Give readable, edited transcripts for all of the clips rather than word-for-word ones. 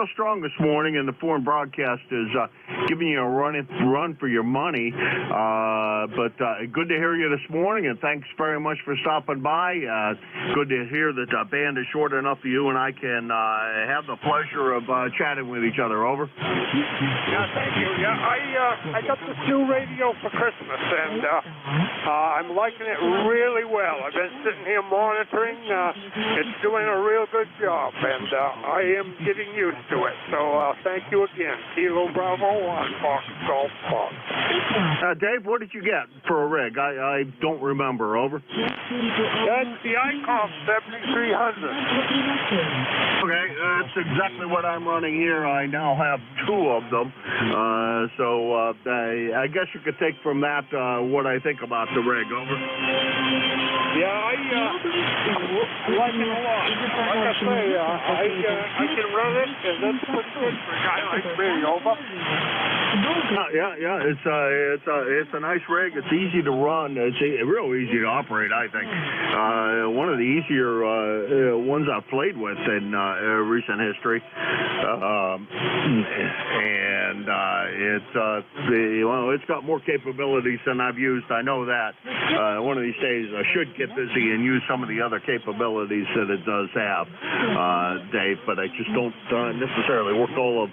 real strong this morning, and the foreign broadcast is giving you a run for your money. But good to hear you this morning, and thanks very much for stopping by. Good to hear that the band is short enough that you and I can have the pleasure of chatting with each other. Over. Yeah, thank you. Yeah, I got this new radio for Christmas, and I'm liking it really well. I've been sitting here monitoring. It's doing a real good job, and I am getting used to it. So thank you again. Kilo Bravo 1, Fox Golf Fox. Dave, what did you get for a rig? I don't remember. Over. That's the ECARS 7300. Okay, that's exactly what I'm running here. I now have two of them. So I guess you could take from that what I think about the rig. Over. Yeah, I like it a lot. Like I say, I can run it, and that's pretty good for a guy like me. Over. Yeah, it's a nice rig. It's easy to run. It's real easy to operate, I think. One of the easier ones I've played with in recent history, and it's got more capabilities than I've used. I know that. One of these days, I should get busy and use some of the other capabilities that it does have, Dave. But I just don't necessarily work all of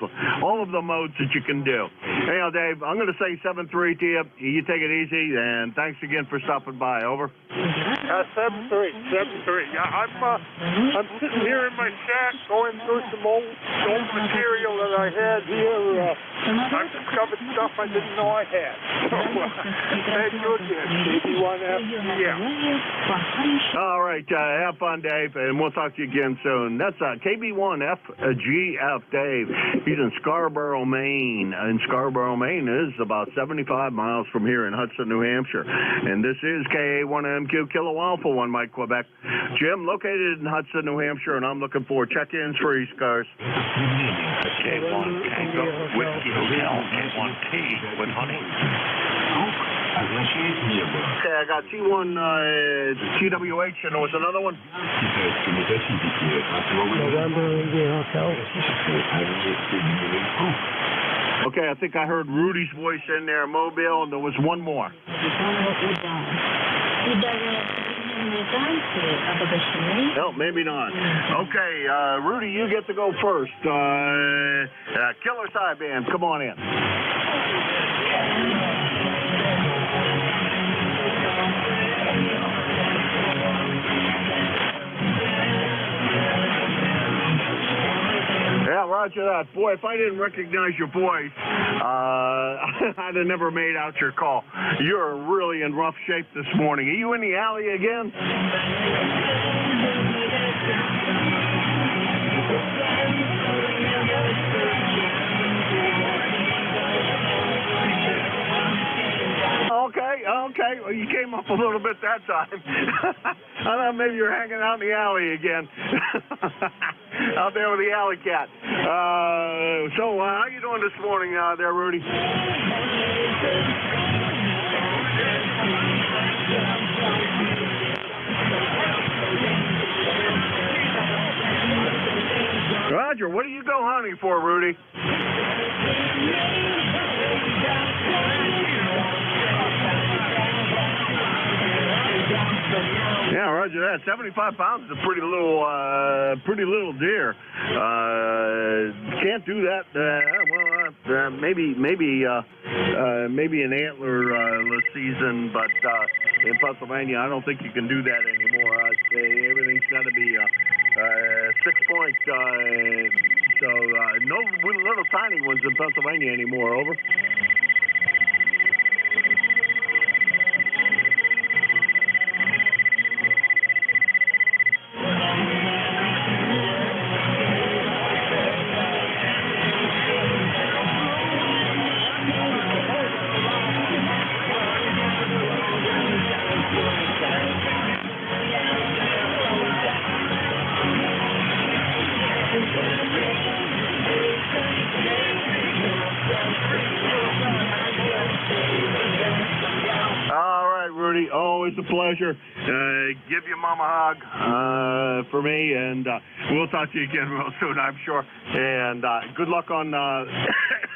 the modes that you can do. Hey, Dave, I'm going to say 7-3 to you. You take it easy, and thanks again for stopping by. Over. 7-3. Yeah, I'm sitting here in my shack going through some old material that I had here. I've discovered stuff I didn't know I had. So, thank you again, KB1F. Yeah. All right, have fun, Dave, and we'll talk to you again soon. That's KB1FGF Dave. He's in Scarborough, Maine. And Scarborough, Maine is about 75 miles from here in Hudson, New Hampshire. And this is KA1MQ Kilo Alpha 1 Mike, Quebec. Jim, located in Hudson, New Hampshire, and I'm looking for check-ins for ECARS. K1 Tango Whiskey Hotel, K1T with honey. Okay, I got T1 TWH, and there was another one. Okay, I think I heard Rudy's voice in there, Mobile, and there was one more. No, maybe not. Okay, Rudy, you get to go first. Killer Sideband, come on in. Yeah, roger that. Boy, if I didn't recognize your voice, I'd have never made out your call. You're really in rough shape this morning. Are you in the alley again? Okay. Well, you came up a little bit that time. I thought maybe you're hanging out in the alley again. Out there with the alley cat. So, how you doing this morning there, Rudy? Roger, what do you go hunting for, Rudy? Yeah, roger that. 75 pounds is a pretty little deer. Can't do that. Maybe an antlerless season, but in Pennsylvania, I don't think you can do that anymore. Everything's got to be 6-point. So no little tiny ones in Pennsylvania anymore. Over. always a pleasure. Give your mama a hug for me, and we'll talk to you again real soon, I'm sure. And good luck on,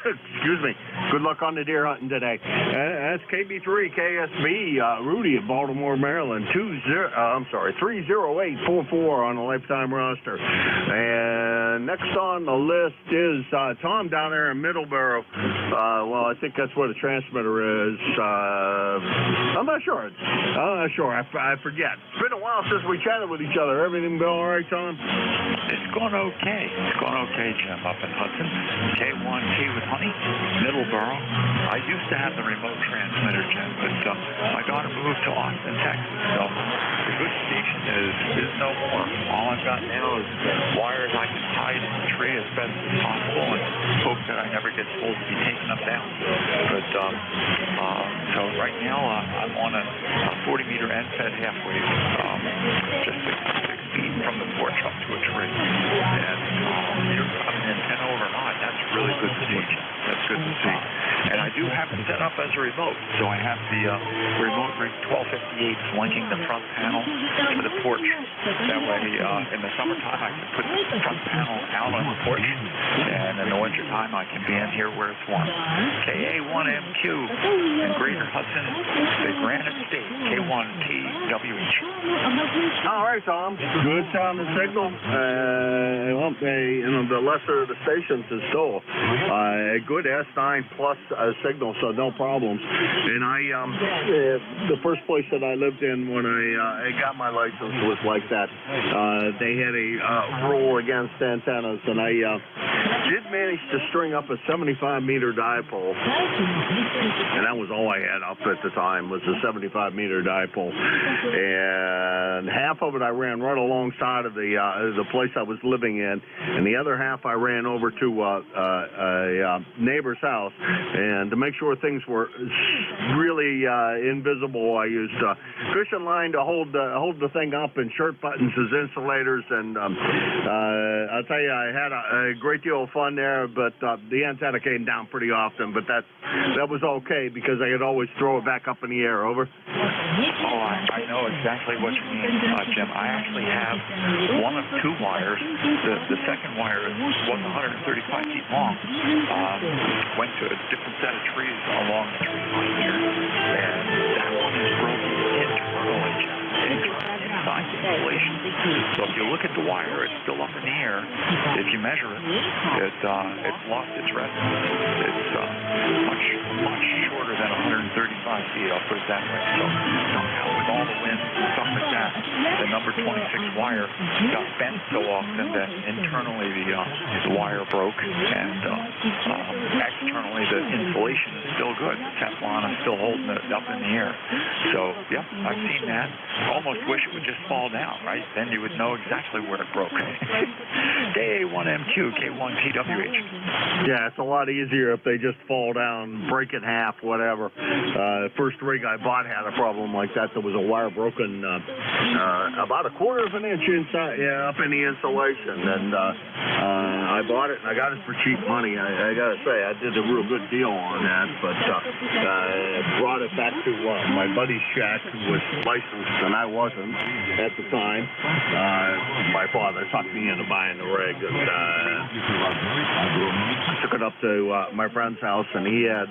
excuse me, good luck on the deer hunting today. That's KB3 KSB, Rudy of Baltimore, Maryland, 30844 on the lifetime roster. And next on the list is Tom down there in Middleborough. Well, I think that's where the transmitter is. I'm not sure. I forget. It's been a while since we chatted with each other. Everything been all right, Tom? It's going okay. It's going okay, Jim, up in Hudson. K1T with Honey, Middleborough. I used to have the remote transmitter, Jim, but my daughter moved to Austin, Texas, so the good station is no more. All I've got now is wires I can hide in the tree as best as possible and hope that I never get told to be taking them down. But so right now I'm on a 40-meter end-fed half wave, just 6 feet from the porch up to a tree. And you're coming in 10 over 9. That's really good to see. That's good to see. And I do have it set up as a remote. So I have the remote rig 1258 linking the front panel to the porch. That way, in the summertime, I can put the front panel out on the porch. And in the wintertime, I can be in here where it's warm. KA1MQ in Greater Hudson, the Granite State, K1TWH. All right, Tom. Good sound and signal. The lesser of the stations is still a good S9 plus signal, so no problems. And the first place that I lived in when I got my license was like that. They had a rule against antennas, and I did manage to string up a 75-meter dipole, and that was all I had up at the time was a 75-meter dipole. And half of it I ran right alongside of the place I was living in, and the other half I ran over to a neighbor's house. And to make sure things were really invisible, I used cushion line to hold the thing up, and shirt buttons as insulators. And I'll tell you, I had a great deal of fun there, but the antenna came down pretty often. But that was okay because I could always throw it back up in the air. Over. Oh, I know exactly what you mean, Jim. I actually have one of two wires. The second wire was 135 feet long. Went to a different set of trees along the tree line here, and that one is broken internally, Jim. Inside the insulation. So if you look at the wire, it's still up in the air. If you measure it, it's lost its resonance. It's much shorter than 135 feet. I'll put it that way. So somehow with all the wind and stuff like that, the number 26 wire got bent so often that internally the wire broke, and externally the insulation is still good. The Teflon is still holding it up in the air. So yeah, I've seen that. Almost wish it would just fall down, right? Then you would know exactly where it broke. KA1MQ, K1TWH. Yeah, it's a lot easier if they just fall down, break in half, whatever. First rig I bought had a problem like that. There was a wire broken about a quarter of an inch inside, up in the insulation. And I bought it, and I got it for cheap money. I got to say, I did a real good deal on that. But I brought it back to my buddy's shack, who was licensed, and I wasn't at the time. My father talked me into buying the rig, and I took it up to my friend's house, and he had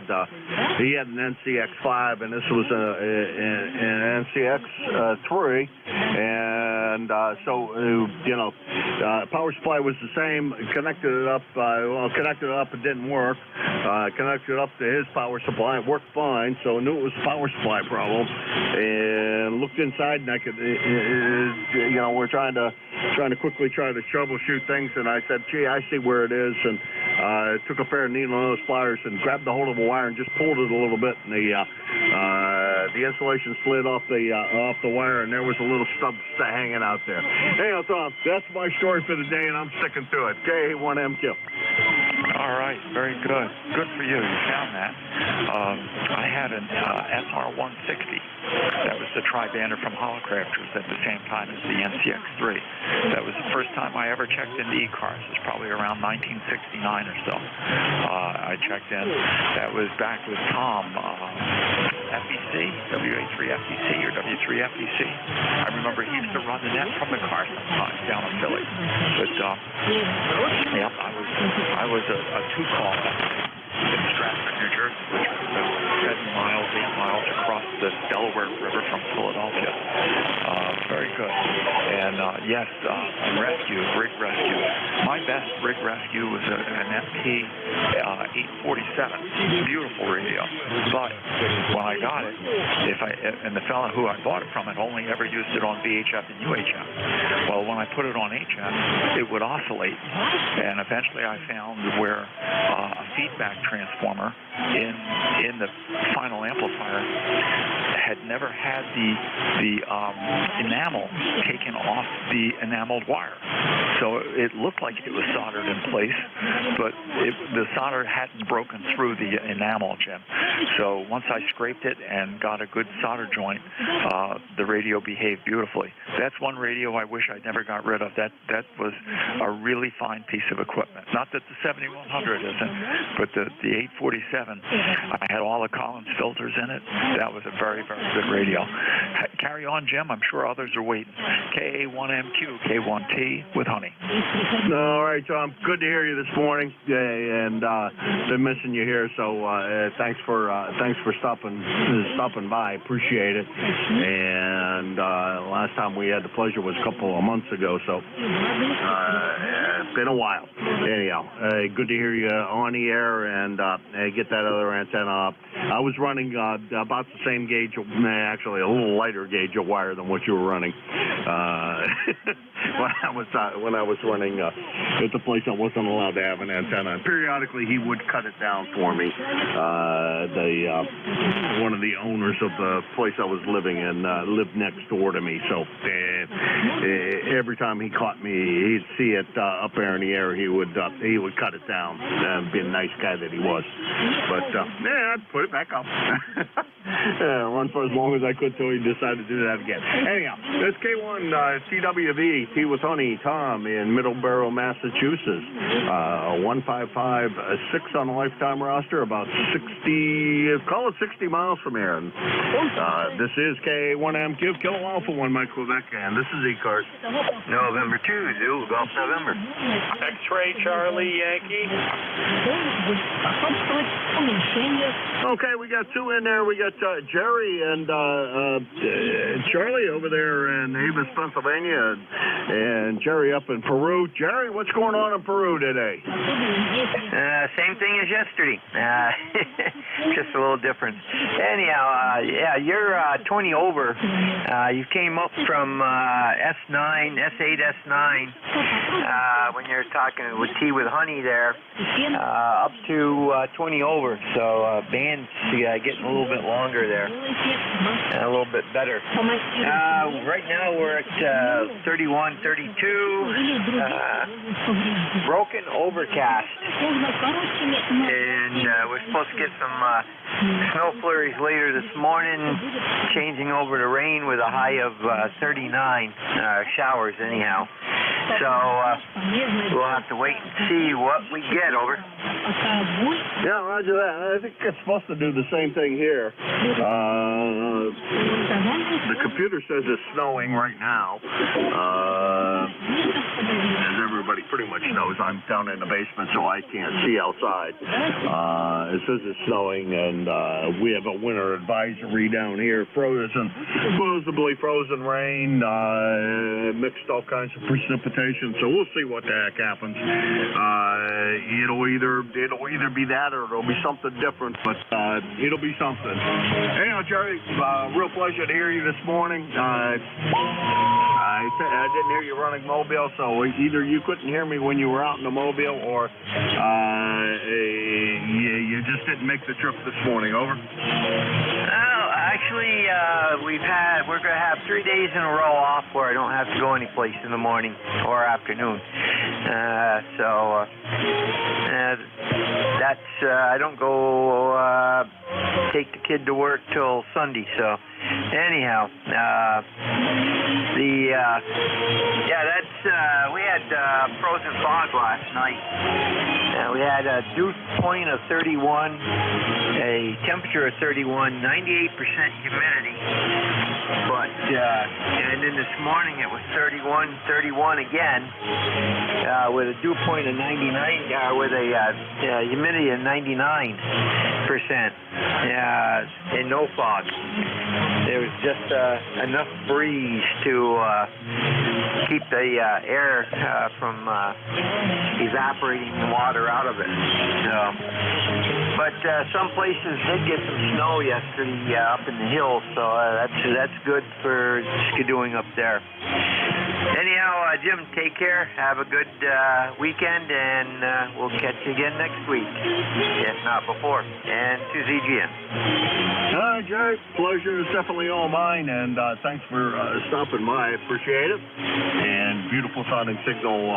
an NCX5, and this was an NCX3, and so power supply was the same. Connected it up, it didn't work. Connected it up to his power supply, it worked fine, so I knew it was a power supply problem, and looked inside, and I could, we're trying to quickly try to troubleshoot things, and I said, gee, I see where it is, and took a pair of needle nose pliers and grabbed the hold of a wire and just pulled it a little bit, and the insulation slid off the wire, and there was a little stub hanging out there. Anyhow, Tom, that's my story for the day, and I'm sticking to it. K1MQ. All right, very good. Good for you. You found that. I had an SR160. That was the tri-bander from Holocrafters at the same time as the NCX3. That was the first time I ever checked into ECARS. It was probably around 1969 or so. I checked in. That was back with Tom FEC, WA3FEC or W3FEC. I remember he used to run the net from the car sometimes down in Philly. But yeah, I was a 2-call that day in Stratford, New Jersey, which was 7 miles, 8 miles across the Delaware River from Philadelphia. Very good. And yes, rig rescue. My best rig rescue was an MP 847. Beautiful radio. But when I got it, and the fella who I bought it from had only ever used it on VHF and UHF. Well, when I put it on HF, it would oscillate. And eventually I found where a feedback transformer in the final amplifier had never had the enamel taken off the enameled wire. So it looked like it was soldered in place, but the solder hadn't broken through the enamel, Jim. So once I scraped it and got a good solder joint, the radio behaved beautifully. That's one radio I wish I never got rid of. That was a really fine piece of equipment. Not that the 7100 isn't, but the 847, I had all the Collins filters in it. That was a very, very good radio. Carry on, Jim. I'm sure others are waiting. KA1MQ, K1T with Honey. All right, Tom. Good to hear you this morning, and been missing you here. So thanks for stopping by. Appreciate it. And last time we had the pleasure was a couple of months ago. So it's been a while. Anyhow, good to hear you on the air and get that other antenna up. I was running about the same gauge, actually a little lighter gauge of wire than what you were running. When I was running at the place I wasn't allowed to have an antenna. And periodically he would cut it down for me. One of the owners of the place I was living in lived next door to me. So every time he caught me, he'd see it up there in the air. He would cut it down. Being a nice guy that he was. But I'd put it back up. Run for as long as I could till he decided to do that again. Anyhow, this K1 TWV, T with Honey, Tom in Middleborough, Massachusetts. 1556 on the lifetime roster, about 60 miles from here. And, this is K1MQ, Kilo Alpha 1 Mike Quebec, and this is ECARS. November 2, Zulu Golf November. X-Ray Charlie Yankee. Okay, we got two in there. We got Jerry and Charlie over there in Avis, Pennsylvania, and Jerry up in Peru. Jerry, what's going on in Peru today? Same thing as yesterday. Just a little different. Anyhow, you're 20 over. You came up from S9, S8, S9, when you're talking with Tea with Honey there, up to 20 over. So band's getting a little bit longer there, and a little bit better. Right now we're at 31, 32, broken overcast, and we're supposed to get some snow flurries later this morning, changing over to rain with a high of 39 showers anyhow. So we'll have to wait and see what we get. Over. Yeah, roger that. I think it's supposed to do the same thing here. The computer says it's snowing right now. As everybody pretty much knows, I'm down in the basement, so I can't see outside. It says it's snowing, and we have a winter advisory down here. Supposedly frozen rain, mixed all kinds of precipitation. So we'll see what the heck happens. It'll either be that or it'll be something different, but it'll be something. Anyhow, Jerry, real pleasure to hear you this morning. I didn't hear you running mobile, so either you couldn't hear me when you were out in the mobile, or you just didn't make the trip this morning. Over. Actually, we're going to have 3 days in a row off where I don't have to go any place in the morning or afternoon. I don't go take the kid to work till Sunday. So anyhow, that's we had frozen fog last night. We had a dew point of 31, a temperature of 31, 98% humidity. But and then this morning it was 31 again, with a dew point of 99, with a humidity of 99%, and no fog. There was just enough breeze to keep the air from evaporating the water out of it. So, but some places did get some snow yesterday up in the hills, so that's good for skidooing up there. Anyhow, Jim, take care. Have a good weekend, and we'll catch you again next week, if not before. And to ZGN. All right, Jay. Pleasure is definitely all mine, and thanks for stopping by. I appreciate it. And beautiful sounding signal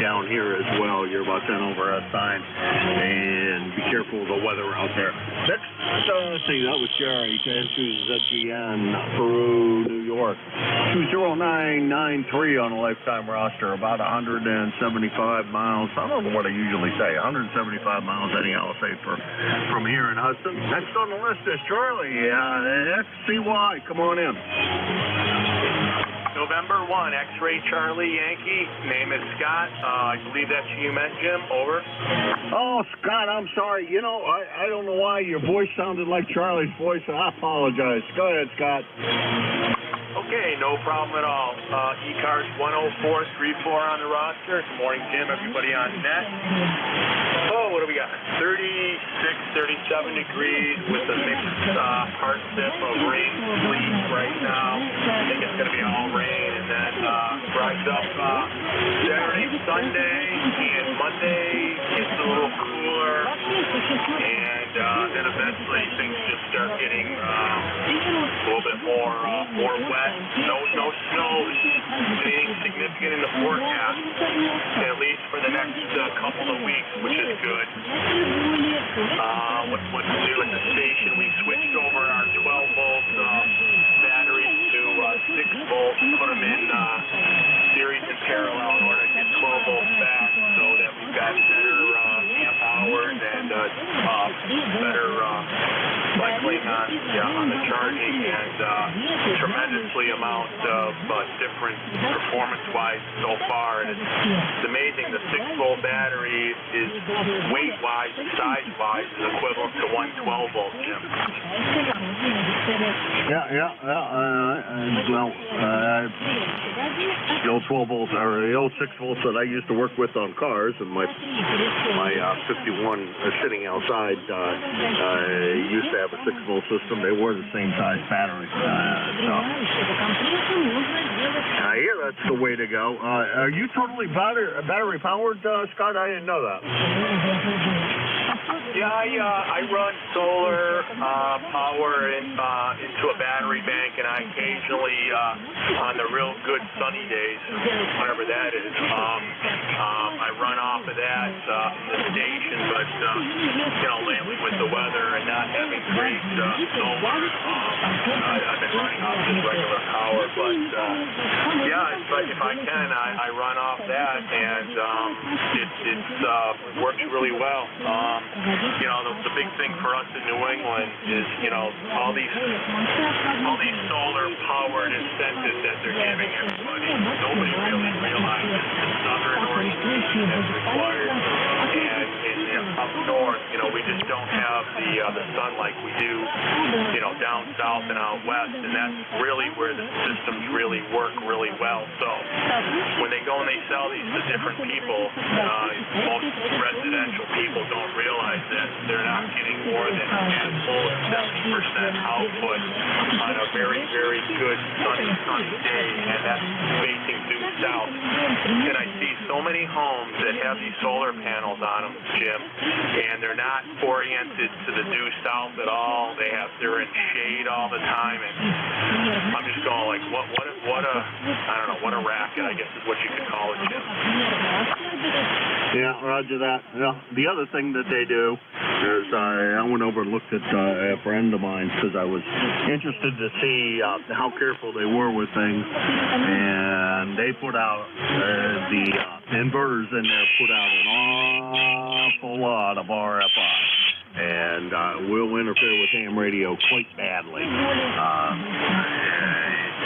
down here as well. You're about 10 over us sign, and be careful of the weather out there. Next, let's see, that was Jerry, ZGN, Peru, New York. 20993 on a lifetime roster, about 175 miles. I don't know what I usually say, 175 miles anyhow, I'll say, from here in Hudson. Next on the list is Charlie, FCY. Come on in. November 1, X-Ray Charlie Yankee. Name is Scott. I believe that's you met, Jim. Over. Oh, Scott, I'm sorry. You know, I don't know why your voice sounded like Charlie's voice. I apologize. Go ahead, Scott. Okay, no problem at all. ECARS 10434 on the roster. Good morning, Jim. Everybody on net. Oh, what do we got? 36, 37 degrees with a mixed partnership of rain, sleet right now. I think it's going to be all rain, and then rise up Saturday, Sunday, and Monday gets a little cooler, and then eventually things just start getting a little bit more wet. No snow, anything significant in the forecast, at least for the next couple of weeks, which is good. What to do at the station, we switched over our 12-volt batteries to 6 volts, put them in series and parallel in order to get 12 volts back, so that we've got better amp hours and better cycling on the charging, and tremendously amount of difference performance-wise so far. And it's amazing. The 6-volt battery is weight-wise and size-wise is equivalent to one 12-volt, Jim. The old 12 volts or the old 6 volts that I used to work with on cars, and my 51 sitting outside used to have a 6-volt system. They were the same size batteries. I hear that's the way to go. Are you totally battery powered, Scott? I didn't know that. Yeah, I run solar power into a battery bank, and I occasionally, on the real good sunny days, whatever that is, I run off of that in the station. But lately with the weather and not having great solar, I've been running off just regular power. But if I can, I run off that, and it works really well. The big thing for us in New England is, all these solar-powered incentives that they're giving everybody. Nobody really realizes the southern organization that's required, and up north, we just don't have the sun like we do, down south and out west, and that's really where the systems really work really well. So when they go and they sell these to different people, most residential people don't realize that they're not getting more than a full 70% output on a very, very good sunny day, and that's facing due south. And I see so many homes that have these solar panels on them, Jim, and they're not oriented to the due south at all. They're in shade all the time, and I'm just going like, what a a racket, I guess is what you could call it, Jim. Yeah, roger that. Yeah, the other thing that they do is I went over and looked at a friend of mine because I was interested to see how careful they were with things, and they put out the inverters in there put out an awful lot of RFI, and will interfere with ham radio quite badly.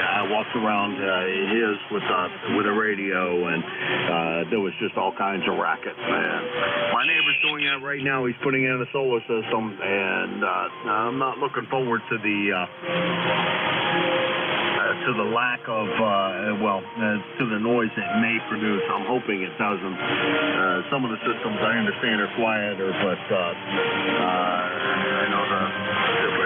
I walked around his with a radio, and there was just all kinds of racket. And my neighbor's doing that right now. He's putting in a solar system, and I'm not looking forward to the lack of to the noise it may produce. I'm hoping it doesn't. Some of the systems I understand are quieter, but I know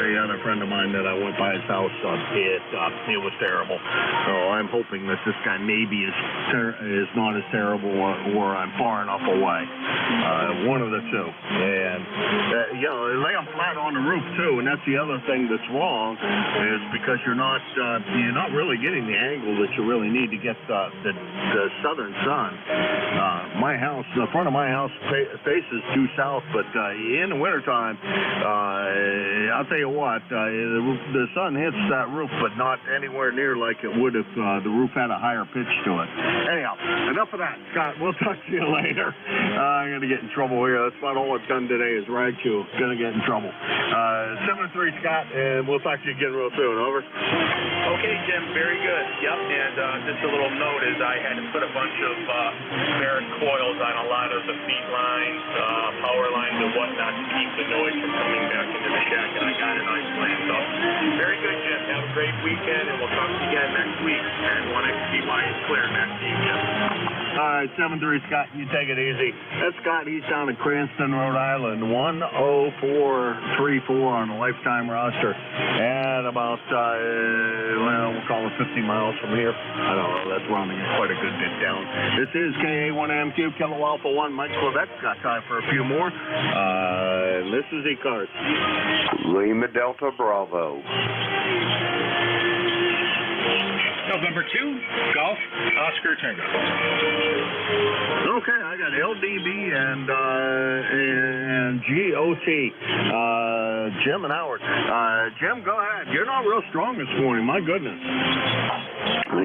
the other friend of mine that I went by his house, it was terrible. So I'm hoping that this guy maybe is not as terrible, or I'm far enough away. One of the two. And they lay them flat on the roof too, and that's the other thing that's wrong, is because you're not really getting the angle that you really need to get the southern sun. My house, the front of my house faces due south, but in the wintertime, I'll tell you what, the sun hits that roof, but not anywhere near like it would if the roof had a higher pitch to it. Anyhow, enough of that, Scott. We'll talk to you later. I'm going to get in trouble here. That's about all I've done today is rag you. Going to get in trouble. 7-3, Scott, and we'll talk to you again real soon. Over. Okay, Jim, very good. Yep, and just a little note is I had to put a bunch of ferret coils on a lot of the feed lines, power lines, and whatnot to keep the noise from coming back into the shack, and I got a nice plan. So, very good, Jim. Have a great weekend, and we'll talk to you again next week. And want to keep my clear next to you, Jim. All right, 7-3, Scott, you take it easy. That's Scott. He's down in Cranston, Rhode Island, 10434 on the lifetime roster, at about, we'll call it 50 miles from here. I don't know, that's rounding it quite a good bit down. This is KA1MQ, Kilo Alpha 1, Mike Quebec. Got time for a few more. This is ECARS. Lima Delta Bravo. November 2, Golf, Oscar Tango. Okay, I got LDB and GOT. Jim and Howard. Jim, go ahead. You're not real strong this morning. My goodness.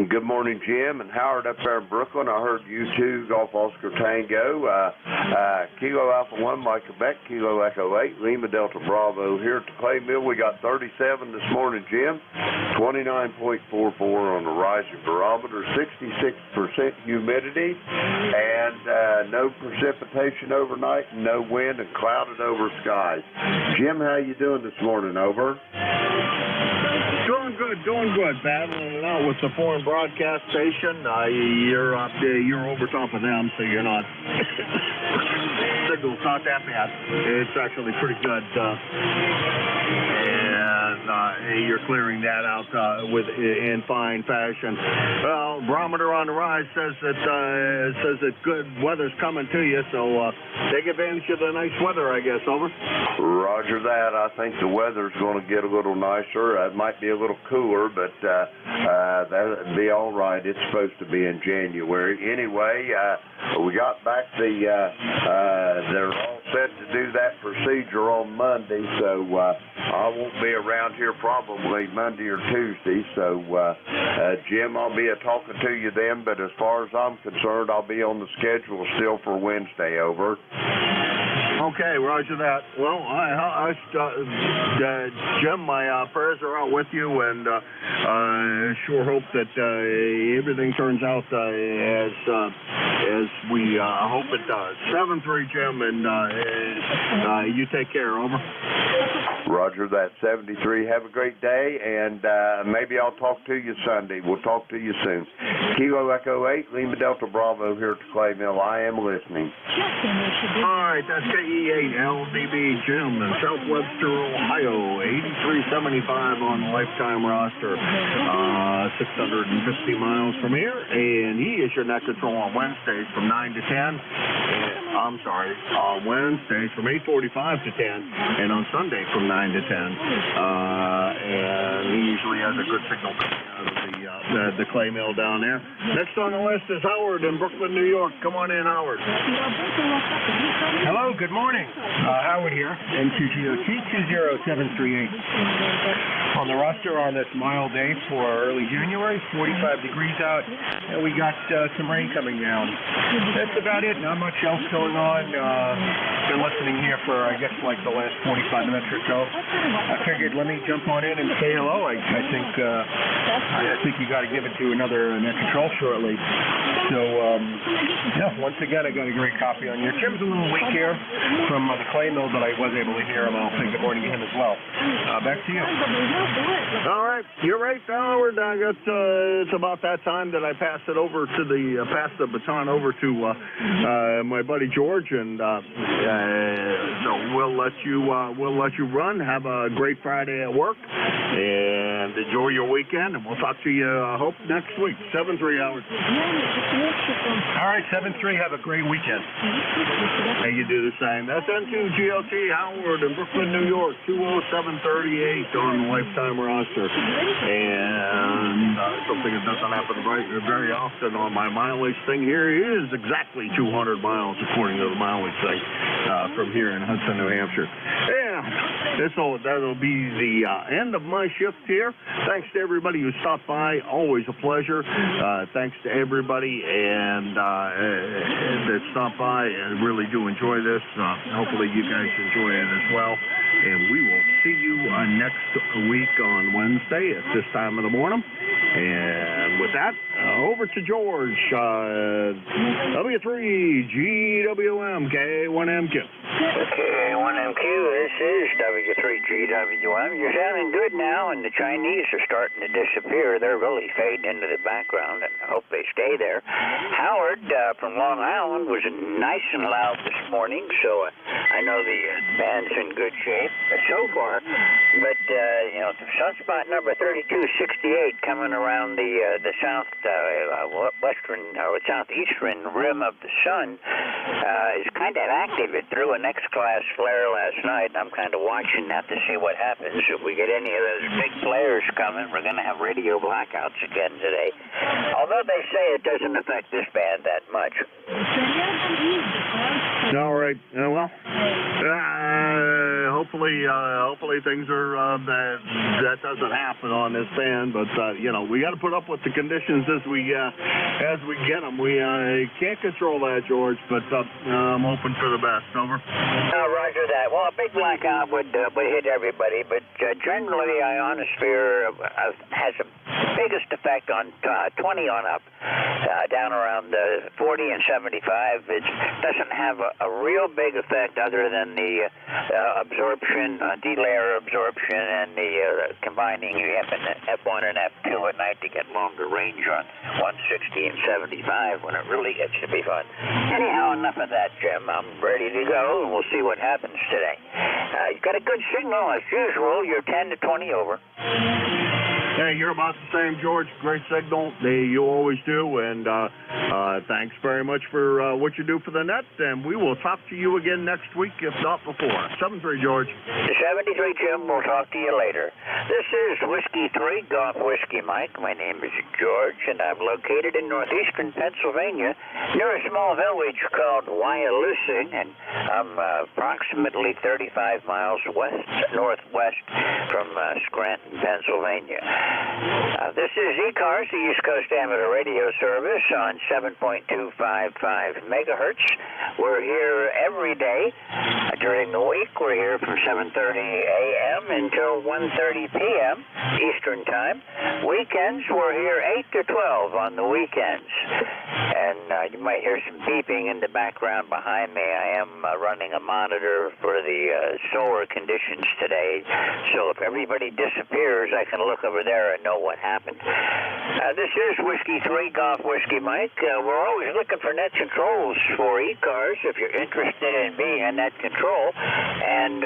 Good morning, Jim and Howard up there in Brooklyn. I heard you two, Golf Oscar Tango. Kilo Alpha 1, Mike Quebec, Kilo Echo 8, Lima Delta Bravo. Here at the Clay Mill, we got 37 this morning, Jim. 29.44 on the rising barometer, 66% humidity, and no precipitation overnight, no wind, and clouded over skies. Jim, how you doing this morning? Over. Doing good. Battling it out with the foreign broadcast station. You're over top of them, so you're not. Signal's not that bad. It's actually pretty good. And you're clearing that out in fine fashion. Well, barometer on the rise says that good weather's coming to you, so take advantage of the nice weather, I guess. Over. Roger that. I think the weather's going to get a little nicer. It might be a little cooler, but that'll be all right. It's supposed to be in January. Anyway, we got back they're all set to do that procedure on Monday, so I won't be around here probably Monday or Tuesday. So, Jim, I'll be talking to you then, but as far as I'm concerned, I'll be on the schedule still for Wednesday. Over. Okay, roger that. Well, Jim, my prayers are out with you, and I sure hope that everything turns out as we hope it does. 7-3, Jim, and you take care. Over. Roger that. 73. Have a great day, and maybe I'll talk to you Sunday. We'll talk to you soon. Kilo Echo 8, Lima Delta Bravo here at the Clay Mill. I am listening. All right, that's KE8 LDB Jim in South Webster, Ohio, 8375 on the lifetime roster, 650 miles from here, and he is your net control on Wednesdays from 9 to 10. on Wednesdays from 8:45 to 10, and on Sunday from 9 to 10. And he usually has a good signal coming out of the clay mill down there. Next on the list is Howard in Brooklyn, New York. Come on in, Howard. Hello, good morning. Howard here, N2GOT 20738. On the roster on this mild day for early January, 45 degrees out, and we got some rain coming down. That's about it, not much else going on. Been listening here for, I guess, like the last 45 minutes or so. I figured let me jump on in and say hello. I think you got to give it to another net control shortly. So, yeah, once again, I got a great copy on here. Jim's a little weak here from the clay mill, but I was able to hear him. I'll say good morning to him as well. Back to you. All right, you're right, Howard. I got it's about that time that I pass it over to pass the baton over to my buddy George, and so we'll let you run. Have a great Friday at work, and enjoy your weekend. And we'll talk to you, I hope, next week. 7-3 Howard. All right, 7-3. Have a great weekend. Hey, you do the same. That's N2GOT Howard in Brooklyn, New York, 20738 on the lifetime roster. And something that doesn't happen very often on my mileage thing here is exactly 200 miles, according to the mileage thing, from here in Hudson, New Hampshire. Yeah, that'll be the end of my shift here. Thanks to everybody who stopped by. Always a pleasure. Thanks to everybody and that stopped by and really do enjoy this. Hopefully you guys enjoy it as well. And we will see you next week on Wednesday at this time of the morning. And with that, over to George. W3 GWM K1MQ. K1MQ, this is W3 GWM. You're sounding good now, and the Chinese are starting to disappear. They're really fading into the background, and I hope they stay there. Howard from Long Island was nice and loud this morning, so I know the band's in good shape so far. But, sunspot number 3268 coming around the southeastern rim of the sun is kind of active. It threw an X-class flare last night, and I'm kind of watching that to see what happens. If we get any of those big flares coming, we're going to have radio blackouts again today. Although they say it doesn't affect this band that much. All right. Hopefully things are that doesn't happen on this band, but we got to put up with the conditions as we get them. We can't control that, George, but I'm hoping for the best. Over. Roger that. Well, a big blackout would hit everybody, but generally, ionosphere has the biggest effect on 20 on up, down around 40 and 75. It doesn't have a real big effect other than the absorption, delayer absorption, and the combining F1 and F2 at night to get longer range on 160 and 75 when it really gets to be fun. Anyhow, enough of that, Jim. I'm ready to go, and we'll see what happens today. You've got a good signal as usual. You're 10 to 20 over. Hey, you're about the same, George. Great signal. You always do. And thanks very much for what you do for the net. And we will talk to you again next week, if not before. 7-3, George. 73, Jim. We'll talk to you later. This is Whiskey 3, Golf Whiskey Mike. My name is George, and I'm located in northeastern Pennsylvania near a small village called Wyalusing, and I'm approximately 35 miles northwest from Scranton, Pennsylvania. This is ECARS, the East Coast Amateur Radio Service on 7.255 megahertz. We're here every day. During the week, we're here from 7:30 a.m. until 1:30 p.m. Eastern Time. Weekends, we're here 8 to 12 on the weekends. And you might hear some beeping in the background behind me. I am running a monitor for the solar conditions today. So if everybody disappears, I can look over there and know what happened. This is Whiskey 3 Golf Whiskey Mike. We're always looking for net controls for ECARS if you're interested in being a net control. And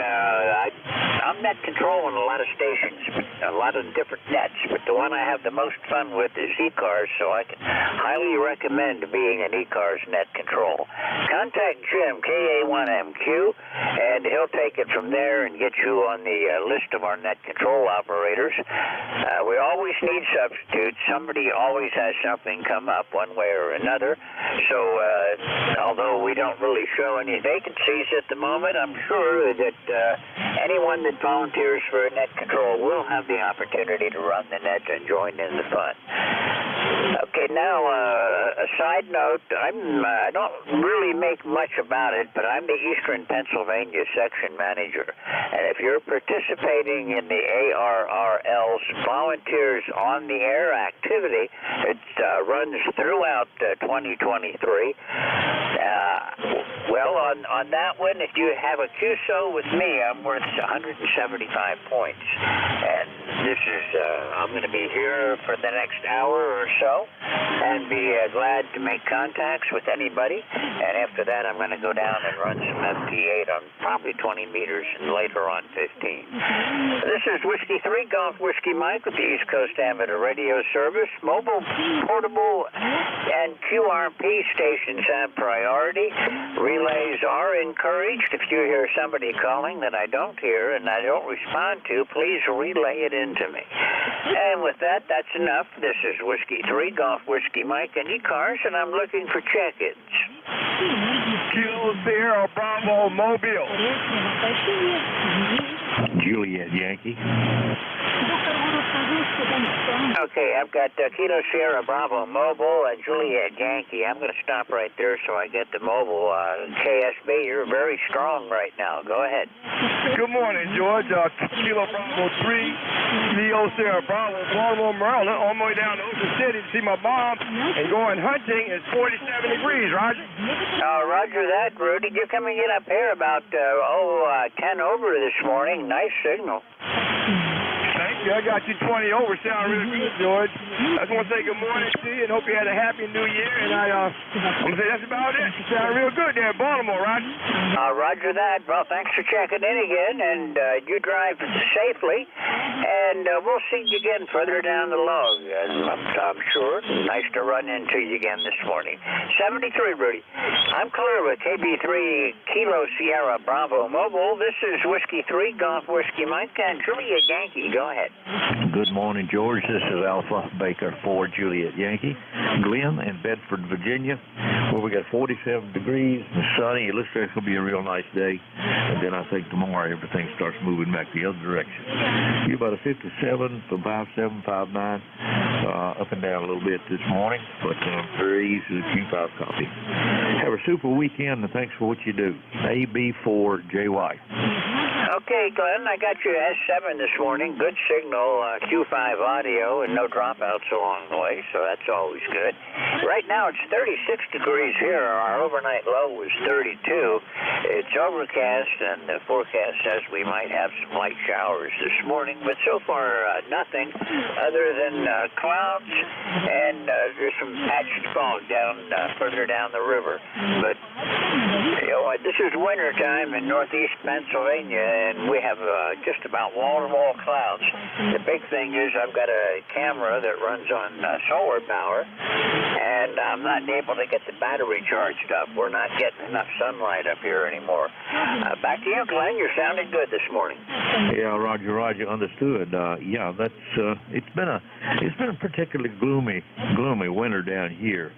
I'm net controlling a lot of stations, a lot of different nets, but the one I have the most fun with is ECARS, so I can highly recommend being an ECARS net control. Contact Jim, KA1MQ, and he'll take it from there and get you on the list of our net control operators. We always need substitutes. Somebody always has something come up one way or another. So although we don't really show any vacancies at the moment, I'm sure that anyone that volunteers for a net control will have the opportunity to run the net and join in the fun. Okay, now a side note, I don't really make much about it, but I'm the Eastern Pennsylvania section manager. And if you're participating in the ARRL's Volunteers on the Air activity, it runs throughout 2023. Well, on that one, if you have a QSO with me, I'm worth 175 points. And this is, I'm going to be here for the next hour or so and be glad to make contacts with anybody. And after that, I'm going to go down and run some FT8 on probably 20 meters and later on 15. This is Whiskey 3 Golf Whiskey Mike with the East Coast Amateur Radio Service. Mobile, portable, and QRP stations have priority. Relays are encouraged. If you hear somebody calling that I don't hear and I don't respond to, please relay it into me. And with that, that's enough. This is Whiskey 3 Golf Whiskey Mike and ECARS, and I'm looking for check-ins. Kilo Sierra Bravo Mobile. Juliet Yankee. Okay, I've got Kilo Sierra Bravo Mobile and Juliet Yankee. I'm going to stop right there so I get the mobile. KSB, you're very strong right now. Go ahead. Good morning, George. Kilo Bravo 3, Leo Sierra Bravo, Baltimore, Maryland, on my way down to Ocean City to see my mom and going hunting. It's 47 degrees, Roger. Roger that, Rudy. You're coming in up here about 10 over this morning. Nice signal. Thank you. I got you 20 over. Sound really good, George. I just want to say good morning to you and hope you had a happy new year. And I'm going to say that's about it. You sound real good there in Baltimore, Roger. Roger that. Well, thanks for checking in again. And you drive safely. And we'll see you again further down the log. I'm sure. Nice to run into you again this morning. 73, Rudy. I'm clear with KB3 Kilo Sierra Bravo Mobile. This is Whiskey 3 Golf Whiskey Mike and Juliet Yankee. Go ahead. Good morning, George. This is Alpha Baker 4 Juliet Yankee. Glenn in Bedford, Virginia, where we got 47 degrees and sunny. It looks like it's going to be a real nice day. And then I think tomorrow everything starts moving back the other direction. You're about a 57 from 57, 59, up and down a little bit this morning, but very easy to keep out copy. Have a super weekend, and thanks for what you do. AB4JY. Okay, Glenn, I got you S7 this morning. Good signal, Q5 audio, and no dropouts along the way, so that's always good. Right now it's 36 degrees here. Our overnight low was 32. It's overcast, and the forecast says we might have some light showers this morning, but so far nothing other than clouds, and there's some patchy fog down further down the river. But you know, this is winter time in northeast Pennsylvania, and we have just about wall-to-wall clouds. The big thing is I've got a camera that runs on solar power, and I'm not able to get the battery charged up. We're not getting enough sunlight up here anymore. Back to you, Glenn. You're sounding good this morning. Yeah, Roger, understood. Yeah, that's it's been a particularly gloomy winter down here.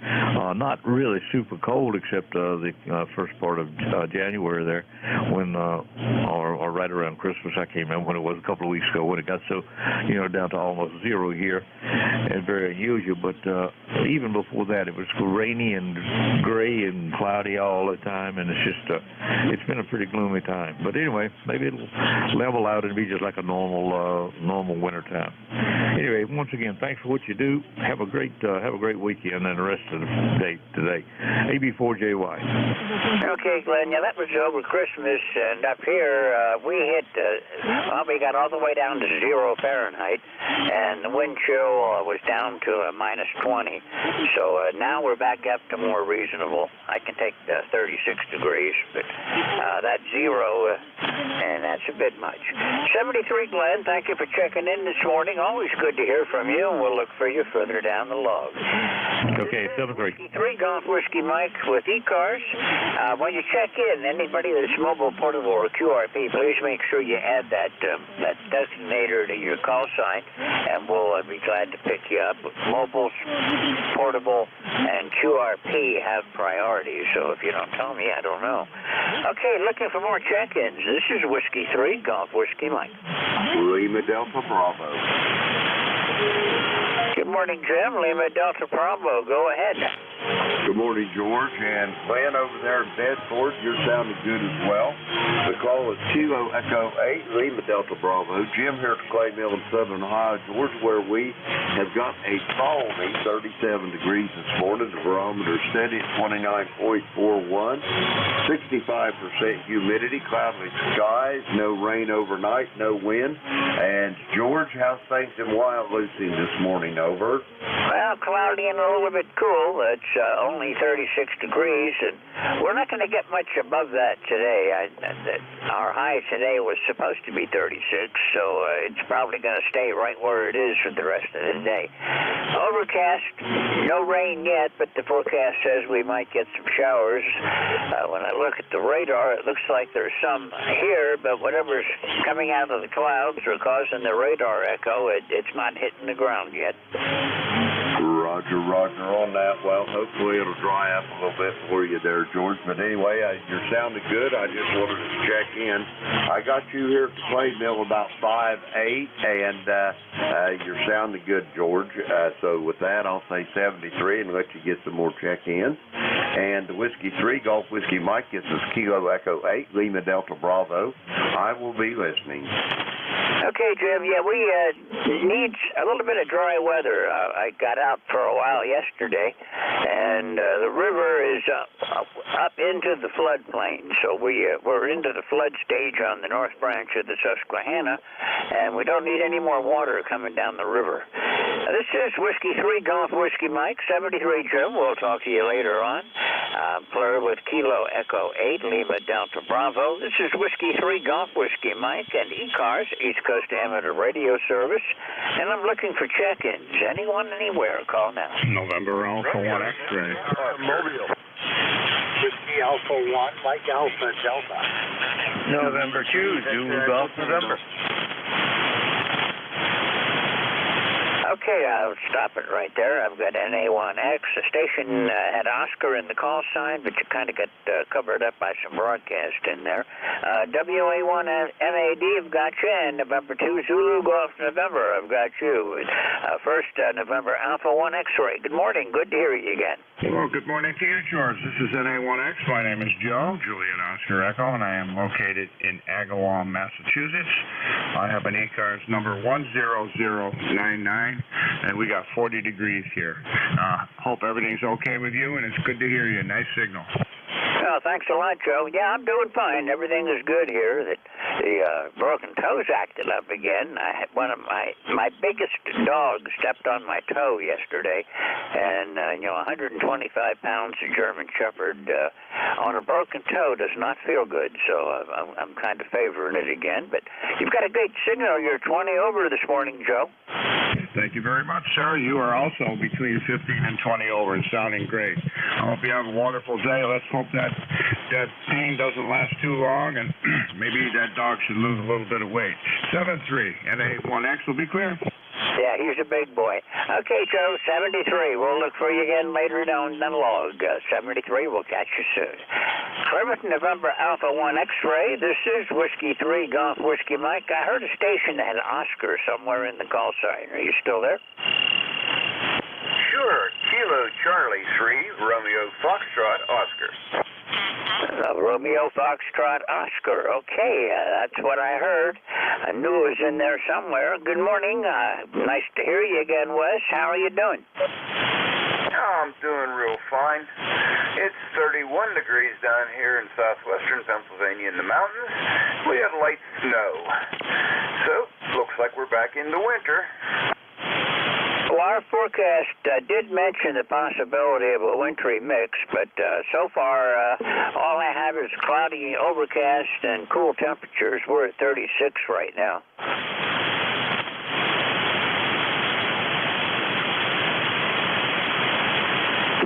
Not really super cold except the first part of January there, when or right around Christmas. I can't remember when it was, a couple of weeks ago, when it got so down to almost zero here, and very unusual. But even before that, it was rainy and gray and cloudy all the time, and it's been a pretty gloomy time. But anyway, maybe it'll level out and be just like a normal winter time. Anyway, once again, thanks for what you do. Have a great weekend and the rest of the day today. AB4JY. Okay, Glenn. Yeah, that was over Christmas, and up here we hit. We got all the way down to 0 Fahrenheit, and the wind chill was down to a minus 20. So now we're back up to more reasonable. I can take 36 degrees, but that 0 and that's a bit much. 73 Glenn, thank you for checking in this morning. Always good to hear from you, and we'll look for you further down the log. Okay, 73. 3 Golf Whiskey Mike with ECARS. When you check in, anybody that's mobile, portable, or QRP, please make sure you add that designator to your call sign, and we'll be glad to pick you up. Mobile, portable, and QRP have priority, so if you don't tell me, I don't know. Okay, looking for more check-ins. This is Whiskey 3 Golf Whiskey Mike. Lima Delta Bravo. Good morning, Jim. Lima Delta Bravo. Go ahead. Good morning, George. And Glenn over there in Bedford, you're sounding good as well. The call is Kilo Echo 8, Lima Delta Bravo. Jim here at Clay Mill in Southern Ohio, George, where we have got a balmy 37 degrees this morning. The barometer steady at 29.41. 65% humidity, cloudless skies, no rain overnight, no wind. And George, how's things in Wild Lucy this morning? Over. Well, cloudy and a little bit cool. It's only 36 degrees, and we're not going to get much above that today. Our high today was supposed to be 36, so it's probably going to stay right where it is for the rest of the day. Overcast, no rain yet, but the forecast says we might get some showers. When I look at the radar, it looks like there's some here, but whatever's coming out of the clouds or causing the radar echo, it's not hitting the ground yet. Roger on that. Well, hopefully it'll dry up a little bit for you there, George. But anyway, you're sounding good. I just wanted to check in. I got you here at the Clay Mill about 5'8", and you're sounding good, George. So with that, I'll say 73 and let you get some more check-ins. And the Whiskey 3 Golf Whiskey Mike gets us Kilo Echo 8, Lima Delta Bravo. I will be listening. Okay, Jim. Yeah, we need a little bit of dry weather. I got out for a while yesterday, and the river is up into the floodplain. So we're into the flood stage on the north branch of the Susquehanna, and we don't need any more water coming down the river. This is Whiskey 3 Golf Whiskey Mike, 73 Jim. We'll talk to you later on. Plur with Kilo Echo 8, Lima Delta Bravo. This is Whiskey 3 Golf Whiskey Mike and ECARS, East Coast Amateur Radio Service, and I'm looking for check-ins. Anyone, anywhere, call now. November Alpha 1 X-ray. Mobile. Whiskey Alpha 1, Mike Alpha Delta. November 2, Zulu Golf November. Okay, I'll stop it right there. I've got NA1X. The station had Oscar in the call sign, but you kind of got covered up by some broadcast in there. WA1 MAD, I've got you, and November 2, Zulu Golf November, I've got you. First, November Alpha 1 X-ray. Good morning. Good to hear you again. Well, good morning to you, George. This is NA1X. My name is Joe, Juliet Oscar Echo, and I am located in Agawam, Massachusetts. I have an ECARS number 10099, and we got 40 degrees here. Hope everything's okay with you, and it's good to hear you. Nice signal. Well, thanks a lot, Joe. Yeah, I'm doing fine. Everything is good here. The broken toes acted up again. I had one of my biggest dogs stepped on my toe yesterday, and 125 pounds of German Shepherd on a broken toe does not feel good. So I'm kind of favoring it again. But you've got a great signal. You're 20 over this morning, Joe. Thank you very much, sir. You are also between 15 and 20 over and sounding great. I hope you have a wonderful day. Let's hope that pain doesn't last too long, and maybe that dog should lose a little bit of weight. 7-3, NA1X will be clear. Yeah, he's a big boy. Okay, Joe, 73. We'll look for you again later down the log. 73, we'll catch you soon. Plymouth, November Alpha 1 X-ray. This is Whiskey 3 Golf Whiskey Mike. I heard a station that had Oscar somewhere in the call sign. Are you still there? Sure. Kilo Charlie 3, Romeo Foxtrot Oscar. Romeo Foxtrot Oscar. Okay, that's what I heard. I knew it was in there somewhere. Good morning. Nice to hear you again, Wes. How are you doing? I'm doing real fine. It's 31 degrees down here in southwestern Pennsylvania in the mountains. We had light snow. So, looks like we're back into winter. Well, our forecast did mention the possibility of a wintry mix, but so far all I have is cloudy, overcast, and cool temperatures. We're at 36 right now.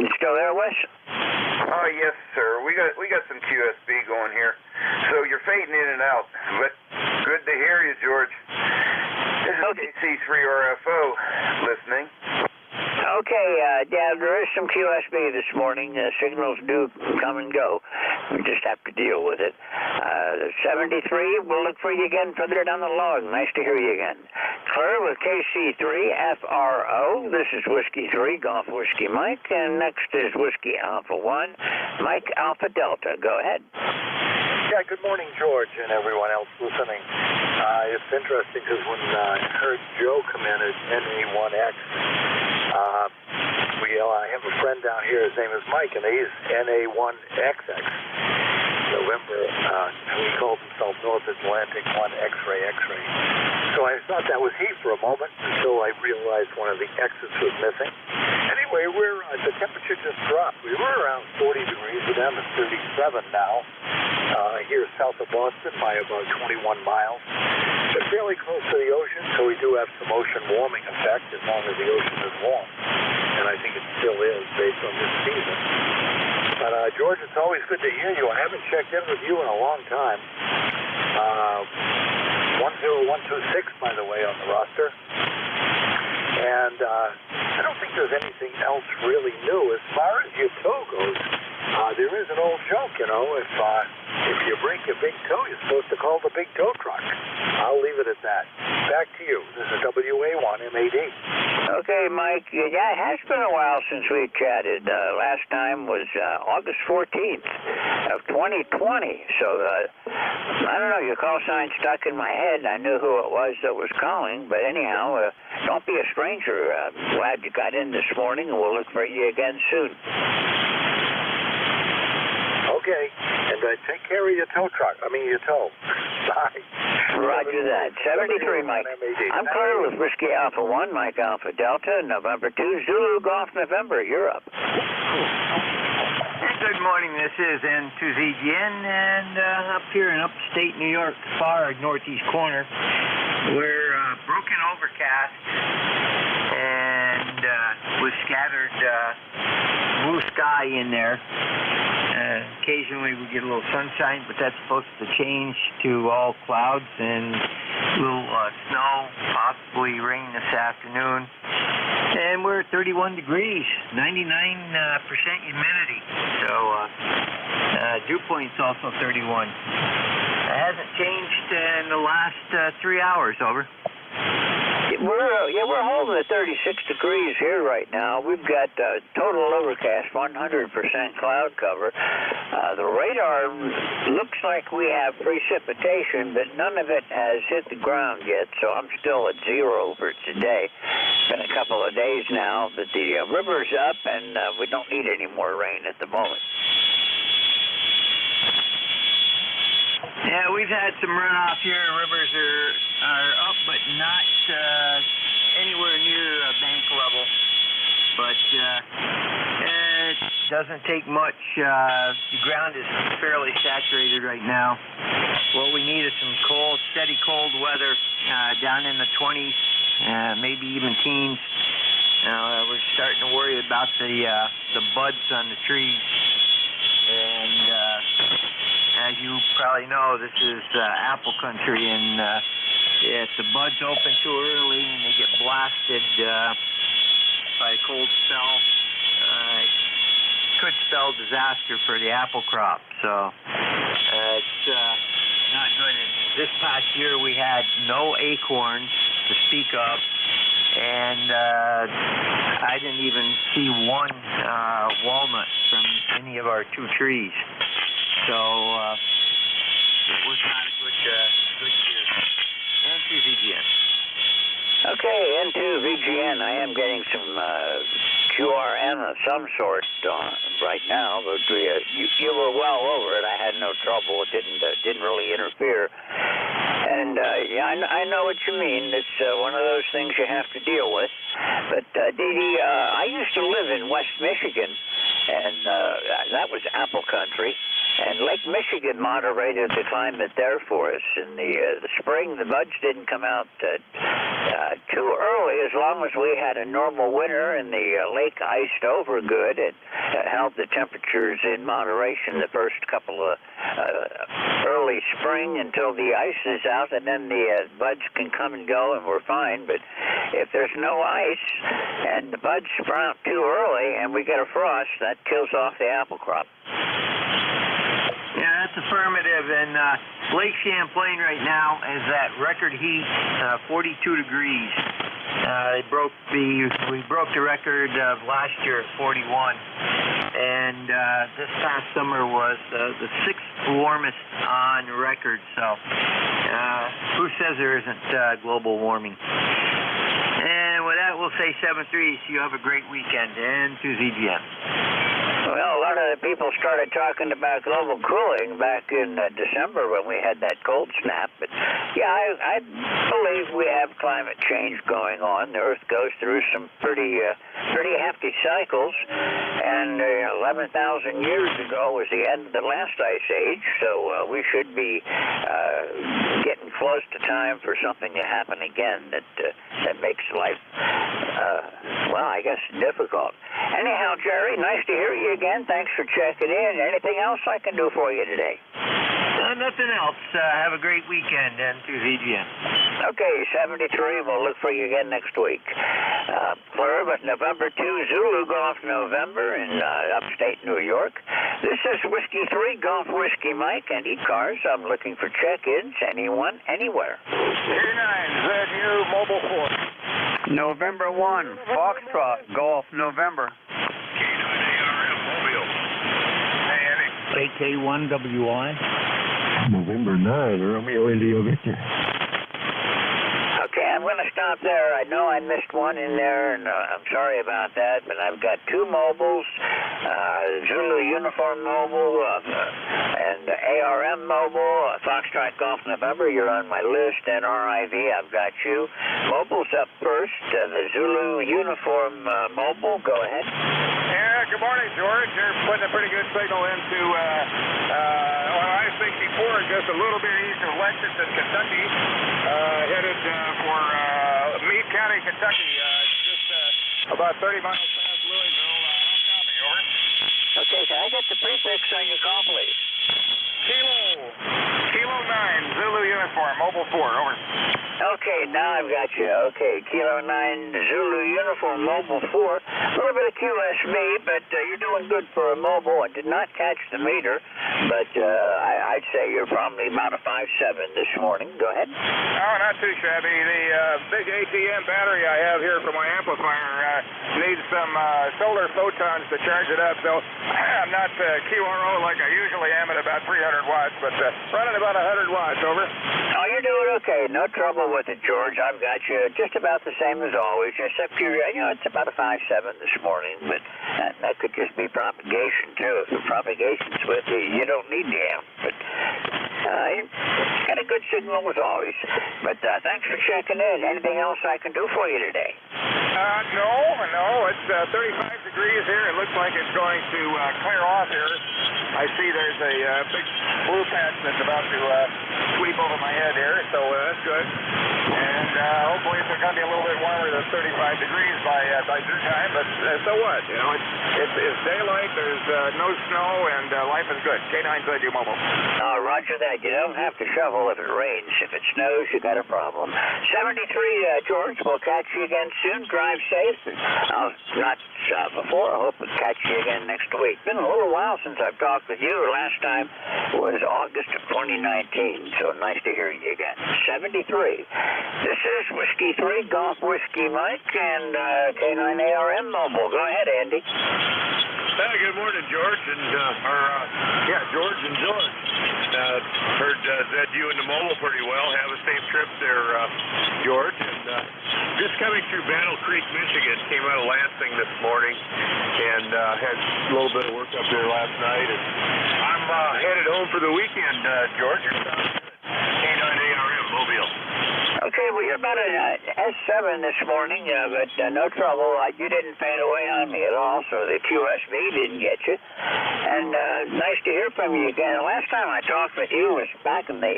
You still there, Wes? Oh, yes, sir. We got some QSB going here. So you're fading in and out, but good to hear you, George. This is KC3RFO listening. Okay, yeah, there is some QSB this morning. Signals do come and go. We just have to deal with it. 73, we'll look for you again further down the log. Nice to hear you again. Clear with KC3FRO. This is Whiskey 3, Golf Whiskey Mike, and next is Whiskey Alpha 1, Mike Alpha Delta. Go ahead. Yeah, good morning, George, and everyone else listening. It's interesting because when I heard Joe come in at NA1X, I have a friend down here, his name is Mike, and he's NA1XX. November, he called himself North Atlantic 1 X-ray X-ray. So I thought that was he for a moment until I realized one of the X's was missing. Anyway, the temperature just dropped. We were around 40 degrees. We're down to 37 now. Here south of Boston by about 21 miles. We're fairly close to the ocean, so we do have some ocean warming effect as long as the ocean is warm. And I think it still is based on this season. But George, it's always good to hear you. I haven't checked in with you in a long time. 10126, by the way, on the roster. And I don't think there's anything else really new. As far as your toe goes, there is an old joke, you know. If you break your big toe, you're supposed to call the big toe truck. I'll leave it at that. Back to you. This is WA1 MAD. Okay, Mike. Yeah, it has been a while since we chatted. Last time was August 14th of 2020. So, I don't know, your call sign stuck in my head. I knew who it was that was calling. But anyhow, don't be a stranger. Glad you got in this morning, and we'll look for you again soon. Okay, and take care of your toe. Bye. Roger that. 73, Mike. I'm clear with Whiskey Alpha 1, Mike Alpha Delta, November 2, Zulu Golf November. You're up. Good morning. This is N2ZGN, and up here in upstate New York, far northeast corner, we're broken overcast and with scattered blue sky in there. Occasionally we get a little sunshine, but that's supposed to change to all clouds and a little snow, possibly rain this afternoon. And we're at 31 degrees, 99% humidity. So dew point's also 31. It hasn't changed in the last 3 hours, over. We're holding at 36 degrees here right now. We've got total overcast, 100% cloud cover. The radar looks like we have precipitation, but none of it has hit the ground yet, so I'm still at 0 for today. It's been a couple of days now that the river's up, and we don't need any more rain at the moment. Yeah, we've had some runoff here. Rivers are up, but not anywhere near bank level. But it doesn't take much. The ground is fairly saturated right now. What we need is some steady cold weather down in the 20s, maybe even teens. We're starting to worry about the buds on the trees. And as you probably know, this is apple country, and if the buds open too early and they get blasted by a cold spell, it could spell disaster for the apple crop. So it's not good. And this past year we had no acorns to speak of, and I didn't even see one walnut from any of our 2 trees. So it was not a good year. N2VGN. Okay, N2VGN. I am getting some QRM of some sort right now, but you were well over it. I had no trouble. It didn't really interfere. And And yeah, I know what you mean. It's one of those things you have to deal with. But Dee, I used to live in West Michigan, and that was apple country. And Lake Michigan moderated the climate there for us. In the spring, the buds didn't come out too early. As long as we had a normal winter and the lake iced over good, it held the temperatures in moderation the first couple of early spring until the ice is out, and then the buds can come and go, and we're fine. But if there's no ice and the buds sprout too early and we get a frost, that kills off the apple crop. Yeah, that's affirmative. And Lake Champlain right now is at record heat, 42 degrees. We broke the record of last year at 41. And this past summer was the sixth warmest on record. So who says there isn't global warming? And with that, we'll say 7-3. So you have a great weekend. And to ZGM. Well, a lot of the people started talking about global cooling back in December when we had that cold snap. But yeah, I believe we have climate change going on. The Earth goes through some pretty hefty cycles, and 11,000 years ago was the end of the last ice age. So we should be getting close to time for something to happen again that makes life, well, I guess difficult. Anyhow, Jerry, nice to hear you again. Thanks for checking in. Anything else I can do for you today? Nothing else. Have a great weekend, and to ZGM. Okay, 73. We'll look for you again next week. Clear with November 2 Zulu Golf November in upstate New York. This is Whiskey 3 Golf Whiskey Mike and ECARS. I'm looking for check-ins. Anyone, anywhere. K9ZU Mobile 4. November 1 Foxtrot Golf November. K9ARM Mobile. Hey, Eddie. AK1WI. November 9 Romeo Indio Victor. Okay, I'm going to stop there. I know I missed one in there, and I'm sorry about that, but I've got two mobiles, Zulu Uniform Mobile and ARM Mobile, Foxtrot Golf November. You're on my list, and RIV, I've got you. Mobile's up first, the Zulu Uniform Mobile. Go ahead. Yeah, good morning, George. You're putting a pretty good signal into on I-64, just a little bit east of Lexington, Kentucky, headed for Meade County, Kentucky, just about 30 miles past Louisville. Copy, over. Okay, can I get the prefix on your call, please? Kilo 9, Zulu Uniform, Mobile 4, over. Okay, now I've got you. Okay, Kilo 9, Zulu Uniform, Mobile 4. A little bit of QSB, but you're doing good for a mobile. I did not catch the meter, but I'd say you're probably about a 5.7 this morning. Go ahead. Oh, not too shabby. The big ATM battery I have here for my amplifier needs some solar photons to charge it up, so I'm not QRO like I usually am at about 300 watts, but running about 100 watts, over. Oh, you're doing okay. No trouble with it, George. I've got you just about the same as always, except it's about a 5.7 this morning, but that could just be propagation, too. If the propagation's with you, you don't need the amp, but got a good signal as always. But thanks for checking in. Anything else I can do for you today? No. It's 35 degrees here. It looks like it's going to clear off here. I see there's a big blue patch that's about to sweep over my head here, so that's good. And hopefully it's going to be a little bit warmer than 35 degrees by your time, but so what? You know, it's daylight, there's no snow, and life is good. K9ZU Mobile. Roger that. You don't have to shovel if it rains. If it snows, you got a problem. 73, George. We'll catch you again soon. Drive safe. Not before. I hope we'll catch you again next week. Been a little while since I've talked with you. Last time was August of 2019, so nice to hear you again. 73. This is Whiskey 3 Golf Whiskey Mike and K9ARM Mobile. Go ahead, Andy. Good morning, George, and George and George. Heard ZU and the mobile pretty well. Have a safe trip there, George. And just coming through Battle Creek, Michigan. Came out of Lansing this morning and had a little bit of work up there last night. And I'm headed home for the weekend, George. K9ARM Mobile. about an S7 this morning, but no trouble. You didn't fade away on me at all, so the QSB didn't get you. And nice to hear from you again. The last time I talked with you was back in the,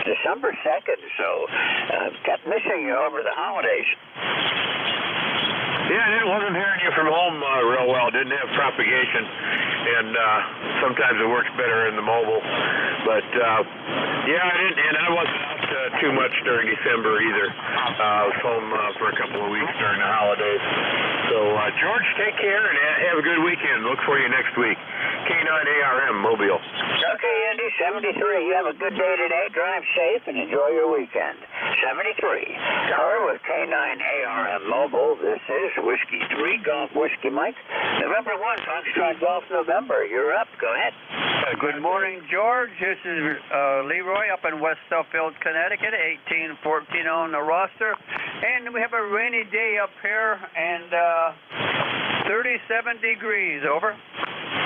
December 2nd, so kept missing you over the holidays. Yeah, I wasn't hearing you from home real well. Didn't have propagation, and sometimes it works better in the mobile. But yeah, I didn't, and I wasn't out too much during December either. I was home for a couple of weeks during the holidays. So George, take care and have a good weekend. Look for you next week. K9ARM Mobile. Okay, Andy, 73. You have a good day today. Drive safe and enjoy your weekend. 73. Caller with K9ARM Mobile. This is Whiskey 3 Golf Whiskey Mike. November 1, Foxtrot Golf November. You're up. Go ahead. Good morning, George. This is Leroy up in West Suffield, Connecticut, 1814 on the roster. And we have a rainy day up here and 37 degrees. Over.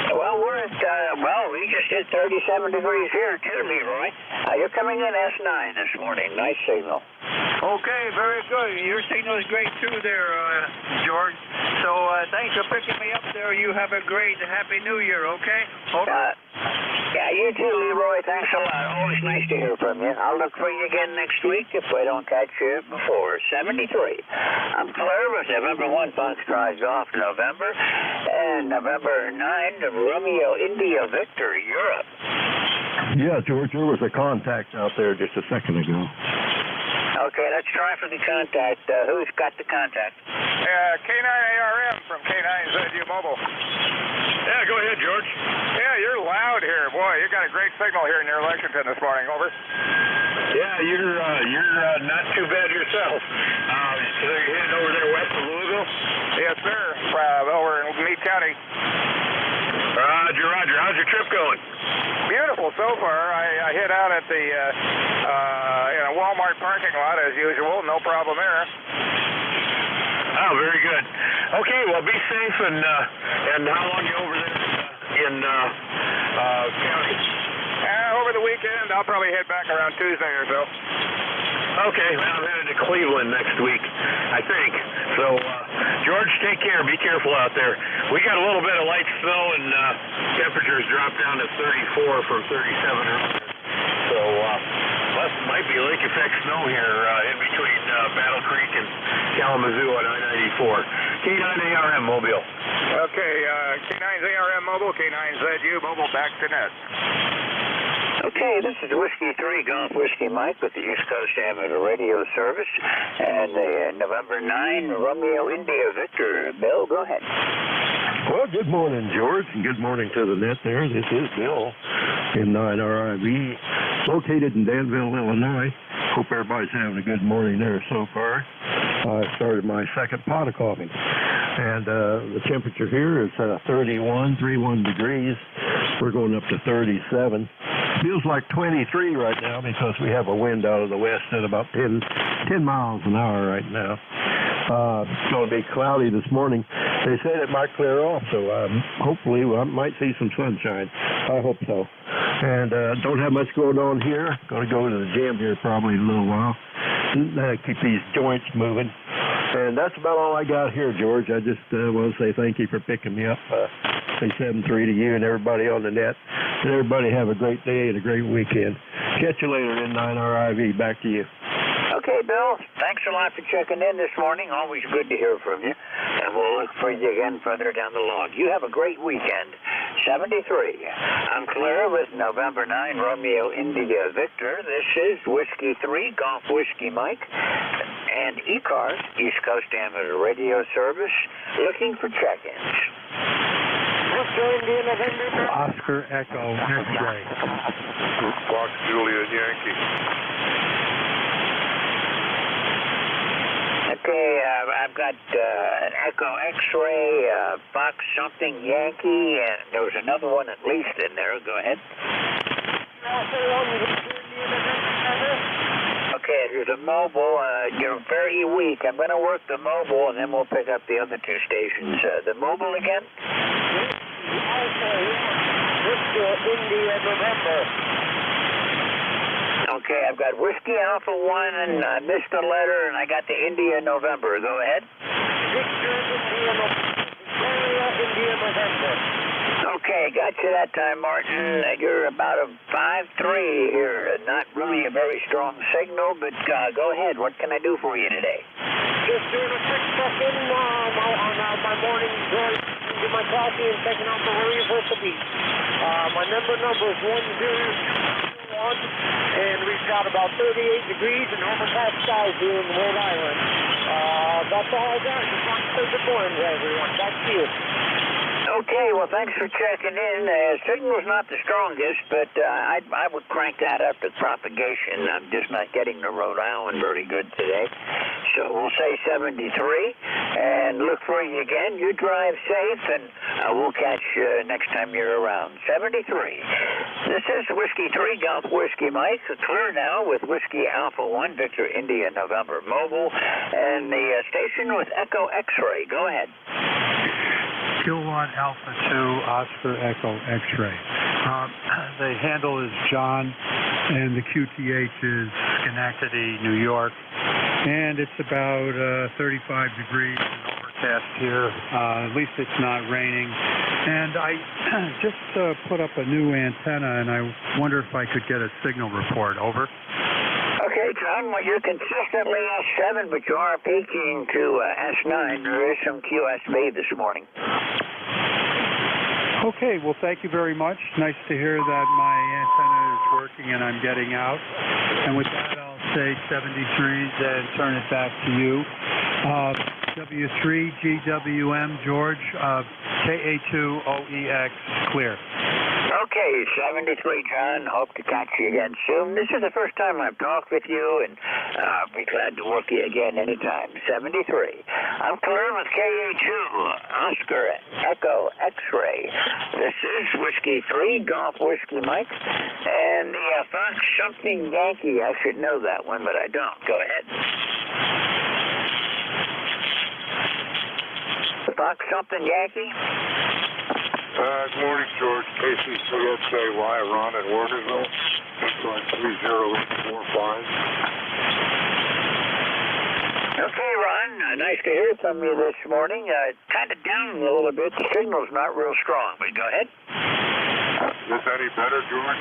Well, we're at, we just hit 37 degrees here too, Leroy. You're coming in S9 this morning. Nice signal. Okay, very good. Your signal is great too there, George. So thanks for picking me up there. You have a great Happy New Year, okay? Over. Yeah, you too, Leroy. Thanks a lot. Always nice to hear from you. I'll look for you again next week if I don't catch you before. 73. I'm Claire with November 1 Foxtrot Golf November and November 9 Romeo India Victor Europe. Yeah, George, there was a contact out there just a second ago. Okay, let's try for the contact. Who's got the contact? K9ARM from K9ZU Mobile. Yeah, go ahead, George. Yeah, you're loud here. Boy, you got a great signal here near Lexington this morning. Over. Yeah, you're not too bad yourself. So you're heading over there west of Louisville? Yes, sir. Over in Meade County. Roger, Roger. How's your trip going? Beautiful so far. I hit out at the in a Walmart parking lot as usual. No problem there. Oh, very good. Okay, well, be safe and how long you over there in county? Over the weekend, I'll probably head back around Tuesday or so. Okay, well, I'm headed to Cleveland next week, I think. So, George, take care. Be careful out there. We got a little bit of light snow and temperatures dropped down to 34 from 37 earlier. So, might be lake effect snow here in between Battle Creek and Kalamazoo on I-94. K9ARM Mobile. Okay, K9ARM Mobile, K9ZU Mobile, back to net. Okay, this is Whiskey 3 Golf Whiskey Mike with the East Coast Amateur Radio Service and the November 9 Romeo India Victor. Bill, go ahead. Well, good morning, George, and good morning to the net there. This is Bill in 9RIV, located in Danville, Illinois. Hope everybody's having a good morning there so far. I started my second pot of coffee, and the temperature here is 31 degrees. We're going up to 37. Feels like 23 right now because we have a wind out of the west at about 10 miles an hour right now. It's going to be cloudy this morning. They said it might clear off, so hopefully we might see some sunshine. I hope so. And don't have much going on here. Going to go to the gym here probably in a little while. Keep these joints moving. And that's about all I got here, George. I just want to say thank you for picking me up. Say 7-3 to you and everybody on the net. And everybody have a great day and a great weekend. Catch you later in 9RIV. Back to you. Okay, Bill. Thanks a lot for checking in this morning. Always good to hear from you. And we'll look for you again further down the log. You have a great weekend. 73. I'm Claire with November 9 Romeo India Victor. This is Whiskey 3 Golf Whiskey Mike and ECARS, East Coast Amateur Radio Service, looking for check-ins. Oscar Echo X-ray. Fox Juliet Yankee. Okay, I've got an Echo X-ray, Fox something Yankee, and there was another one at least in there. Go ahead. Okay, there's a mobile. You're very weak. I'm going to work the mobile, and then we'll pick up the other two stations. The mobile again? Okay, I've got Whiskey Alpha 1 and I missed a letter, and I got the India November. Go ahead. India November. Okay, got you that time, Martin. You're about a 5-3 here. Not really a very strong signal, but go ahead. What can I do for you today? Just doing a quick check-in on my morning drive to my coffee and checking out the area for the beach. My number is 1021, and we've got about 38 degrees and overcast skies here in Rhode Island. That's all I got. Just want to say good morning to everyone. Back to you. Okay, well, thanks for checking in. Signal's not the strongest, but I would crank that up to propagation. I'm just not getting to Rhode Island very good today. So we'll say 73, and look for you again. You drive safe, and we'll catch you next time you're around. 73. This is Whiskey 3 Golf Whiskey Mike. Clear now with Whiskey Alpha 1 Victor India November Mobile, and the station with Echo X-Ray. Go ahead. Kilowatt Alpha 2 Oscar Echo X-Ray. The handle is John, and the QTH is Schenectady, New York. And it's about 35 degrees and overcast here. At least it's not raining. And I just put up a new antenna, and I wonder if I could get a signal report. Over. Okay, John, well, you're consistently S7, but you are peaking to S9. There is some QSB this morning. Okay, well, thank you very much. Nice to hear that my antenna is working and I'm getting out. And with that, I'll say 73s and turn it back to you. W3GWM, George, KA2OEX, clear. Okay, 73, John. Hope to catch you again soon. This is the first time I've talked with you, and I'll be glad to work you again anytime. 73. I'm clear with KA2, Oscar Echo X-Ray. This is Whiskey 3, Golf Whiskey Mike, and the Fox something Yankee. I should know that one, but I don't. Go ahead. Fox something Yankee? Good morning, George. KC3XAY, Ron in Warnerville. Line 30845. Okay, Ron. Nice to hear from you this morning. Kind of down a little bit. The signal's not real strong, but go ahead. Is this any better, George?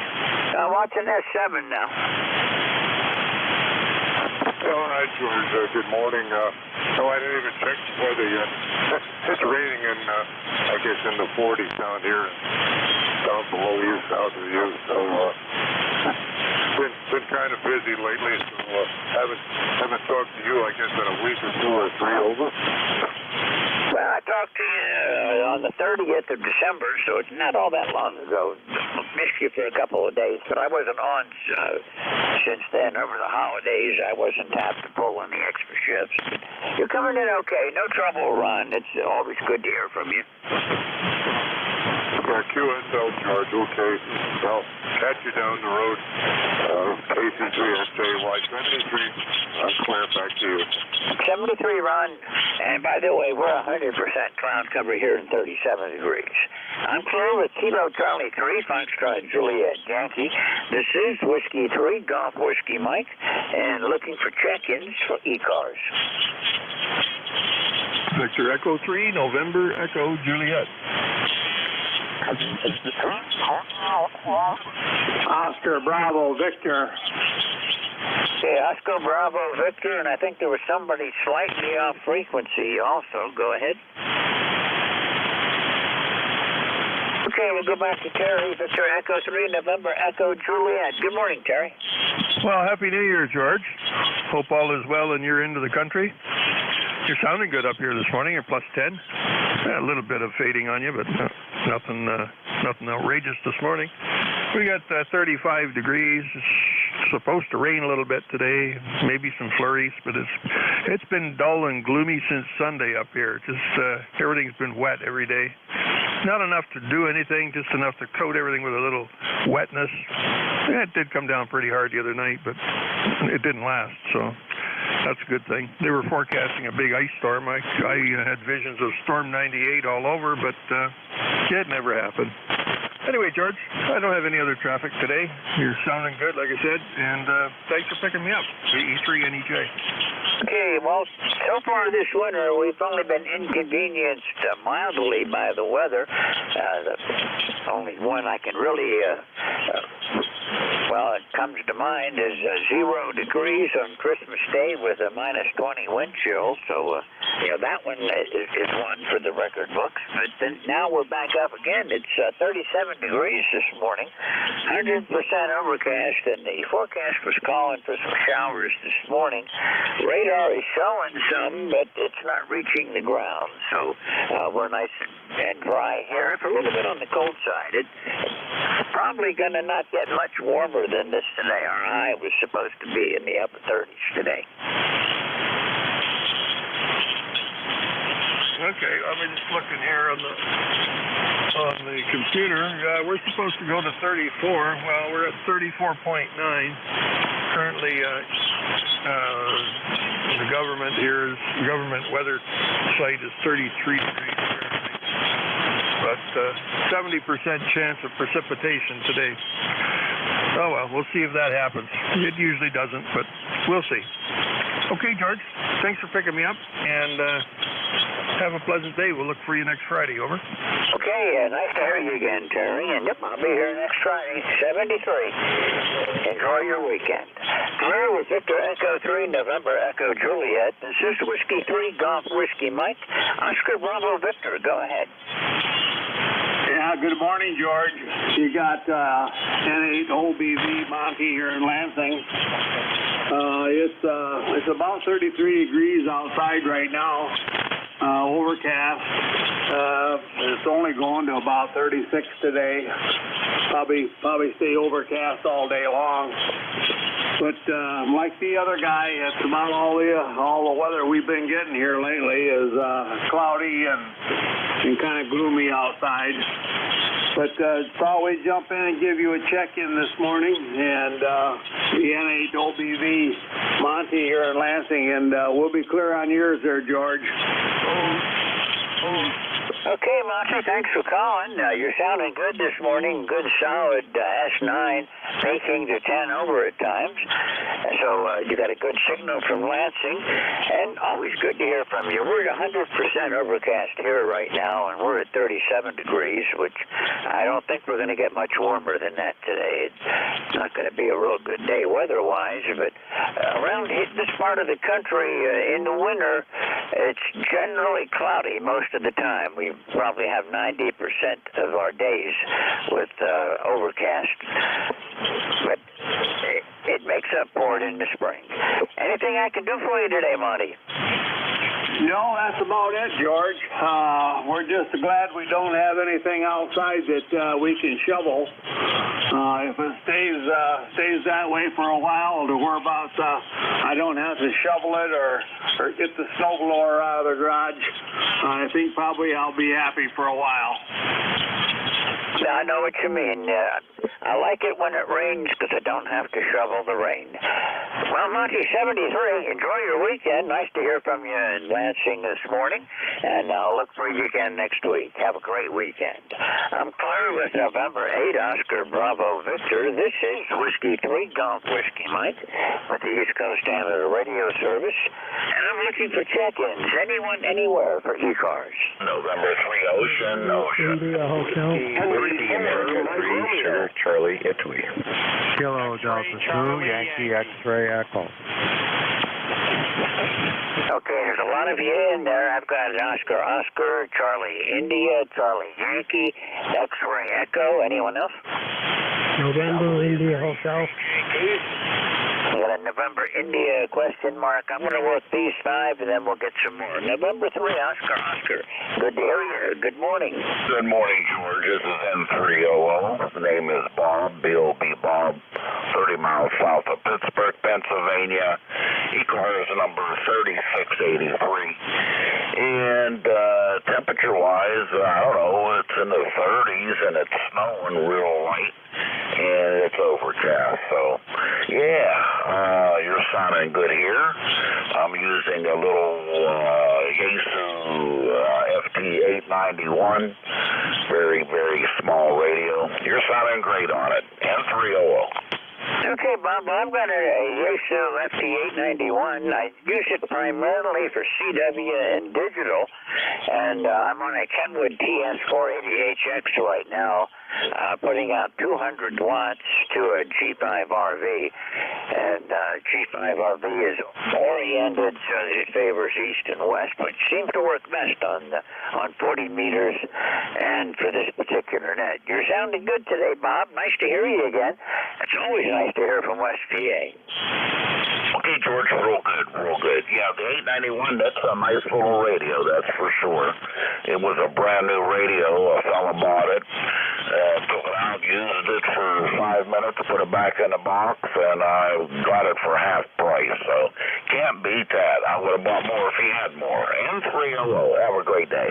I'm watching S7 now. All right, George. Good morning. No, I didn't even check the weather yet. It's raining in, I guess, in the 40s down here, down below you, south of you. So, been kind of busy lately. So, haven't talked to you, I guess, in a week or 2 or 3. Over. Well, I talked to you on the 30th of December, so it's not all that long ago. Missed you for a couple of days, but I wasn't on since then. Over the holidays, I wasn't tapped to pull any extra shifts. But you're coming in okay. No trouble, Ron. It's always good to hear from you. QSL, George. Okay. Well, catch you down the road. KC3XAY 73. I'm clear back to you. 73, Ron. And by the way, we're 100% cloud cover here in 37 degrees. I'm clear with Kilo Charlie 3, Foxtrot Juliet Yankee. This is Whiskey 3, Golf Whiskey Mike, and looking for check-ins for ECARS. Victor Echo 3, November Echo Juliet. Oscar Bravo Victor. Okay, Oscar Bravo Victor, and I think there was somebody slightly off frequency also. Go ahead. Okay, we'll go back to Terry. Victor Echo 3, November Echo Juliet. Good morning, Terry. Well, Happy New Year, George. Hope all is well in your end of the country. You're sounding good up here this morning. You're plus 10. A little bit of fading on you, but nothing outrageous this morning. We got 35 degrees. It's supposed to rain a little bit today, maybe some flurries, but it's been dull and gloomy since Sunday up here. Just everything's been wet every day. Not enough to do anything, just enough to coat everything with a little wetness. Yeah, it did come down pretty hard the other night, but it didn't last, so that's a good thing. They were forecasting a big ice storm. I had visions of Storm 98 all over, but it never happened. Anyway, George, I don't have any other traffic today. You're sounding good, like I said, and thanks for picking me up. The E3 NEJ. Okay, well, so far this winter, we've only been inconvenienced mildly by the weather. The only one I can really, it comes to mind is 0 degrees on Christmas Day with a -20 wind chill. So, that one is one for the record books. But then now we're back up again. It's 37 degrees this morning, 100% overcast, and the forecast was calling for some showers this morning. Radar is showing some, but it's not reaching the ground. So we're nice and dry here. It's a little bit on the cold side. It's probably going to not get much warmer than this today. Our high was supposed to be in the upper 30s today. Okay, I'm just looking here on the computer. We're supposed to go to 34. Well, we're at 34.9. Currently, the government weather site is 33 degrees Fahrenheit. But 70% chance of precipitation today. Oh well, we'll see if that happens. It usually doesn't, but we'll see. Okay, George, thanks for picking me up, and have a pleasant day. We'll look for you next Friday. Over. Okay, nice to hear you again, Terry. And yep, I'll be here next Friday, 73. Enjoy your weekend. Clear with Victor Echo 3, November Echo Juliet. This is Whiskey 3, Golf Whiskey Mike. Oscar Bravo Victor, go ahead. Yeah, good morning, George. You got N8 OBV Monty here in Lansing. It's about 33 degrees outside right now. Overcast. It's only going to about 36 today. Probably stay overcast all day long. But like the other guy, it's about all the weather we've been getting here lately is cloudy and kind of gloomy outside. But thought we'd jump in and give you a check-in this morning, and the N8 OBV Monty here in Lansing, and we'll be clear on yours there, George. Okay, Monty, thanks for calling. You're sounding good this morning. Good, solid S9, making to 10 over at times. So you got a good signal from Lansing, and always good to hear from you. We're at 100% overcast here right now, and we're at 37 degrees, which I don't think we're going to get much warmer than that today. It's not going to be a real good day weather-wise, but around this part of the country in the winter, it's generally cloudy most of the time. We probably have 90% of our days with overcast, but it makes up for it in the spring. Anything I can do for you today, Monty? No, that's about it, George. We're just glad we don't have anything outside that we can shovel. If it stays that way for a while, to where about I don't have to shovel it or get the snowblower out of the garage, I think probably I'll be happy for a while. I know what you mean. I like it when it rains because I don't have to shovel the rain. Well, Monty, 73, enjoy your weekend. Nice to hear from you in Lansing this morning, and I'll look for you again next week. Have a great weekend. I'm clear with November 8, Oscar Bravo Victor. This is Whiskey 3, Golf Whiskey Mike, with the East Coast Amateur Radio Service, and I'm looking for check-ins. Anyone, anywhere for ECARS. November 3, Ocean. India Hotel. Whiskey America 3, Sugar Charlie, Italy. Kilo Delta 2, Yankee X-Ray Echo. Okay, there's a lot of you in there. I've got Oscar, Charlie India, Charlie Yankee, X-Ray Echo. Anyone else? November India Hotel. We got a November India question mark. I'm going to work these 5, and then we'll get some more. November 3, Oscar. Good to hear you. Good morning. Good morning, George. This is N300. The name is Bob, B-O-B Bob, 30 miles south of Pittsburgh, Pennsylvania. ECARS number 3683. And temperature-wise, I don't know, it's in the 30s, and it's snowing real light, and it's overcast. So, yeah, you're sounding good here. I'm using a little Yaesu FT891 very, very small radio. You're sounding great on it. N300. Okay, Bob, I'm going to Yaesu FT891. I use it primarily for CW and digital, and I'm on a Kenwood TS480HX right now, putting out 200 watts to a G5RV, and G5RV is oriented so that it favors east and west, which seems to work best on 40 meters and for this particular net. You're sounding good today, Bob. Nice to hear you again. It's always nice to hear from West PA. Okay, George, real good. Yeah, the 891, that's a nice little radio, that's for sure. It was a brand new radio. A fella bought it, took it out, used it for 5 minutes, put it back in the box, and I got it for half price. So can't beat that. I would have bought more if he had more. N300. Have a great day.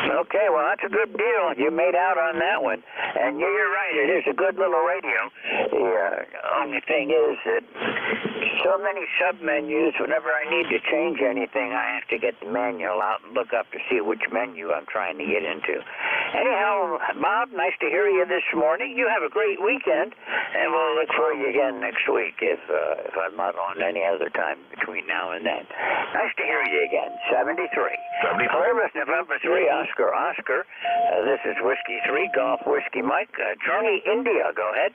Okay, well, that's a good deal. You made out on that one. And you're right, it is a good little radio. The only thing is that so many sub-menus, whenever I need to change anything, I have to get the manual out and look up to see which menu I'm trying to get into. Anyhow, Bob, nice to hear you this morning. You have a great weekend, and we'll look for you again next week if I'm not on any other time between now and then. Nice to hear you again. 73. Columbus, November 3, Oscar. This is Whiskey 3, Golf Whiskey Mike. Charlie, India, go ahead.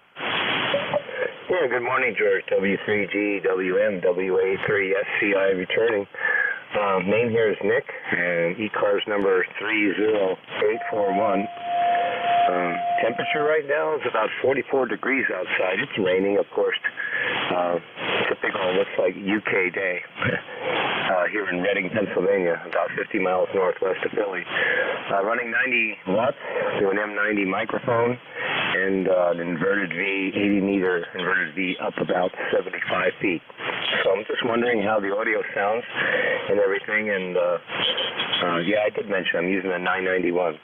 Yeah, good morning, George. W3GWM, WA3SCI returning. Name here is Nick, and ECARS number 30841. Temperature right now is about 44 degrees outside. It's raining, of course. Typical, looks like UK day here in Reading, Pennsylvania, about 50 miles northwest of Philly. Running 90 watts to an M90 microphone and an inverted V, 80-meter inverted V up about 75 feet. So I'm just wondering how the audio sounds and everything. And yeah, I did mention I'm using a 991.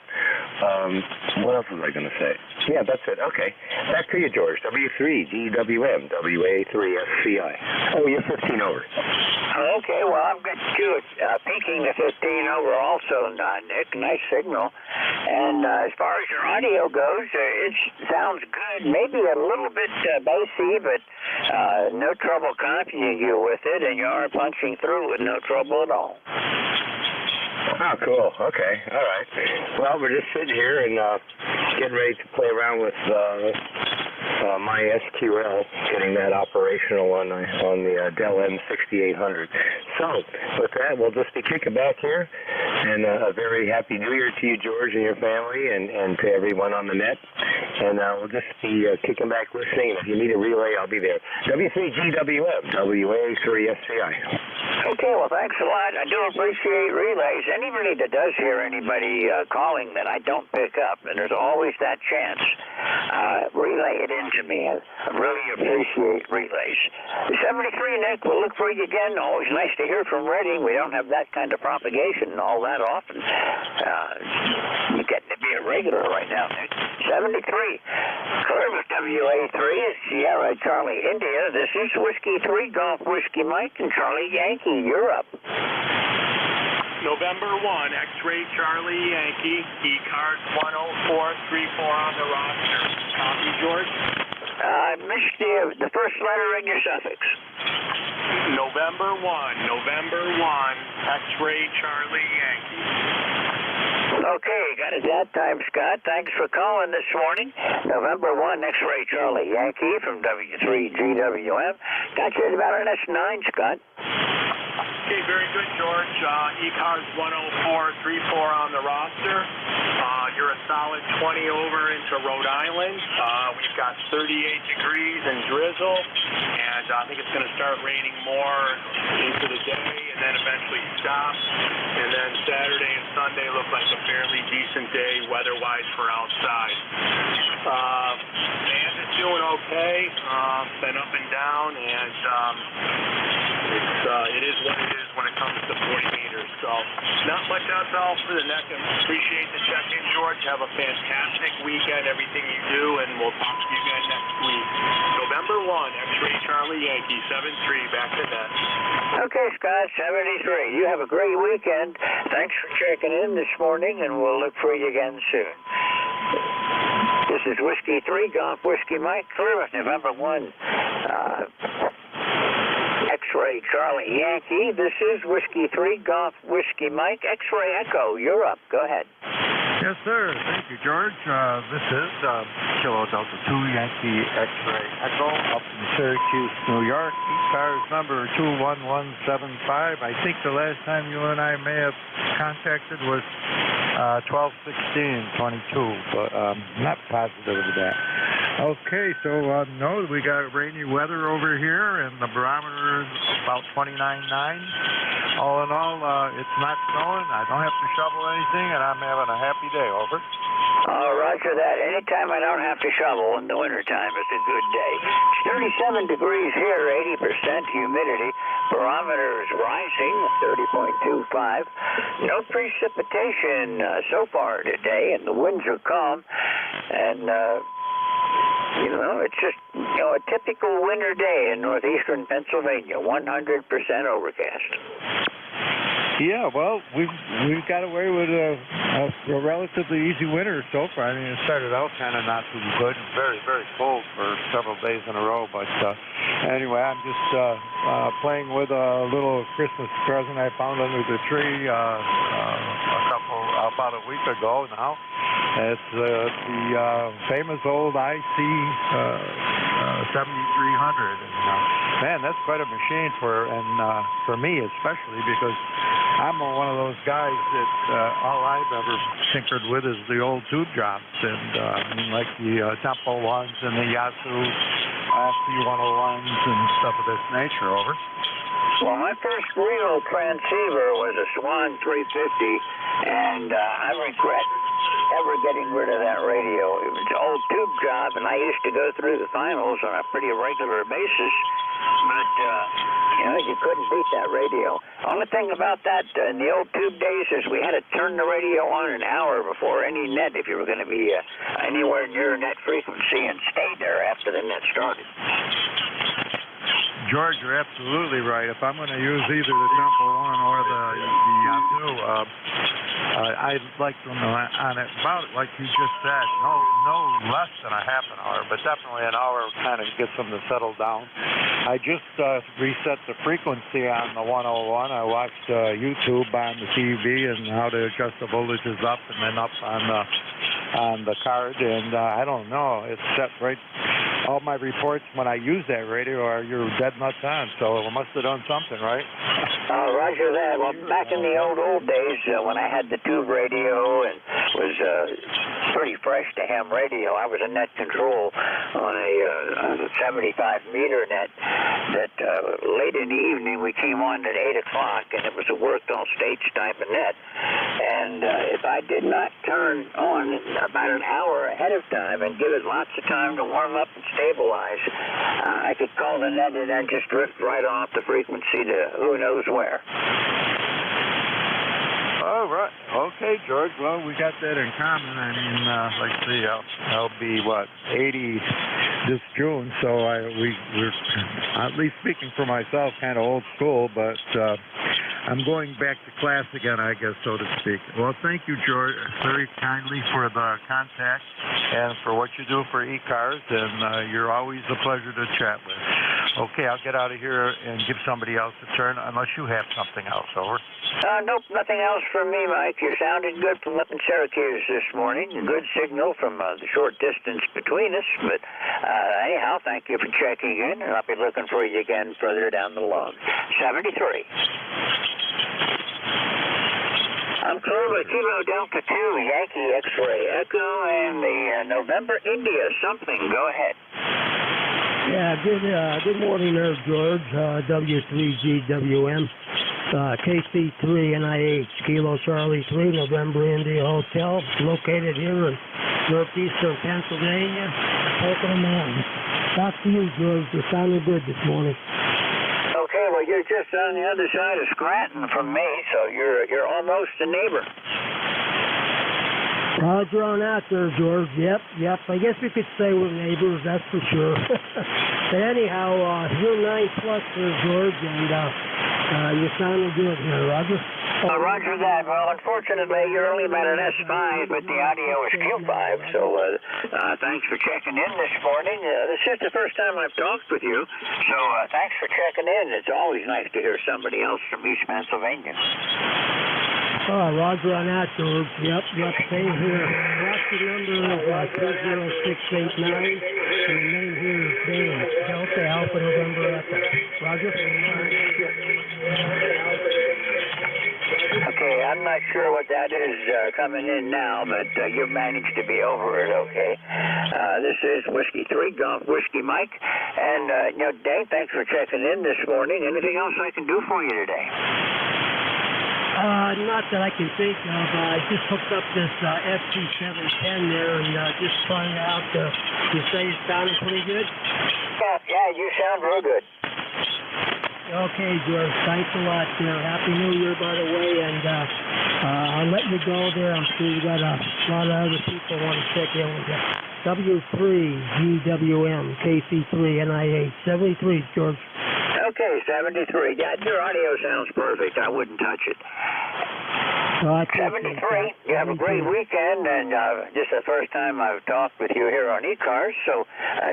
What else was I going to say? Yeah, that's it. Okay. Back to you, George. W3GWM, WA3SCI. Oh, you're 15 over. Okay, well, I'm good too. Peaking to 15 over also, Nick. Nice signal. And as far as your audio goes, it sounds good. Maybe a little bit bassy, but no trouble copying you with it, and you are punching through with no trouble at all. Oh, cool. Okay. All right. Well, we're just sitting here and getting ready to play around with my SQL, getting that operational on the Dell M6800. So, with that, we'll just be kicking back here. And a very happy New Year to you, George, and your family, and to everyone on the net. And we'll just be kicking back listening. If you need a relay, I'll be there. W3GWM, WA3SCI. Okay, well, thanks a lot. I do appreciate relays. Anybody that does hear anybody calling that I don't pick up, and there's always that chance, relay it into me. I really appreciate relays. 73, Nick, we'll look for you again. Always nice to hear from Reading. We don't have that kind of propagation all that often. You're getting to be a regular right now, Nick. 73, Columbus, WA3, Sierra Charlie, India. This is Whiskey 3, Golf Whiskey Mike, and Charlie Yankee, Europe. November 1, X-Ray Charlie Yankee, ECARS 10434 on the roster. Copy, George? I missed the first letter in your suffix. November 1, X-Ray Charlie Yankee. Okay, got it that time, Scott. Thanks for calling this morning. November 1, X-Ray Charlie Yankee from W3GWM. Got you at about an S9, Scott. Okay, very good, George. ECARS 10434 on the roster. You're a solid 20 over into Rhode Island. We've got 38 degrees and drizzle, and I think it's going to start raining more into the day and then eventually stop. And then Saturday and Sunday look like a fairly decent day weather-wise for outside. Band is doing okay. Been up and down, and it is what it is when it comes to 40 meters. So not much else for the neck. Appreciate the check-in, George. Have a fantastic weekend, everything you do, and we'll talk to you again next week. November 1, X-Ray Charlie Yankee, 7-3, back to net. Okay, Scott, 73. You have a great weekend. Thanks for checking in this morning, and we'll look for you again soon. This is Whiskey 3, Golf Whiskey Mike, clear with November 1. X-Ray Charlie Yankee. This is Whiskey 3, Golf Whiskey Mike, X-Ray Echo. You're up. Go ahead. Yes, sir. Thank you, George. This is Kilo Delta 2 Yankee X-Ray Echo up in Syracuse, New York. ECARS number 21175. I think the last time you and I may have contacted was 12/16/22, but not positive of that. Okay, so no, we got rainy weather over here, and the barometer is about 29.9. All in all, it's not snowing. I don't have to shovel anything, and I'm having a happy day. Over. Roger that. Anytime I don't have to shovel in the wintertime, it's a good day. It's 37 degrees here, 80% humidity. Barometer is rising, 30.25. No precipitation so far today, and the winds are calm. And, it's just, a typical winter day in northeastern Pennsylvania, 100% overcast. Yeah, well, we've got away with a relatively easy winter so far. I mean, it started out kind of not too good, very, very cold for several days in a row. But anyway, I'm just playing with a little Christmas present I found under the tree about a week ago now. It's the famous old IC 7300. And, man, that's quite a machine for me especially, because I'm one of those guys that all I've ever tinkered with is the old tube jobs, and like the Tempo ones and the Yasu FP101s and stuff of this nature. Over. Well, my first real transceiver was a Swan 350, and I regret ever getting rid of that radio. It was an old tube job, and I used to go through the finals on a pretty regular basis. But, you couldn't beat that radio. Only thing about that in the old tube days is we had to turn the radio on an hour before any net if you were going to be anywhere near net frequency, and stay there after the net started. George, you're absolutely right. If I'm going to use either the Tempo 1 or the Yasu, I'd like to know on it about it, like you just said, no less than a half an hour, but definitely an hour kind of gets them to settle down. I just reset the frequency on the 101. I watched YouTube on the TV and how to adjust the voltages up and then up on the card, and I don't know, it's set right. All my reports when I use that radio are you're dead nuts on, so it must have done something, right? Roger that. Well, back in the old days when I had the tube radio and was pretty fresh to ham radio, I was a net control on a 75-meter net that late in the evening we came on at 8 o'clock, and it was a worked on stage type of net. And if I did not turn on about an hour ahead of time and give it lots of time to warm up and stabilize, I could call the net and then just drift right off the frequency to who knows where. Oh, right. Okay, George. Well, we got that in common. I mean, let's see, I'll be, 80 this June, so we're, at least speaking for myself, kind of old school, but I'm going back to class again, I guess, so to speak. Well, thank you, George, very kindly for the contact and for what you do for ECARS, and you're always a pleasure to chat with. Okay, I'll get out of here and give somebody else a turn, unless you have something else. Over. Nope, nothing else from me, Mike. You sounded good from up in Syracuse this morning. A good signal from the short distance between us. But anyhow, thank you for checking in, and I'll be looking for you again further down the log. 73. I'm clear with Kilo Delta 2, Yankee X-Ray Echo, and the November India something. Go ahead. Yeah, good morning there, George. W3GWM, KC3 NIH, Kilo Charlie 3, November India Hotel, located here in northeastern Pennsylvania, Pocono Mountain. Talk to you, George. You sounded good this morning. Okay, well, you're just on the other side of Scranton from me, so you're almost a neighbor. Roger on out there, George. Yep. I guess we could say we're neighbors, that's for sure. But anyhow, you're 9+ there, George, and you sounded good here, Roger. Roger that. Well, unfortunately, you're only about an S5, but the audio is Q5, so thanks for checking in this morning. This is the first time I've talked with you, so thanks for checking in. It's always nice to hear somebody else from East Pennsylvania. Roger on that, George. Yep, same here. Roster number is 30689, and the name here is Dan, Delta Alpha November Echo. Roger? Okay, I'm not sure what that is coming in now, but you've managed to be over it, okay? This is Whiskey 3, Golf Whiskey Mike, and, Dave, thanks for checking in this morning. Anything else I can do for you today? Not that I can think of. I just hooked up this FT710 there and just trying out. You say it's sounding pretty good? Yeah, you sound real good. Okay, George. Thanks a lot there. Happy New Year, by the way, and I'll let you go there. I'm sure you got a lot of other people want to check in with you. W3GWM, KC3NIH, 73, George. Okay, 73. Yeah, your audio sounds perfect. I wouldn't touch it. 73. You have a great weekend, and this is the first time I've talked with you here on ECARS, so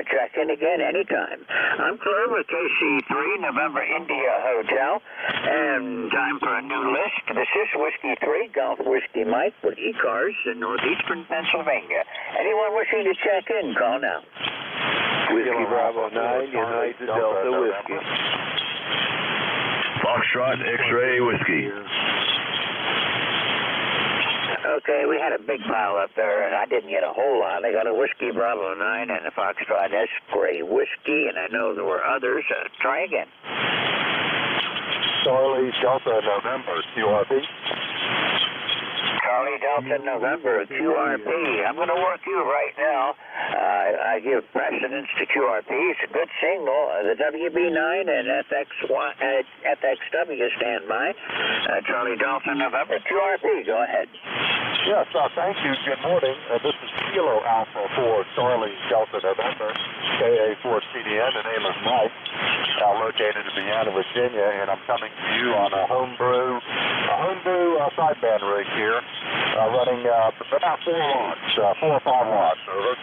check in again anytime. I'm clear with KC3, November India Hotel, and time for a new list. This is Whiskey 3, Golf Whiskey Mike with ECARS in northeastern Pennsylvania. Anyone wishing to check in, call now. Whiskey Bravo 9, United Delta Whiskey. Foxtrot X-Ray Whiskey. Okay, we had a big pile up there, and I didn't get a whole lot. I got a Whiskey Bravo 9 and a Foxtrot X-Ray Whiskey, and I know there were others. Try again. Charlie Delta November, QRP. Charlie Delta November, QRP. I'm going to work you right now. I give precedence to QRP. It's a good signal. The WB9 and FXW stand by. Charlie Delta November, QRP. Go ahead. Yes, thank you. Good morning. This is Kilo Alpha for Charlie Delta November, KA4CDN. The name is Mike. Located in Vienna, Virginia, and I'm coming to you on a homebrew sideband rig here, running about 4 watts, 4 or 5 watts. Over.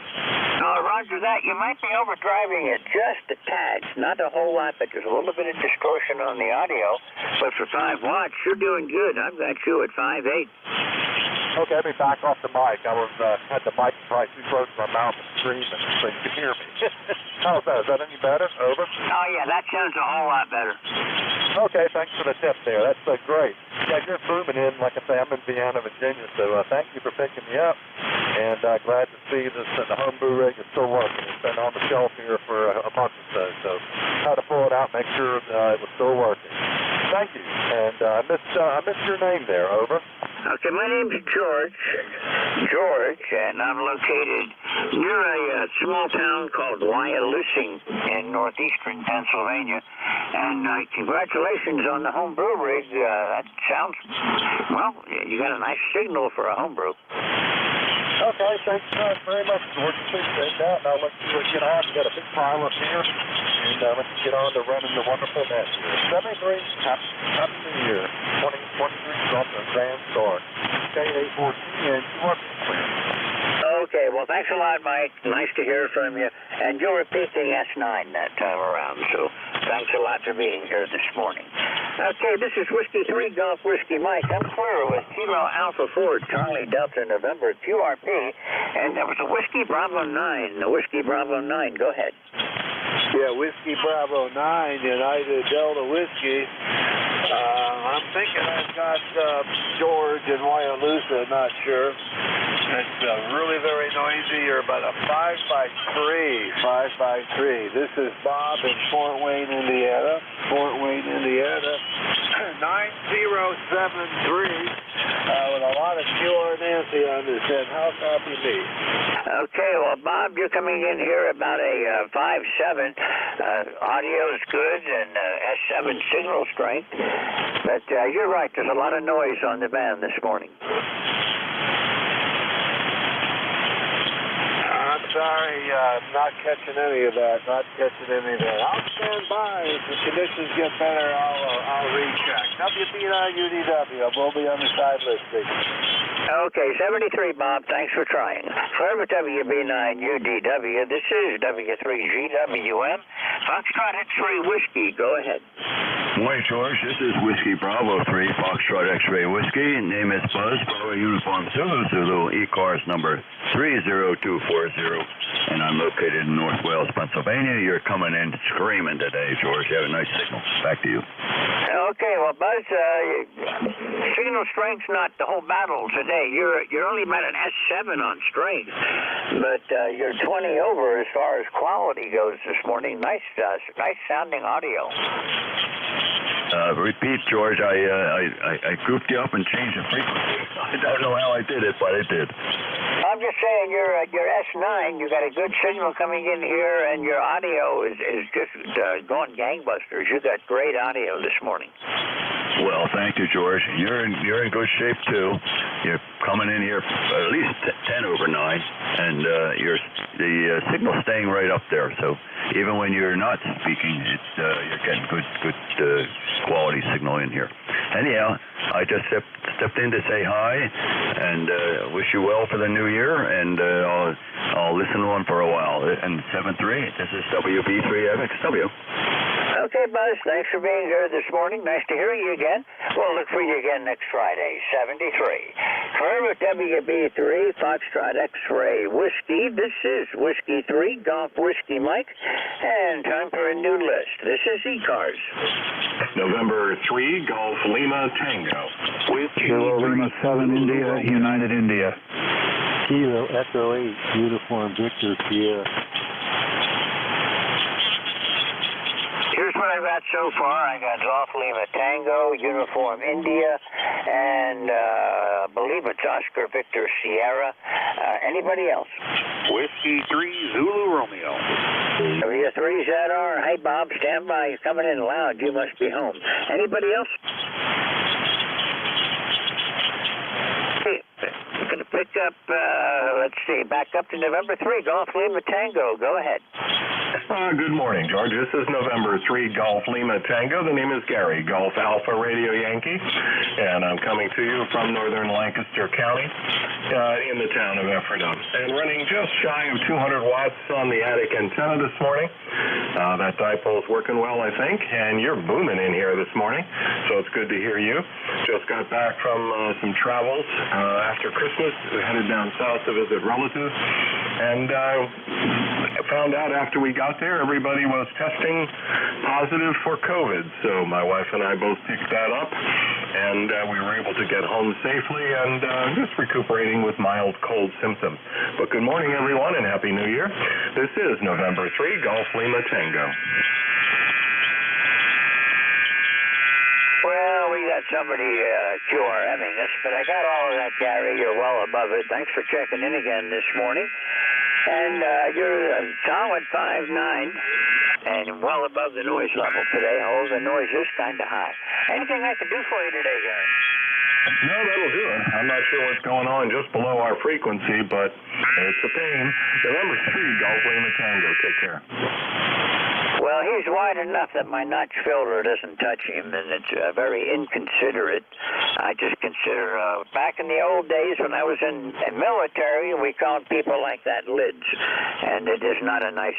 Roger that. You might be overdriving it just a tad. Not a whole lot, but there's a little bit of distortion on the audio. But for 5 watts, you're doing good. I've got you at 5.8. Okay, let me back off the mic. I was had the mic right too close to my mouth and screaming so you could hear me. How's that? Is that any better? Over? Oh, yeah, that sounds a whole lot better. Okay, thanks for the tip there. That's great. Yeah, you're booming in. Like I say, I'm in Vienna, Virginia, so thank you for picking me up. And glad to see that the homebrew rig is still working. It's been on the shelf here for a month or so had to pull it out, make sure it was still working. Thank you. And I missed your name there. Over. Okay, my name's George, and I'm located near a small town called Wyalusing in northeastern Pennsylvania. And congratulations on the homebrew rig. That sounds, well, you got a nice signal for a homebrew. Okay, thanks very much, George. Appreciate that. Now let's get on. We got a big pile up here, and let's get on to running the wonderful net here. 73, happy New Year. 2023 off to a grand start. KA14 and QRP. Okay, well, thanks a lot, Mike. Nice to hear from you. And you're repeating S9 that time around, so thanks a lot for being here this morning. Okay, this is Whiskey 3, Golf Whiskey Mike. I'm clear with Kilo Alpha Ford, Charlie Delta November, QRP, and there was a Whiskey Bravo 9. The Whiskey Bravo 9. Go ahead. Yeah, Whiskey Bravo 9, United Delta Whiskey. I'm thinking I've got George and Wyalusing, not sure. It's really very noisy. You're about a 5x3. This is Bob in Fort Wayne, Indiana. 9073 with a lot of QR Nancy on this end. How copy me? Okay, well, Bob, you're coming in here about a 5.7. Audio is good and S7 signal strength. But you're right, there's a lot of noise on the band this morning. sorry, not catching any of that. I'll stand by. If the conditions get better, I'll recheck. WB9UDW. We'll be on the side listing. Okay, 73, Bob. Thanks for trying. Forever WB9UDW. This is W3GWM. Foxtrot X-Ray Whiskey. Go ahead. Morning, George. This is Whiskey Bravo 3, Foxtrot X-Ray Whiskey. Name is Buzz. Bravo Uniform Zulu, ECARS number 30240. And I'm located in North Wales, Pennsylvania. You're coming in screaming today, George. You have a nice signal. Back to you. Okay, well, Buzz, signal strength's not the whole battle today. You're only about an S7 on strength, but you're 20 over as far as quality goes this morning. Nice sounding audio. Repeat, George. I grouped you up and changed the frequency. I don't know how I did it, but I did. I'm just saying, you're S9. You got a good signal coming in here, and your audio is just going gangbusters. You got great audio this morning. Well, thank you, George. You're in good shape too. You're coming in here at least 10 over 9, and the signal's staying right up there. So even when you're not speaking, you're getting good quality signal in here. Anyhow, I just stepped in to say hi and wish you well for the new year, and I'll listen on for a while. And 7-3, this is WB3FXW. Okay, Buzz, thanks for being here this morning. Nice to hear you again. We'll look for you again next Friday, 73. Forever WB3, Foxtrot X-Ray Whiskey. This is Whiskey 3, Golf Whiskey Mike, and time for a new list. This is ECARS. November 3, Golf Lima Tango. Kilo Lima 7, India, United India. Kilo Echo 8, Uniform Victor Sierra. Here's what I've got so far. I got Golf Lima Tango, Uniform India, and I believe it's Oscar Victor Sierra. Anybody else? Whiskey 3, Zulu Romeo. W3ZR. Hey, Bob, stand by. You're coming in loud. You must be home. Anybody else? Okay, we're going to pick up, let's see, back up to November 3, Golf Lima Tango. Go ahead. Good morning, George. This is November 3, Golf Lima Tango. The name is Gary, Golf Alpha Radio Yankee, and I'm coming to you from northern Lancaster County in the town of Ephrata. And running just shy of 200 watts on the attic antenna this morning. That dipole's working well, I think, and you're booming in here this morning, so it's good to hear you. Just got back from some travels after Christmas. We headed down south to visit relatives, and I found out after we got there, everybody was testing positive for COVID. So my wife and I both picked that up, and we were able to get home safely and just recuperating with mild cold symptoms. But good morning, everyone, and Happy New Year. This is November 3, Golf Lima Tango. Well, we got somebody QRMing us, but I got all of that, Gary. You're well above it. Thanks for checking in again this morning. And you're a solid 5'9", and well above the noise level today. Oh, the noise is kind of high. Anything I can do for you today, Gary? No, that'll do it. I'm not sure what's going on just below our frequency, but it's a pain. November 3, Golf Lima Tango. Take care. Well, he's wide enough that my notch filter doesn't touch him, and it's very inconsiderate. I just consider, back in the old days when I was in the military, we called people like that lids, and it is not a nice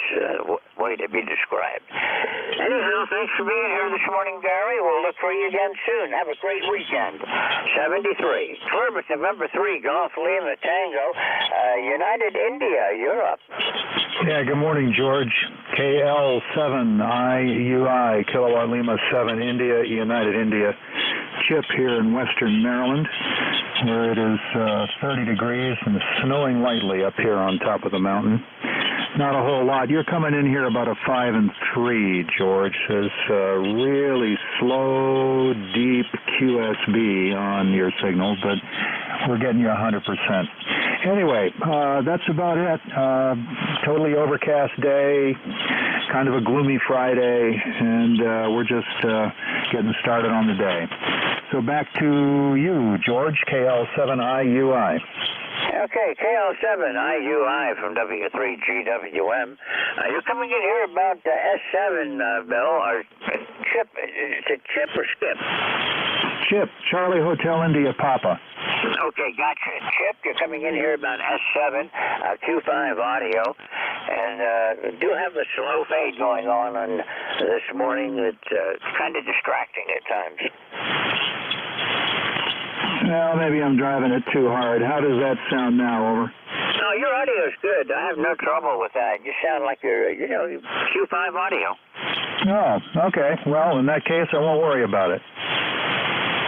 way to be described. Anyhow, thanks for being here this morning, Gary. We'll look for you again soon. Have a great weekend. 73. Forbes, November 3, Golf Lima Tango, United India, Europe. Yeah, good morning, George. KL7IUI, Kilowatt Lima 7, India, United India. Chip here in western Maryland, where it is 30 degrees and snowing lightly up here on top of the mountain. Not a whole lot. You're coming in here about a 5 and 3, George. There's really slow, deep QSB on your signal, but we're getting you 100%. Anyway, that's about it. Totally overcast day, kind of a gloomy Friday, and we're just getting started on the day. So back to you, George, KL7IUI. Okay, KL7IUI from W3GWM. You're coming in here about S7, Bill, or Chip. Is it Chip or Skip? Chip, Charlie Hotel India Papa. Okay, gotcha. Chip, you're coming in here about S7, Q5 audio, and do have a slow fade going on this morning that's kind of distracting at times. Well, maybe I'm driving it too hard. How does that sound now, over? No, your audio's good. I have no trouble with that. You sound like you're, Q5 audio. Oh, okay. Well, in that case, I won't worry about it.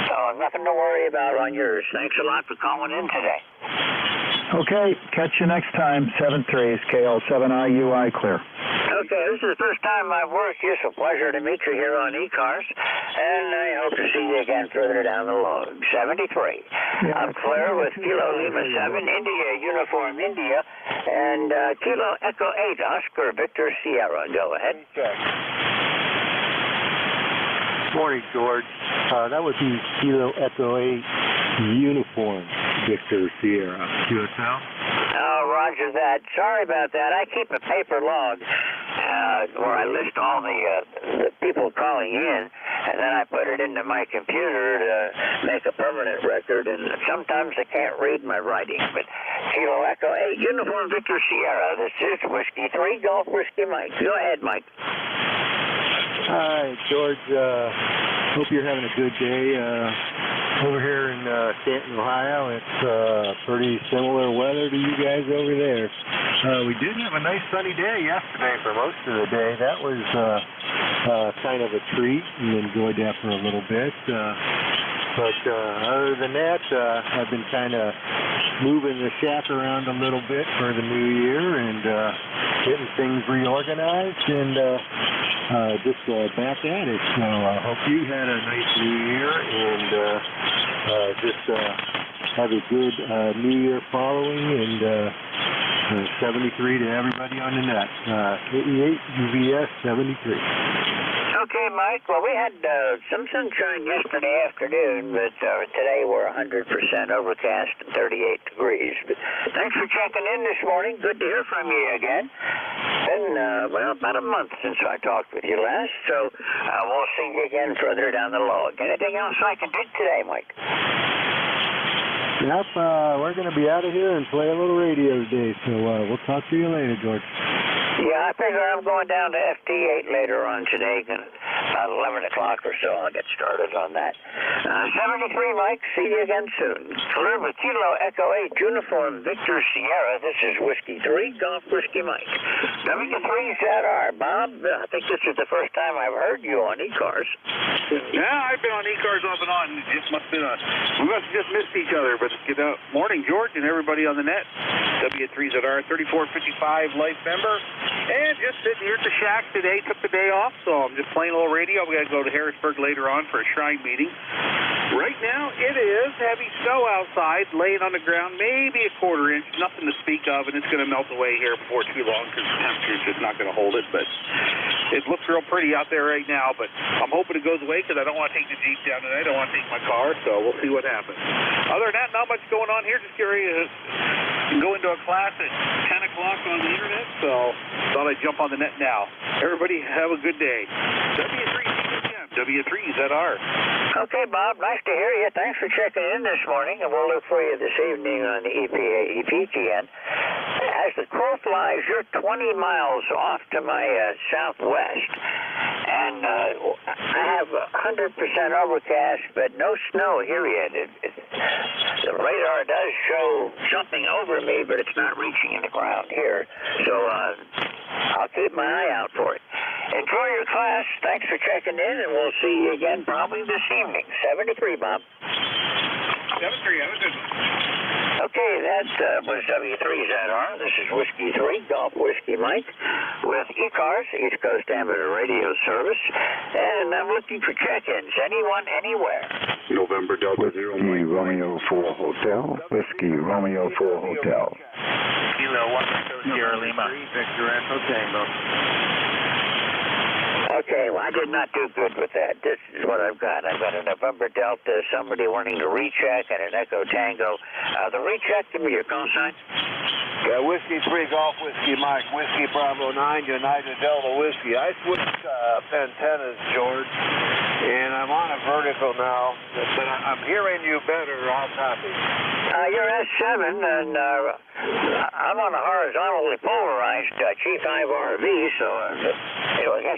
So, nothing to worry about on yours. Thanks a lot for calling in today. Okay, catch you next time. 7-3's KL7IUI clear. Okay, this is the first time I've worked you. It's a pleasure to meet you here on ECARS, and I hope to see you again further down the log. 73. Yeah, I'm clear with Kilo Lima 7, India, Uniform India, and Kilo Echo 8, Oscar Victor Sierra. Go ahead. Morning, George. That would be Kilo Echo 8, Uniform Victor Sierra. QSL? Oh, roger that. Sorry about that. I keep a paper log where I list all the people calling in, and then I put it into my computer to make a permanent record, and sometimes I can't read my writing. But Kilo Echo 8, Uniform Victor Sierra. This is Whiskey 3, Golf Whiskey Mike. Go ahead, Mike. Hi, George. Hope you're having a good day. Over here in Stanton, Ohio, it's pretty similar weather to you guys over there. We did have a nice sunny day yesterday for most of the day. That was kind of a treat, and enjoyed that for a little bit. But other than that, I've been kind of moving the shack around a little bit for the new year and getting things reorganized and just back at it. So I hope you had a nice new year and just have a good new year following, and 73 to everybody on the net. 88 UVS 73. Okay, Mike. Well, we had some sunshine yesterday afternoon, but today we're 100% overcast and 38 degrees. But thanks for checking in this morning. Good to hear from you again. Been, about a month since I talked with you last, so we'll see you again further down the log. Anything else I can do today, Mike? Yep, we're going to be out of here and play a little radio today, so we'll talk to you later, George. Yeah, I figure I'm going down to FT8 later on today. About 11 o'clock or so, I'll get started on that. 73, Mike. See you again soon. Clear with Kilo Echo 8, Uniform Victor Sierra. This is Whiskey 3, Golf Whiskey Mike. W3ZR. Bob, I think this is the first time I've heard you on ECARS. Yeah, I've been on ECARS off and on. We must have just missed each other. But good morning, George, and everybody on the net. W3ZR, 3455 life member. And just sitting here at the shack today, took the day off, so I'm just playing a little radio. We got to go to Harrisburg later on for a shrine meeting. Right now, it is heavy snow outside, laying on the ground, maybe a quarter inch, nothing to speak of, and it's going to melt away here before too long because the temperature's just not going to hold it. But it looks real pretty out there right now, but I'm hoping it goes away because I don't want to take the Jeep down tonight. I don't want to take my car, so we'll see what happens. Other than that, not much going on here. Just get ready to go into a class at 10 o'clock on the internet, so thought I'd jump on the net now. Everybody have a good day. W3ZR. Okay, Bob, nice to hear you. Thanks for checking in this morning, and we'll look for you this evening on the EPTN. As the crow flies, you're 20 miles off to my southwest, and I have 100% overcast, but no snow here yet. The radar does show something over me, but it's not reaching in the ground here, so I'll keep my eye out for it. Enjoy your class. Thanks for checking in, and we'll see you again probably this evening. 73, Bob. 73, have a good one. Okay, that was W3ZR. This is Whiskey 3, Golf Whiskey Mike, with ECARS, East Coast Amateur Radio Service, and I'm looking for check-ins. Anyone, anywhere. November Delta Zero. Whiskey Romeo 4 Hotel. Whiskey Romeo 4 Hotel. Kilo 1 Sierra Lima. Victor Echo Tango. Okay, well, I did not do good with that. This is what I I've got. I've got a November Delta, somebody wanting to recheck, and an Echo Tango. The recheck, give me your call sign. Yeah, Whiskey 3 Golf Whiskey Mike, Whiskey Bravo 9, United Delta Whiskey. I switched antennas, George, and I'm on a vertical now, but I'm hearing you better. How copy? You're S7, and I'm on a horizontally polarized G5 RV, so I guess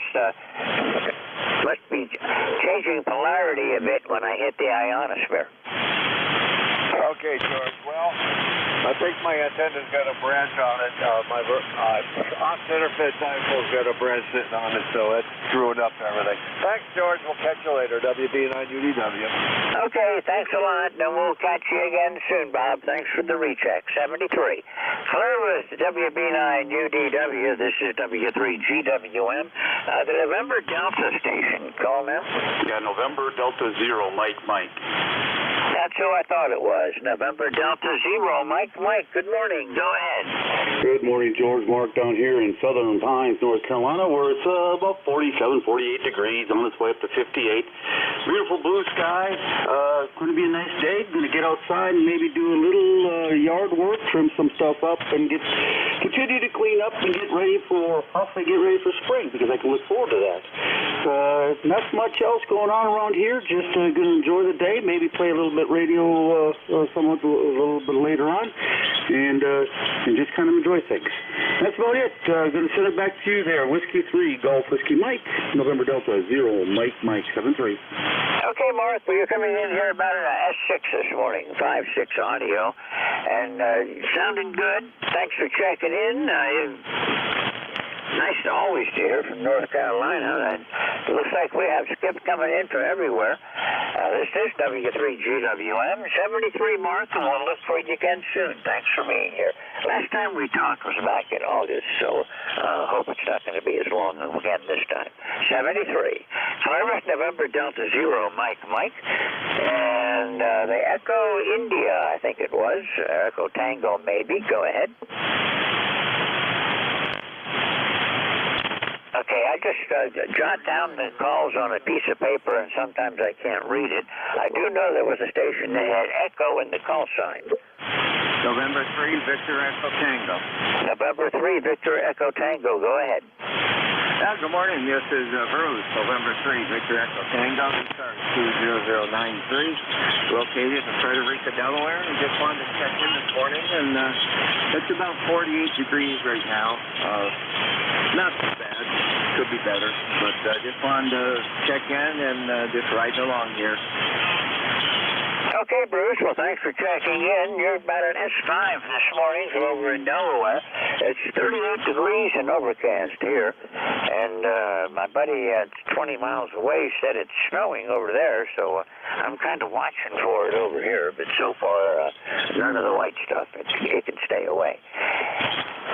must be changing polarity a bit when I hit the ionosphere. Okay, George. Well, I think my antenna's got a branch on it. My off-center fit dipole's got a branch sitting on it, so it's screwing up everything. Thanks, George. We'll catch you later. WB9UDW. Okay, thanks a lot, and we'll catch you again soon, Bob. Thanks for the recheck. 73. Clear with WB9UDW. This is W3GWM. The November Delta station. Call now. Yeah, November Delta Zero, Mike. That's who I thought it was. November Delta Zero, Mike. Good morning. Go ahead. Good morning, George. Mark down here in Southern Pines, North Carolina, where it's about 47, 48 degrees, on its way up to 58. Beautiful blue sky. Going to be a nice day. Going to get outside and maybe do a little yard work, trim some stuff up, and continue to clean up and get ready for spring, because I can look forward to that. Not much else going on around here. Just going to enjoy the day. Maybe play a little bit radio somewhat a little bit later on, and just kind of enjoy things. That's about it. Going to send it back to you there. Whiskey 3, Golf Whiskey Mike, November Delta 0, Mike 73. Okay, Mark, well, you're coming in here about an S6 this morning, 5.6 audio, and sounding good. Thanks for checking in. Nice to always hear from North Carolina, and it looks like we have Skip coming in from everywhere. This is W3GWM, 73 Mark, and we'll look for you again soon. Thanks for being here. Last time we talked was back in August, so hope it's not going to be as long again this time. 73. Columbus, November Delta Zero, Mike, and the Echo India, I think it was, Echo Tango maybe. Go ahead. Okay, I just jot down the calls on a piece of paper, and sometimes I can't read it. I do know there was a station that had Echo in the call sign. November 3, Victor Echo Tango. November 3, Victor Echo Tango. Go ahead. Good morning. This is Bruce, November 3, Victor Echo Tango. ECARS 20093, located in Frederica, Delaware. I just wanted to check in this morning, and it's about 48 degrees right now. Not too bad. Could be better, but just wanted to check in and just ride along here. Okay, Bruce. Well, thanks for checking in. You're about an S5 this morning from over in Delaware. It's 38 degrees and overcast here. And my buddy 20 miles away said it's snowing over there, so I'm kind of watching for it over here. But so far, none of the white stuff. It can stay away.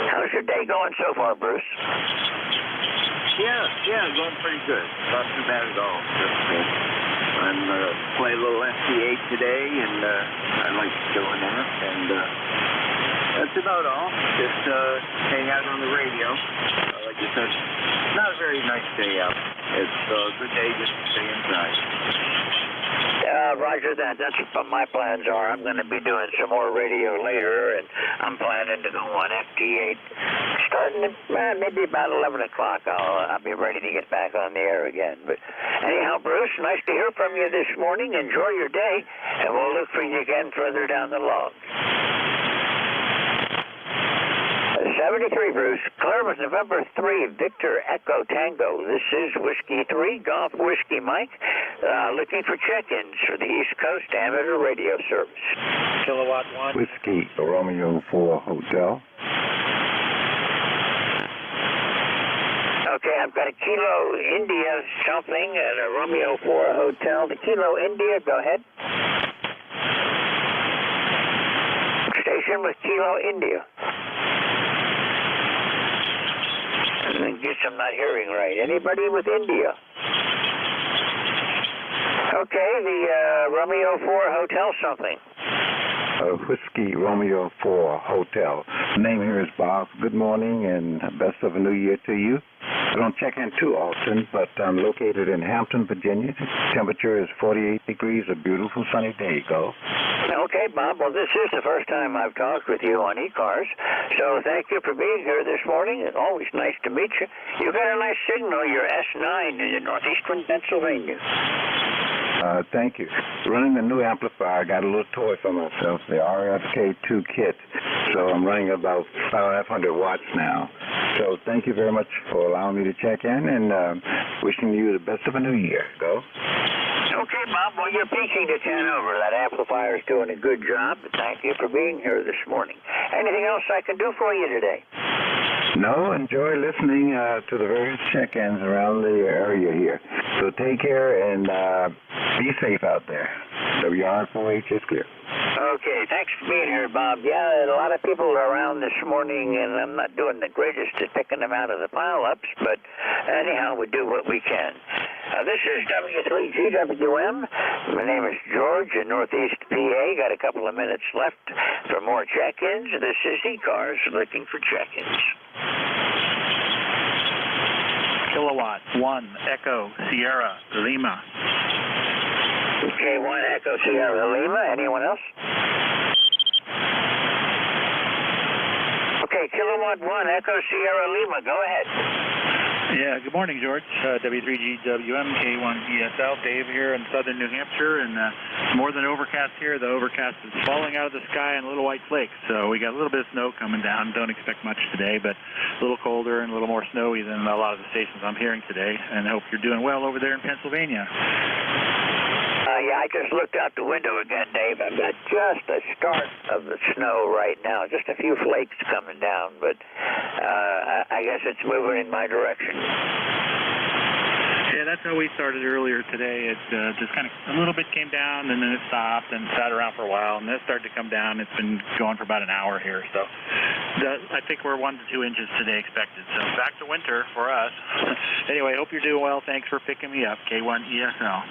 How's your day going so far, Bruce? Yeah, going pretty good. Not too bad at all. I'm play a little FT8 today, and I like doing that. And that's about all. Just hang out on the radio. Like you said, not a very nice day out. It's a good day just to stay inside. Roger that. That's what my plans are. I'm going to be doing some more radio later, and I'm planning to go on FT8. Starting at maybe about 11 o'clock, I'll be ready to get back on the air again. But anyhow, Bruce, nice to hear from you this morning. Enjoy your day, and we'll look for you again further down the log. 73, Bruce. Columbus, November 3, Victor Echo Tango. This is Whiskey 3, Golf Whiskey Mike. Looking for check-ins for the East Coast amateur radio service. Kilowatt 1. Whiskey Romeo 4 Hotel. Okay, I've got a Kilo India something and a Romeo 4 Hotel. The Kilo India, go ahead. Station with Kilo India. I guess I'm not hearing right. Anybody with India? Okay, the Romeo 4 Hotel something. Whiskey Romeo 4 Hotel. The name here is Bob. Good morning and best of a new year to you. I don't check in too often, but I'm located in Hampton, Virginia. Temperature is 48 degrees, a beautiful sunny day, Gulf. Okay, Bob. Well, this is the first time I've talked with you on ECARS, so thank you for being here this morning. It's always nice to meet you. You got a nice signal. You're S9 in northeastern Pennsylvania. Thank you. Running the new amplifier, I got a little toy for myself, the RFK2 kit. So I'm running about 500 watts now. So thank you very much for allowing me to check in, and wishing you the best of a new year. Go. Okay, Bob. Well, you're peaking to 10 over. That amplifier's doing a good job. Thank you for being here this morning. Anything else I can do for you today? No, enjoy listening to the various check-ins around the area here. So take care and be safe out there. WR4H is clear. Okay, thanks for being here, Bob. Yeah, a lot of people are around this morning, and I'm not doing the greatest at picking them out of the pile-ups, but anyhow, we do what we can. This is W3GWM. My name is George in Northeast PA. Got a couple of minutes left for more check-ins. This is ECARS looking for check-ins. Kilowatt 1 Echo Sierra Lima. Okay, 1 Echo Sierra Lima. Anyone else? Okay, Kilowatt 1 Echo Sierra Lima. Go ahead. Yeah, good morning, George. W3GWM, K1ESL, Dave here in southern New Hampshire, and more than overcast here. The overcast is falling out of the sky in little white flakes, so we got a little bit of snow coming down. Don't expect much today, but a little colder and a little more snowy than a lot of the stations I'm hearing today, and I hope you're doing well over there in Pennsylvania. Yeah, I just looked out the window again, Dave. I've got just the start of the snow right now. Just a few flakes coming down, but I guess it's moving in my direction. Yeah, that's how we started earlier today. It just kind of a little bit came down, and then it stopped and sat around for a while, and then it started to come down. It's been going for about an hour here, so I think we're 1 to 2 inches today expected. So back to winter for us. Anyway, hope you're doing well. Thanks for picking me up. K1ESL.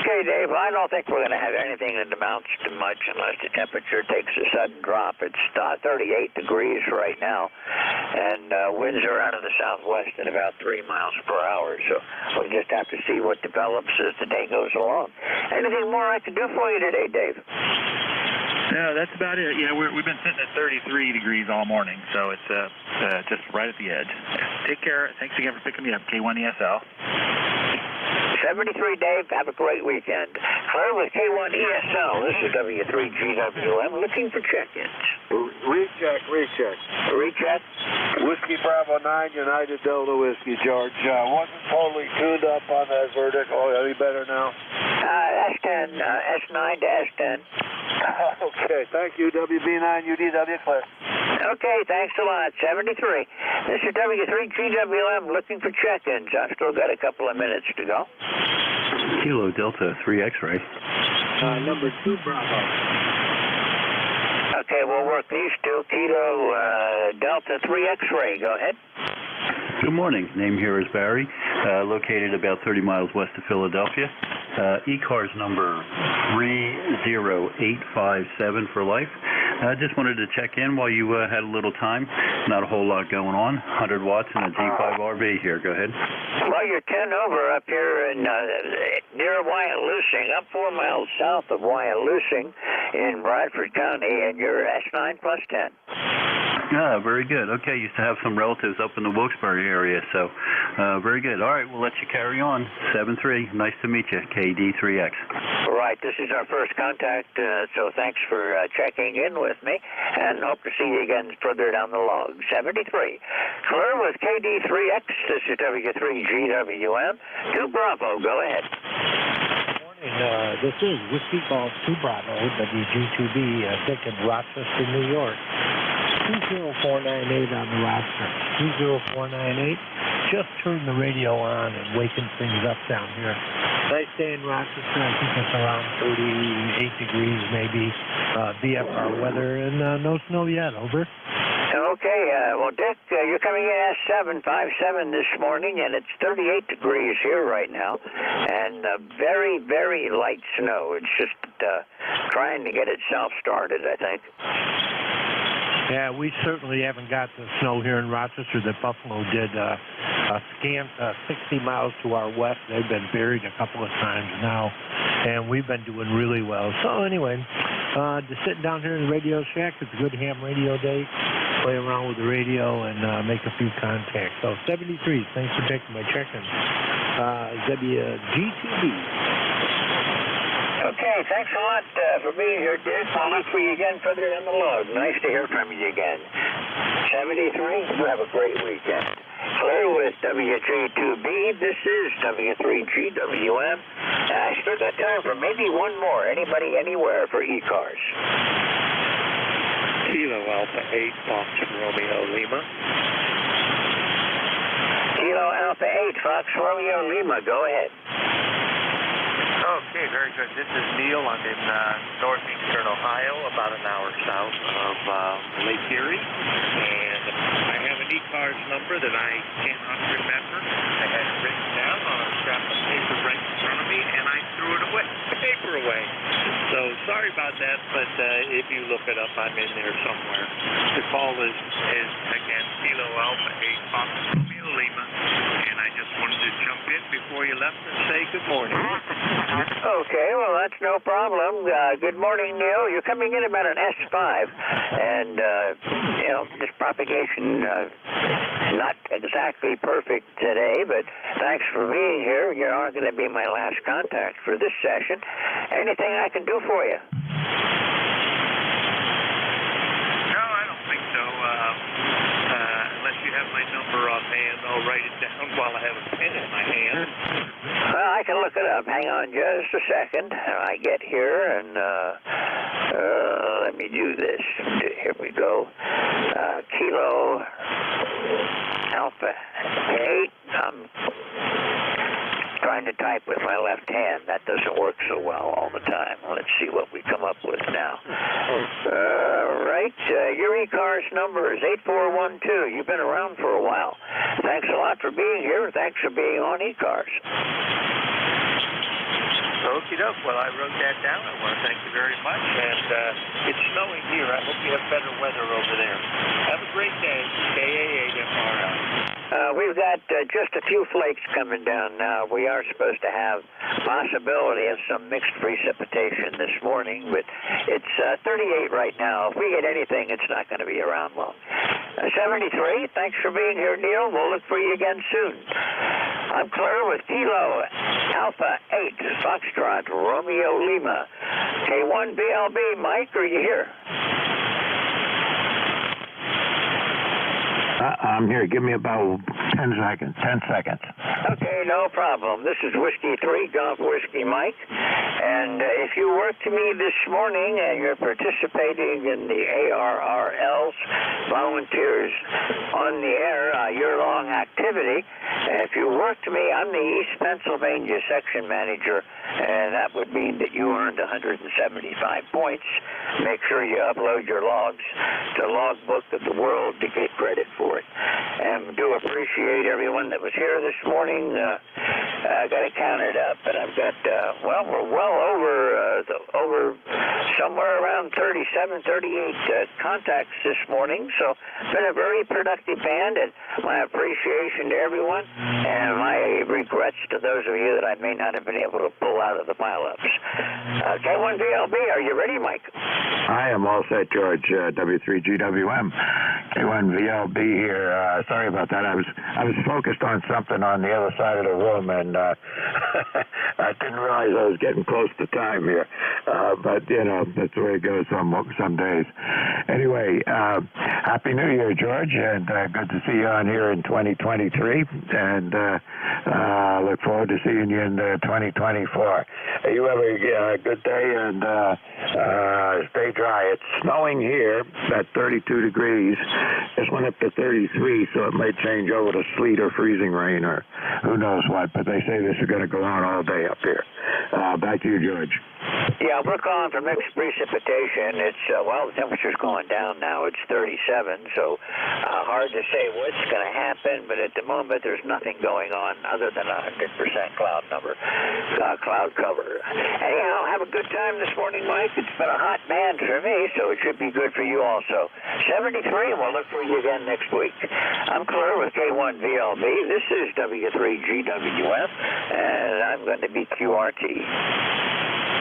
Okay, Dave, I don't think we're going to have anything that amounts to much unless the temperature takes a sudden drop. It's 38 degrees right now, and winds are out of the southwest at about 3 miles per hour, so we'll just have to see what develops as the day goes along. Anything more I can do for you today, Dave? No, that's about it. Yeah, we've been sitting at 33 degrees all morning, so it's just right at the edge. Take care. Thanks again for picking me up, K1ESL. 73, Dave. Have a great weekend. Claire with K1ESL. This is W3GWM looking for check-ins. Recheck. Recheck? Whiskey Bravo 9, United Delta Whiskey, George. Wasn't totally tuned up on that verdict. Oh, any better now? S10, S9 to S10. Okay, thank you, WB9, UDW, clear. Okay, thanks a lot. 73. This is W3GWM looking for check-ins. I've still got a couple of minutes to go. Kilo Delta 3 X-ray. Number 2 Bravo. Okay, we'll work these two. Kilo Delta 3 X-ray. Go ahead. Good morning. Name here is Barry, located about 30 miles west of Philadelphia. ECARS number 30857 for life. I just wanted to check in while you had a little time. Not a whole lot going on. 100 watts and a G5RB here. Go ahead. Well, you're 10 over up here in near Wyalusing, up 4 miles south of Wyalusing in Bradford County, and you're S9 plus 10. Yeah, very good. Okay, used to have some relatives up in the Wilkes-Barre area, so very good. All right, we'll let you carry on. 73, nice to meet you, KD3X. Right, this is our first contact, so thanks for checking in with me, and hope to see you again further down the log. 73. Clear with KD3X, this is W3GWM. 2 Bravo, go ahead. This is Whiskey Golf 2 Bravo, WG2B, thinking Rochester, New York. 20498 on the roster. 20498. Just turned the radio on and waking things up down here. Nice day in Rochester. I think it's around 38 degrees maybe. VFR weather and no snow yet. Over. Okay, well, Dick, you're coming in S757 this morning, and it's 38 degrees here right now, and very, very light snow. It's just trying to get itself started, I think. Yeah, we certainly haven't got the snow here in Rochester that Buffalo did scant 60 miles to our west. They've been buried a couple of times now, and we've been doing really well. So anyway, just sitting down here in the Radio Shack. It's a good ham radio day. Play around with the radio and make a few contacts. So 73, thanks for taking my check-in. WG2B. Okay, thanks a lot for being here, Dick. I'll look for you again further down the road. Nice to hear from you again. 73, you have a great weekend. Clear with WG2B. This is W3GWM. I still got time for maybe one more. Anybody, anywhere for ECARS. Kilo Alpha 8, Fox Romeo Lima. Kilo Alpha 8, Fox Romeo Lima. Go ahead. Okay, very good. This is Neil. I'm in northeastern Ohio, about an hour south of Lake Erie. And I have an ECARS number that I cannot remember. I had it written down on a scrap of paper right in front of me, and I threw it away, the paper away. So sorry about that, but if you look it up, I'm in there somewhere. The call is again, Kilo Alpha 8, Fox Romeo Lima. And I just wanted to jump in before you left and say good morning. Okay, well, that's no problem. Good morning, Neil. You're coming in about an S5, and, this propagation not exactly perfect today, but thanks for being here. You are going to be my last contact for this session. Anything I can do for you? No, I don't think so. Unless you have my number offhand, I'll write it down while I have a pen in my hand. Well, I can look it up. Hang on just a second. I get here, and let me do this. Here we go. Kilo Alpha 8. I'm trying to type with my left hand. That doesn't work so well all the time. Let's see what we come up with now. Right. Your ECARS number is 8412. You've been around for a while. Thanks a lot for being here. Thanks for being on ECARS. Okie doke. Well, I wrote that down. I want to thank you very much. And it's snowing here. I hope you have better weather over there. Have a great day. KA8FRL. We've got just a few flakes coming down now. We are supposed to have possibility of some mixed precipitation this morning, but it's 38 right now. If we get anything, it's not going to be around long. 73, thanks for being here, Neil. We'll look for you again soon. I'm clear with Kilo Alpha 8, Foxtrot Romeo Lima. K1BLB, Mike, are you here? I'm here. Give me about 10 seconds. 10 seconds. Okay, no problem. This is Whiskey 3, Golf Whiskey Mike. And if you work to me this morning and you're participating in the ARRL's Volunteers on the Air year-long activity, if you work to me, I'm the East Pennsylvania section manager, and that would mean that you earned 175 points. Make sure you upload your logs to Logbook of the World to get credit for it. And do appreciate everyone that was here this morning. I got it counted up, and I've got, we're well over somewhere around 37, 38 contacts this morning. So it's been a very productive band, and my appreciation to everyone, and my regrets to those of you that I may not have been able to pull out of the pileups. K1VLB, are you ready, Mike? I am all set, George. W3GWM. K1VLB here. Sorry about that. I was focused on something on the other side of the room, and I didn't realize I was getting close to time here. But, that's the way it goes some days. Anyway, Happy New Year, George, and good to see you on here in 2023, and look forward to seeing you in 2024. You have a good day, and stay dry. It's snowing here at 32 degrees. Just went up to 33, so it may change over to sleet or freezing rain or who knows what, but they say this is going to go on all day up here. Back to you, George. Yeah, we're calling for mixed precipitation. It's, the temperature's going down now. It's 37, so hard to say what's going to happen, but at the moment there's nothing going on other than 100% cloud cover. Anyhow, have a a good time this morning, Mike? It's been a hot band for me, so it should be good for you also. 73, and we'll look for you again next week. I'm clear with K1VLB. This is W3GWF, and I'm going to be QRT.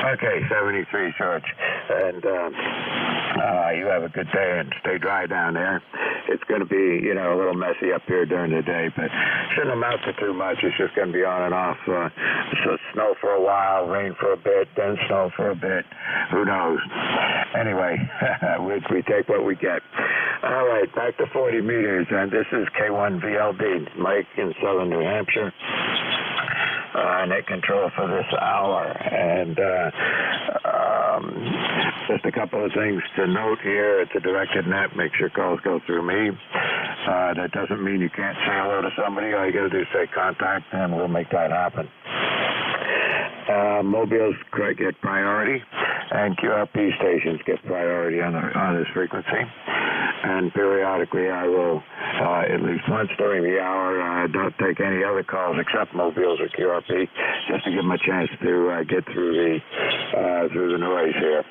Okay, 73, George. And you have a good day and stay dry down there. It's going to be, a little messy up here during the day, but shouldn't amount to too much. It's just going to be on and off. So snow for a while, rain for a bit, then snow for a bit. Who knows? Anyway, we take what we get. All right, back to 40 meters, and this is K1VLD, Mike in southern New Hampshire. Net control for this hour, and just a couple of things to note here. It's a directed net. Make sure calls go through me. That doesn't mean you can't say hello to somebody. All you got to do is say contact, and we'll make that happen. Mobiles get priority, and QRP stations get priority on this frequency. And periodically, I will, at least once during the hour, don't take any other calls except mobiles or QRP, just to give them a chance to get through the noise here.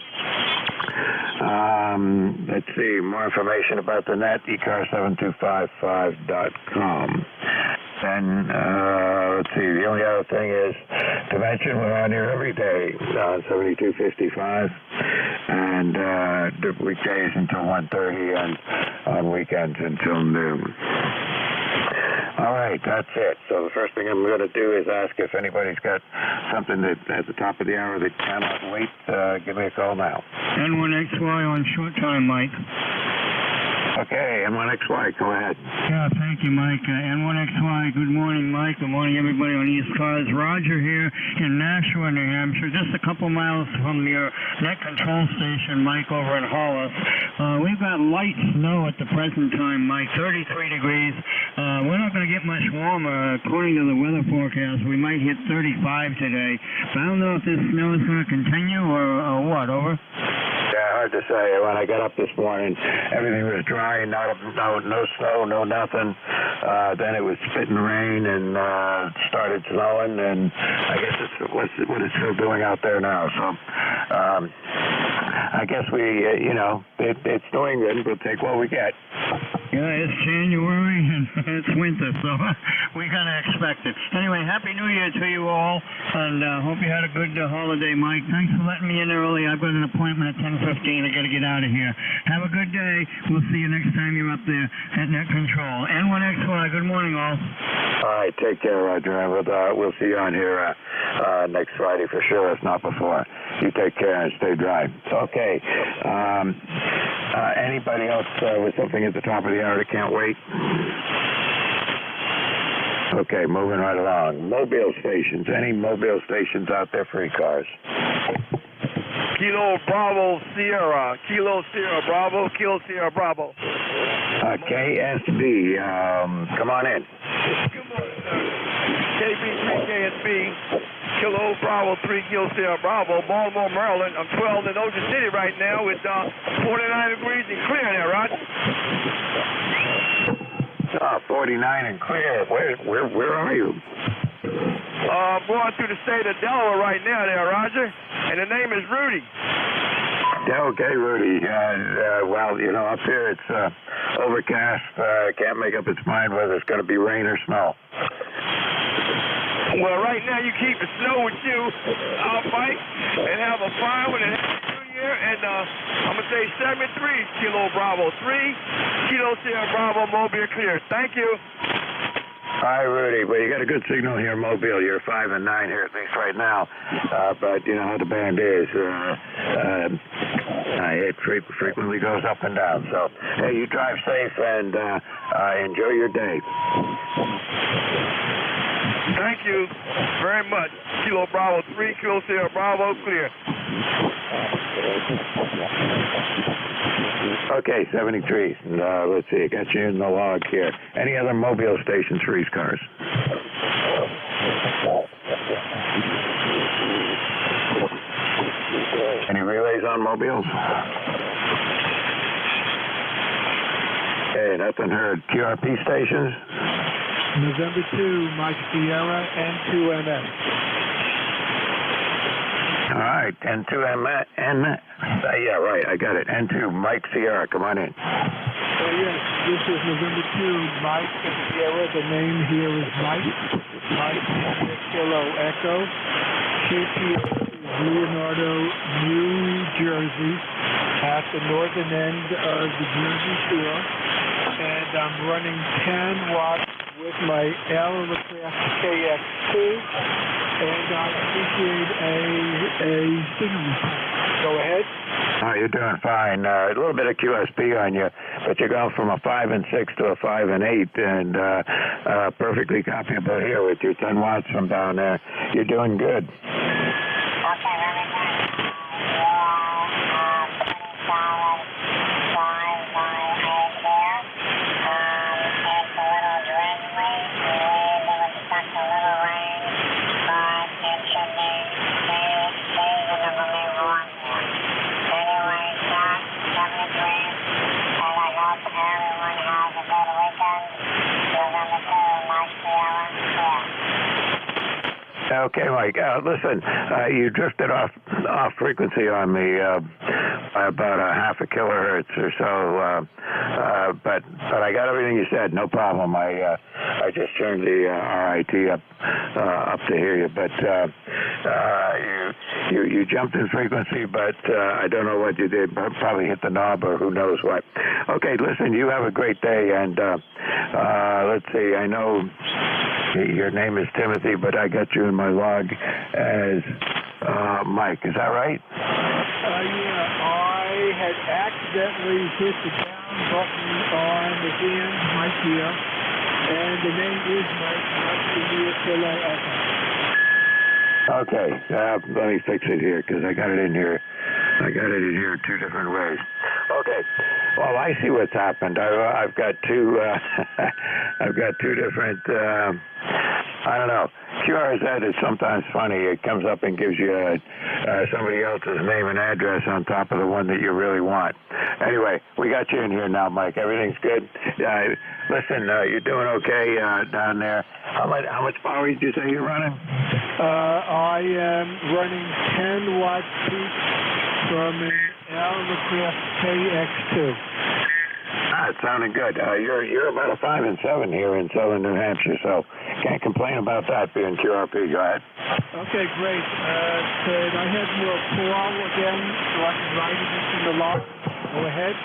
Let's see, more information about the net, ECARS7255.com. Then, let's see, the only other thing is to mention we're on here every day on 7255, and weekdays until 1:30 and on weekends until noon. All right, that's it. So the first thing I'm going to do is ask if anybody's got something that at the top of the hour that cannot wait. Give me a call now. N1XY on short time, Mike. Okay, N1XY, go ahead. Yeah, thank you, Mike. N1XY, good morning, Mike. Good morning, everybody on ECARS. Roger here in Nashua, New Hampshire, just a couple miles from your net control station, Mike, over in Hollis. We've got light snow at the present time, Mike, 33 degrees. We're not going to get much warmer. According to the weather forecast, we might hit 35 today. But I don't know if this snow is going to continue or what, over? Yeah, hard to say. When I got up this morning, everything was dry, no snow, no nothing. Then it was spitting rain and started snowing, and I guess it's what it's still doing out there now. So I guess it's New England. We'll take what we get. Yeah, it's January and it's winter, so we kind of expect it. Anyway, Happy New Year to you all, and hope you had a good holiday, Mike. Thanks for letting me in early. I've got an appointment at 10:15. I got to get out of here. Have a good day. We'll see you next time you're up there at Net Control. N1XY, good morning, all. All right, take care, Roger, and we'll see you on here next Friday for sure, if not before. You take care and stay dry. Okay. Anybody else with something at the top of the hour that can't wait? Okay, moving right along. Mobile stations. Any mobile stations out there for ECARS? Kilo Bravo Sierra. Kilo Sierra Bravo. Kilo Sierra Bravo. KSB. Come on in. Good morning, sir. KB3KSB. Kilo Bravo 3 Kilo Sierra Bravo. Baltimore, Maryland. I'm 12 in Ocean City right now with 49 degrees and clear there, Roger. 49 and clear. Where are you? I'm going through the state of Delaware right now there, Roger. And the name is Rudy. Okay, Rudy. Well, up here it's overcast. Can't make up its mind whether it's going to be rain or snow. Well, right now you keep the snow with you. I'll fight and have a fire with a Happy New Year. And I'm going to say 73 Kilo Bravo 3 Kilo Sierra Bravo Mobile clear. Thank you. Hi, Rudy. Well, you got a good signal here, Mobile. You're 5 and 9 here, at least right now. But you know how the band is. It frequently goes up and down. So, hey, you drive safe and enjoy your day. Thank you very much. Kilo Bravo 3, Kilo Sierra Bravo, clear. Okay, 73. Let's see, I got you in the log here. Any other mobile stations for ECARS? Any relays on mobiles? Hey, nothing heard. QRP stations? November 2, Mike Sierra, N2MS. right, yeah, right, I got it. N2, Mike Sierra, come on in. Yes, this is November 2, Mike Sierra. The name here is Mike. Mike Kilo Echo. GPS is Leonardo, New Jersey, at the northern end of the Jersey Shore. And I'm running 10 watts with my Aerocraft KX2. And I appreciate a signal report. Go ahead. Oh, you're doing fine. A little bit of QSP on you, but you're going from a 5 and 6 to a 5 and 8, and perfectly copyable here with your 10 watts from down there. You're doing good. Okay, Mike. Listen, you drifted off frequency on me by about a half a kilohertz or so, but I got everything you said. No problem. I just turned the RIT up to hear you, but you jumped in frequency, but I don't know what you did. Probably hit the knob or who knows what. Okay, listen. You have a great day, and let's see. I know your name is Timothy, but I got you in my log as Mike. Is that right? Yeah, I had accidentally hit the down button on the end, Mike here, and the name is Mike, not India Kilo Echo. Okay, let me fix it here because I got it in here. I got it in here two different ways. Okay. Well, I see what's happened. I've got two. I've got two different. I don't know. QRZ is sometimes funny. It comes up and gives you somebody else's name and address on top of the one that you really want. Anyway, we got you in here now, Mike. Everything's good. Listen, you're doing okay down there. How much power did you say you're running? I am running 10 watt peak from an Aerocraft KX2. It's sounding good. You're about a 5 and 7 here in southern New Hampshire, so can't complain about that being QRP. Go ahead. Okay, great. Could I have your call again so I can write it into the log? Go ahead.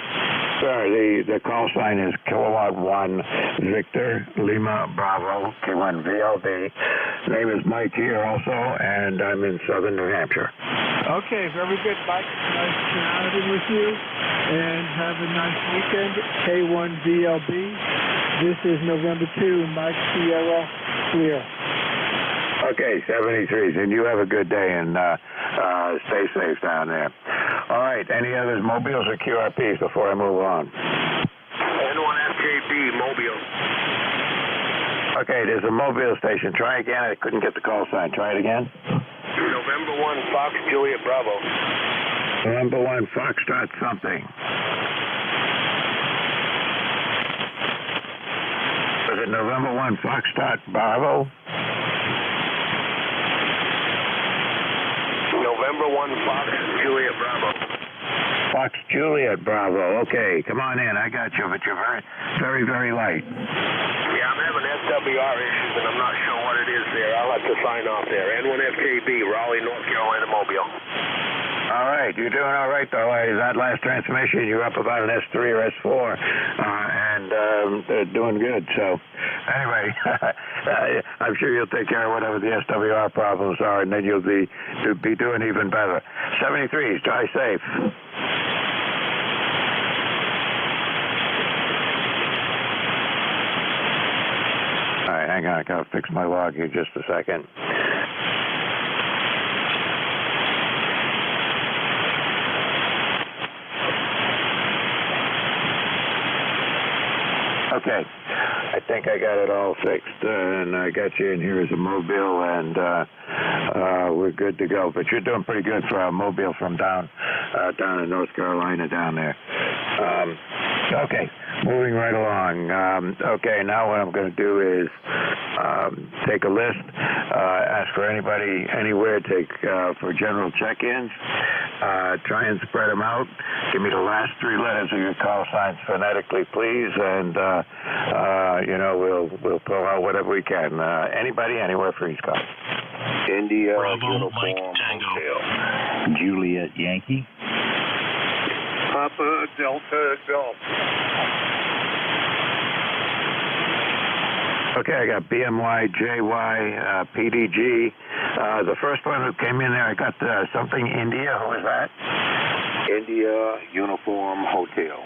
Sir, the call sign is Kilowatt 1 Victor Lima Bravo K1 VLB. Name is Mike here also, and I'm in southern New Hampshire. Okay, very good, Mike. Nice chatting with you, and have a nice weekend. K1 VLB. This is November 2, Mike Sierra, clear. Okay, 73s, and you have a good day, and stay safe down there. All right, any others, mobiles or QRPs before I move on? N1FJB, mobile. Okay, there's a mobile station. Try again. I couldn't get the call sign. Try it again. November 1, Fox, Juliet, Bravo. November 1, Foxtrot something. Was it November 1, Foxtrot, Bravo? November 1, Fox, Juliet, Bravo. Fox, Juliet, Bravo. Okay, come on in. I got you, but you're very, very, very light. Yeah, I'm having SWR issues, and I'm not sure what it is there. I'll have to sign off there. N1FJB, Raleigh, North Carolina, Mobile. All right, you're doing all right, though. That last transmission, you're up about an S3 or S4, and they're doing good. So, anyway, I'm sure you'll take care of whatever the SWR problems are, and then you'll be doing even better. 73s, drive safe. All right, hang on. I gotta fix my log here just a second. Okay, I think I got it all fixed, and I got you in here as a mobile, and we're good to go. But you're doing pretty good for a mobile from down in North Carolina down there. Okay, moving right along. Okay, now what I'm going to do is take a list, ask for anybody anywhere, for general check-ins, try and spread them out. Give me the last three letters of your call signs phonetically, please, and we'll pull out whatever we can. Anybody, anywhere for each call. India, Bravo, Uniform, Mike Tango. Hotel. Juliet Yankee. Papa Delta Golf. Okay, I got BMY, JY, PDG. The first one who came in there, I got something India. Who was that? India, Uniform, Hotel.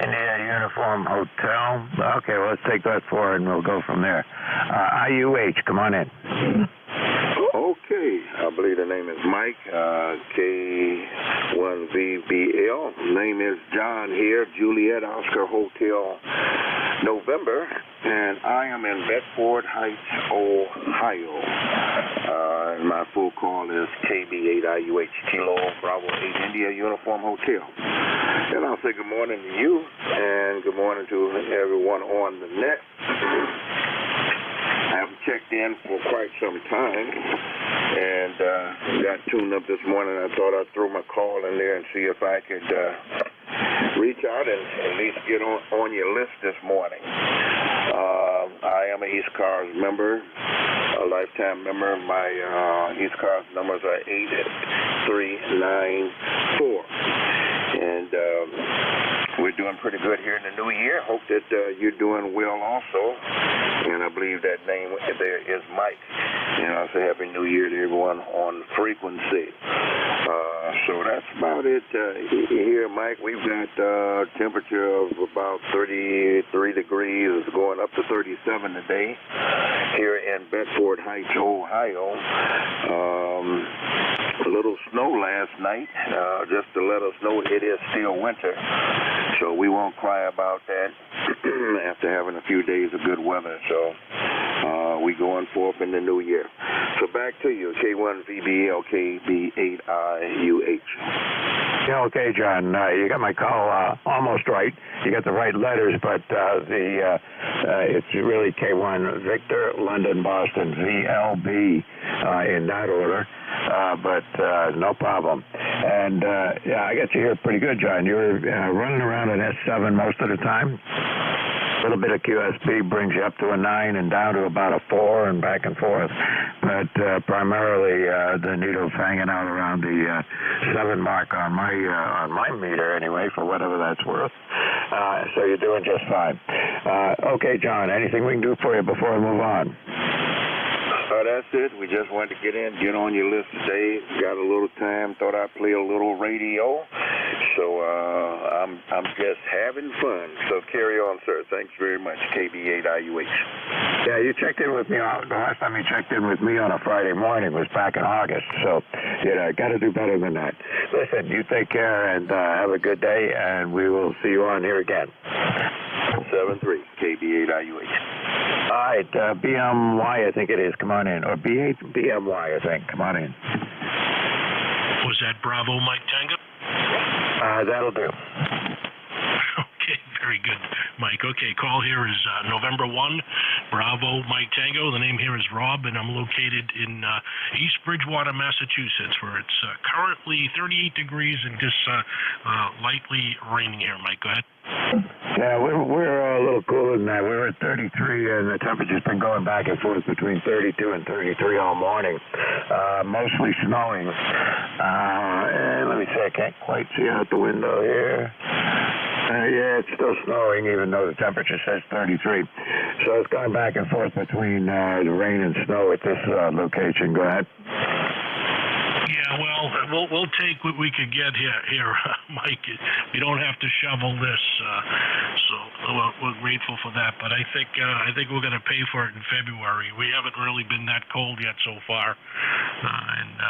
India Uniform Hotel. Okay, well, let's take that forward and we'll go from there. IUH, come on in. Okay, I believe the name is Mike, K1VBL. Name is John here, Juliet Oscar Hotel, November, and I am in Bedford Heights, Ohio. And my full call is KB8IUH Kilo Bravo 8 India Uniform Hotel. And I'll say good morning to you, and good morning to everyone on the net. I haven't checked in for quite some time, and got tuned up this morning. I thought I'd throw my call in there and see if I could reach out and at least get on your list this morning. I am an ECARS member, a lifetime member. My ECARS numbers are 8394. And we're doing pretty good here in the new year. Hope that you're doing well also. And I believe that name there is Mike. And I'll say Happy New Year to everyone on frequency. So that's about it here, Mike. We've got temperature of about 33 degrees. It's going up to 37 today here in Bedford Heights, Ohio. A little snow last night, just to let us know it is still winter. So we won't cry about that after having a few days of good weather. So we going forth in the new year. So back to you, K1VBL, KB8IUH. Yeah, okay, John. You got my call almost right. You got the right letters, but it's really K1 Victor, London, Boston, VLB in that order. But no problem. And yeah, I got you here pretty good, John. You're running around an S7 most of the time. A little bit of QSP brings you up to a 9 and down to about a 4 and back and forth. But primarily the needle's hanging out around the 7 mark on my meter anyway, for whatever that's worth. So you're doing just fine. Okay, John, anything we can do for you before we move on? That's it. We just wanted to get on your list today. Got a little time. Thought I'd play a little radio. So I'm just having fun. So carry on, sir. Thanks very much, KB8IUH. Yeah, you checked in with me. The last time you checked in with me on a Friday morning was back in August. So got to do better than that. Listen, you take care and have a good day, and we will see you on here again. 7-3, KB8IUH. All right, BMY, I think it is. Come on in. Or BMY, I think. Come on in. Was that Bravo, Mike Tango? That'll do. Okay, very good, Mike. Okay, call here is November 1, Bravo, Mike Tango. The name here is Rob, and I'm located in East Bridgewater, Massachusetts, where it's currently 38 degrees and just lightly raining here, Mike. Go ahead. Yeah, we're a little cooler than that. We were at 33, and the temperature's been going back and forth between 32 and 33 all morning, mostly snowing. And let me see, I can't quite see out the window here. Yeah, it's still snowing, even though the temperature says 33. So it's going back and forth between the rain and snow at this location. Go ahead. Yeah, well, we'll take what we could get here, Mike. We don't have to shovel this, so we're grateful for that. But I think we're going to pay for it in February. We haven't really been that cold yet so far, and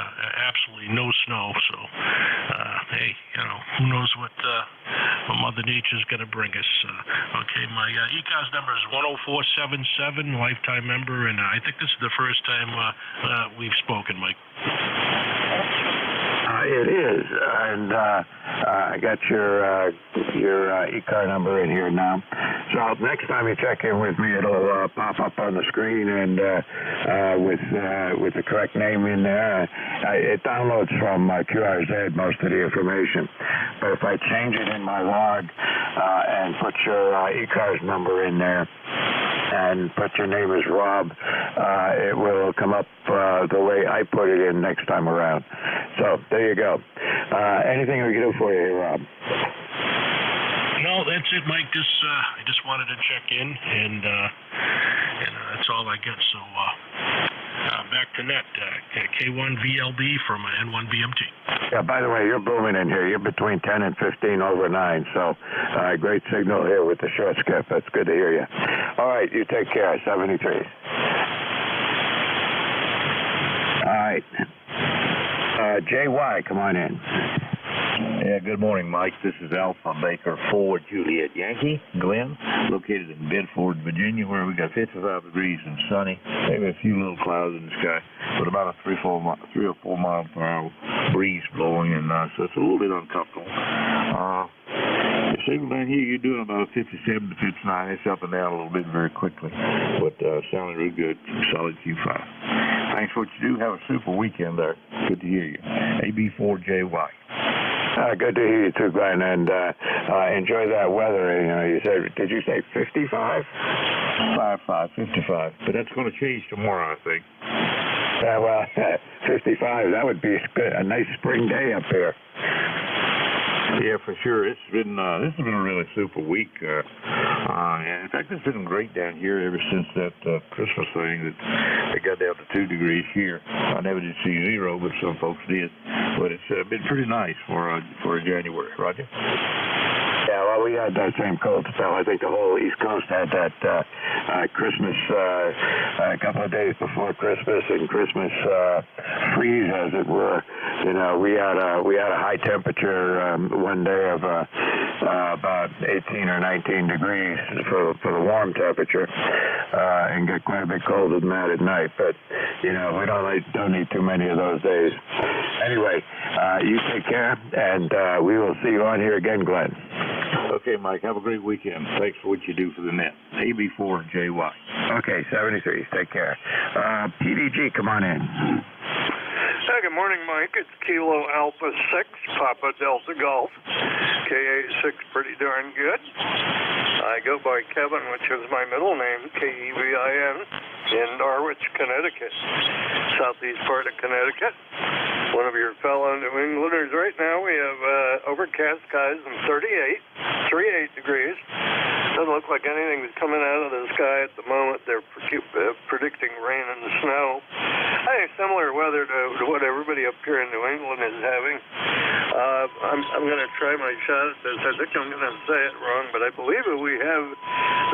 absolutely no snow. So, hey, who knows what Mother Nature's going to bring us. Okay, my ECARS number is 10477, lifetime member, and I think this is the first time we've spoken, Mike. It is, and I got your ECAR number in here now. So next time you check in with me, it'll pop up on the screen and with the correct name in there. It downloads from QRZ most of the information, but if I change it in my log and put your ECARS number in there and put your name as Rob, it will come up the way I put it in next time around. So there you go. Anything we can do for you here, Rob? No, that's it, Mike. I just wanted to check in, and that's all I got. So back to net, K1VLB from N1BMT. Yeah, by the way, you're booming in here. You're between 10 and 15 over 9, so great signal here with the short skip. That's good to hear you. All right, you take care. 73. All right. JY, come on in. Yeah, good morning, Mike. This is Alpha Baker 4 Juliet Yankee, Glenn, located in Bedford, Virginia, where we got 55 degrees and sunny. Maybe a few little clouds in the sky, but about a 3 or 4 mile per hour breeze blowing, and so it's a little bit uncomfortable. The signal down here, you're doing about a 57 to 59. It's up and down a little bit very quickly, but sounding real good. Solid Q5. Thanks for what you do. Have a super weekend there. Good to hear you. AB4JY. Good to hear you too, Glenn, and enjoy that weather. You know, you said, did you say 55? 55, but that's going to change tomorrow, I think. Yeah, well, 55, that would be a nice spring day up here. Yeah, for sure. This has been a really super week. And in fact, it's been great down here ever since that Christmas thing that it got down to 2 degrees here. I never did see 0, but some folks did. But it's been pretty nice for January. Roger. Yeah, well, we had that same cold spell. I think the whole East Coast had that Christmas, a couple of days before Christmas, and Christmas freeze, as it were. You know, we had a high temperature one day of about 18 or 19 degrees for the warm temperature, and get quite a bit colder than that at night. But you know, we don't need too many of those days. Anyway, you take care, and we will see you on here again, Glenn. Okay, Mike. Have a great weekend. Thanks for what you do for the net. AB4JY. Okay, 73. Take care. PDG, come on in. Hey, good morning, Mike. It's Kilo Alpha 6, Papa Delta Golf. KA6, pretty darn good. I go by Kevin, which is my middle name, Kevin, in Norwich, Connecticut, southeast part of Connecticut. One of your fellow New Englanders right now. We have overcast skies and 38 degrees. Doesn't look like anything's coming out of the sky at the moment. They're predicting rain and snow. I think similar weather to what everybody up here in New England is having. I'm going to try my shot at this. I think I'm going to say it wrong, but I believe that we have,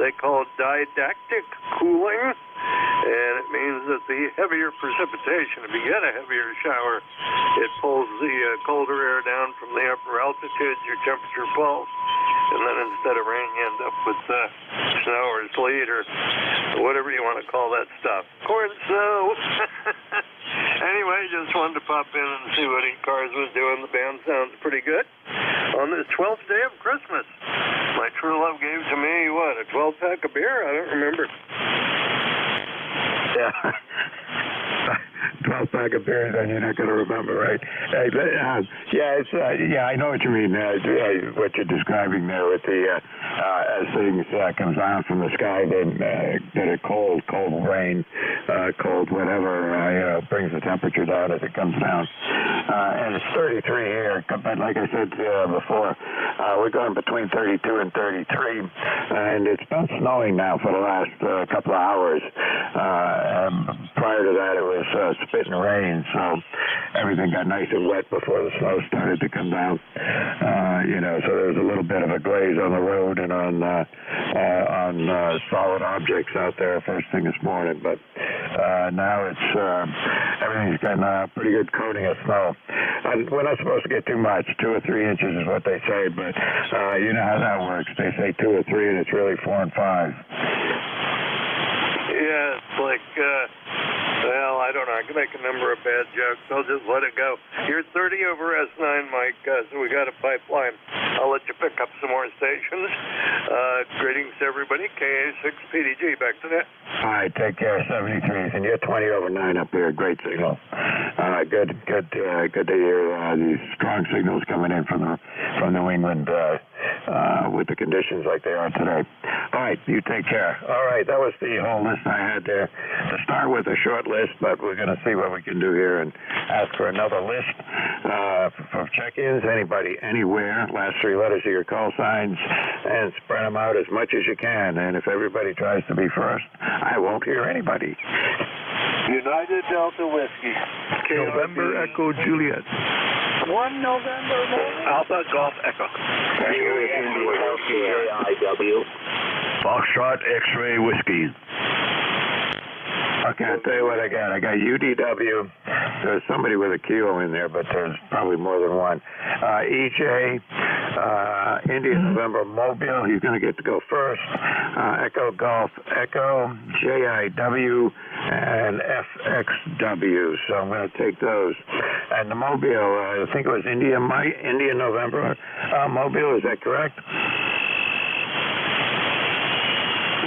they call it didactic cooling. And it means that the heavier precipitation, if you get a heavier shower, it pulls the colder air down from the upper altitudes, your temperature falls, and then instead of rain, you end up with snow or sleet or whatever you want to call that stuff. Corn snow. Anyway, just wanted to pop in and see what ECARS was doing. The band sounds pretty good. On this 12th day of Christmas, my true love gave to me, what, a 12-pack of beer? I don't remember. Yeah. 12-pack of beer, then you're not going to remember, right? Hey, I know what you mean. What you're describing there with the as things comes down from the sky, then get a cold rain, cold whatever, brings the temperature down as it comes down. And it's 33 here, but like I said before, we're going between 32 and 33, and it's been snowing now for the last couple of hours. Prior to that, it was spitting rain, so everything got nice and wet before the snow started to come down. So there's a little bit of a glaze on the road and on solid objects out there first thing this morning, but now it's everything's got a pretty good coating of snow. We're not supposed to get too much. 2 or 3 inches is what they say, but you know how that works. They say 2 or 3, and it's really 4 and 5. Yeah, it's like, well, I don't know I can make a number of bad jokes. I'll just let it go. You're 30 over S9, Mike, so we got a pipeline. I'll let you pick up some more stations. Greetings to everybody. KA6PDG, back to that. All right, take care, 73s, and you're 20 over 9 up here. Great signal. Good to hear these strong signals coming in from New England with the conditions like they are today. All right, you take care. All right, that was the whole list I had there. To start with, a short list, but we're going to see what we can do here and ask for another list for check-ins. Anybody, anywhere, last 3 letters of your call signs, and spread them out as much as you can. And if everybody tries to be first, I won't hear anybody. United Delta Whiskey. November Echo Juliet. 1 November Alpha Golf Echo. KIW. Foxtrot X-Ray Whiskey. Okay, I'll tell you what I got. I got UDW. There's somebody with a kilo in there, but there's probably more than one. EJ, India November Mobile. You're going to get to go first. Echo Golf Echo, JIW, and FXW. So I'm going to take those. And the Mobile, I think it was India November Mobile. Is that correct?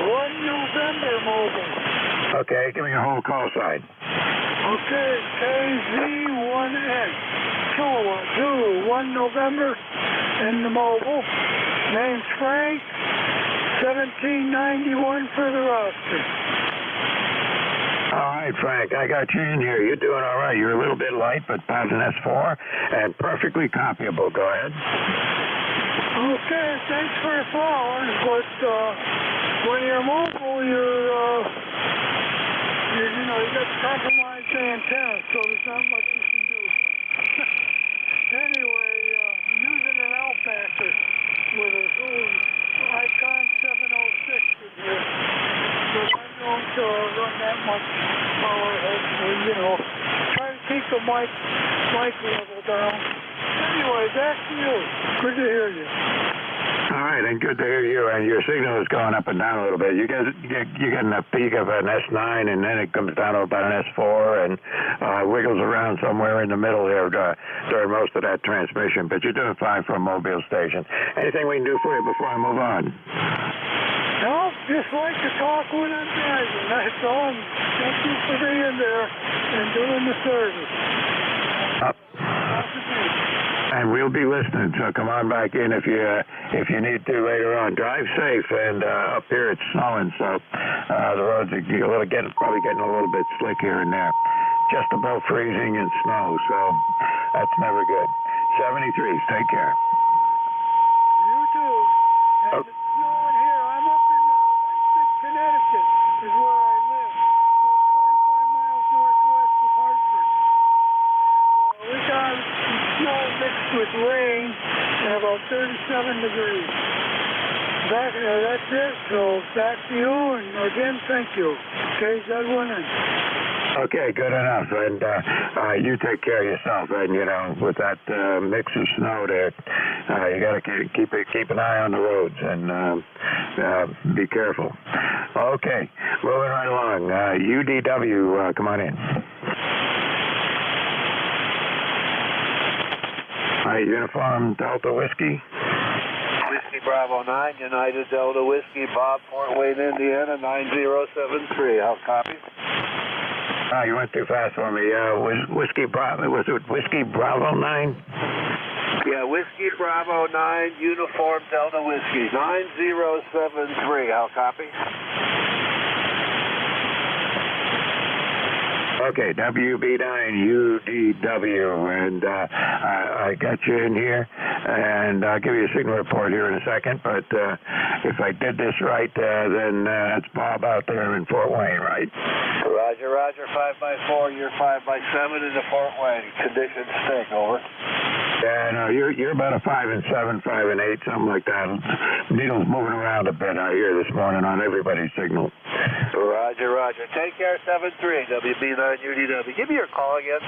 1 November Mobile. Okay, give me a whole call sign. Okay, KZ1X. Kilowatt Zulu, 1 November in the mobile. Name's Frank, 1791 for the roster. All right, Frank, I got you in here. You're doing all right. You're a little bit light, but about an S4 and perfectly copyable. Go ahead. Okay, thanks for the flowers, but when you're mobile, you got compromised antenna, so there's not much you can do. Anyway, I'm using an Alpaca with a Icon 706 in here, so I don't run that much power, hopefully, try to keep the mic level down. Anyway, back to you. Good to hear you. All right, and good to hear you. And your signal is going up and down a little bit. You're getting a peak of an S9, and then it comes down to about an S4 and wiggles around somewhere in the middle there during most of that transmission. But you're doing fine for a mobile station. Anything we can do for you before I move on? No, just like to talk when I'm driving. That's all. Thank you for being there and doing the service. And we'll be listening, so come on back in if you need to later on. Drive safe, and up here it's snowing, so the roads are probably getting a little bit slick here and there. Just above freezing and snow, so that's never good. 73s, take care. You too. And it's snowing here. I'm up in Whitestick, Connecticut, is where I live, about 25 miles northwest of Hartford. We got snow mixed with rain and about 37 degrees. That's it. So back to you, and again, thank you. KZ1N. Okay, good enough. And you take care of yourself. And with that mix of snow there, you got to keep an eye on the roads and be careful. Okay, moving right along. UDW, come on in. All right, Uniform Delta Whiskey. Whiskey Bravo 9, United Delta Whiskey, Bob, Fort Wayne, Indiana, 9073. I'll copy. You went too fast for me. Was it Whiskey Bravo 9? Yeah, Whiskey Bravo 9, Uniform Delta Whiskey, 9073. I'll copy. Okay, WB9UDW, and I got you in here, and I'll give you a signal report here in a second, but if I did this right, then it's Bob out there in Fort Wayne, right? Roger, 5x4, you're 5x7 into Fort Wayne. Conditions stink, over. Yeah, no, you're about a 5 and 7, 5 and 8, something like that. Needle's moving around a bit out here this morning on everybody's signal. Roger, Roger. Take care, 7-3, WB9UDW. Give me your call again.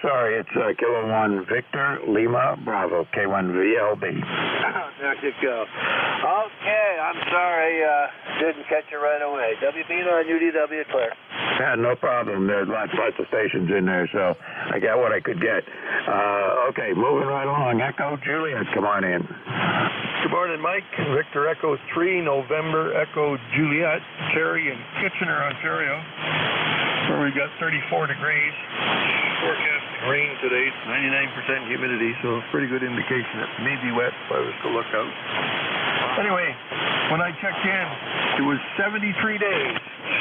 Sorry, it's Kilo 1 Victor Lima Bravo K1VLB. There you go. Okay, I'm sorry, didn't catch you right away. WB9UDW, clear. Yeah, no problem. There's lots of stations in there, so I got what I could get. Okay, moving right along. Echo Juliet, come on in. Good morning, Mike. Victor Echo 3, November Echo Juliet, Terry in Kitchener, Ontario, where we got 34 degrees. Forecasting rain today, 99% humidity, so pretty good indication it may be wet if I was to look out. Anyway, when I checked in, it was 73 days,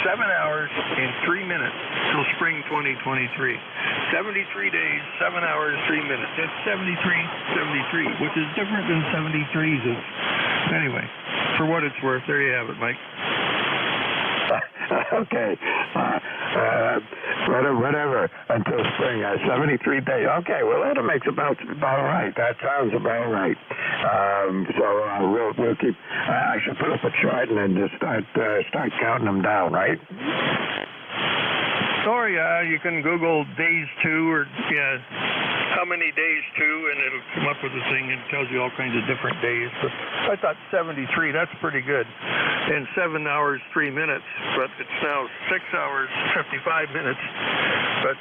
7 hours, and 3 minutes till spring 2023. 73 days, 7 hours, 3 minutes. That's 73, which is different than 73s. Anyway, for what it's worth, there you have it, Mike. Okay. Whatever, until spring. 73 days. Okay, well, that makes about right. That sounds about right. So we'll keep. I should put up a chart and then just start counting them down, right? Or you can Google days 2 or how many days 2, and it'll come up with a thing and tells you all kinds of different days. But I thought 73, that's pretty good. And 7 hours, 3 minutes, but it's now 6 hours, 55 minutes. But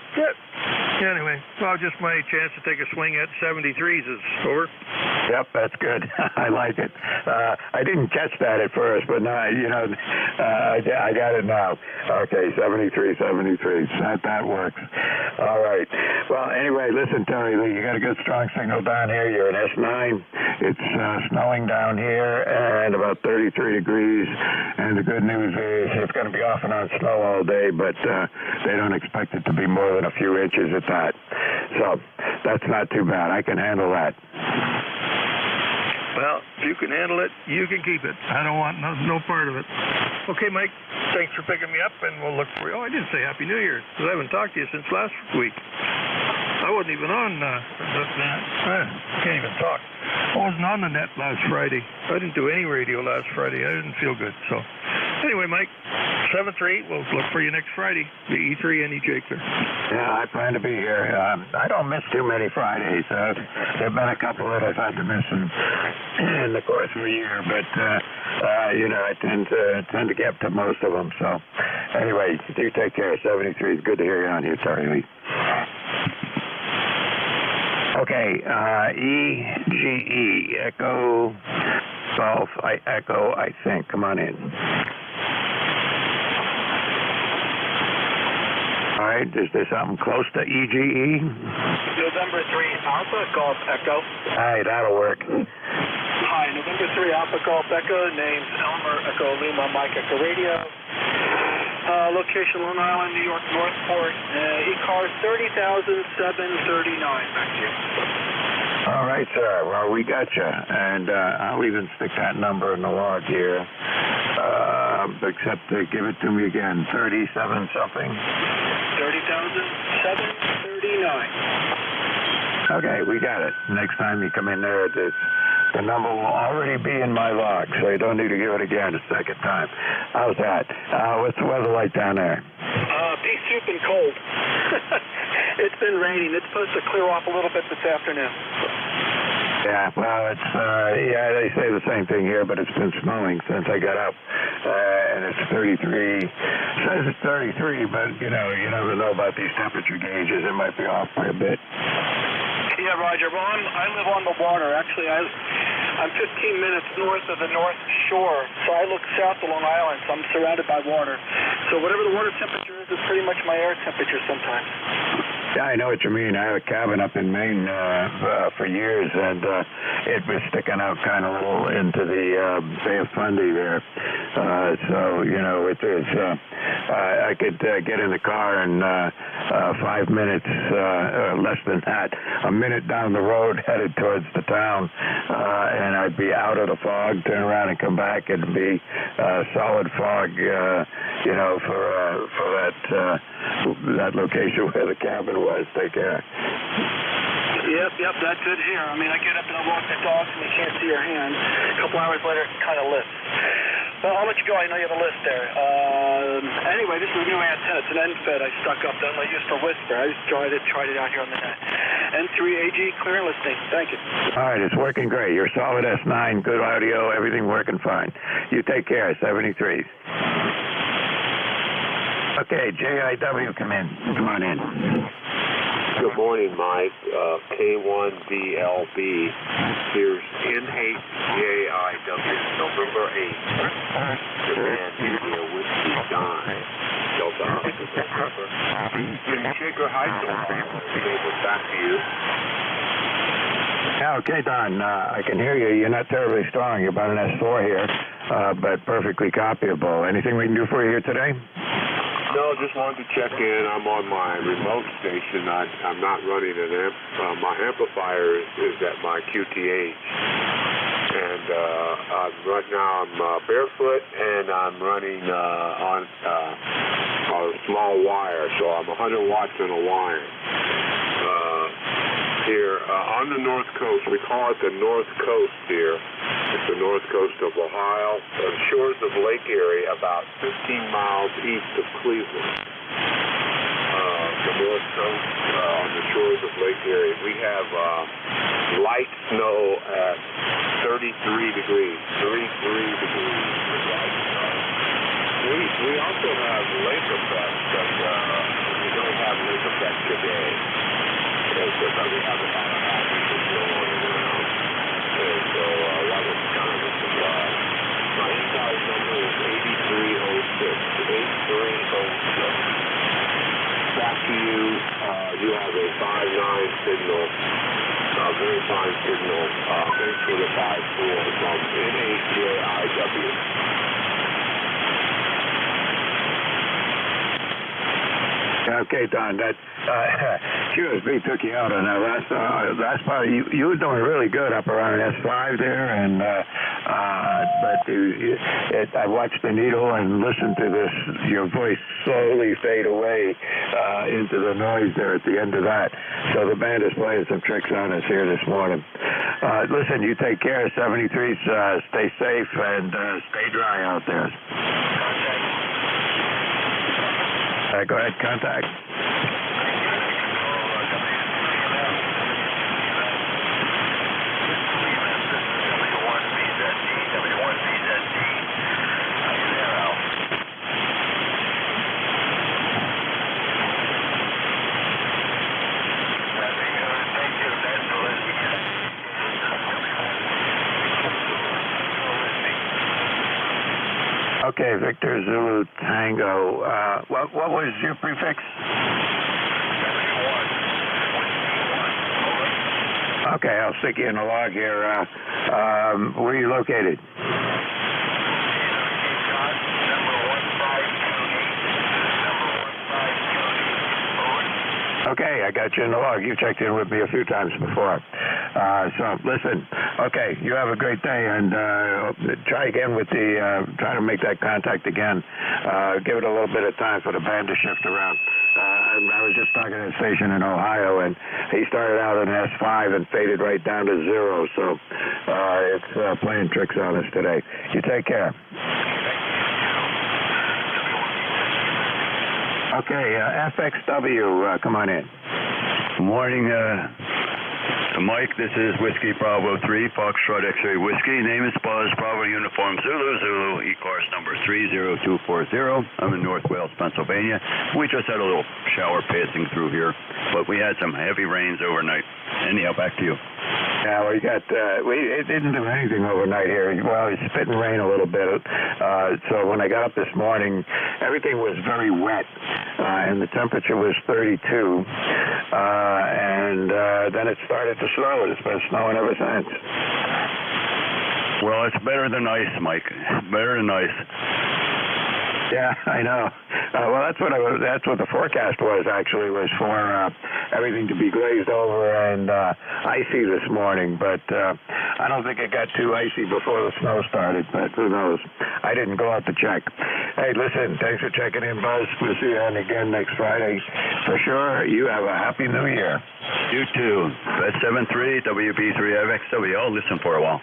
anyway, well, just my chance to take a swing at 73s is over. Yep, that's good. I like it. I didn't catch that at first, but now, I got it now. Okay, 73. That works. All right. Well, anyway, listen, Terry Lee, you got a good strong signal down here. You're in S9. It's snowing down here and about 33 degrees. And the good news is it's going to be off and on snow all day, but they don't expect it to be more than a few inches at that. So that's not too bad. I can handle that. Well, if you can handle it, you can keep it. I don't want no part of it. Okay, Mike, thanks for picking me up, and we'll look for you. Oh, I didn't say Happy New Year, because I haven't talked to you since last week. I wasn't even on can't even talk. I wasn't on the net last Friday. I didn't do any radio last Friday. I didn't feel good. So anyway, Mike, 7-3, we'll look for you next Friday, the E3 NJ clear. Yeah, I plan to be here. I don't miss too many Fridays. There have been a couple that I've had to miss in the course of a year, but I tend to get to most of them. So anyway, do take care. 73 is good to hear you on here, Terry Lee. Okay, EGE, Echo Golf, Echo, I think. Come on in. All right, is there something close to EGE? November 3, Alpha Golf Echo. All right, that'll work. Hi, November 3, Alpha Golf Echo. Name's Elmer Echo Lima Mike Echo Radio. Location Long Island, New York, Northport. ECARS 30,739. Back to you. All right, sir. Well, we got you. And I'll even stick that number in the log here. Except to give it to me again. 37 something. 30,739. Okay, we got it. Next time you come in there, the number will already be in my log, so you don't need to give it again a second time. How's that? What's the weather like down there? Pea soup and cold. It's been raining. It's supposed to clear off a little bit this afternoon. Yeah, well, it's they say the same thing here, but it's been snowing since I got up, and it's 33. It says it's 33, but you never know about these temperature gauges. It might be off by a bit. Yeah, Roger. Well, I live on the water. Actually, I'm 15 minutes north of the North Shore, so I look south of Long Island, so I'm surrounded by water. So whatever the water temperature is pretty much my air temperature sometimes. Yeah, I know what you mean. I had a cabin up in Maine for years, and it was sticking out kind of a little into the Bay of Fundy there. So, it is. I could get in the car in 5 minutes, less than that, a minute down the road headed towards the town, and I'd be out of the fog, turn around and come back, and be solid fog, for that location where the cabin was. Take care. Yep, that's good here. I mean, I get up and I walk the dogs and you can't see your hand. A couple hours later, it kind of lifts. Well, I'll let you go. I know you have a list there. Anyway, this is a new antenna. It's an end-fed I stuck up. That's what I used for Whisper. I just tried it out here on the net. N3AG, clear and listening. Thank you. All right, it's working great. You're solid S9, good audio, everything working fine. You take care, 73. Okay, JIW, come on in. Good morning, Mike. K1BLB. Here's NHJIW, November 8th. Japan, India, Whiskey, Don. Delta Officer, Pepper. Shaker Heights, back to you. Yeah, okay, Don. I can hear you. You're not terribly strong. You're about an S4 here, but perfectly copyable. Anything we can do for you here today? No, just wanted to check in. I'm on my remote station. I'm not running an amp. My amplifier is at my QTH. And right now I'm barefoot and I'm running on a small wire. So I'm 100 watts in a wire. Here on the North Coast, we call it the North Coast here. It's the North Coast of Ohio, the shores of Lake Erie, about 15 miles east of Cleveland. The North Coast on the shores of Lake Erie. We have light snow at 33 degrees, 33 degrees. We also have lake effect, but we don't have lake effect today. We have about a half inch of snow on the ground, and so that was kind of a surprise. My ECARS number is 8306, 8306. Back to you. You have a 5.9 signal, very fine signal. Thanks for the 5.4 from NHJIW. Okay, Don, that QSB took you out on that last part. You were doing really good up around S5 there, and but I watched the needle and listened to your voice slowly fade away into the noise there at the end of that. So the band is playing some tricks on us here this morning. Listen, you take care, 73s. Stay safe and stay dry out there. Go ahead, contact. Okay, Victor Zulu Tango. What was your prefix? Okay, I'll stick you in the log here. Where are you located? Okay, I got you in the log. You checked in with me a few times before. So, listen, okay, you have a great day, and try again with try to make that contact again. Give it a little bit of time for the band to shift around. I was just talking to a station in Ohio, and he started out in S5 and faded right down to 0, so it's playing tricks on us today. You take care. Okay, FXW, come on in. Good morning, Mike. This is Whiskey Bravo 3, Foxtrot X-Ray Whiskey. Name is Buzz, Bravo Uniform Zulu Zulu, ECARS number 30240. I'm in North Wales, Pennsylvania. We just had a little shower passing through here, but we had some heavy rains overnight. Anyhow, back to you. Yeah, we got, it didn't do anything overnight here. Well, it's spitting rain a little bit. So when I got up this morning, everything was very wet, and the temperature was 32. And then it started to snow, and it's been snowing ever since. Well, it's better than ice, Mike. Better than ice. Yeah, I know. Well, that's what the forecast was for everything to be glazed over and icy this morning. But I don't think it got too icy before the snow started. But who knows? I didn't go out to check. Hey, listen, thanks for checking in, Buzz. We'll see you on again next Friday for sure. You have a happy New Year. You too. That's 73 WB3FXW. I'll listen for a while.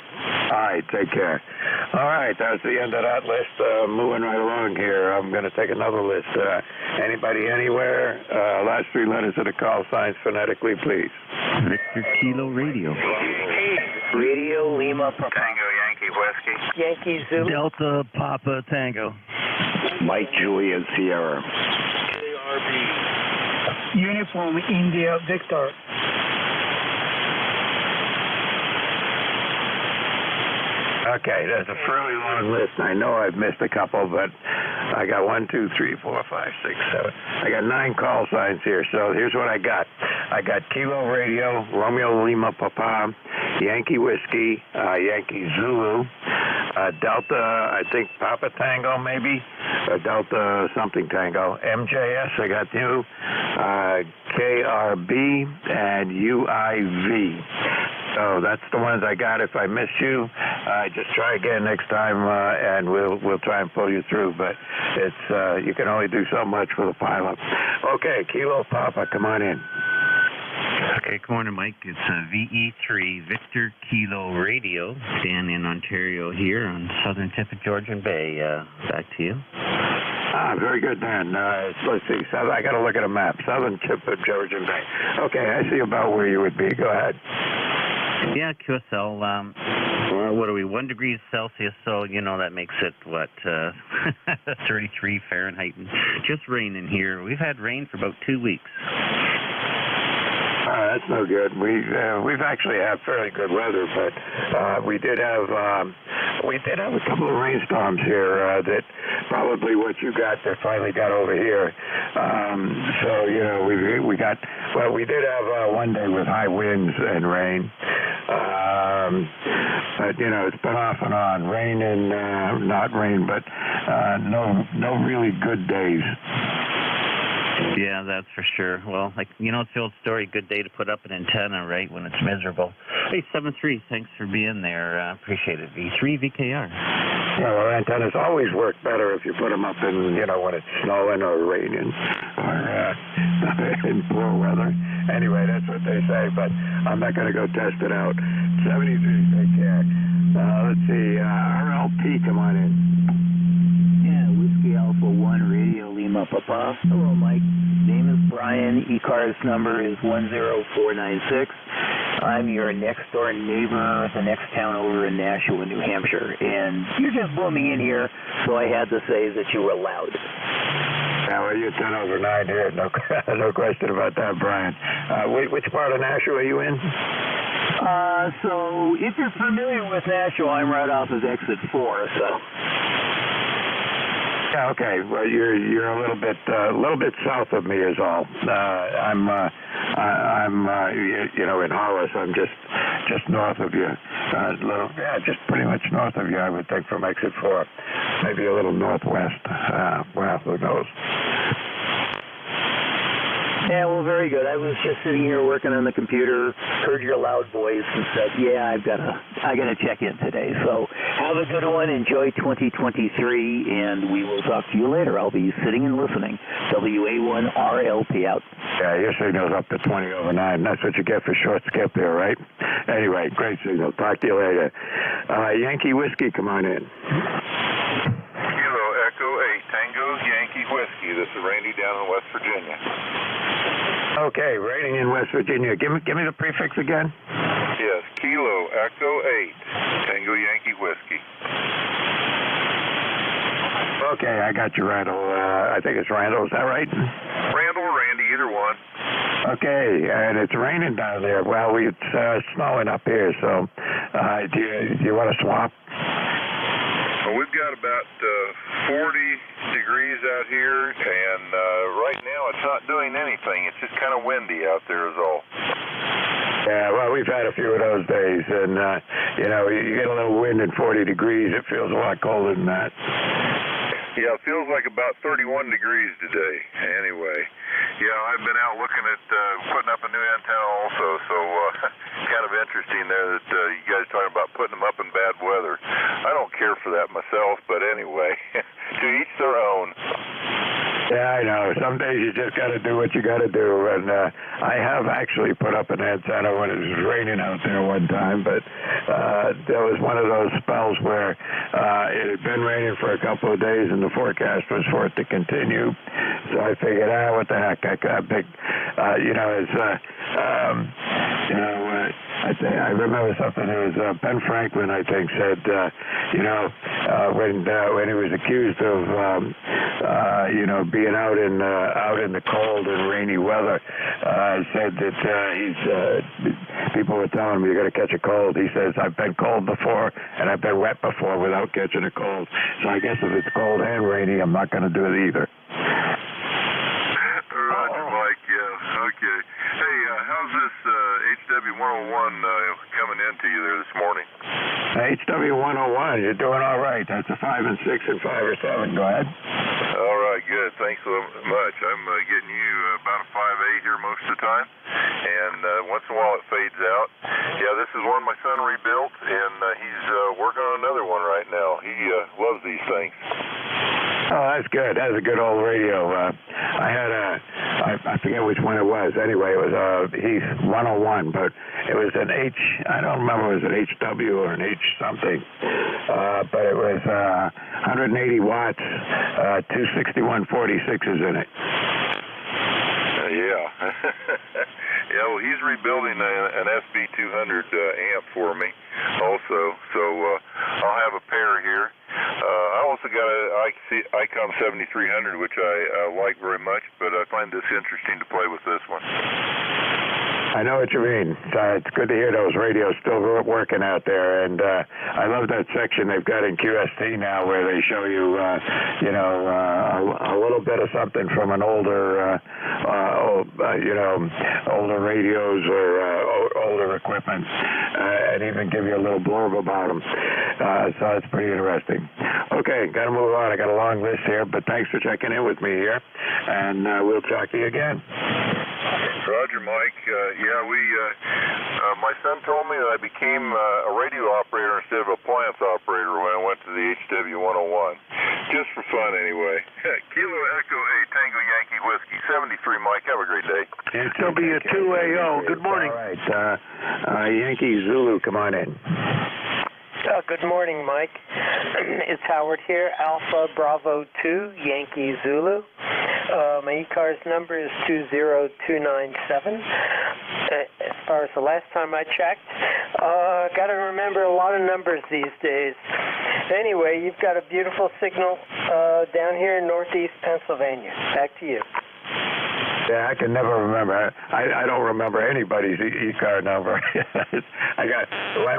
All right, take care. All right, that's the end of that list. Moving right along here, I'm going to take another list. Anybody, anywhere? Last three letters of the call signs phonetically, please. Victor Kilo Radio. Radio Lima Papa. Tango Yankee Whiskey. Yankee Zulu. Delta Papa Tango. Mike Juliet Sierra. Uniform India Victor. Okay, that's a fairly long list. I know I've missed a couple, but I got 1, 2, 3, 4, 5, 6, 7. I got 9 call signs here, so here's what I got. I got Kilo Radio, Romeo Lima Papa, Yankee Whiskey, Yankee Zulu, Delta, I think Papa Tango maybe, Delta something Tango, MJS, I got you, KRB, and UIV. So that's the ones I got. If I missed you, just try again next time, and we'll try and pull you through. But it's you can only do so much with a pilot. Okay, Kilo Papa, come on in. Okay, good morning, Mike. It's VE3 Victor Kilo Radio, Dan in Ontario here on southern tip of Georgian Bay. Back to you. Very good, Dan. Let's see. So I got to look at a map. Southern tip of Georgian Bay. Okay, I see about where you would be. Go ahead. Yeah, QSL. What are we? 1 degree Celsius. So that makes it 33 Fahrenheit. And just raining here. We've had rain for about 2 weeks. That's no good. We've actually had fairly good weather, but we did have a couple of rainstorms here that probably what you got that finally got over here. So we did have one day with high winds and rain. But it's been off and on, rain and not rain, but no really good days. Yeah, that's for sure. Well, it's the old story, good day to put up an antenna, right, when it's miserable. Hey, 7-3, thanks for being there. Appreciate it. V3 VKR. Yeah, well, antennas always work better if you put them up in, when it's snowing or raining or in poor weather. Anyway, that's what they say, but I'm not going to go test it out. 73, take care. Let's see, RLP, come on in. Yeah, Whiskey Alpha 1 Radio Lima Papa. Hello, Mike. Name is Brian. ECARS number is 10496. I'm your next door neighbor, the next town over in Nashua, New Hampshire, and you're just booming in here, so I had to say that you were loud. Yeah, well, you're 10 over 9 here. No question about that, Brian. Which part of Nashua are you in? So if you're familiar with Nashua, I'm right off of exit 4, so. Yeah, okay. Well, you're a little bit south of me is all. I'm in Hollis. I'm just north of you. Just pretty much north of you, I would think, from exit 4. Maybe a little northwest. Well, who knows? Yeah, well, very good. I was just sitting here working on the computer, heard your loud voice, and said, "Yeah, I gotta check in today." So have a good one. Enjoy 2023, and we will talk to you later. I'll be sitting and listening. WA1RLP out. Yeah, your signal's up to 20 over 9. That's what you get for short skip there, right? Anyway, great signal. Talk to you later. Yankee Whiskey, come on in. Kilo Echo 8 Tango Yankee Whiskey. This is Randy down in West Virginia. Okay, rating in West Virginia. Give me the prefix again. Yes, Kilo Echo 8 Tango Yankee Whiskey. Okay, I got you, Randall. I think it's Randall. Is that right? Randall or Randy, either one. Okay, and it's raining down there. Well, it's snowing up here, so do you want to swap? Well, we've got about 40 degrees out here, and right now it's not doing anything. It's just kind of windy out there is all. Yeah, well, we've had a few of those days, and, you get a little wind and 40 degrees. It feels a lot colder than that. Yeah, it feels like about 31 degrees today. Anyway, yeah, I've been out looking at putting up a new antenna also, so kind of interesting there that you guys talking about putting them up in bad weather. I don't care for that myself, but anyway, to each their own. Yeah, I know. Some days you just got to do what you got to do, and I have actually put up an antenna when it was raining out there one time, but there was one of those spells where it had been raining for a couple of days, and the forecast was for it to continue. So I figured, what the heck? I remember something. It was Ben Franklin, I think, said, when he was accused of, being out in the cold and rainy weather, said that people were telling him you're going to catch a cold. He says, I've been cold before and I've been wet before without catching a cold. So I guess if it's cold and rainy, I'm not going to do it either. Roger, Mike. Yeah. Okay. Hey, how's this HW101 coming into you there this morning? HW101, you're doing all right. That's a 5 and 6 and 5 or 7. Go ahead. All right, good. Thanks so much. I'm getting you about a 5.8 here most of the time, and once in a while it fades out. Yeah, this is one my son rebuilt, and he's working on another one right now. He loves these things. Oh, that's good. That's a good old radio. I had I forget which one it was. Anyway, it was a Heath 101, but it was an I don't remember if it was an HW or an H something, but it was 180 watts, 26146s in it. Yeah. Yeah, well, he's rebuilding an SB200 amp for me also, so I'll have a pair here. I also got a ICOM 7300, which I like very much, but I find this interesting to play with this one. I know what you mean. It's good to hear those radios still working out there, and I love that section they've got in QST now where they show you, a little bit of something from an older, older radios or older equipment, and even give you a little blurb about them. So that's pretty interesting. Okay, got to move on. I got a long list here, but thanks for checking in with me here, and we'll talk to you again. Roger, Mike. My son told me that I became a radio operator instead of a appliance operator when I went to the HW101. Just for fun, anyway. Kilo Echo 8, Tango Yankee Whiskey, 73, Mike. Have a great day. It'll be a 2AO. Good morning. All right. Yankee Zulu, come on in. Good morning, Mike. It's Howard here, Alpha Bravo 2, Yankee Zulu. My ECARS number is 20297. As far as the last time I checked, got to remember a lot of numbers these days. Anyway, you've got a beautiful signal down here in northeast Pennsylvania. Back to you. Yeah, I can never remember. I don't remember anybody's e-card number.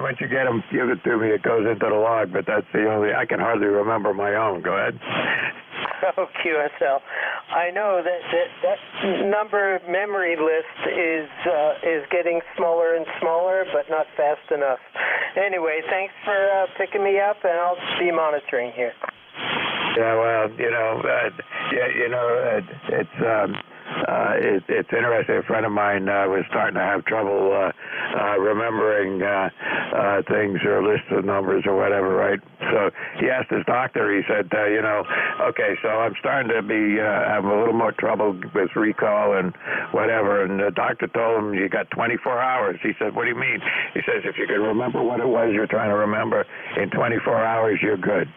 Once you get them, give it to me. It goes into the log, but that's the only. I can hardly remember my own. Go ahead. Oh, QSL. I know that number memory list is getting smaller and smaller, but not fast enough. Anyway, thanks for picking me up, and I'll be monitoring here. Yeah, well, it's interesting. A friend of mine was starting to have trouble remembering things or lists of numbers or whatever, right? So he asked his doctor. He said, okay, so I'm starting to have a little more trouble with recall and whatever. And the doctor told him, you got 24 hours. He said, what do you mean? He says, if you can remember what it was you're trying to remember in 24 hours, you're good.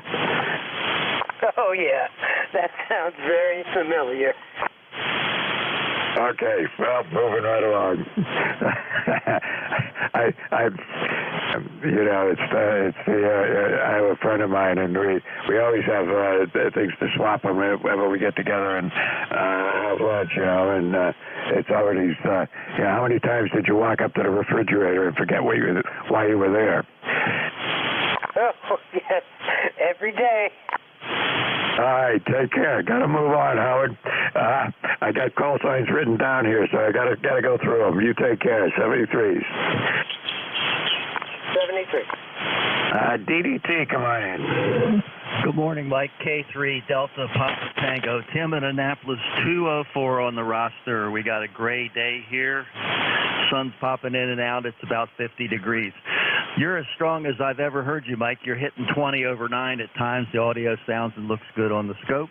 Oh, yeah. That sounds very familiar. Okay, well, moving right along. I have a friend of mine, and we always have things to swap them whenever we get together and have lunch, and it's always, how many times did you walk up to the refrigerator and forget why you were there? Oh, yes, every day. All right, take care. Got to move on, Howard. I got call signs written down here, so I got to go through them. You take care. 73s. 73. DDT, come on in. Good morning, Mike. K3 Delta Papa Tango. Tim in Annapolis, 204 on the roster. We got a gray day here. Sun's popping in and out. It's about 50 degrees. You're as strong as I've ever heard you, Mike. You're hitting 20 over 9 at times. The audio sounds and looks good on the scope.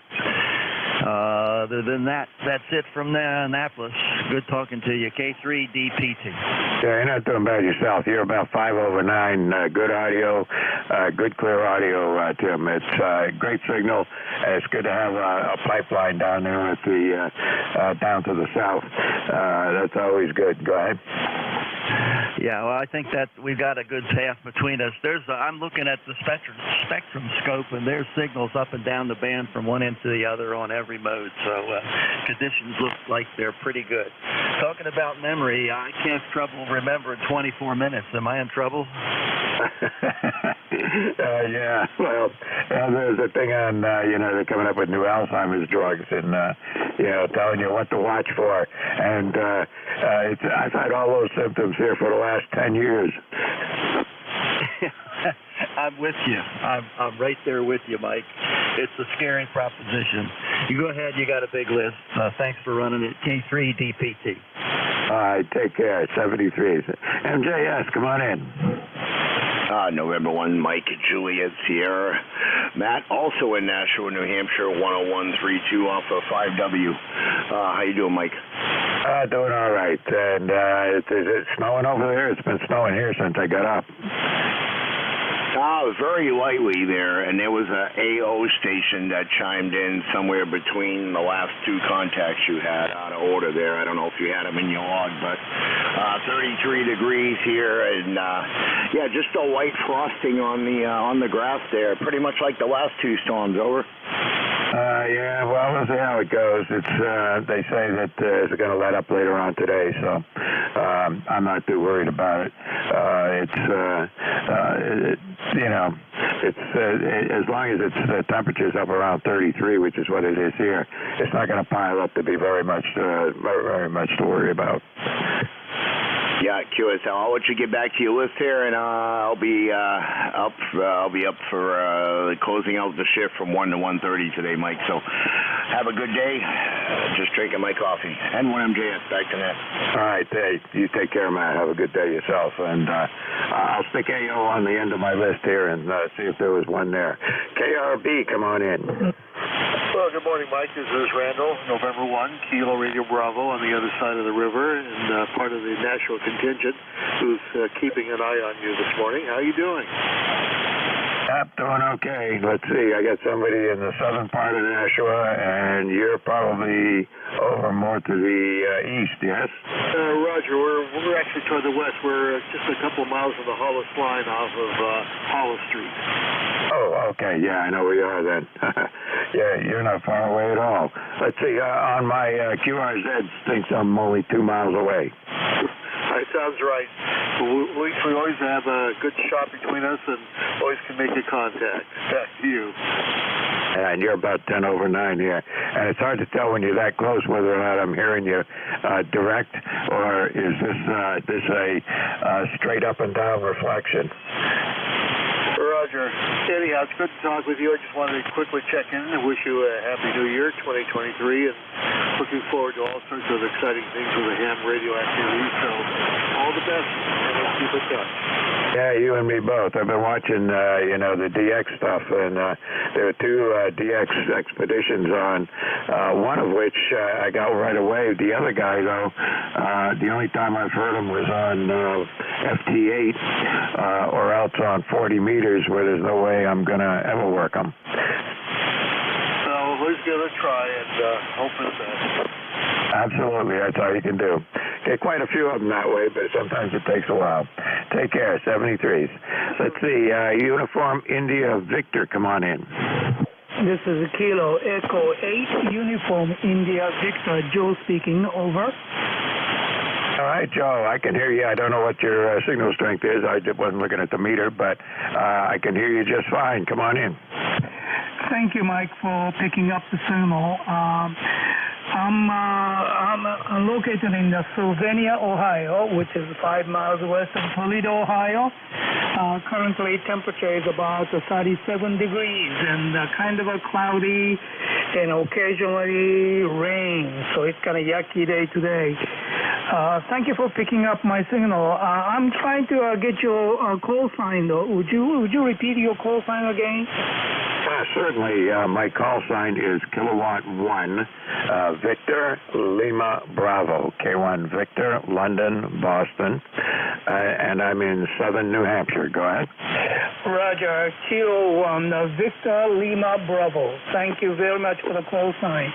Other than that, that's it from Annapolis. Good talking to you. K3 DPT. Yeah, you're not doing bad yourself. You're about 5 over 9. Good audio, good clear audio, Tim. It's great signal. It's good to have a pipeline down there at the down to the south. That's always good. Go ahead. Yeah, well, I think that we've got a good path between us. I'm looking at the spectrum scope, and there's signals up and down the band from one end to the other on every mode. So conditions look like they're pretty good. Talking about memory, I can't have trouble remembering 24 minutes. Am I in trouble? Yeah, well, there's a thing on, they're coming up with new Alzheimer's drugs and, telling you what to watch for. And I've had all those symptoms here for the last 10 years. I'm with you. I'm right there with you, Mike. It's a scary proposition. You go ahead. You got a big list. Thanks for running it. K3 DPT. All right, take care. 73. NJ2US, come on in. November 1, Mike, Juliet, Sierra. Matt, also in Nashua, New Hampshire, 10132 off of 5W. How you doing, Mike? Doing all right. And is it snowing over there? It's been snowing here since I got up. Very lightly there, and there was a AO station that chimed in somewhere between the last two contacts you had out of order there. I don't know if you had them in your log, but 33 degrees here, and just a light frosting on the grass there, pretty much like the last two storms. Over. Yeah, well, we'll see how it goes. It's they say that it's going to let up later on today, so I'm not too worried about it. It's as long as the temperature's up around 33, which is what it is here, it's not going to pile up to be very much to worry about. Yeah, QSL. I'll let you get back to your list here, and I'll be up for closing out the shift from 1 to 1:30 today, Mike. So have a good day. Just drinking my coffee. N1MJS. Back to that. All right, you take care, Matt. Have a good day yourself, and I'll stick AO on the end of my list here and see if there was one there. KRB, come on in. Well, good morning, Mike. This is Randall, November 1, Kilo Radio Bravo on the other side of the river, and part of the Nashua contingent who's keeping an eye on you this morning. How are you doing? I'm doing okay. Let's see. I got somebody in the southern part of Nashua, and you're probably over more to the east, yes? Roger. We're actually toward the west. We're just a couple of miles of the Hollis line off of Hollis Street. Oh, okay. Yeah, I know where you are then. Yeah, you're not far away at all. Let's see. On my QRZ, thinks I'm only 2 miles away. That sounds right. We always have a good shot between us and always can make a contact. Back to you. And you're about 10 over 9 here. And it's hard to tell when you're that close whether or not I'm hearing you direct, or is this a straight up and down reflection? Roger. Anyhow, it's good to talk with you. I just wanted to quickly check in and wish you a Happy New Year 2023, and looking forward to all sorts of exciting things with the ham radio activity. So all the best, and let's keep in touch. Yeah, you and me both. I've been watching, the DX stuff, and there were 2 DX expeditions on, one of which I got right away. The other guy, though, the only time I've heard him was on FT8 or else on 40 meters, where there's no way I'm going to ever work them. So let's give it a try and hope for the best. Absolutely, that's all you can do. Okay, quite a few of them that way, but sometimes it takes a while. Take care, 73s. Let's see, Uniform India Victor, come on in. This is Kilo Echo 8, Uniform India Victor, Joe speaking, over. All right, Joe, I can hear you. I don't know what your signal strength is. I wasn't looking at the meter, but I can hear you just fine. Come on in. Thank you, Mike, for picking up the signal. I'm located in Sylvania, Ohio, which is 5 miles west of Toledo, Ohio. Currently, temperature is about 37 degrees and kind of a cloudy and occasionally rain. So it's kind of yucky day today. Thank you for picking up my signal. I'm trying to get your call sign, though. Would you repeat your call sign again? Certainly. My call sign is Kilowatt 1, Victor Lima Bravo, K1 Victor, London, Boston, and I'm in southern New Hampshire. Go ahead. Roger, Kilo 1, Victor Lima Bravo. Thank you very much for the call sign.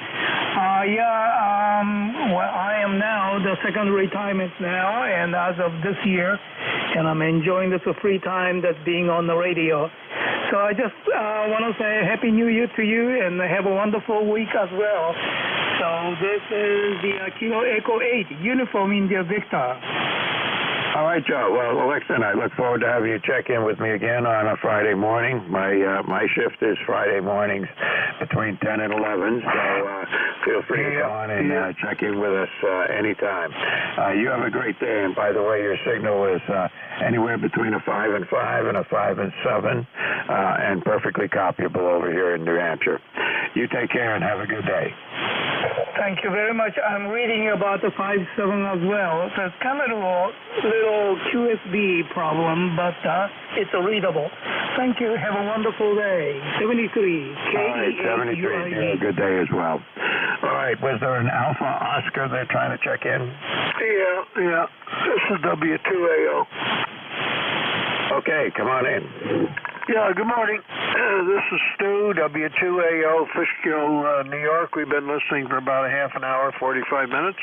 Well, I am now the second retirement now, and as of this year, and I'm enjoying this free time that's being on the radio. So I just want to say Happy New Year to you, and have a wonderful week as well. So this is the Kilo Echo 8, Uniform India Victor. All right, Joe. Well, listen, I look forward to having you check in with me again on a Friday morning. My shift is Friday mornings between 10 and 11, so feel free to come on and check in with us anytime. You have a great day, and by the way, your signal is anywhere between a 5 and 5 and a 5 and 7, and perfectly copyable over here in New Hampshire. You take care and have a good day. Thank you very much. I'm reading about the 5-7 as well. So it's kind of a little QSB problem, but it's readable. Thank you. Have a wonderful day. 73. All right, 73. Yeah, good day as well. All right. Was there an Alpha Oscar they're trying to check in? Yeah. This is W2AO. Okay, come on in. Yeah, good morning. This is Stu, W2AO, Fishkill, New York. We've been listening for about a half an hour, 45 minutes,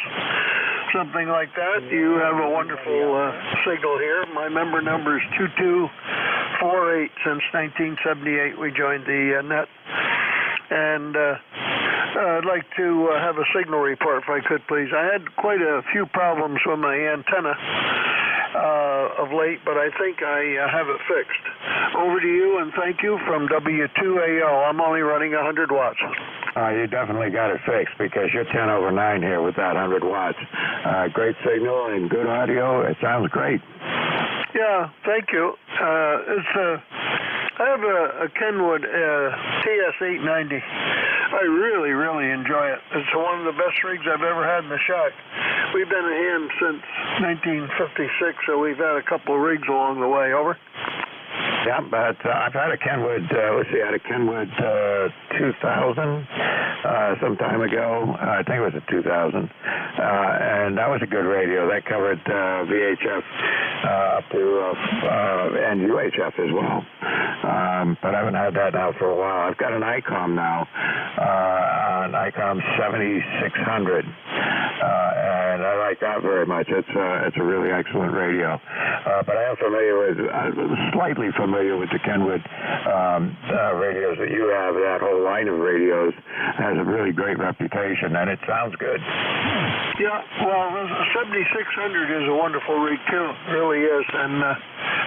something like that. You have a wonderful signal here. My member number is 2248. Since 1978, we joined the net. And I'd like to have a signal report, if I could, please. I had quite a few problems with my antenna of late, but I think I have it fixed. Over to you, and thank you from W2AO. I'm only running 100 watts. You definitely got it fixed because you're 10 over 9 here with that 100 watts. Great signal and good audio. It sounds great. Yeah, thank you. I have a Kenwood TS890. I really enjoy it. It's one of the best rigs I've ever had in the shack. We've been a ham since 1956, so we've had a couple of rigs along the way. Over. Yeah, but I've had a Kenwood, I had a Kenwood 2000 some time ago. I think it was a 2000. And that was a good radio. That covered VHF up to and UHF as well. But I haven't had that now for a while. I've got an ICOM now, an ICOM 7600. And I like that very much. It's a really excellent radio. But I am slightly familiar with the Kenwood radios that you have. That whole line of radios has a really great reputation, and it sounds good. Yeah, well, the 7600 is a wonderful rig, too. It really is. And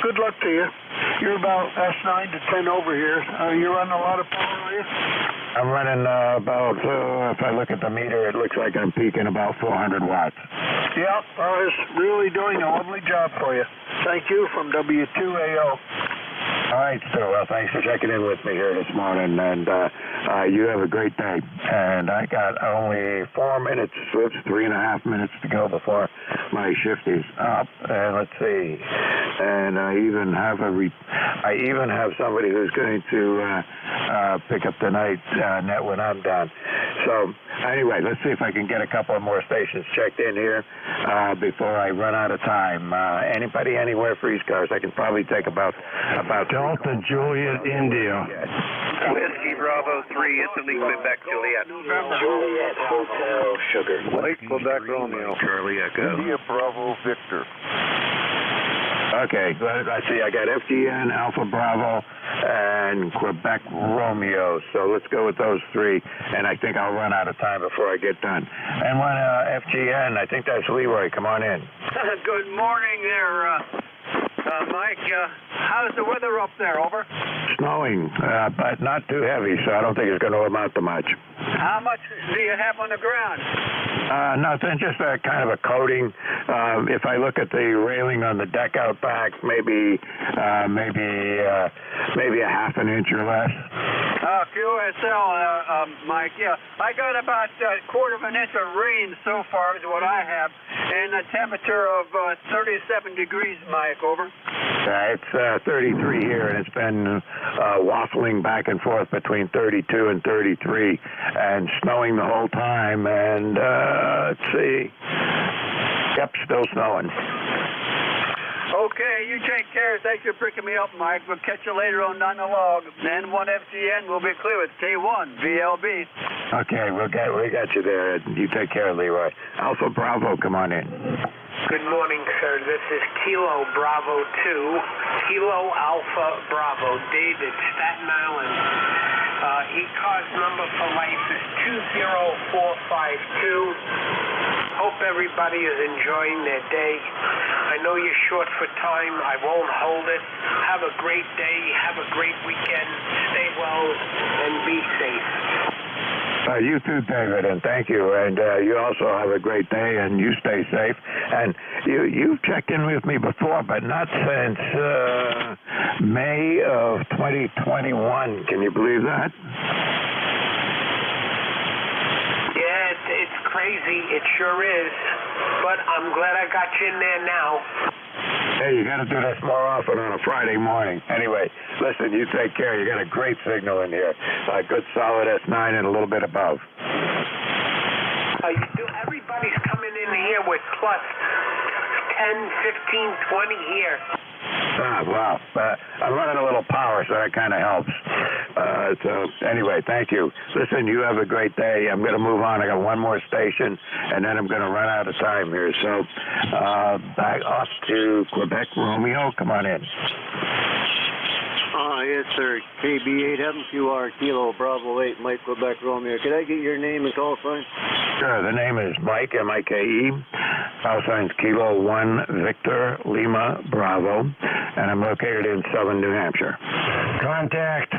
good luck to you. You're about S9 to 10 over here. You running a lot of power, are you? I'm running about, if I look at the meter, it looks like I'm peaking about 400 watts. Yeah, it's really doing a lovely job for you. Thank you from W2AO. All right, Stu. Well, thanks for checking in with me here this morning, and you have a great day. And I got only 4 minutes, 3.5 minutes to go before my shift is up. And let's see. And I even have somebody who's going to pick up the night net when I'm done. So anyway, let's see if I can get a couple of more stations checked in here before I run out of time. Anybody anywhere for ECARS? I can probably take about Delta Juliet India. Whiskey Bravo 3, instantly Quebec Juliet. Juliet Hotel Sugar. Lake Quebec Romeo. Charlie Echo. India Bravo Victor. Okay, I see. I got FGN, Alpha Bravo, and Quebec Romeo. So let's go with those three, and I think I'll run out of time before I get done. And one FGN, I think that's Leroy. Come on in. Good morning there, Mike. How's the weather up there? Over? Snowing, but not too heavy, so I don't think it's going to amount to much. How much do you have on the ground? Nothing, just a kind of a coating. If I look at the railing on the deck out back, maybe a half an inch or less. QSL, Mike, yeah. I got about a quarter of an inch of rain so far is what I have, and a temperature of 37 degrees, Mike, over. It's 33 here, and it's been waffling back and forth between 32 and 33, and snowing the whole time, and let's see. Yep, still snowing. Okay, you take care. Thanks for picking me up, Mike. We'll catch you later on down the log. N1FGN will be clear with K1 VLB. Okay, we got you there. You take care, Leroy. Alpha Bravo, come on in. Good morning, sir. This is Kilo Bravo 2, Kilo Alpha Bravo, David, Staten Island. ECARS number for life is 20452. Hope everybody is enjoying their day. I know you're short for time. I won't hold it. Have a great day. Have a great weekend. Stay well and be safe. You too, David, and thank you. And you also have a great day, and you stay safe. And you've checked in with me before, but not since May of 2021. Can you believe that? Yeah, it's crazy. It sure is. But I'm glad I got you in there now. Hey, you got to do this more often on a Friday morning. Anyway, listen, you take care. You got a great signal in here. Good solid S9 and a little bit above. Everybody's coming in here with plus 10, 15, 20 here. Wow. I'm running a little power, so that kind of helps. So anyway, thank you. Listen, you have a great day. I'm going to move on. I got one more station, and then I'm going to run out of time here. So back off to Quebec Romeo. Come on in. Yes, sir. KB8MQR Kilo Bravo 8 Mike Quebec Romeo. Could I get your name and call sign? Sure. The name is Mike, M-I-K-E. Call sign's Kilo 1 Victor Lima Bravo, and I'm located in Southern New Hampshire. Contact.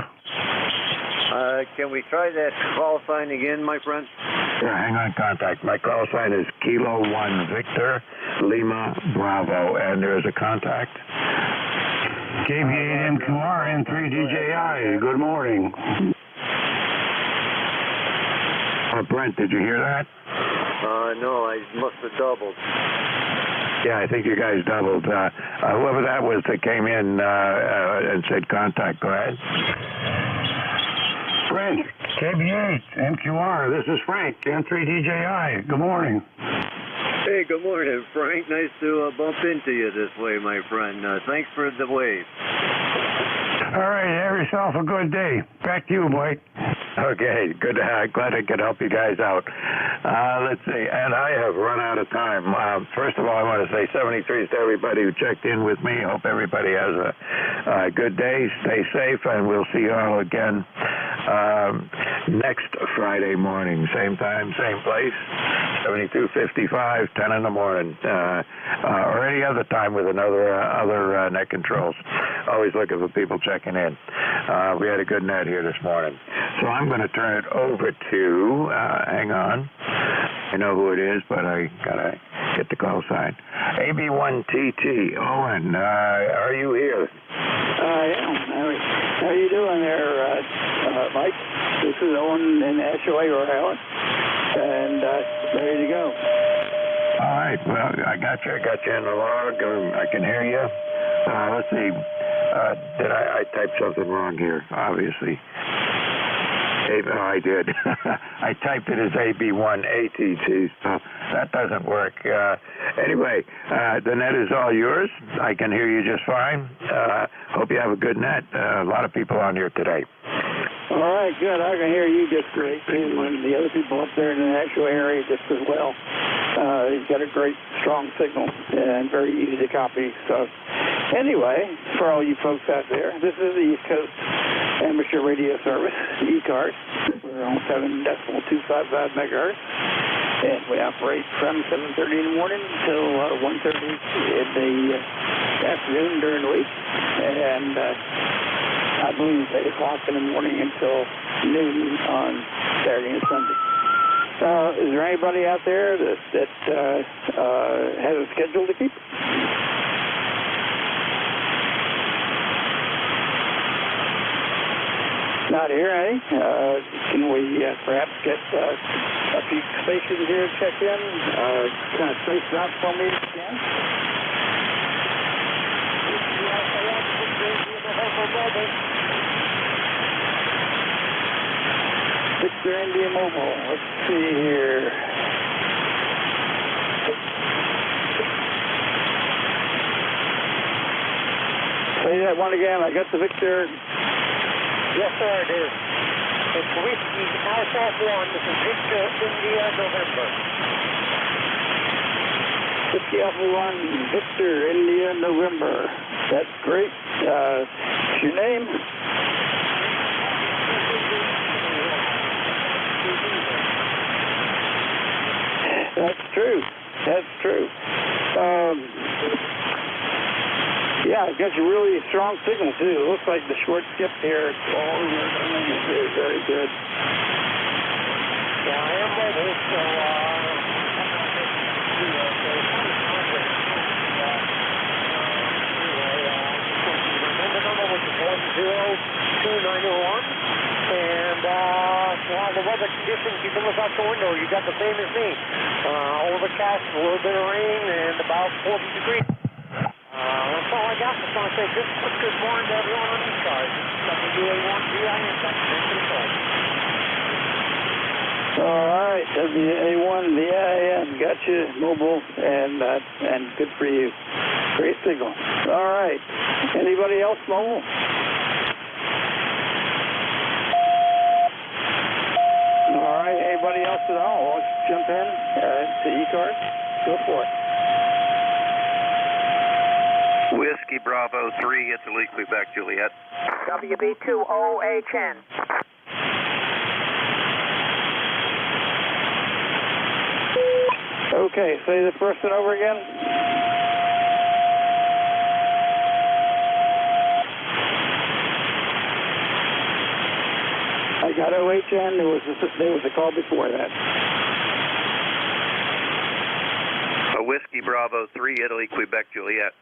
Can we try that call sign again, my friend? Yeah, hang on, contact. My call sign is Kilo 1 Victor Lima Bravo, and there is a contact. KB8MQR N3DJI, good morning. Brent, did you hear that? No, I must have doubled. Yeah, I think you guys doubled. Whoever that was that came in and said contact, go ahead. Frank, KB8, MQR, this is Frank, N3DJI, good morning. Hey, good morning, Frank. Nice to bump into you this way, my friend. Thanks for the wave. All right, have yourself a good day. Back to you, Mike. Okay, good. Glad I could help you guys out. Let's see, and I have run out of time. First of all, I want to say 73s to everybody who checked in with me. Hope everybody has a good day. Stay safe, and we'll see you all again next Friday morning. Same time, same place, 7255, 10 in the morning, or any other time with other net controls. Always looking for people checking in. We had a good net here this morning. So I'm going to turn it over to, hang on, I know who it is, but I got to get the call sign. AB1TT. Owen, are you here? I am. How are you doing there, Mike? This is Owen in Ashaway, Rhode Island, and ready to go. All right. Well, I got you in the log. I can hear you. Let's see. Did I typed something wrong here, obviously. I did. I typed it as AB1ATT, so that doesn't work. Anyway, the net is all yours. I can hear you just fine. Hope you have a good net. A lot of people on here today. All right, good. I can hear you just great, and the other people up there in the actual area just as well. You've got a great, strong signal and very easy to copy. So anyway, for all you folks out there, this is the East Coast Amateur Radio Service, ECARS. We're on 7.255 megahertz, and we operate from 7:30 in the morning until 1:30 in the afternoon during the week, and I believe it's 8 o'clock in the morning until noon on Saturday and Sunday. Is there anybody out there that has a schedule to keep? Not here, eh? Can we perhaps get a few stations here to check in? Kind of space it out for me again? Victor India Mobile. Let's see here. Say that one again. I got the Victor. Yes, sir, it is. It's Whiskey Alpha 1. This is Victor India November. Whiskey Alpha 1, Victor India November. That's great. What's your name? That's true. That's true. Yeah, I've got a really strong signal, too. It looks like the short skip here all over is very good. Yeah, I am mobile, so the number was 10291, and well, the weather conditions, you can look out the window, you got the same as me. Overcast, a little bit of rain, and about 40 degrees. That's all I got. I just want to say good morning to everyone on ECARS. WA1VIN, that's control. All right, WA1VIN, got you mobile, and good for you. Great signal. All right, anybody else mobile? All right, anybody else at all? Let's jump in to ECARS. Go for it. Whiskey Bravo 3, Italy, Quebec, Juliet. WB2OHN. Okay, say the first one over again. I got OHN. There was a call before that. Whiskey Bravo 3, Italy, Quebec, Juliet.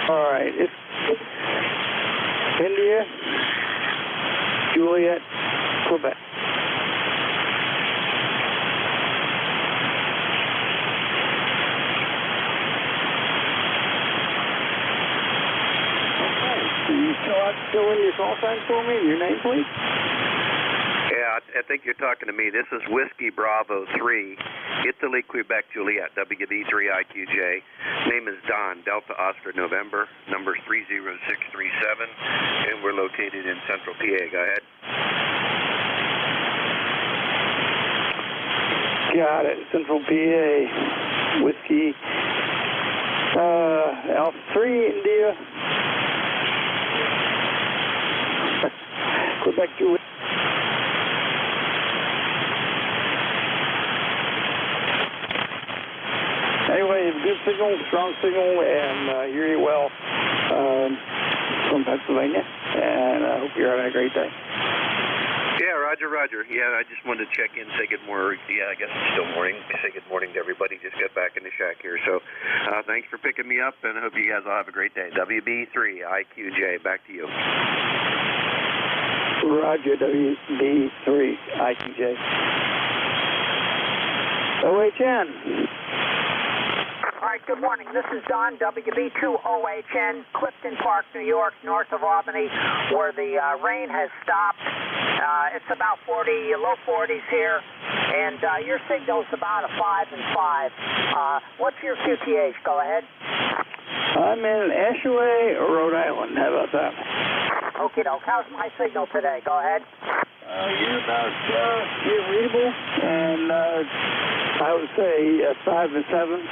All right, it's India, Juliet, Quebec. Okay, can you fill in your call sign for me, your name, please? Yeah, I think you're talking to me. This is Whiskey Bravo 3, Italy, Quebec, Juliet, WB3IQJ. Name is Don, Delta Oscar November, number 30637, and we're located in Central PA. Go ahead. Got it, Central PA, Whiskey, Alpha 3, India, Quebec, Juliet. Anyway, good signal, strong signal, and hear you well from Pennsylvania, and I hope you're having a great day. Yeah, Roger, Roger. Yeah, I just wanted to check in, say good morning. Yeah, I guess it's still morning. Say good morning to everybody. Just got back in the shack here. So thanks for picking me up, and I hope you guys all have a great day. WB3IQJ, back to you. Roger, WB3IQJ. OHN. All right, good morning. This is Don, WB2OHN, Clifton Park, New York, north of Albany, where the rain has stopped. It's about 40, low 40s here, and your signal's about a 5 and 5. What's your QTH? Go ahead. I'm in Ashaway, Rhode Island. How about that? Okay, doke. How's my signal today? Go ahead. You're readable, and I would say 5 and 7.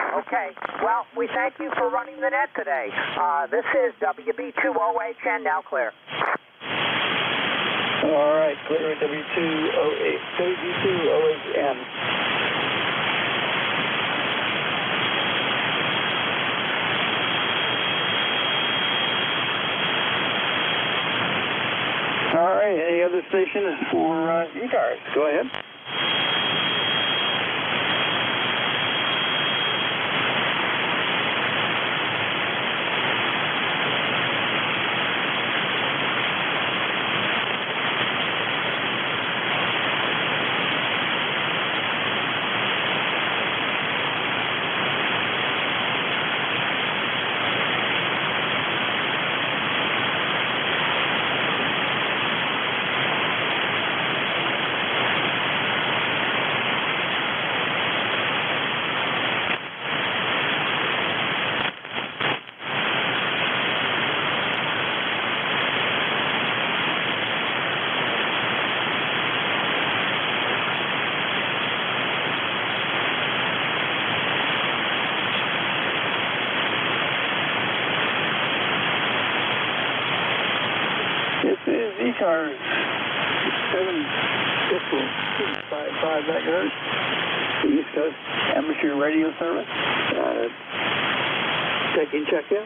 Okay. Well, we thank you for running the net today. This is WB2OHN, now clear. All right, clear WB2OHN. weather station for ECARS. Go ahead. ECARS 755 megahertz, the East Coast Amateur Radio Service. Taking check-in.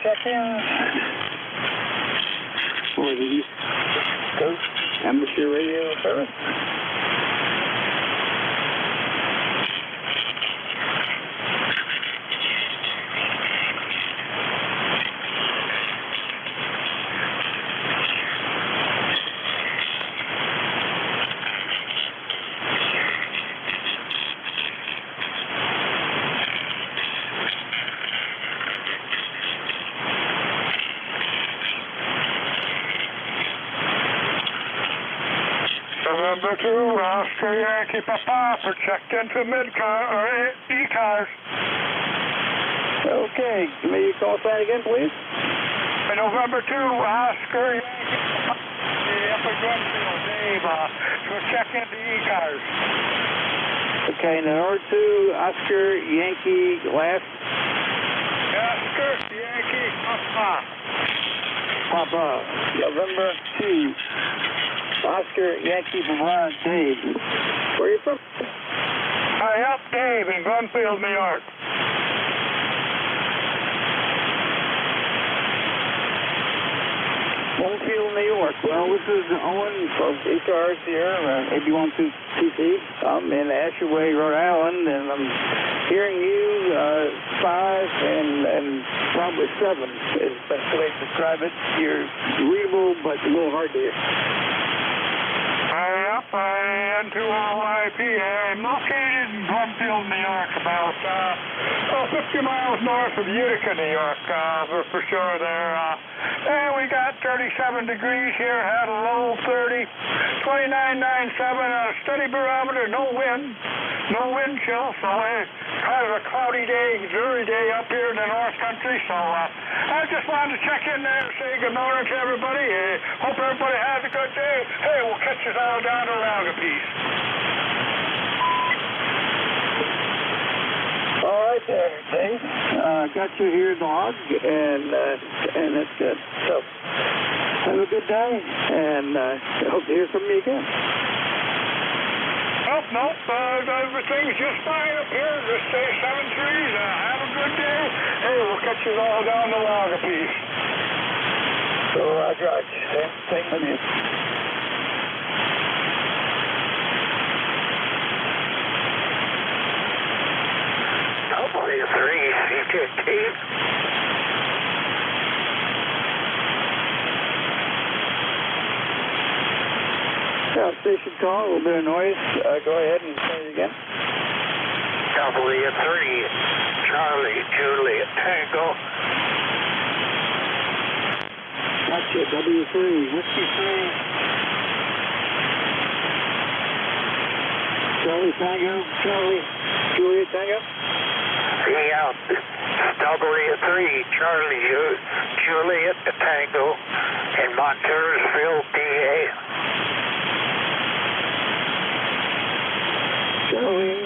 Check-in for the East Coast Amateur Radio Service. November 2, Oscar Yankee Papa for checked into mid-car or ECARS. Okay, may you call sign again, please? November 2, Oscar Yankee Papa, Upper Glenfield, Dave, for check into ECARS. Okay, number 2, Oscar Yankee last. Oscar Yankee Papa. Papa, November 2. Oscar Yankee Papa, Dave. Where are you from? Hi, up Dave in Glenfield, New York. Glenfield, New York. Well, this is Owen from ECARS here, AB12TT. I'm in Ashaway, Rhode Island, and I'm hearing you 5 and probably 7 is the best way to describe it. You're readable, but a little hard to hear. Up N2OYP. I'm located in Glenfield, New York, about 50 miles north of Utica, New York, for sure there. And we got 37 degrees here, had a low 30, 29.97, a steady barometer, no wind chill, so it's kind of a cloudy day, dreary day up here in the North Country, so I just wanted to check in there and say good morning to everybody. Hope everybody has a good day. Hey, we'll catch us all down to Lagapiece. All right there, Dave. Got you here, dog, and it's good. So, have a good day, and hope to hear from you again. Nope. Everything's just fine up here. Just stay 7 trees. Have a good day. Hey, we'll catch you all down to Lagapiece. So, Roger. Thanks for you. Nobody 3, CKT. Station call, a little bit of noise. Go ahead and say it again. W3, Charlie, Juliet, Tango. Gotcha, W3, Whiskey 3. Charlie Tango, Charlie, Juliet Tango. Yeah, W3, Charlie, Juliet, Tango, in Montoursville, PA. Charlie,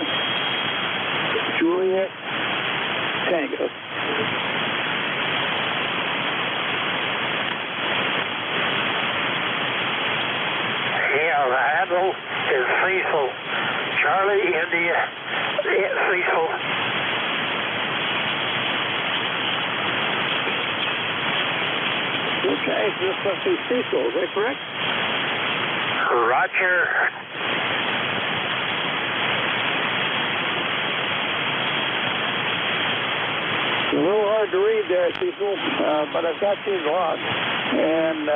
Juliet, Tango. Yeah, the handle is Cecil. Charlie, India, Cecil. Okay, so this must be Cecil, is that correct? Roger. It's a little hard to read there, Cecil, but I've got you logged. And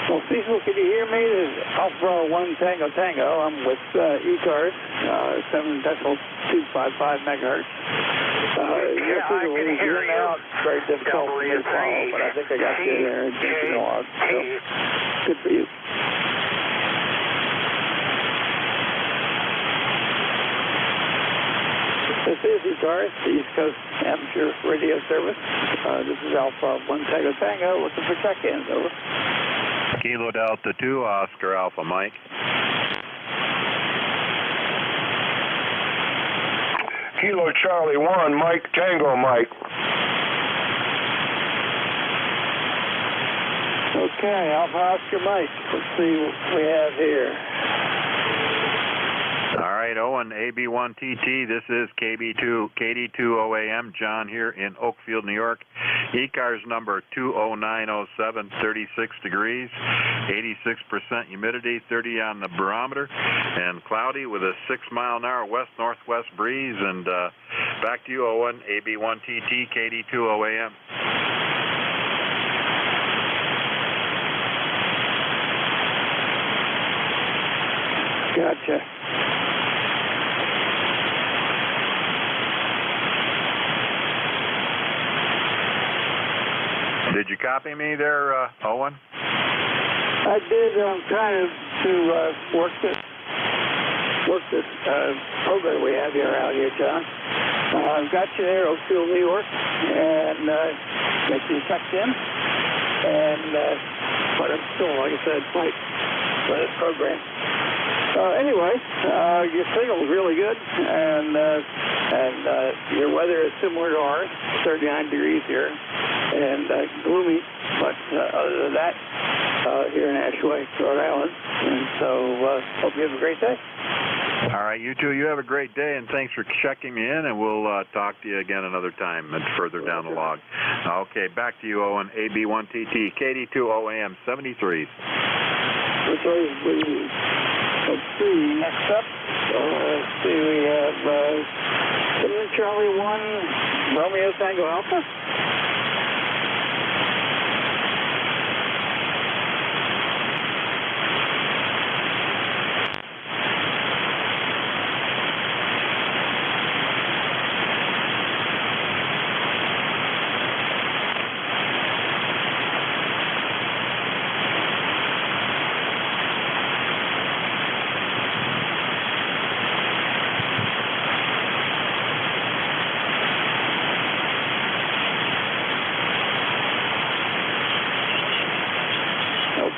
well, Cecil, can you hear me? This is Alpha 1 Tango Tango. I'm with ECARS, 7.255 megahertz. Yeah, I can hear you. Out. It's very difficult for me to follow, but I think I got you there and you know, so good for you. This is ECARS, the East Coast Amateur Radio Service. This is Alpha 1 Tango Tango, looking for check-ins, over. Kilo Delta 2, Oscar Alpha Mike. Kilo Charlie 1, Mike Tango Mike. Okay, Alpha Oscar Mike. Let's see what we have here. All right, Owen, AB1TT, this is KD2OAM, John here in Oakfield, New York. ECARS number 20907, 36 degrees, 86% humidity, 30 on the barometer, and cloudy with a 6-mile-an-hour west-northwest breeze. And back to you, Owen, AB1TT, KD2OAM. Gotcha. Did you copy me there, Owen? I did. I'm trying to work this program we have here out here, John. I've got you there, Oakfield, New York, and got you checked in. And but I'm still, like I said, fight for this program. Anyway, your signal is really good, and your weather is similar to ours, 39 degrees here, and gloomy, but other than that, here in Ashway, Rhode Island, and so hope you have a great day. All right, you too. You have a great day, and thanks for checking me in, and we'll talk to you again another time and further down the log. Okay, back to you, Owen, AB1TT, KD2OAM, 73s. Let's see, next up, let's see, we have Charlie 1, Romeo Tango Alpha.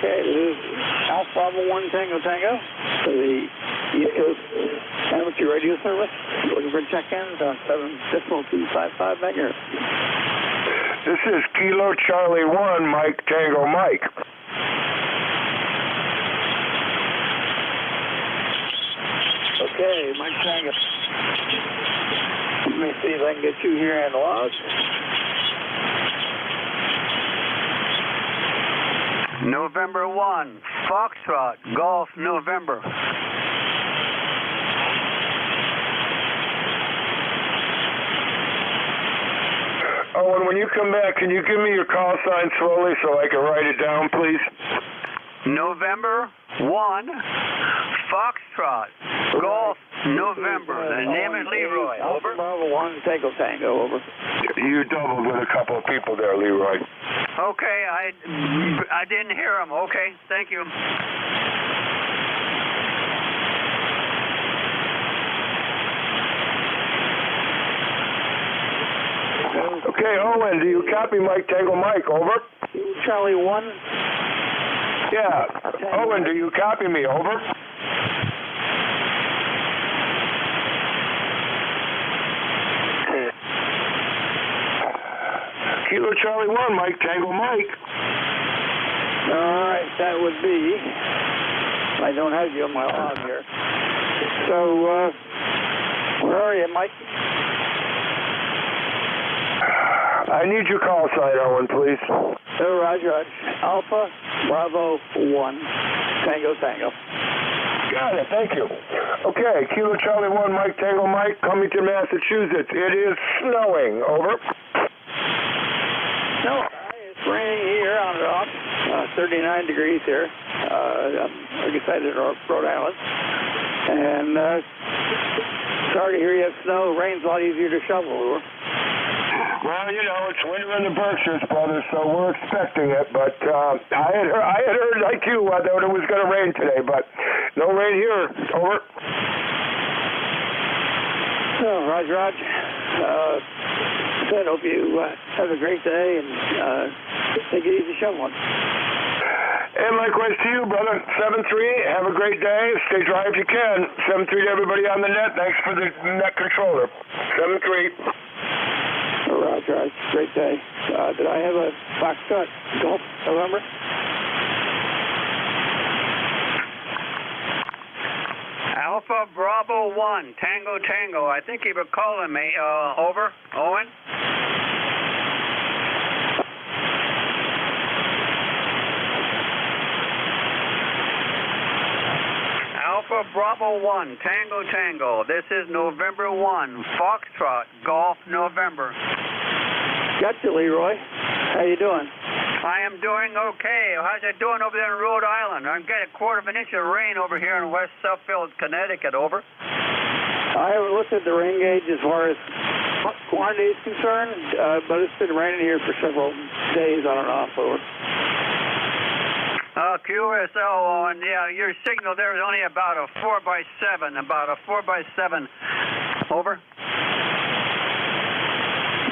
Okay, this is Alpha 1 Tango Tango for the East Coast Amateur Radio Service. Looking for check-ins on 7.255 megahertz. This is Kilo Charlie 1, Mike Tango Mike. Okay, Mike Tango. Let me see if I can get you here on the log. November 1, Foxtrot, Golf, November. Oh, and when you come back, can you give me your call sign slowly so I can write it down, please? November 1, Foxtrot, Golf, November. The name is Leroy. Over. Bravo 1, Tango Tango. Over. You doubled with a couple of people there, Leroy. Okay, I didn't hear him. Okay, thank you. Okay, Owen, do you copy Mike Tango Mike? Over. Charlie 1. Yeah. Owen, do you copy me? Over. Kilo Charlie 1, Mike Tango Mike. All right, that would be. I don't have you on my log here. So, where are you, Mike? I need your call sign, Owen, please. Oh, Roger. Alpha Bravo 1, Tango Tango. Got it, thank you. Okay, Kilo Charlie 1, Mike Tango Mike, Cummington, Massachusetts. It is snowing. Over. No, it's raining here on and off. 39 degrees here. I'm excited at Rhode Island. And sorry to hear you have snow. Rain's a lot easier to shovel. Well, you know, it's winter in the Berkshires, brother, so we're expecting it. But I had heard like you that it was going to rain today, but no rain here. Over. Oh, Roger. I hope you have a great day and take it easy shoveling. And likewise to you, brother. 7-3, have a great day. Stay dry if you can. 7-3 to everybody on the net. Thanks for the net controller. 7-3. Roger, great day. Did I have a Foxtrot Golf November? Alpha Bravo 1, Tango Tango. I think you were calling me. Over. Owen? Alpha Bravo 1, Tango Tango. This is November 1, Foxtrot, Golf, November. Got you, Leroy. How you doing? I am doing okay. How's it doing over there in Rhode Island? I'm getting a quarter of an inch of rain over here in West Suffield, Connecticut. Over. I haven't looked at the rain gauge as far as quantity is concerned, but it's been raining here for several days on and off. Over. QSL, and yeah, your signal there is only about a 4x7, about a 4x7. Over.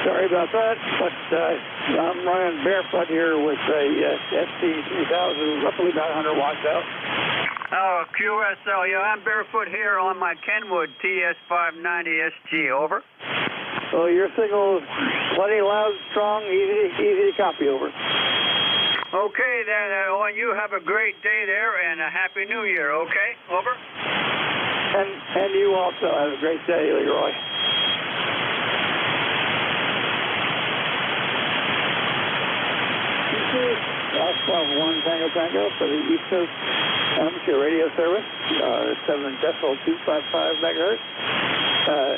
Sorry about that, but I'm running barefoot here with a ST3000, roughly about 100 watts out. Oh, QSL, yeah, I'm barefoot here on my Kenwood TS590SG. Over. So your signal is plenty loud, strong, easy to copy. Over. Okay, then, Owen, you have a great day there and a Happy New Year, okay? Over. And you also have a great day, Leroy. Alpha 1 Tango Tango for the East Coast Amateur Radio Service, 7.255 megahertz.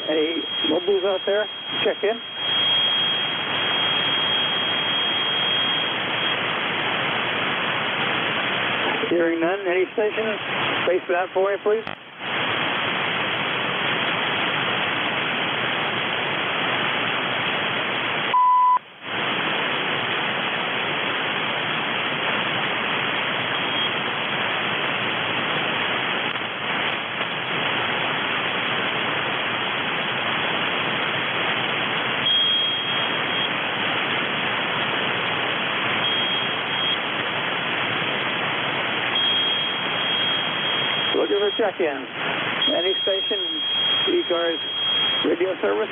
Any mobiles out there? Check in. Hearing none. Any station? Space that for me, please. Looking for check-in. Any station, ECARS radio service,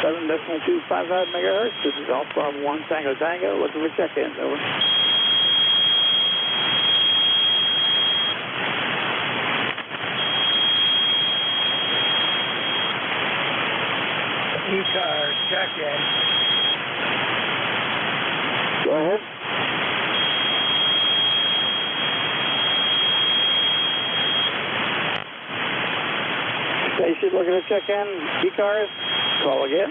7.255 megahertz. This is Alpha 1 Tango Tango. Looking for check-in. Over. ECARS check-in. Go ahead. to check in, ECARS, call again.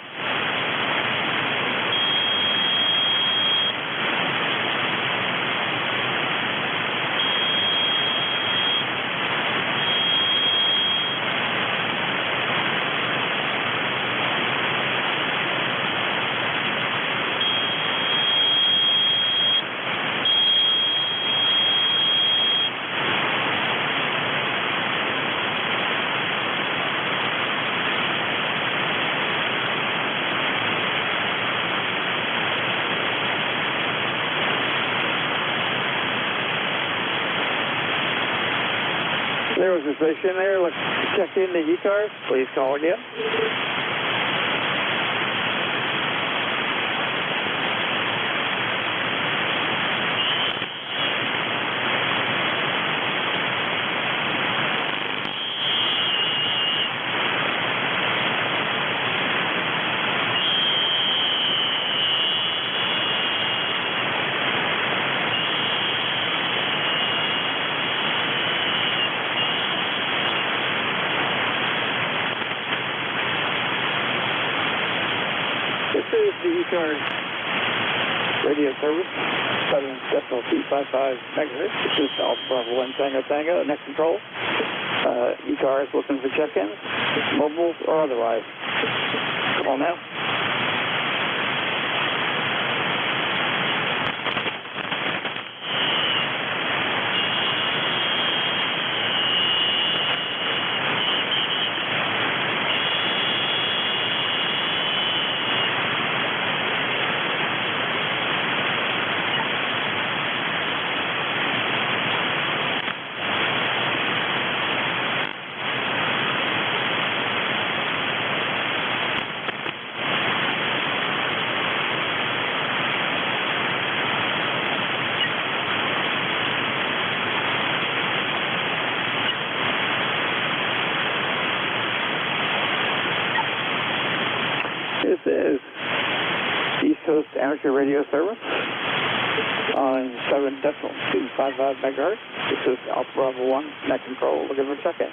There was a station there. Let's check in the ECARS. Please call again. This is the ECARS radio service, 7.255 megahertz. This is Alpha Bravo 1 Tango Tango, net control. ECARS looking for check-ins, mobile or otherwise. Call now. This is East Coast Amateur Radio Service on 7.255 megahertz. This is Alpha Bravo 1, net control, looking for check-in.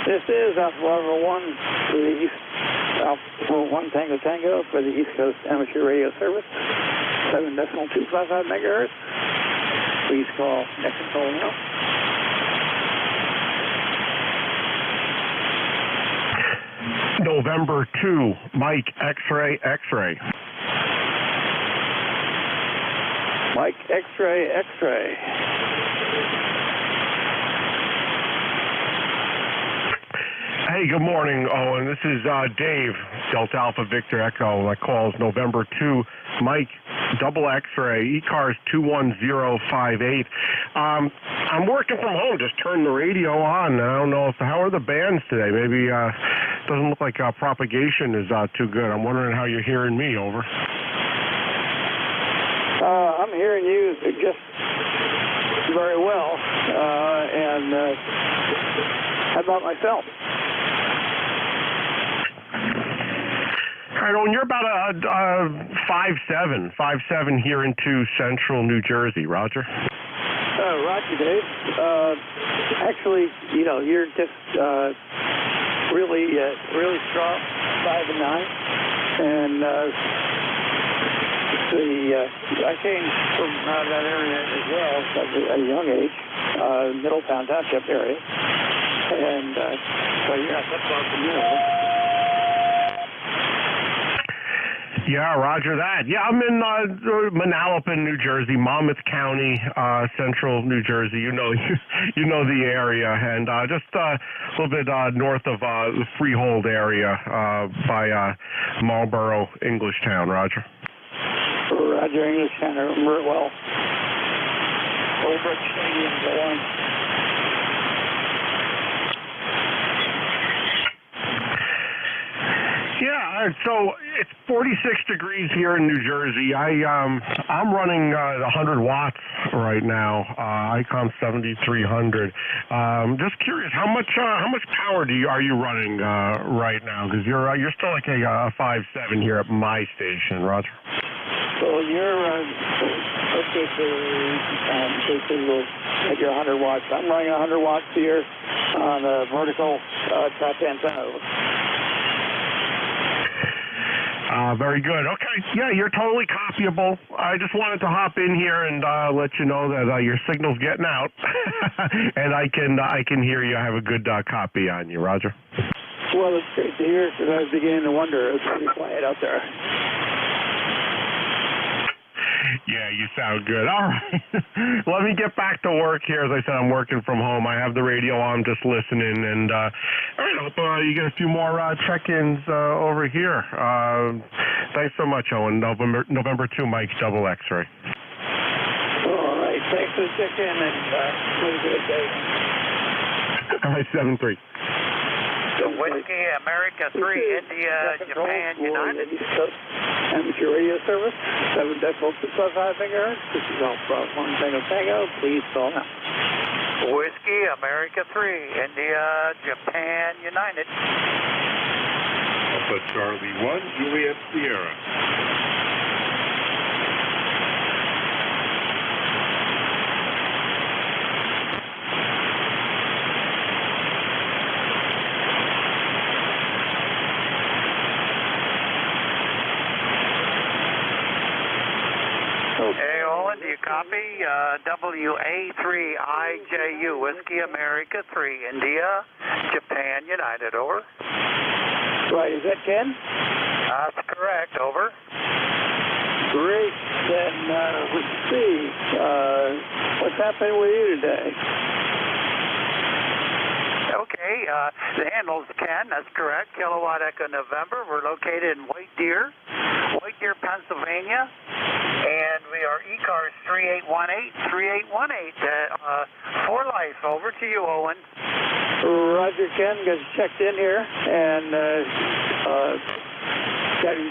This is Alpha Bravo 1 for the East, Alpha 1 Tango Tango for the East Coast Amateur Radio Service, 7.255 megahertz. Please call net control now. November 2, Mike, X-ray, X-ray. Mike, X-ray, X-ray. Hey, good morning, Owen. This is Dave, Delta Alpha Victor Echo. My call is November 2, Mike, double X-ray, ECARS 21058. I'm working from home, just turned the radio on. I don't know how are the bands today? Maybe it doesn't look like propagation is too good. I'm wondering how you're hearing me, over. I'm hearing you just very well. And how about myself? All right, Owen, you're about a 5'7" here into central New Jersey. Roger. Roger, Dave. Actually, you know, you're just really strong, 5'9", and I came from that area as well at a young age, Middletown Township area, and so you're not that far from here. Yeah, roger that. Yeah, I'm in Manalapan, New Jersey, Monmouth County, central New Jersey. You know the area, and just a little bit north of the Freehold area by Marlborough, Englishtown. Roger. Roger, Englishtown. I remember it well. Old Brick Stadium, go on. Yeah, so it's 46 degrees here in New Jersey. I'm running 100 watts right now. Icon 7300. Just curious, how much power are you running right now? Because you're still like a 5.7 here at my station, Roger. So you're okay for at your 100 watts. I'm running 100 watts here on a vertical top antenna. Very good. Okay. Yeah, you're totally copyable. I just wanted to hop in here and let you know that your signal's getting out, and I can hear you. I have a good copy on you, Roger. Well, it's great to hear because I was beginning to wonder. It's pretty quiet out there. Yeah, you sound good. All right. Let me get back to work here. As I said, I'm working from home. I have the radio on, just listening. And all right, I hope you get a few more check-ins over here. Thanks so much, Owen. November 2, Mike, double X-ray. All right. Thanks for the check-in, and have a good day. All right, 7-3. The Whiskey America 3, India, Japan, United. Amateur radio service, 7 decibels, 2.5 megahertz. This is Alpha 1 Tango Tango. Please call now. Whiskey America 3, India, Japan, United. Alpha Charlie 1, Juliet Sierra. Hey, Olin, do you copy? WA3IJU, Whiskey America 3, India, Japan, United, over. Right, is that Ken? That's correct, over. Great, then let's see. What's happening with you today? Okay, the handle's Ken, that's correct. Kilowatt Echo November. We're located in White Deer, Pennsylvania. And we are ECARS 3818 for life. Over to you, Owen. Roger, Ken. Got checked in here, and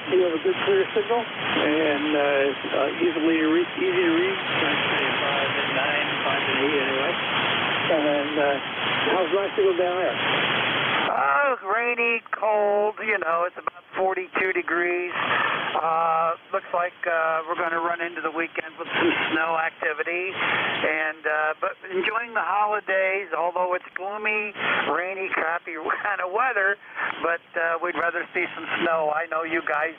you have a good clear signal, and easy to read. 5 and 9, 5 and 8 anyway. And how's my signal down there? Rainy, cold, it's about 42 degrees. Looks like we're going to run into the weekend with some snow activity, but enjoying the holidays, although it's gloomy, rainy, crappy kind of weather, but we'd rather see some snow. I know you guys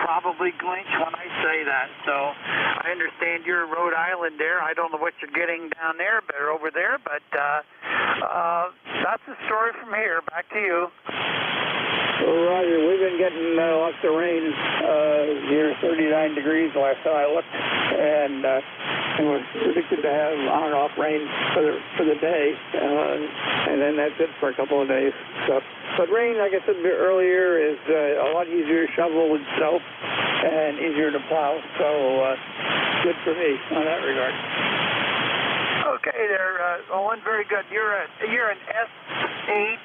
probably glinch when I say that, so I understand you're in Rhode Island there. I don't know what you're getting down there, but over there, but that's the story from here. Back to you. Roger, we've been getting lots of rain here, 39 degrees last time I looked, and we're predicted to have on and off rain for the day, and then that's it for a couple of days. So, but rain, like I said earlier, is a lot easier to shovel with snow and easier to plow, so good for me on that regard. Okay, there, Owen, very good. You're an S8.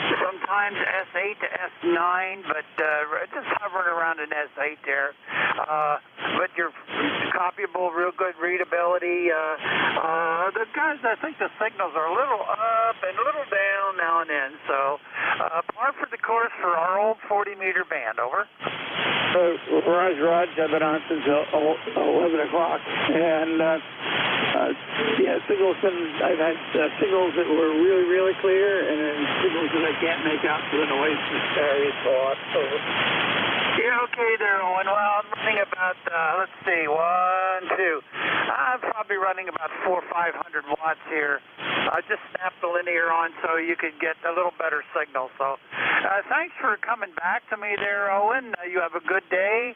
Sometimes S8 to S9, but just hovering around an S8 there. But you're copyable, real good readability. The guys, I think the signals are a little up and a little down now and then. So par for the course for our old 40-meter band. Over. Raj, I've been on since 11 o'clock, and signals. I've had signals that were really, really clear, and then signals that I can't make out for the noise that carries off. Yeah, okay there, Owen. Well, I'm running about, let's see, 1, 2. I'm probably running about 400 or 500 watts here. I just snapped the linear on so you could get a little better signal. So Thanks for coming back to me there, Owen. You have a good day.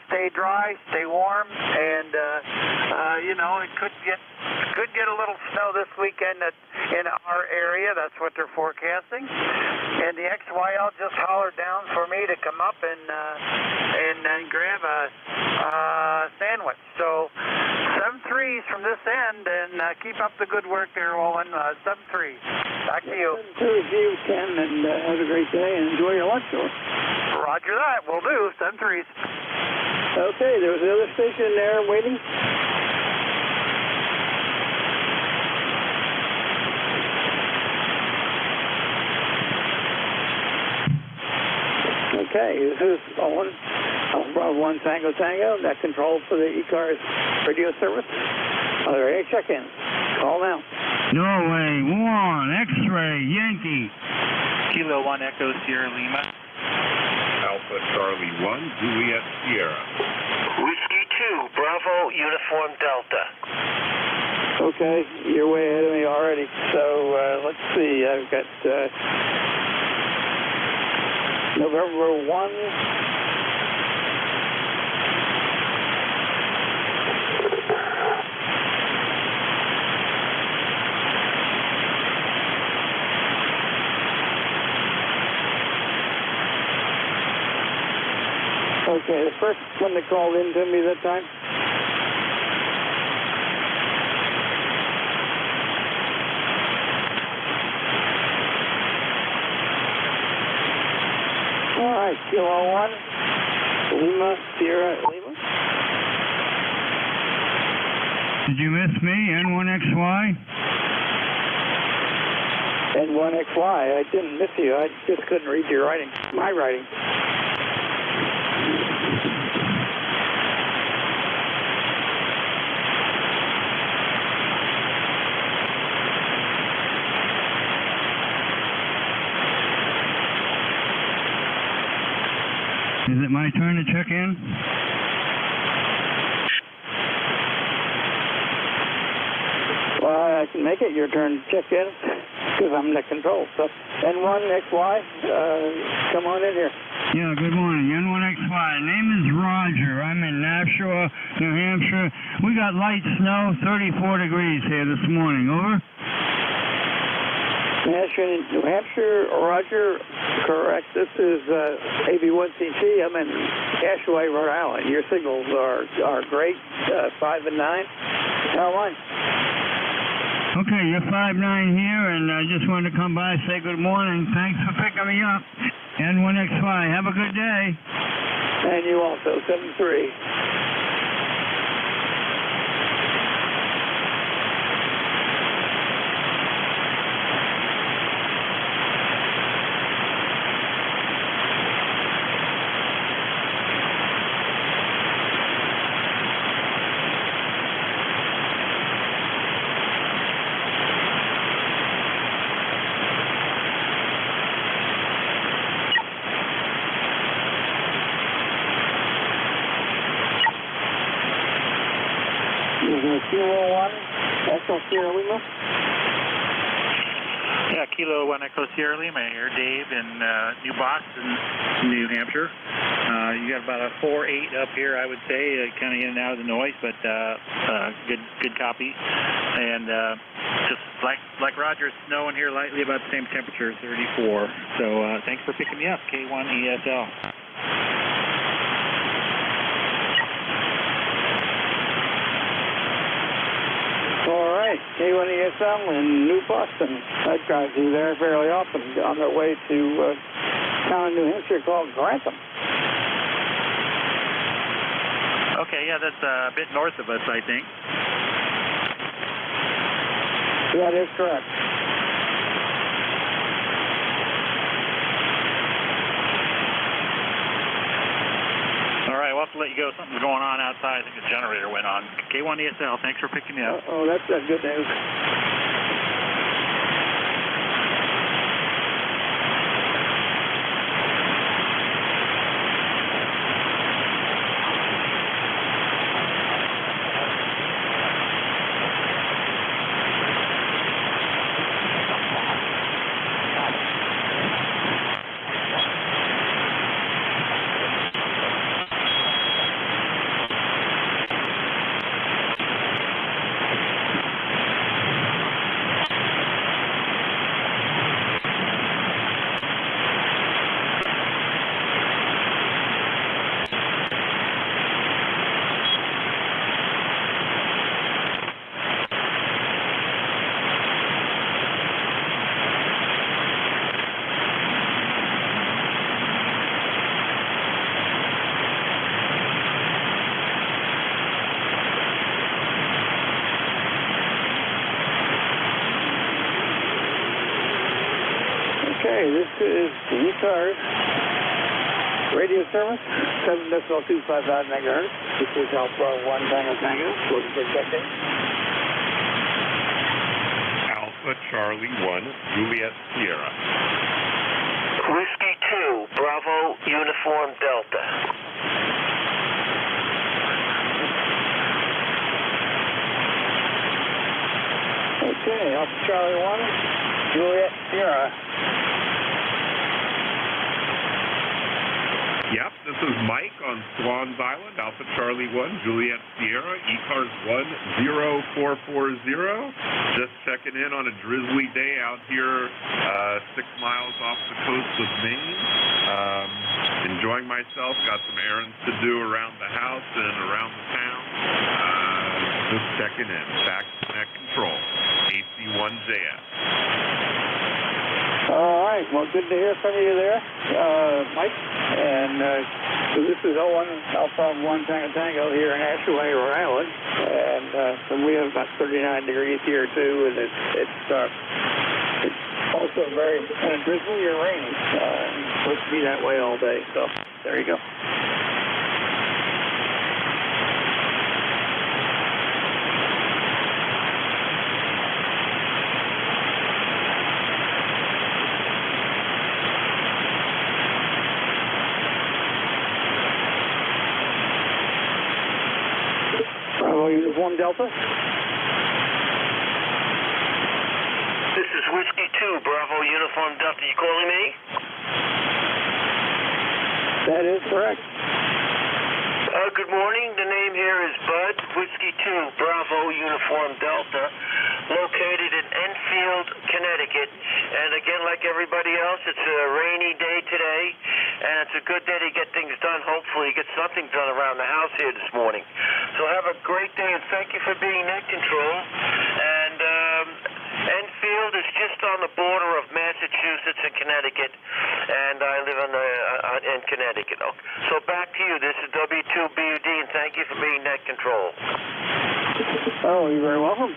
Stay dry, stay warm, and it could get a little snow this weekend in our area. That's what they're forecasting. And the XYL just hollered down for me to come up and grab a sandwich. So 7-3s from this end, and keep up the good work there, Owen. 7-3. Back to you. 7-3 to you, Ken, and have a great day and enjoy your lunch hour. Roger that. Will do. 7-3s. Okay, there was another station there waiting. Okay, this is Owen, Bravo 1 Tango Tango, net control for the ECARS radio service. Are there any check-ins? Call now. Norway 1, X-ray, Yankee. Kilo 1 Echo Sierra Lima. Alpha Charlie 1, Juliet Sierra. Whiskey 2, Bravo Uniform Delta. Okay, you're way ahead of me already. So let's see, I've got November 1. Okay, the first one that called in to me that time. All right, Kilo 1, Lima, Sierra, Lima. Did you miss me, N1XY? N1XY, I didn't miss you. I just couldn't read your writing, my writing. Is it my turn to check in? Well, I can make it your turn to check in because I'm the control. So, N1XY, come on in here. Yeah, good morning. N1XY. Name is Roger. I'm in Nashua, New Hampshire. We got light snow, 34 degrees here this morning. Over? Nashua, New Hampshire, Roger, correct. This is AB1CT. I'm in Cashaway, Rhode Island. Your signals are great, 5 and 9. How am I? Okay, you're 5-9 here, and I just wanted to come by and say good morning. Thanks for picking me up. N1XY, have a good day. And you also, 7-3. Kilo 1, Echo Sierra Lima. Yeah, Kilo 1 Echo Sierra Lima here, Dave in New Boston, New Hampshire. You got about a 4.8 up here, I would say, kind of in and out of the noise, but good copy. And just like Roger, it's snowing here lightly, about the same temperature, 34. So thanks for picking me up, K1ESL. All right, K1ESL in New Boston. I drive through there fairly often on their way to a town in New Hampshire called Grantham. Okay, yeah, that's a bit north of us, I think. That is correct. All right, we'll have to let you go. Something's going on outside. I think the generator went on. K1ESL, thanks for picking me up. Oh, that's good news. Okay, this is the ECARS radio service, 7.255 megahertz. This is Alpha 1 Tango Tango, looking for check-in. Alpha Charlie 1, Juliet Sierra. Whiskey 2, Bravo Uniform Delta. Okay, Alpha Charlie 1, Juliet Sierra. Yep, this is Mike on Swans Island, Alpha Charlie 1, Juliet Sierra, ECARS 10440. Just checking in on a drizzly day out here 6 miles off the coast of Maine. Enjoying myself, got some errands to do around the house and around the town. Just checking in. Back to net control, AC1JS. All right, well, good to hear from you there, Mike. And so this is 01 Alpha 1 Tango Tango here in Ashaway, Rhode Island. And so we have about 39 degrees here, too. And it's also very kind of drizzly or rainy. It's supposed to be that way all day. So there you go. Uniform Delta. This is Whiskey 2, Bravo Uniform Delta. You calling me? That is correct. Good morning. The name here is Bud, Whiskey 2, Bravo Uniform Delta, located in Enfield, Connecticut. And again, like everybody else, it's a rainy day today, and it's a good day to get things done. Hopefully, get something done around the house here this morning. So have a great day, and thank you for being net control. And Enfield is just on the border of Massachusetts and Connecticut, and I live in Connecticut. So back to you. This is W2BUD, and thank you for being net control. Oh, you're very welcome.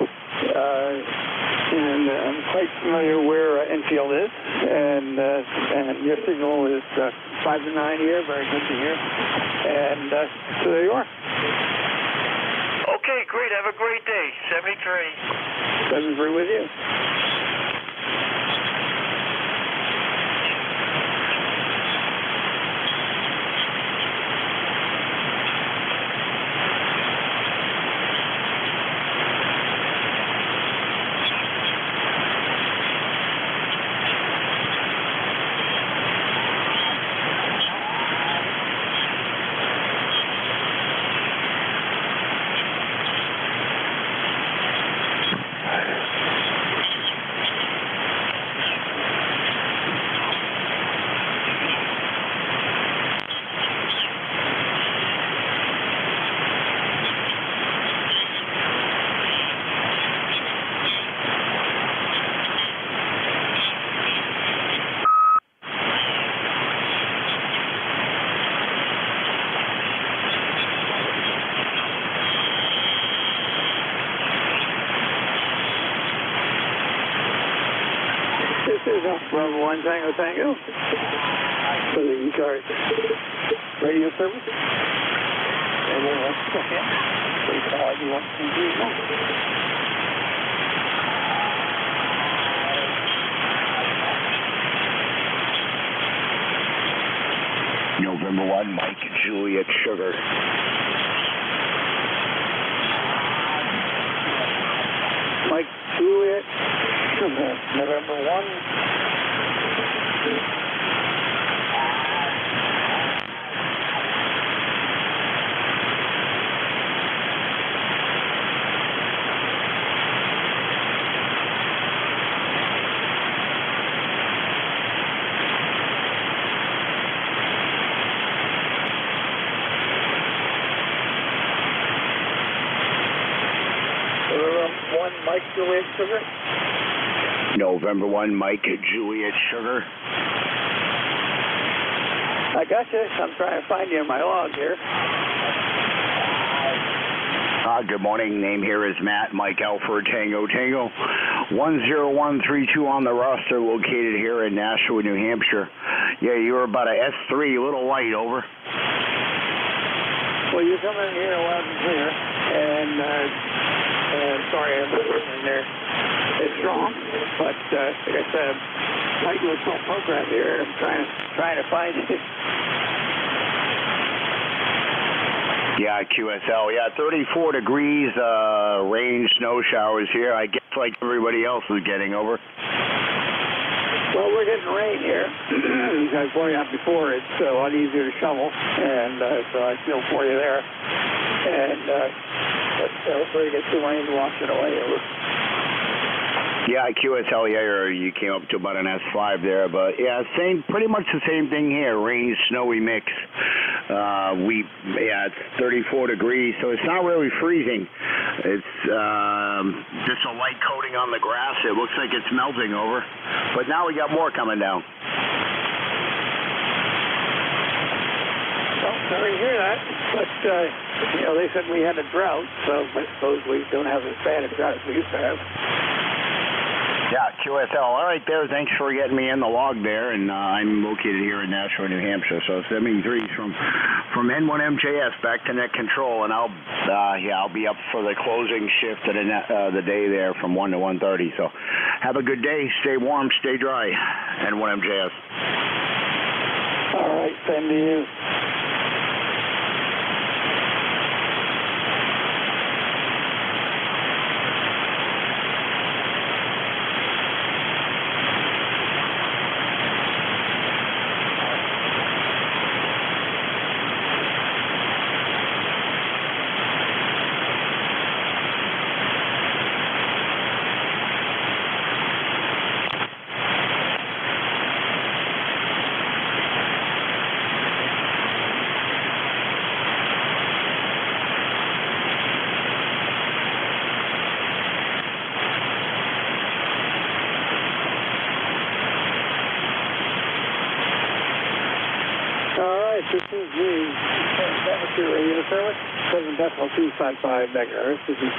And I'm quite familiar where Enfield is, and your signal is 5 to 9 here. Very good to hear. And so there you are. Okay, great. Have a great day. 73. 73 with you. This is Bravo 1 Tango Tango for the ECARS radio service. And then let's check in. Please call ID 1231. November 1, Mike, Juliet Sugar. Mike, Juliet Sugar, November 1. Mike, Juliet Sugar. November 1, Mike, Juliet Sugar. I got you. I'm trying to find you in my log here. Good morning. Name here is Matt. Mike Alford, Tango Tango. 10132 on the roster, located here in Nashua, New Hampshire. Yeah, you were about a S3, a little light, over. Well, you're coming in here loud and clear, and sorry, I'm not listening there. It's strong, but like I said, I'm tight with some program here. I'm trying to find it. Yeah, QSL. Yeah, 34 degrees, rain, snow showers here. I guess like everybody else is getting, over. Well, we're getting rain here. As I pointed out before, it's a lot easier to shovel, and so I feel for you there. And but hopefully you get some rain to wash it away. Over. Yeah, QSL, yeah, you came up to about an S5 there, but yeah, pretty much the same thing here, rain, snowy mix. It's 34 degrees, so it's not really freezing. It's just a light coating on the grass. It looks like it's melting, over, but now we got more coming down. Well, sorry to hear that, but they said we had a drought, so I suppose we don't have as bad a drought as we used to have. Yeah, QSL. All right, there. Thanks for getting me in the log there, and I'm located here in Nashua, New Hampshire. So 73 from N1MJS back to net control, and I'll be up for the closing shift of the day there from 1 to 1:30. So have a good day. Stay warm, stay dry. N1MJS. All right, same to you. This is the temperature radio service, 7.255 megahertz. This is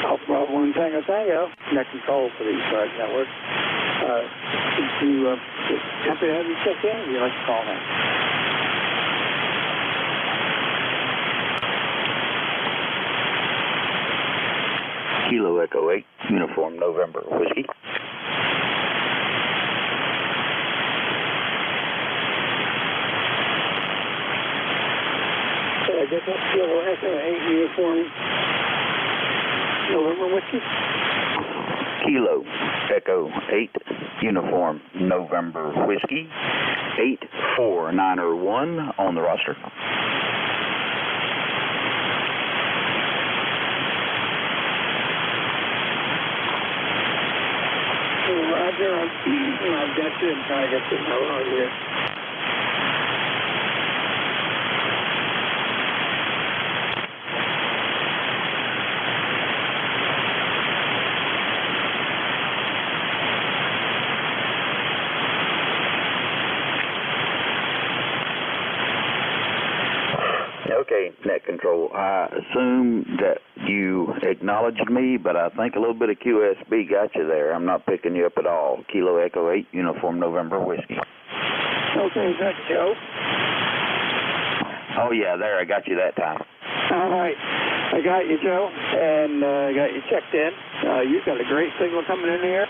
Alpha Bravo 1 Tango Tango, net control for the ECARS network. Happy to have you check in, if you'd like to call me. Kilo Echo 8, Uniform November Whiskey. I guess that's Kilo Echo 8 Uniform November Whiskey. Kilo Echo 8 Uniform November Whiskey. 84901 on the roster. Roger, I've got you. I'm trying to get this out here. Okay, net control. I assume that you acknowledged me, but I think a little bit of QSB got you there. I'm not picking you up at all. Kilo Echo 8, Uniform November Whiskey. Okay, is that Joe? Oh, yeah, there, I got you that time. All right. I got you, Joe, and I got you checked in. You've got a great signal coming in here.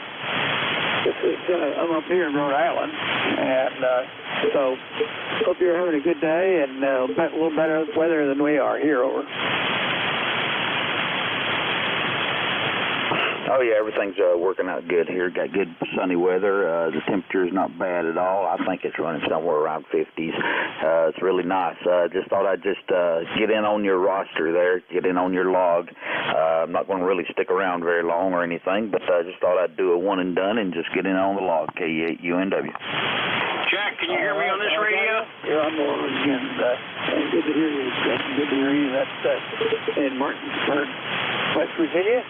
This is, I'm up here in Rhode Island, and so hope you're having a good day and a little better weather than we are here, over. Oh, yeah, everything's working out good here. Got good sunny weather. The temperature is not bad at all. I think it's running somewhere around 50s. It's really nice. Just thought I'd just get in on your roster there, get in on your log. I'm not going to really stick around very long or anything, but I just thought I'd do a one and done and just get in on the log, KE8UNW. Jack, can you hear me on this radio? Yeah, I'm on again. Good to hear you. Good to hear you. That's in Martinsburg, West Virginia.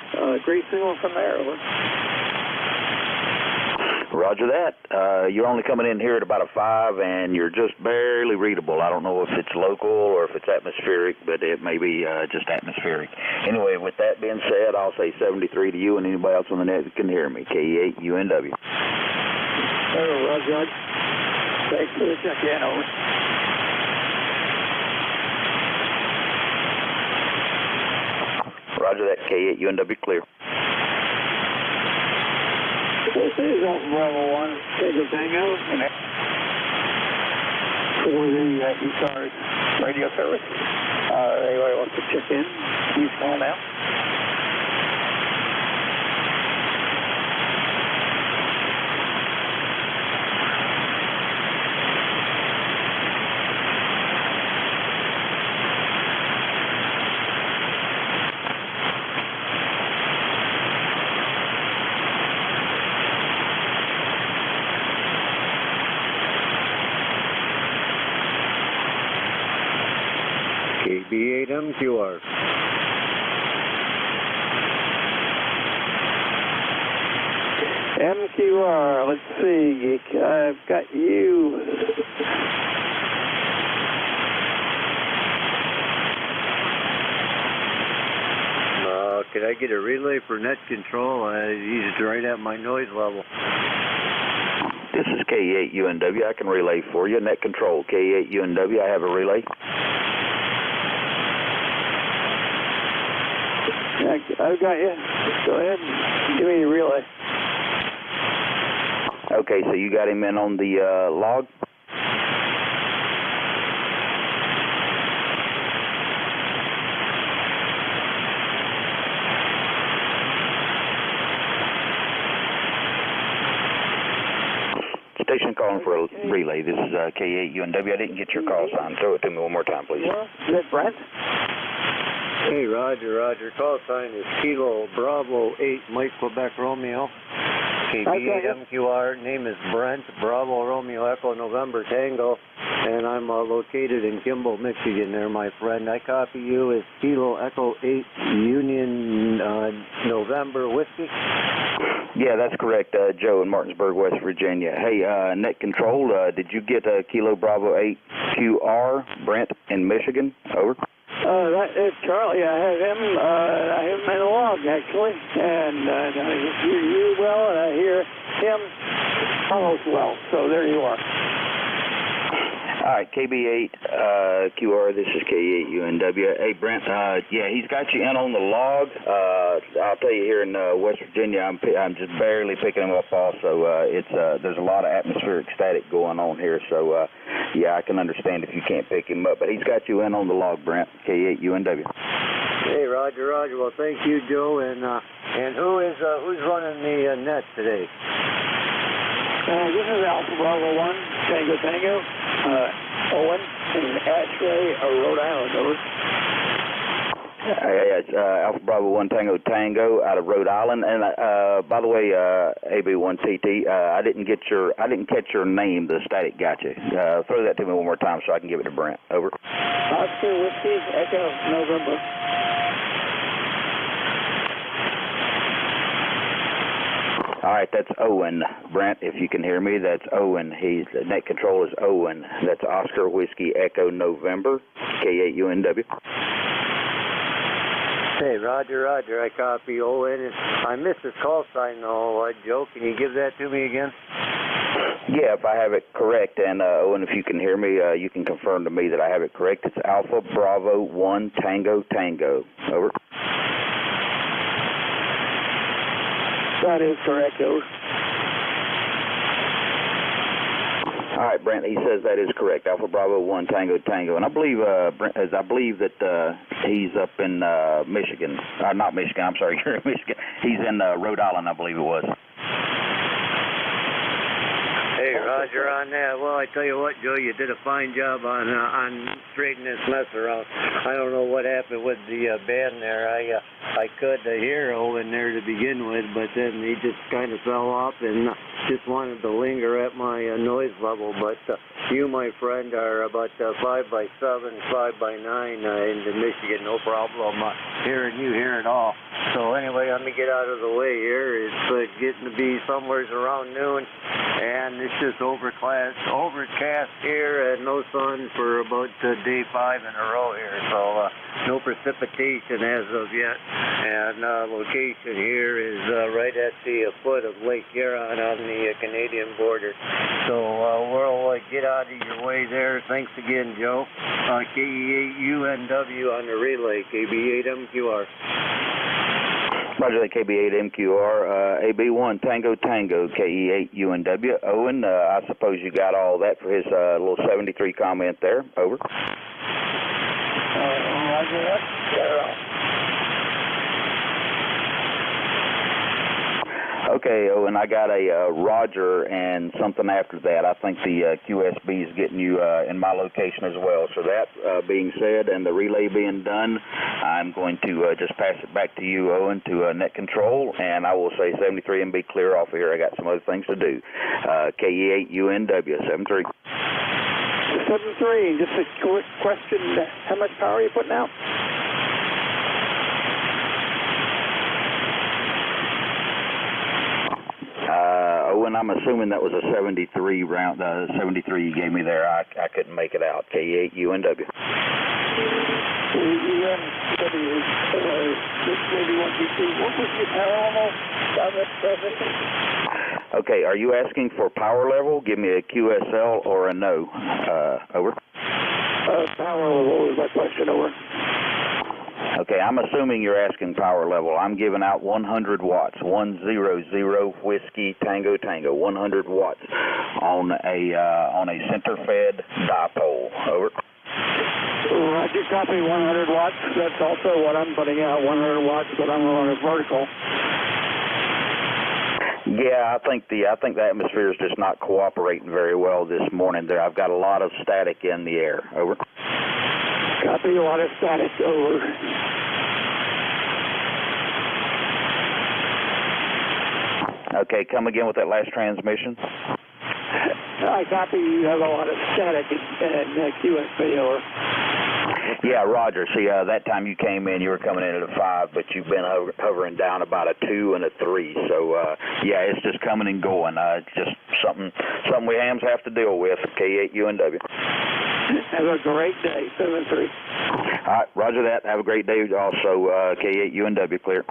Great signal from there, over. Roger that. You're only coming in here at about a 5, and you're just barely readable. I don't know if it's local or if it's atmospheric, but it may be just atmospheric. Anyway, with that being said, I'll say 73 to you and anybody else on the net that can hear me. KE8UNW. Roger. Thanks for the check-in. Over. Roger that. KE8UNW clear. This is Bravo 1, Tango Tango, for the ECARS radio service. Anybody wants to check in, please call now. KB8MQR. MQR, let's see, I've got you. Could I get a relay for net control? He's right at my noise level. This is KE8UNW. I can relay for you. Net control, KE8UNW. I have a relay. I've got you. Go ahead. Give me your relay. Okay, so you got him in on the log? Station calling for a relay. This is KE8UNW. I didn't get your call sign. Throw it to me one more time, please. Is that Brent? Hey, Roger. Call sign is Kilo Bravo 8 Mike Quebec Romeo. KB8MQR. Name is Brent. Bravo Romeo Echo November Tango. And I'm located in Kimball, Michigan there, my friend. I copy you as Kilo Echo 8 Union November Whiskey. Yeah, that's correct. Joe in Martinsburg, West Virginia. Hey, net control, did you get Kilo Bravo 8 QR, Brent in Michigan? Over. That is Charlie. I have him in the log, actually. And I hear you well, and I hear him almost well. So there you are. All right, KB8 QR, this is KE8UNW. Hey, Brent, yeah, he's got you in on the log. I'll tell you, here in West Virginia, I'm just barely picking him up also. There's a lot of atmospheric static going on here, so yeah, I can understand if you can't pick him up. But he's got you in on the log, Brent, KE8UNW. Hey, Roger. Well, thank you, Joe. And who's running the net today? This is Alpha Bravo 1, Tango Tango. Owen in Ashray, Rhode Island, over. It's Alpha Bravo 1 Tango Tango out of Rhode Island. And by the way, AB1TT, I didn't catch your name. The static got you. Throw that to me one more time so I can give it to Brent. Over. Oscar Whiskey Echo November. All right, that's Owen. Brent, if you can hear me, that's Owen. The net control is Owen. That's Oscar Whiskey Echo November, K8UNW. Hey, Roger. I copy Owen. I missed his call sign, though, Joe. Can you give that to me again? Yeah, if I have it correct. And, Owen, if you can hear me, you can confirm to me that I have it correct. It's Alpha Bravo 1 Tango Tango. Over. That is correct, over. All right, Brent, he says that is correct. Alpha Bravo 1 Tango Tango. And I believe, Brent, I believe that he's up in Michigan. Not Michigan, I'm sorry, you're in Michigan. He's in Rhode Island, I believe it was. Hey, Roger, on that. Well, I tell you what, Joe, you did a fine job on straightening this mess around. I don't know what happened with the band there. I could hear Owen there to begin with, but then he just kind of fell off and just wanted to linger at my noise level. But you, my friend, are about 5 by 7, 5 by 9 into Michigan, no problem. Hearing you, hear it all. So anyway, let me get out of the way here. It's getting to be somewhere around noon, and it's just overcast here, and no sun for about day 5 in a row here. So no precipitation as of yet, and location here is right at the foot of Lake Huron on the Canadian border. So we'll get out of your way there. Thanks again, Joe. KE8UNW on the relay, KB8MQR. Roger that, KB8MQR, AB1 Tango Tango, KE8UNW. Owen, I suppose you got all that for his little 73 comment there. Over. Roger that. Okay, Owen, I got a Roger and something after that. I think the QSB is getting you in my location as well. So that being said and the relay being done, I'm going to just pass it back to you, Owen, to net control, and I will say 73 and be clear off of here. I got some other things to do. KE8UNW, 73. 73, just a quick question. How much power are you putting out? Owen, I'm assuming that was a 73 round, 73 you gave me there. I couldn't make it out. KE8UNW. What was your power level on this transmission? Okay, are you asking for power level? Give me a QSL or a no. Over. Power level is my question. Over. Okay, I'm assuming you're asking power level. I'm giving out 100 watts, 100 Whiskey Tango Tango, 100 watts on a center-fed dipole. Over. Roger, copy 100 watts. That's also what I'm putting out, 100 watts, but I'm on a vertical. Yeah, I think the atmosphere is just not cooperating very well this morning. There, I've got a lot of static in the air. Over. Copy, a lot of static. Over. Okay, come again with that last transmission. I copy. You have a lot of static and QSB. Over. Yeah, Roger. See, that time you came in, you were coming in at a 5, but you've been hovering down about a 2 and a 3. So, yeah, it's just coming and going. It's just something we hams have to deal with. KE8UNW. Have a great day. 7-3. All right, Roger that. Have a great day also. KE8UNW, clear.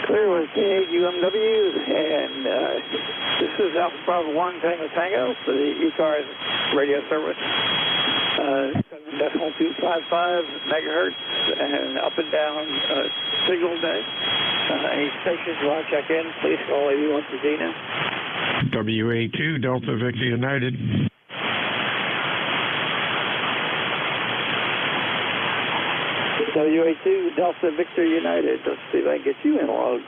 Clear with KE8UNW, and this is Alpha Bravo 1 Tango Tango for the ECARS radio service. 7.255 megahertz and up and down signal day. Any stations you want to check in, please call 81 for Zena. WA2 Delta Victor United. WA2 Delta Victor United. Let's see if I can get you in log.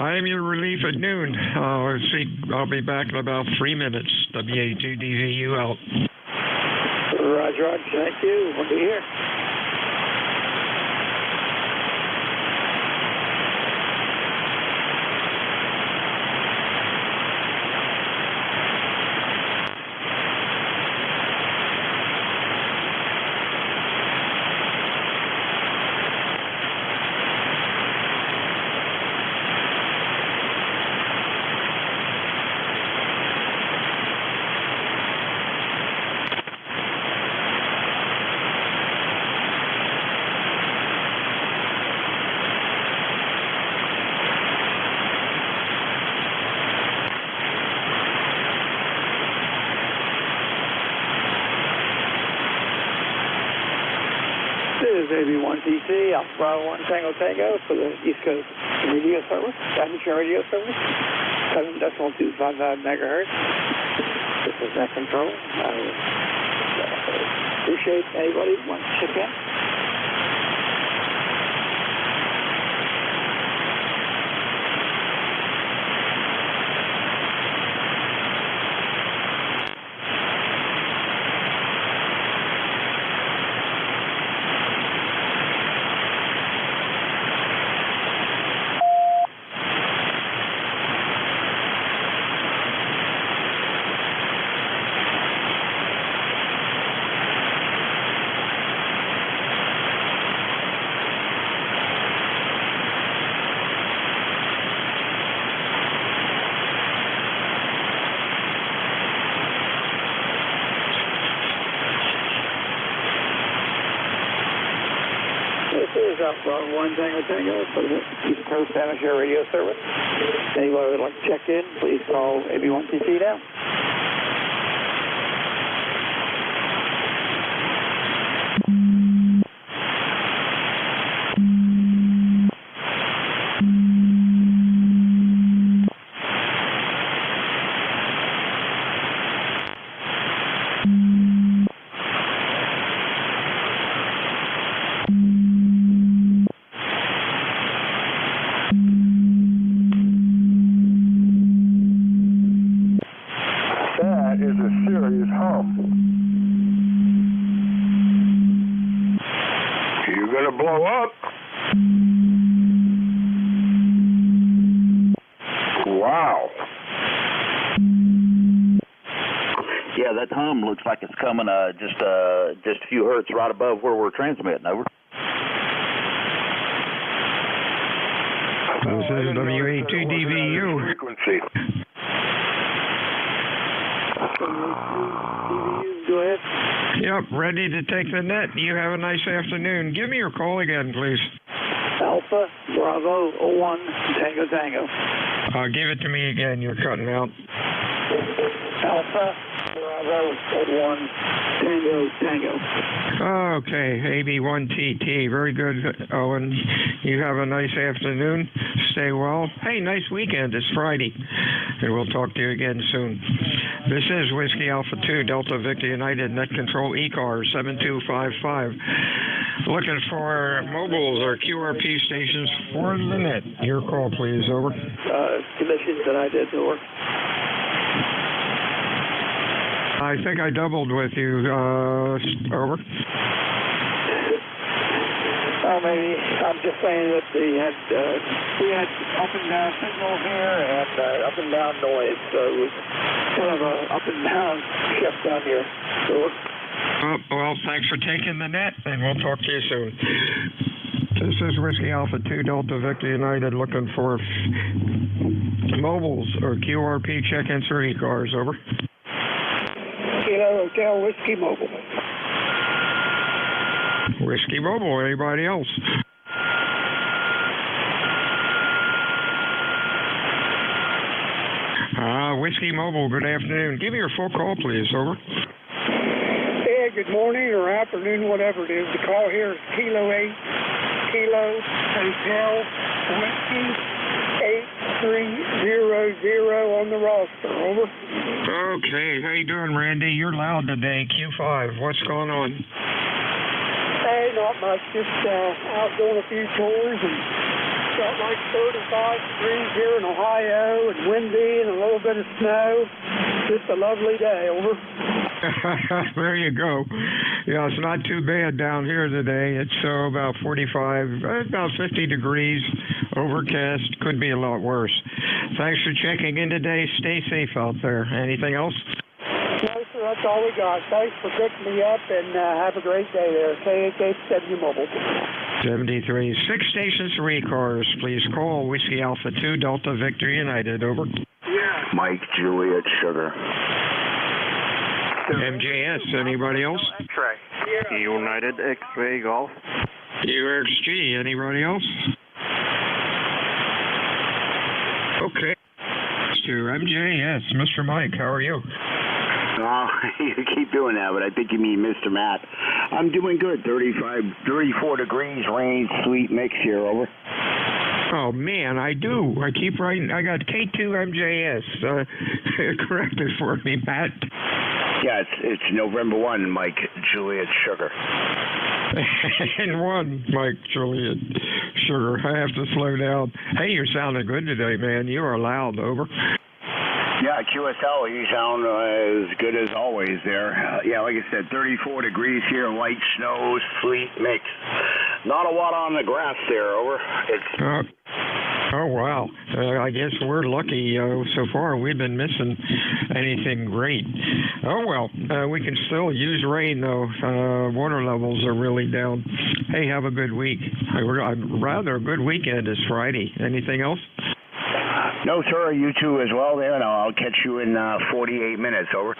I am your relief at noon. Let's see, I'll be back in about 3 minutes. WA2 DVU out. Roger, Roger. Thank you. We'll be here. This is AB1TC, Alpha Bravo 1 Tango Tango for the East Coast radio service, amateur radio service, 7.255 megahertz. This is net control. I appreciate anybody who wants to chip in. This is Bravo 1 Tango for the East Coast Amateur Radio Service. Anyone would like to check in, please call AB1TC now. That hum looks like it's coming just a few hertz right above where we're transmitting. Over. This is WA2DVU. Frequency. Go ahead. Yep, ready to take the net. You have a nice afternoon. Give me your call again, please. Alpha Bravo 01 Tango. Give it to me again. You're cutting out. Alpha Bravo 01 Tango. Okay, AB1TT. Very good, Owen. You have a nice afternoon. Stay well. Hey, nice weekend. It's Friday. And we'll talk to you again soon. This is Whiskey Alpha 2, Delta Victor United, Net Control ECARS 7255. Looking for mobiles or QRP stations for the net. Your call, please. Over. Conditions that I did to work. I think I doubled with you. Over. Oh, maybe. I'm just saying that we had up and down signal here and up and down noise, so it was kind of a up and down shift down here. So, well, thanks for taking the net, and we'll talk to you soon. This is Whiskey Alpha 2 Delta Victor United looking for mobiles or QRP check-ins for ECARS. Over. Kilo Hotel Whiskey Mobile. Whiskey Mobile. Anybody else? Whiskey Mobile. Good afternoon. Give me your full call, please. Over. Yeah, good morning or afternoon, whatever it is. The call here is Kilo 8 Kilo Hotel Whiskey 8300 on the roster. Over. Okay. How you doing, Randy? You're loud today. Q5. What's going on? Hey, not much. Just out doing a few tours and got like 35 degrees here in Ohio and windy and a little bit of snow. Just a lovely day. Over. There you go. Yeah, it's not too bad down here today. It's about 45, about 50 degrees, overcast. Could be a lot worse. Thanks for checking in today. Stay safe out there. Anything else? No, sir, that's all we got. Thanks for picking me up, and have a great day there. KHW Mobile. 73. 6 stations for ECARS. Please call Whiskey Alpha 2 Delta Victor United. Over. Yeah. Mike Juliet Sugar. MJS. Anybody else? X-ray. Yeah. United X-ray Golf. UXG. Anybody else? Okay. To MJS. Mr. Mike, how are you? Oh, you keep doing that, but I think you mean Mr. Matt. I'm doing good. 34 degrees, rain, sweet mix here. Over. Oh, man, I do. I keep writing. I got K2MJS. Correct it for me, Matt. Yeah, it's November 1, Mike Juliet Sugar. And 1, Mike Juliet Sugar. I have to slow down. Hey, you're sounding good today, man. You are loud. Over. Yeah, QSL, you sound as good as always there. Yeah, like I said, 34 degrees here, light snow, sleet mix. Not a lot on the grass there. Over. Oh, wow. I guess we're lucky so far. We've been missing anything great. Oh, well, we can still use rain, though. Water levels are really down. Hey, have a good week. Rather a good weekend is Friday. Anything else? No, sir. You too as well there, and I'll catch you in 48 minutes. Over.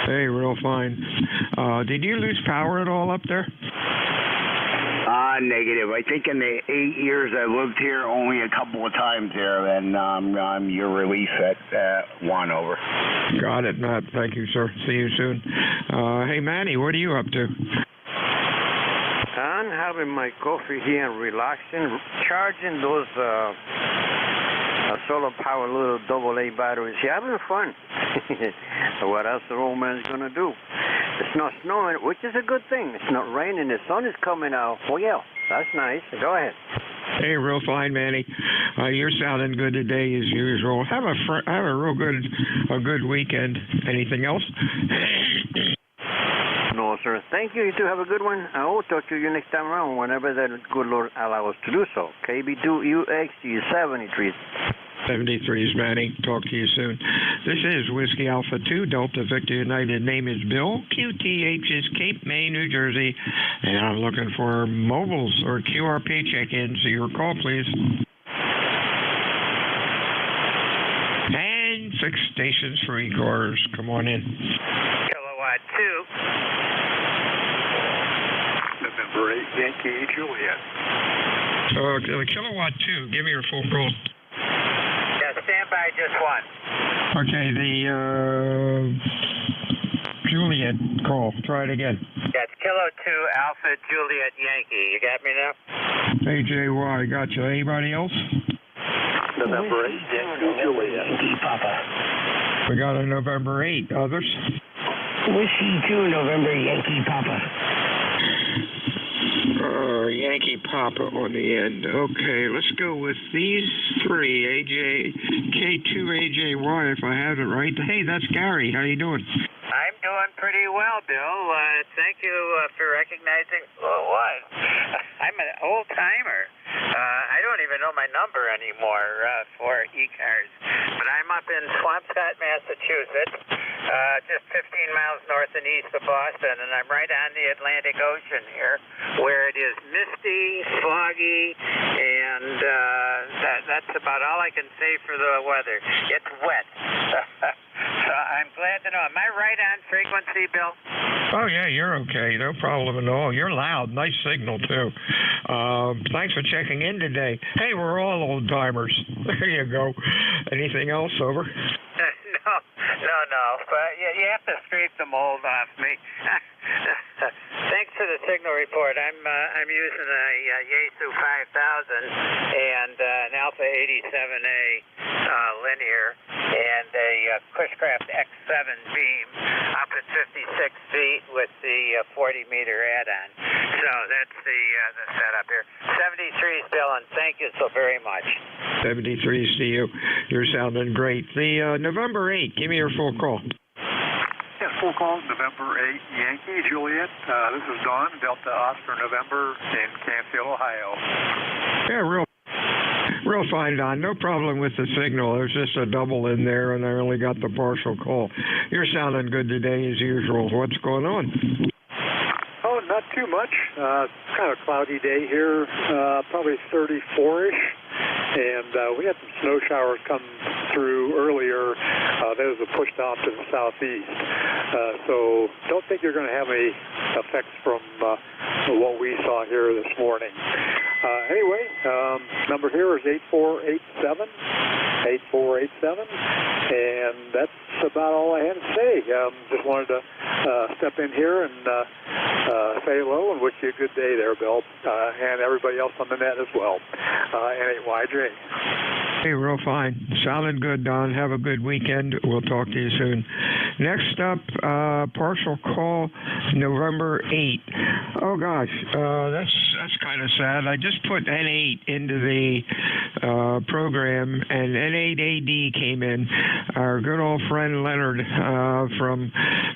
Hey, real fine. Did you lose power at all up there? Negative. I think in the 8 years I lived here, only a couple of times there, and I'm your relief at 1 over. Got it, Matt. Thank you, sir. See you soon. Hey, Manny, what are you up to? I'm having my coffee here and relaxing, charging those solar power little AA batteries. Yeah, having fun. What else the old man's gonna do? It's not snowing, which is a good thing. It's not raining. The sun is coming out. Well, yeah, that's nice. Go ahead. Hey, real fine, Manny. You're sounding good today as usual. Have a real good weekend. Anything else? No, sir. Thank you. You two have a good one. I will talk to you next time around whenever the good Lord allows us to do so. KB2UX 73. 73s, Manny. Talk to you soon. This is Whiskey Alpha 2, Delta Victor United. Name is Bill. QTH is Cape May, New Jersey. And I'm looking for mobiles or QRP check-ins. So your call, please. And 6 stations for ECARS. Come on in. Kilowatt 2. November 8, Yankee Juliet. Kilowatt 2. Give me your full call. Stand by, just 1. Okay, the Juliet call. Try it again. That's Kilo 2 Alpha Juliet Yankee. You got me now? AJY, gotcha. Anybody else? November 8, Yankee Juliet. Papa. We got a November 8. Others? Whiskey 2, November Yankee Papa. Yankee Papa on the end. Okay, let's go with these 3. K2AJY, if I have it right. Hey, that's Gary. How you doing? I'm doing pretty well, Bill. Thank you for recognizing what? I'm an old-timer. I don't even know my number anymore for ECARS. But I'm up in Swampscott, Massachusetts, just 15 miles north and east of Boston, and I'm right on the Atlantic Ocean here, where it is misty, foggy, and that's about all I can say for the weather. It's wet. So I'm glad to know. Am I right on frequency, Bill? Oh, yeah, you're okay. No problem at all. You're loud. Nice signal, too. Thanks for checking in today. Hey, we're all old-timers. There you go. Anything else, over? No. But you have to scrape the mold off me. Thanks for the signal report. I'm using a Yaesu 5000 and an Alpha 87A linear and a Cushcraft X7 beam up at 56 feet with the 40-meter add-on. So that's the setup here. 73s, Bill, and thank you so very much. 73s to you. You're sounding great. The November 8, give me your full call. Yeah, full call, November 8, Yankee, Juliet. This is Don, Delta Oscar November in Canfield, Ohio. Yeah, real fine, Don. No problem with the signal. There's just a double in there, and I only got the partial call. You're sounding good today as usual. What's going on? Oh, not too much. Kind of a cloudy day here, probably 34-ish. And we had some snow showers come through earlier. Those were pushed off to the southeast. So don't think you're going to have any effects from what we saw here this morning. Anyway, number here is 8487. 8487. And that's about all I had to say. Just wanted to step in here and say hello and wish you a good day there, Bill, and everybody else on the net as well. NJYJ. Hey, real fine. Sounded good, Don. Have a good weekend. We'll talk to you soon. Next up, partial call, November 8. Oh, gosh, that's kind of sad. I just put N8 into the program, and N8AD came in. Our good old friend Leonard from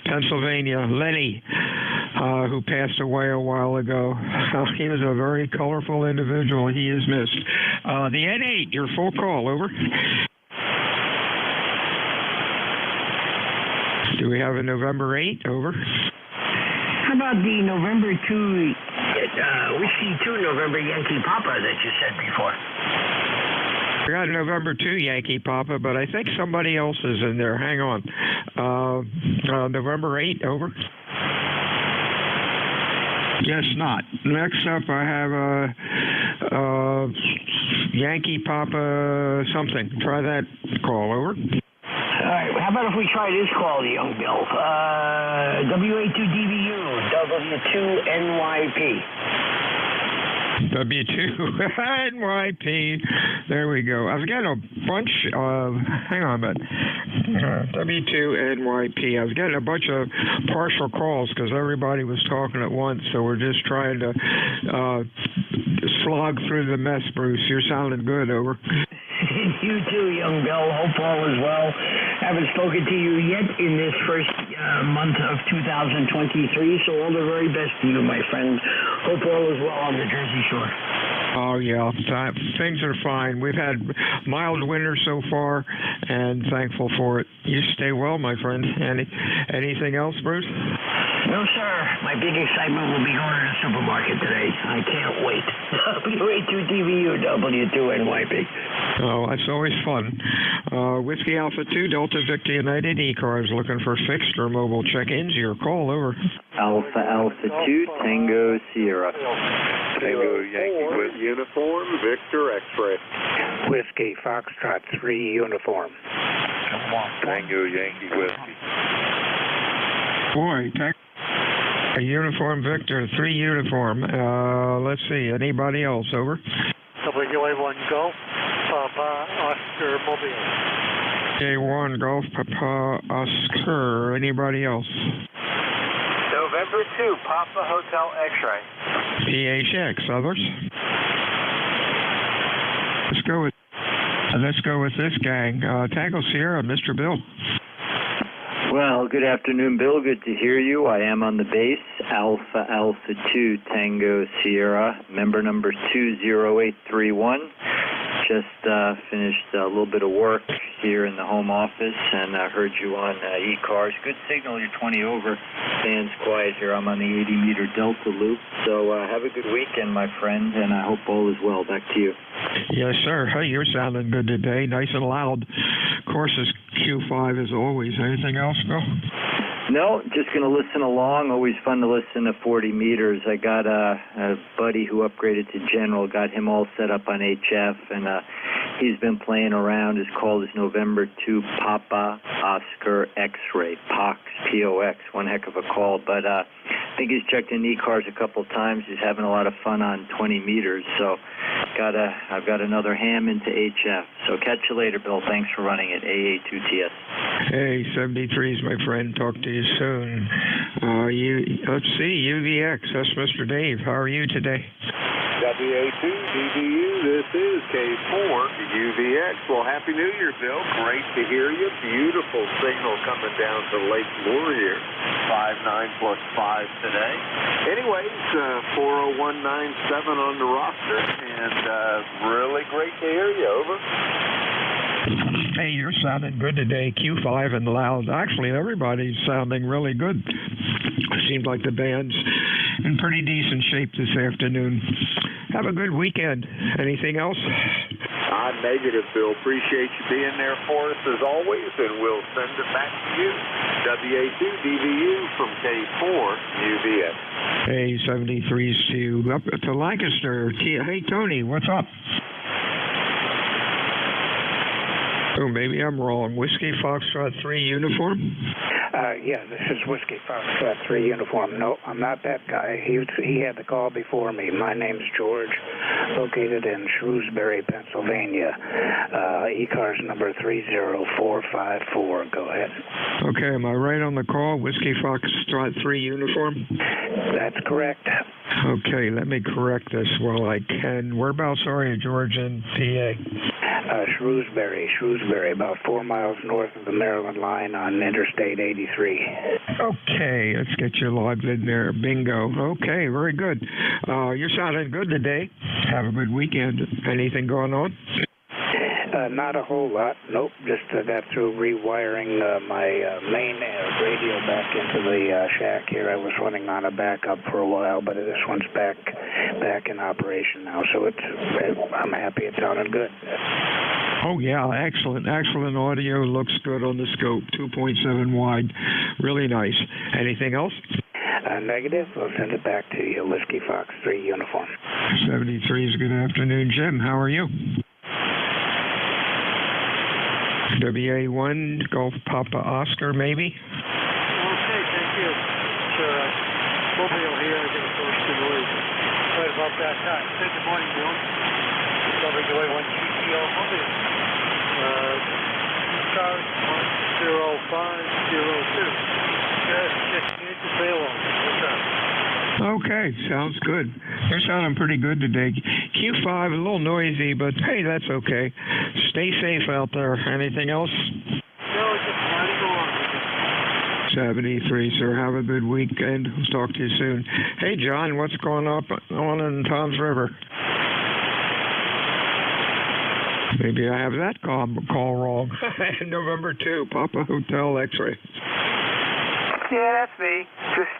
Pennsylvania, Lenny, who passed away a while ago. He was a very colorful individual. He is missed. The N8, your full call, over. Do we have a November 8, over? How about the November 2, Whiskey 2 November Yankee Papa that you said before? We got November 2 Yankee Papa, but I think somebody else is in there. Hang on. November 8, over. Guess not. Next up, I have Yankee Papa something. Try that call. Over. All right, how about if we try this call, young Bill? WA2DVU, W2NYP. W2NYP. There we go. I've got a bunch of, hang on a minute. W2NYP. I was getting a bunch of partial calls because everybody was talking at once, so we're just trying to slog through the mess, Bruce. You're sounding good. Over. You too, young Bill. Hope all is well. Haven't spoken to you yet in this first month of 2023, so all the very best to you, my friend. Hope all is well on the Jersey Shore. Oh, yeah. Things are fine. We've had mild winter so far, and thankful for it. You stay well, my friend. Anything else, Bruce? No, sir. My big excitement will be going to the supermarket today. I can't wait. WA2DVU, W2NYP. Oh, that's always fun. Whiskey Alpha 2, Delta Victor United, ECARS looking for fixed or mobile check-ins. Your call, over. Alpha 2, Tango Sierra. Tango Yankee with uniform, Victor X-ray. Whiskey Foxtrot 3 uniform. Tango Yankee Whiskey. Boy, a uniform Victor, 3 uniform. Let's see, anybody else, over? WA1 Golf, Papa Oscar Mobile. J1 Golf, Papa Oscar. Anybody else? November 2, Papa Hotel X-ray. PHX. Others? Let's go with this gang. Tango Sierra, Mr. Bill. Well, good afternoon, Bill. Good to hear you. I am on the base, Alpha 2, Tango Sierra, member number 20831. Just finished a little bit of work here in the home office, and I heard you on ECARS. Good signal, you're 20 over. Stands quiet here. I'm on the 80-meter Delta loop. So have a good weekend, my friend, and I hope all is well. Back to you. Yes, sir. Hey, you're sounding good today. Nice and loud. Of course, it's Q5 as always. Anything else, Bill? No, just going to listen along. Always fun to listen to 40 meters. I got a buddy who upgraded to General, got him all set up on HF, and he's been playing around. His call is November 2, Papa Oscar X-ray, POX, P-O-X. One heck of a call, but I think he's checked in ECARS a couple times. He's having a lot of fun on 20 meters, so I've got another ham into HF. So catch you later, Bill. Thanks for running it, AA2TS. Hey, 73s, my friend. Talk to you soon. Let's see, UVX. That's Mr. Dave. How are you today? WA2DVU, this is K4 UVX. Well, Happy New Year, Bill. Great to hear you. Beautiful signal coming down to Lake Laurier. 5.9 plus 5 today. Anyways, 40197 on the roster, and really great to hear you. Over. Hey, you're sounding good today. Q5 and loud. Actually, everybody's sounding really good. It seems like the band's in pretty decent shape this afternoon. Have a good weekend. Anything else? Negative, Bill. Appreciate you being there for us as always, and we'll send it back to you. WA2DVU from K4 UVX. Hey, 73s up to Lancaster. Hey, Tony, what's up? Oh, maybe I'm wrong. Whiskey Foxtrot 3 uniform? Yeah, this is Whiskey Foxtrot 3 uniform. No, I'm not that guy. He had the call before me. My name's George, located in Shrewsbury, Pennsylvania. ECARS number 30454. Go ahead. Okay, am I right on the call? Whiskey Foxtrot 3 uniform? That's correct. Okay, let me correct this while I can. Whereabouts are you, George, in PA? Shrewsbury, about 4 miles north of the Maryland line on Interstate 83. Okay, let's get you logged in there. Bingo. Okay, very good. You're sounding good today. Have a good weekend. Anything going on? Not a whole lot. Nope. Just got through rewiring my main radio back into the shack here. I was running on a backup for a while, but this one's back in operation now. So I'm happy it sounded good. Oh yeah, excellent audio. Looks good on the scope. 2.7 wide. Really nice. Anything else? Negative. We'll send it back to you. Whiskey Fox 3 uniform. 73's good afternoon, Jim. How are you? WA1 Golf Papa Oscar, maybe? Okay, thank you. Sure. Mobile here, I think it's first to noise. Right about that time. Say good morning, Bill. WA1 GTO Mobile. ECARS 10502. Yes, 16 to Salem. What's up? Okay, sounds good. You're sounding pretty good today. Q5, a little noisy, but hey, that's okay. Stay safe out there. Anything else? No, just running along. 73, sir. Have a good weekend. Talk to you soon. Hey, John, what's going on in Tom's River? Maybe I have that call wrong. November 2, Papa Hotel X-ray. Yeah, that's me. Just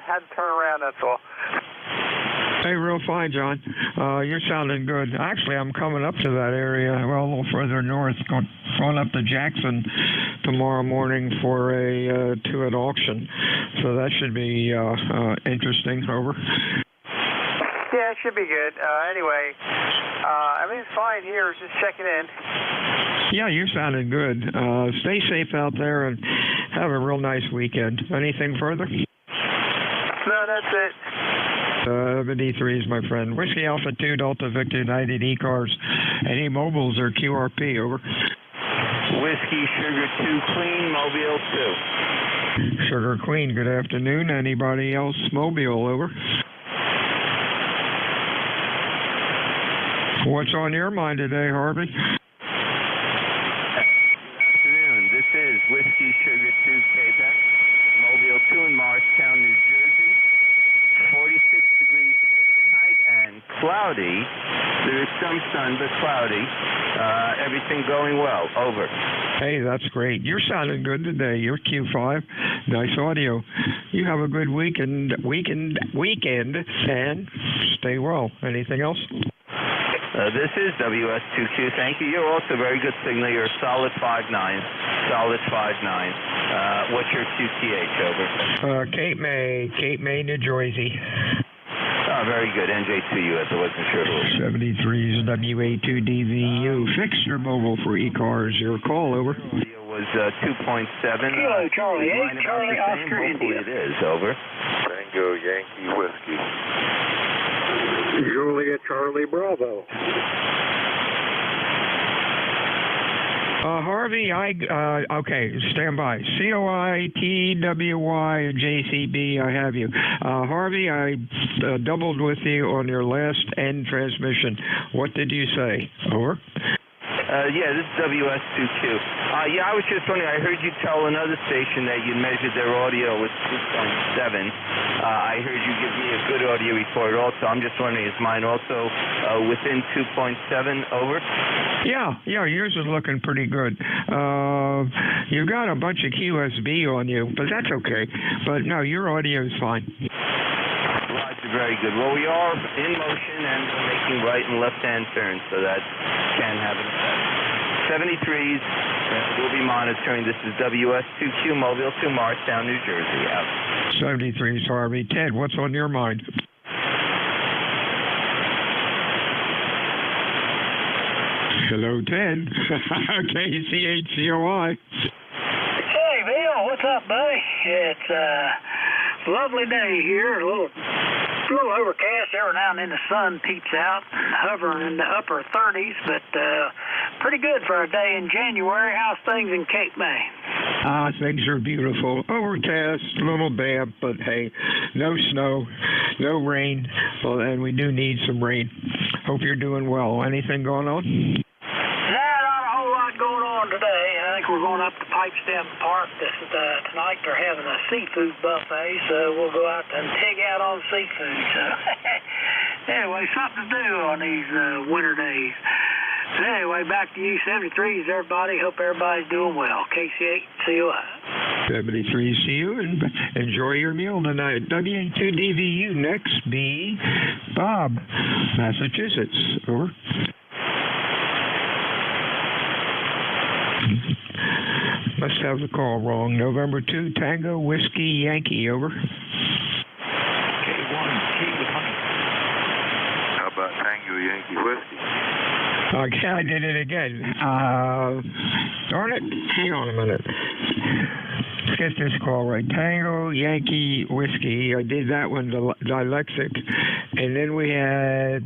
had to turn around, that's all. Hey, real fine, John. You're sounding good. Actually, I'm coming up to that area, well, a little further north, going up to Jackson tomorrow morning for a two-at auction. So that should be interesting. Over. Yeah, it should be good. Anyway, everything's fine here. Just checking in. Yeah, you're sounding good. Stay safe out there and have a real nice weekend. Anything further? No, that's it. 73 is my friend. Whiskey Alpha 2 Delta Victor United ECARS. Any mobiles or QRP, over. Whiskey Sugar 2 Queen, Mobile 2. Sugar Queen, good afternoon. Anybody else? Mobile, over. What's on your mind today, Harvey? Good afternoon. This is Whiskey Sugar 2 Quebec, Mobile 2 in Morristown, New Jersey. 46 degrees Fahrenheit and cloudy. There is some sun, but cloudy. Everything going well. Over. Hey, that's great. You're sounding good today. You're Q5. Nice audio. You have a good weekend, and stay well. Anything else? This is WS22. Thank you. You're also very good signal. You're a solid 5'9". Solid 5'9". What's your QTH, over? Cape May, New Jersey. Oh, very good. NJ2US. I wasn't sure who. 73's WA2DVU. Fix your mobile for ECARS. Your call, over. It was 2.7. Kilo Charlie 8, Charlie Oscar India. It is, over. Tango Yankee Whiskey. Julia Charlie Bravo. Harvey, okay, stand by. COI, TWY, JCB, I have you. Harvey, I doubled with you on your last end transmission. What did you say? Over. Yeah, this is WS22. Yeah, I was just wondering, I heard you tell another station that you measured their audio with 2.7. I heard you give me a good audio report also. I'm just wondering, is mine also within 2.7, over? Yeah, yours is looking pretty good. You got a bunch of QSB on you, but that's okay. But no, your audio is fine. Roger, very good. Well, we are in motion and making right and left-hand turns, so that can have an effect. 73s, we'll be monitoring. This is WS2Q Mobile 2 Morristown, New Jersey. Out. 73s, Harvey. Ted, what's on your mind? Hello, Ted. KCHCOI. Hey, Bill, what's up, buddy? It's a lovely day here. A little overcast. Every now and then the sun peeps out, hovering in the upper 30s, but pretty good for a day in January. How's things in Cape May? Things are beautiful. Overcast, a little damp, but hey, no snow, no rain. Well, and we do need some rain. Hope you're doing well. Anything going on? Not a whole lot going on today. I think we're going up to Pipestem Park tonight. They're having a seafood buffet, so we'll go out and pig out on seafood. So anyway, something to do on these winter days. So anyway, back to you, 73s, everybody. Hope everybody's doing well. KC8, COI. 73, see you, and enjoy your meal tonight. WA2DVU, next be Bob, Massachusetts. Over. Must have the call wrong. November 2, Tango Whiskey Yankee, over. Tango Yankee Whiskey. Okay, I did it again. Darn it. Hang on a minute. Let's get this call right. Tango Yankee Whiskey. I did that one, dyslexic. And then we had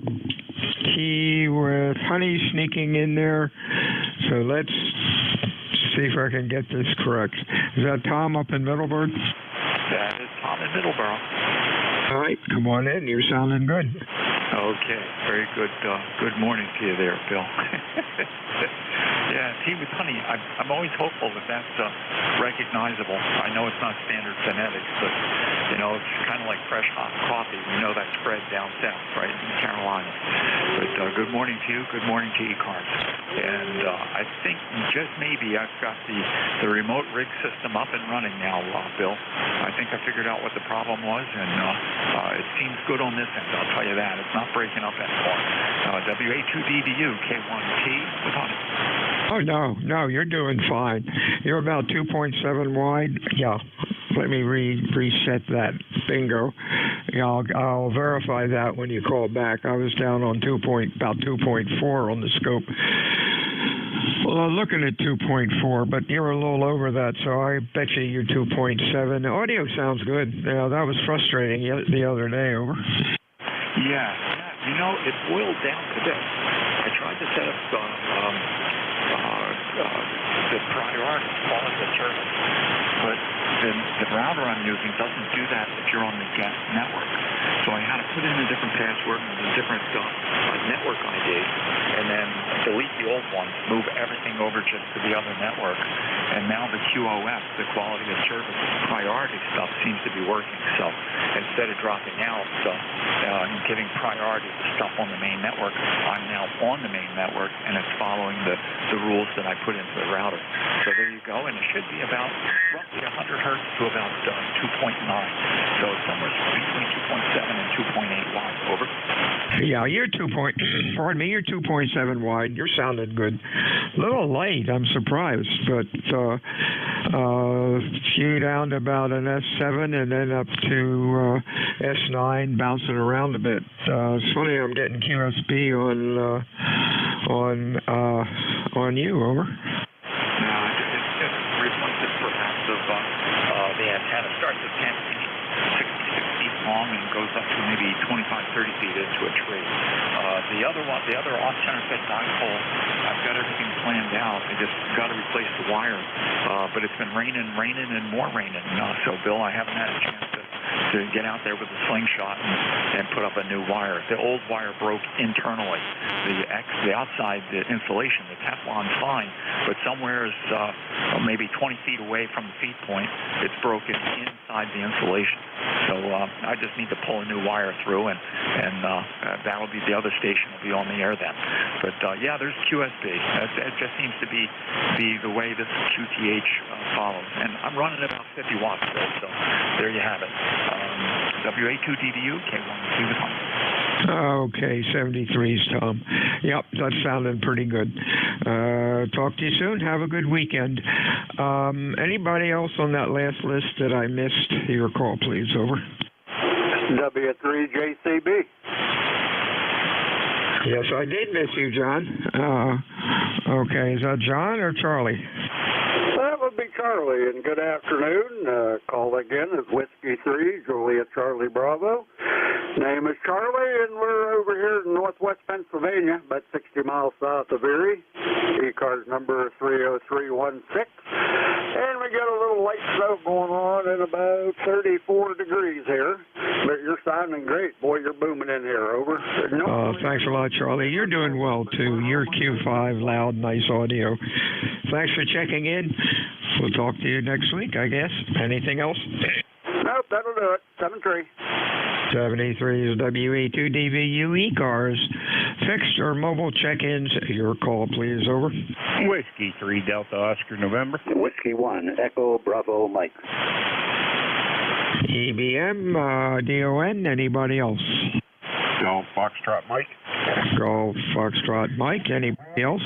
tea with honey sneaking in there. So let's see if I can get this correct. Is that Tom up in Middleburg? That is Tom in Middleborough. All right, come on in. You're sounding good. Okay, very good. Good morning to you there, Bill. Yeah, tea with honey. I'm always hopeful that that's recognizable. I know it's not standard phonetics, but you know, it's kind of like fresh hot coffee. You know that's spread down south, right, in Carolina. But good morning to you. Good morning to ECARS. And I think just maybe I've got the remote rig system up and running now, Bill. I think I figured out what the problem was, and it seems good on this end. I'll tell you that. It's not breaking up anymore. WA2DDU K1T with honey. Oh, no, you're doing fine. You're about 2.7 wide. Yeah, let me reset that. Bingo. Yeah, I'll verify that when you call back. I was down on about 2.4 on the scope. Well, I'm looking at 2.4, but you're a little over that, so I bet you're 2.7. The audio sounds good. Yeah, that was frustrating the other day, over. Yeah, you know, it boiled down to this. I tried to set up the priority quality of service, but the router I'm using doesn't do that if you're on the guest network. So I had to put in a different password and a different network ID, and then delete the old one, move everything over just to the other network. And now the QoS, the quality of service priority stuff, seems to be working. So instead of dropping out and giving priority to stuff on the main network, I'm now on the main network, and it's following the rules that I put into the router. So there you go, and it should be about roughly 100 hertz to about 2.9. So it's somewhere between 2.7 and 2.8 watts. Over. Yeah, you're 2.7 wide. You're sounding good. A little light, I'm surprised, but few down to about an S7 and then up to S9, bouncing around a bit. It's funny I'm getting QSB on you, over. It's just reflective perhaps of the antenna. Starts at 66 feet long and goes up to maybe 25, 30 feet into a tree. The other off-center set dipole, I've got everything planned out. I just got to replace the wire, but it's been raining, and more raining. So, Bill, I haven't had a chance to get out there with a slingshot and put up a new wire. The old wire broke internally. The outside, the insulation, the Teflon's fine, but somewhere is maybe 20 feet away from the feed point, it's broken inside the insulation. So I just need to pull a new wire through, and that'll be the other station will be on the air then. But yeah, there's QSB. It just seems to be the way this QTH follows. And I'm running about 50 watts still, so there you have it. WA2DDU K1T with honey. Okay, 73's Tom. Yep, that's sounding pretty good. Talk to you soon. Have a good weekend. Anybody else on that last list that I missed? Your call, please. Over. W3JCB. Yes, I did miss you, John. Okay, is that John or Charlie? That would be Charlie, and good afternoon. Call again is Whiskey 3, Juliet Charlie Bravo. Name is Charlie, and we're over here in northwest Pennsylvania, about 60 miles south of Erie. ECARS number 30316. And we got a little light snow going on at about 34 degrees here. But you're sounding great. Boy, you're booming in here. Over. Thanks a lot, Charlie. You're doing well, too. You're Q5, loud, nice audio. Thanks for checking in. We'll talk to you next week, I guess. Anything else? Nope, that'll do it. 73. 73 is WA2DVU ECARS. Fixed or mobile check-ins. Your call, please. Over. Whiskey 3 Delta Oscar November. Whiskey 1 Echo Bravo Mike. EBM, DON, anybody else? Golf Foxtrot Mike. Golf Foxtrot Mike, anybody else?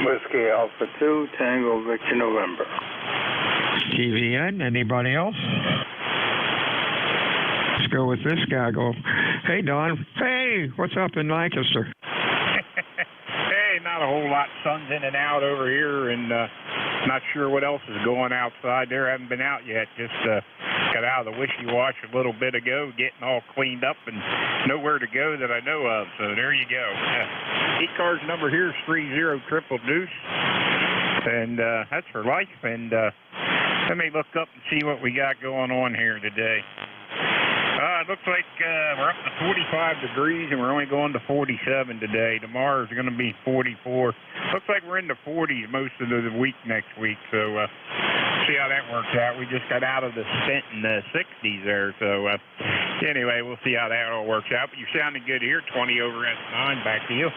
Whiskey Alpha 2 Tango Victor November. TVN, anybody else? Let's go with this guy. Hey, Don. Hey, what's up in Lancaster? not a whole lot. Sun's in and out over here, and not sure what else is going outside there. Haven't been out yet. Just got out of the wishy-wash a little bit ago, getting all cleaned up and nowhere to go that I know of. So there you go. ECARS number here is 30-deuce, and that's for life. And let me look up and see what we got going on here today. It looks like we're up to 45 degrees, and we're only going to 47 today. Tomorrow's going to be 44. Looks like we're in the 40s most of the week next week, so see how that works out. We just got out of the stint in the 60s there, so anyway, we'll see how that all works out. But you're sounding good here, 20 over S9. Back to you.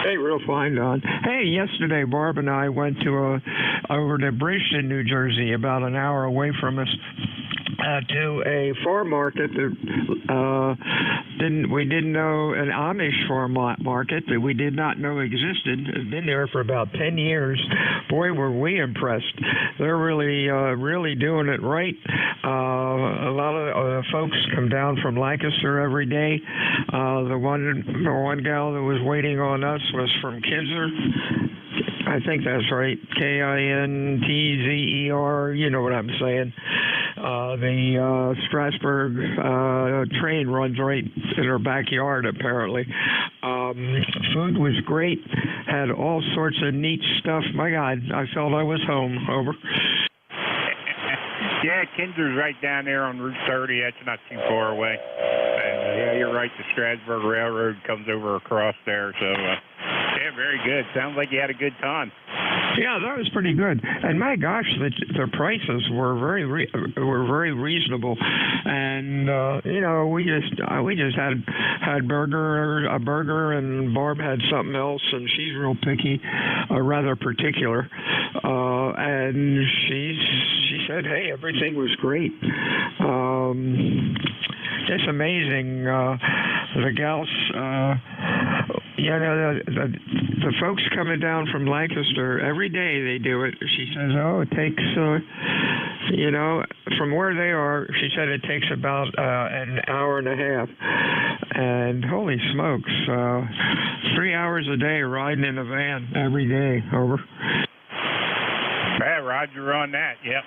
Hey, real fine, Don. Hey, yesterday Barb and I went to over to Bridgeton, New Jersey, about an hour away from us, to a farm market that we didn't know, an Amish farm market that we did not know existed. It's been there for about 10 years. Boy, were we impressed. They're really doing it right. A lot of folks come down from Lancaster every day. The one gal that was waiting on us was from Kinzer. I think that's right. Kinter. You know what I'm saying. The Strasburg train runs right in her backyard, apparently. Food was great. Had all sorts of neat stuff. My God, I felt I was home. Over. Yeah, Kinzer's right down there on Route 30. That's not too far away. And, yeah, you're right. The Strasburg Railroad comes over across there. So, yeah, very good. Sounds like you had a good time. Yeah, that was pretty good. And my gosh, the prices were very reasonable. And we just had a burger, and Barb had something else, and she's real picky, rather particular. And she said, "Hey, everything was great." It's amazing. The gals, the folks coming down from Lancaster, every day they do it. She says, it takes, from where they are, she said it takes about an hour and a half. And holy smokes, 3 hours a day riding in a van every day. Over. Yeah, Roger on that, yep.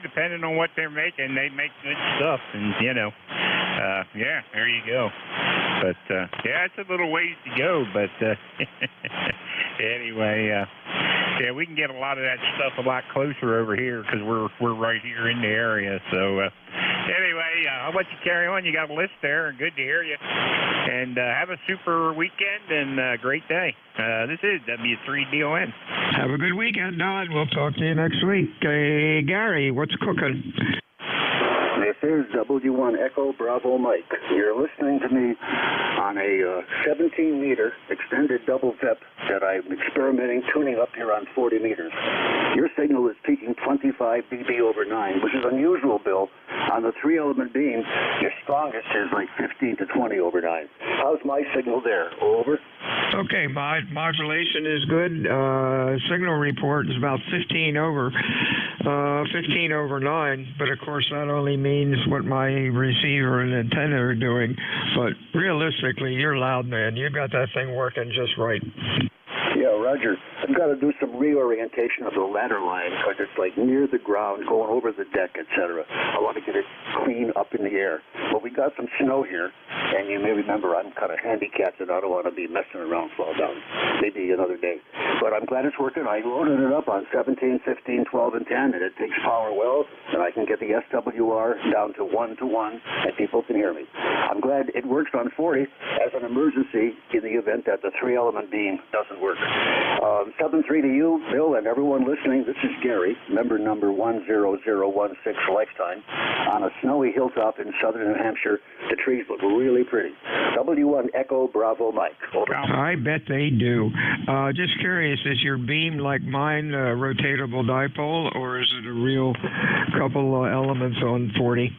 Depending on what they're making, they make good stuff, and, yeah, there you go. But, yeah, it's a little ways to go, but anyway, yeah, we can get a lot of that stuff a lot closer over here because we're right here in the area. So, anyway, I'll let you carry on. You got a list there, and good to hear you. And have a super weekend and great day. This is W3DON. Have a good weekend, Don. We'll talk to you next week. Hey, Gary, what's cooking? This is W1 Echo Bravo Mike. You're listening to me on a 17-meter extended double VIP that I'm experimenting tuning up here on 40 meters. Your signal is peaking 25 dB over 9, which is unusual, Bill. On the 3-element beam, your strongest is like 15 to 20 over 9. How's my signal there? Over. Okay, my modulation is good. Signal report is about 15 over 9, but of course that only means what my receiver and antenna are doing. But realistically, you're loud, man. You got that thing working just right. Yeah, Roger. I've got to do some reorientation of the ladder line because it's like near the ground, going over the deck, etc. I want to get it clean up in the air. But we got some snow here, and you may remember I'm kind of handicapped and I don't want to be messing around, fall down. Maybe another day. But I'm glad it's working. I loaded it up on 17, 15, 12, and 10, and it takes power well, and I can get the SWR down to 1-to-1, and people can hear me. I'm glad it works on 40 as an emergency in the event that the 3-element beam doesn't work. 7-3 to you, Bill, and everyone listening. This is Gary, member number 10016 lifetime, on a snowy hilltop in southern New Hampshire. The trees look really pretty. W1 Echo Bravo Mike. Over. I bet they do. Just curious, is your beam like mine a rotatable dipole, or is it a real couple elements on 40?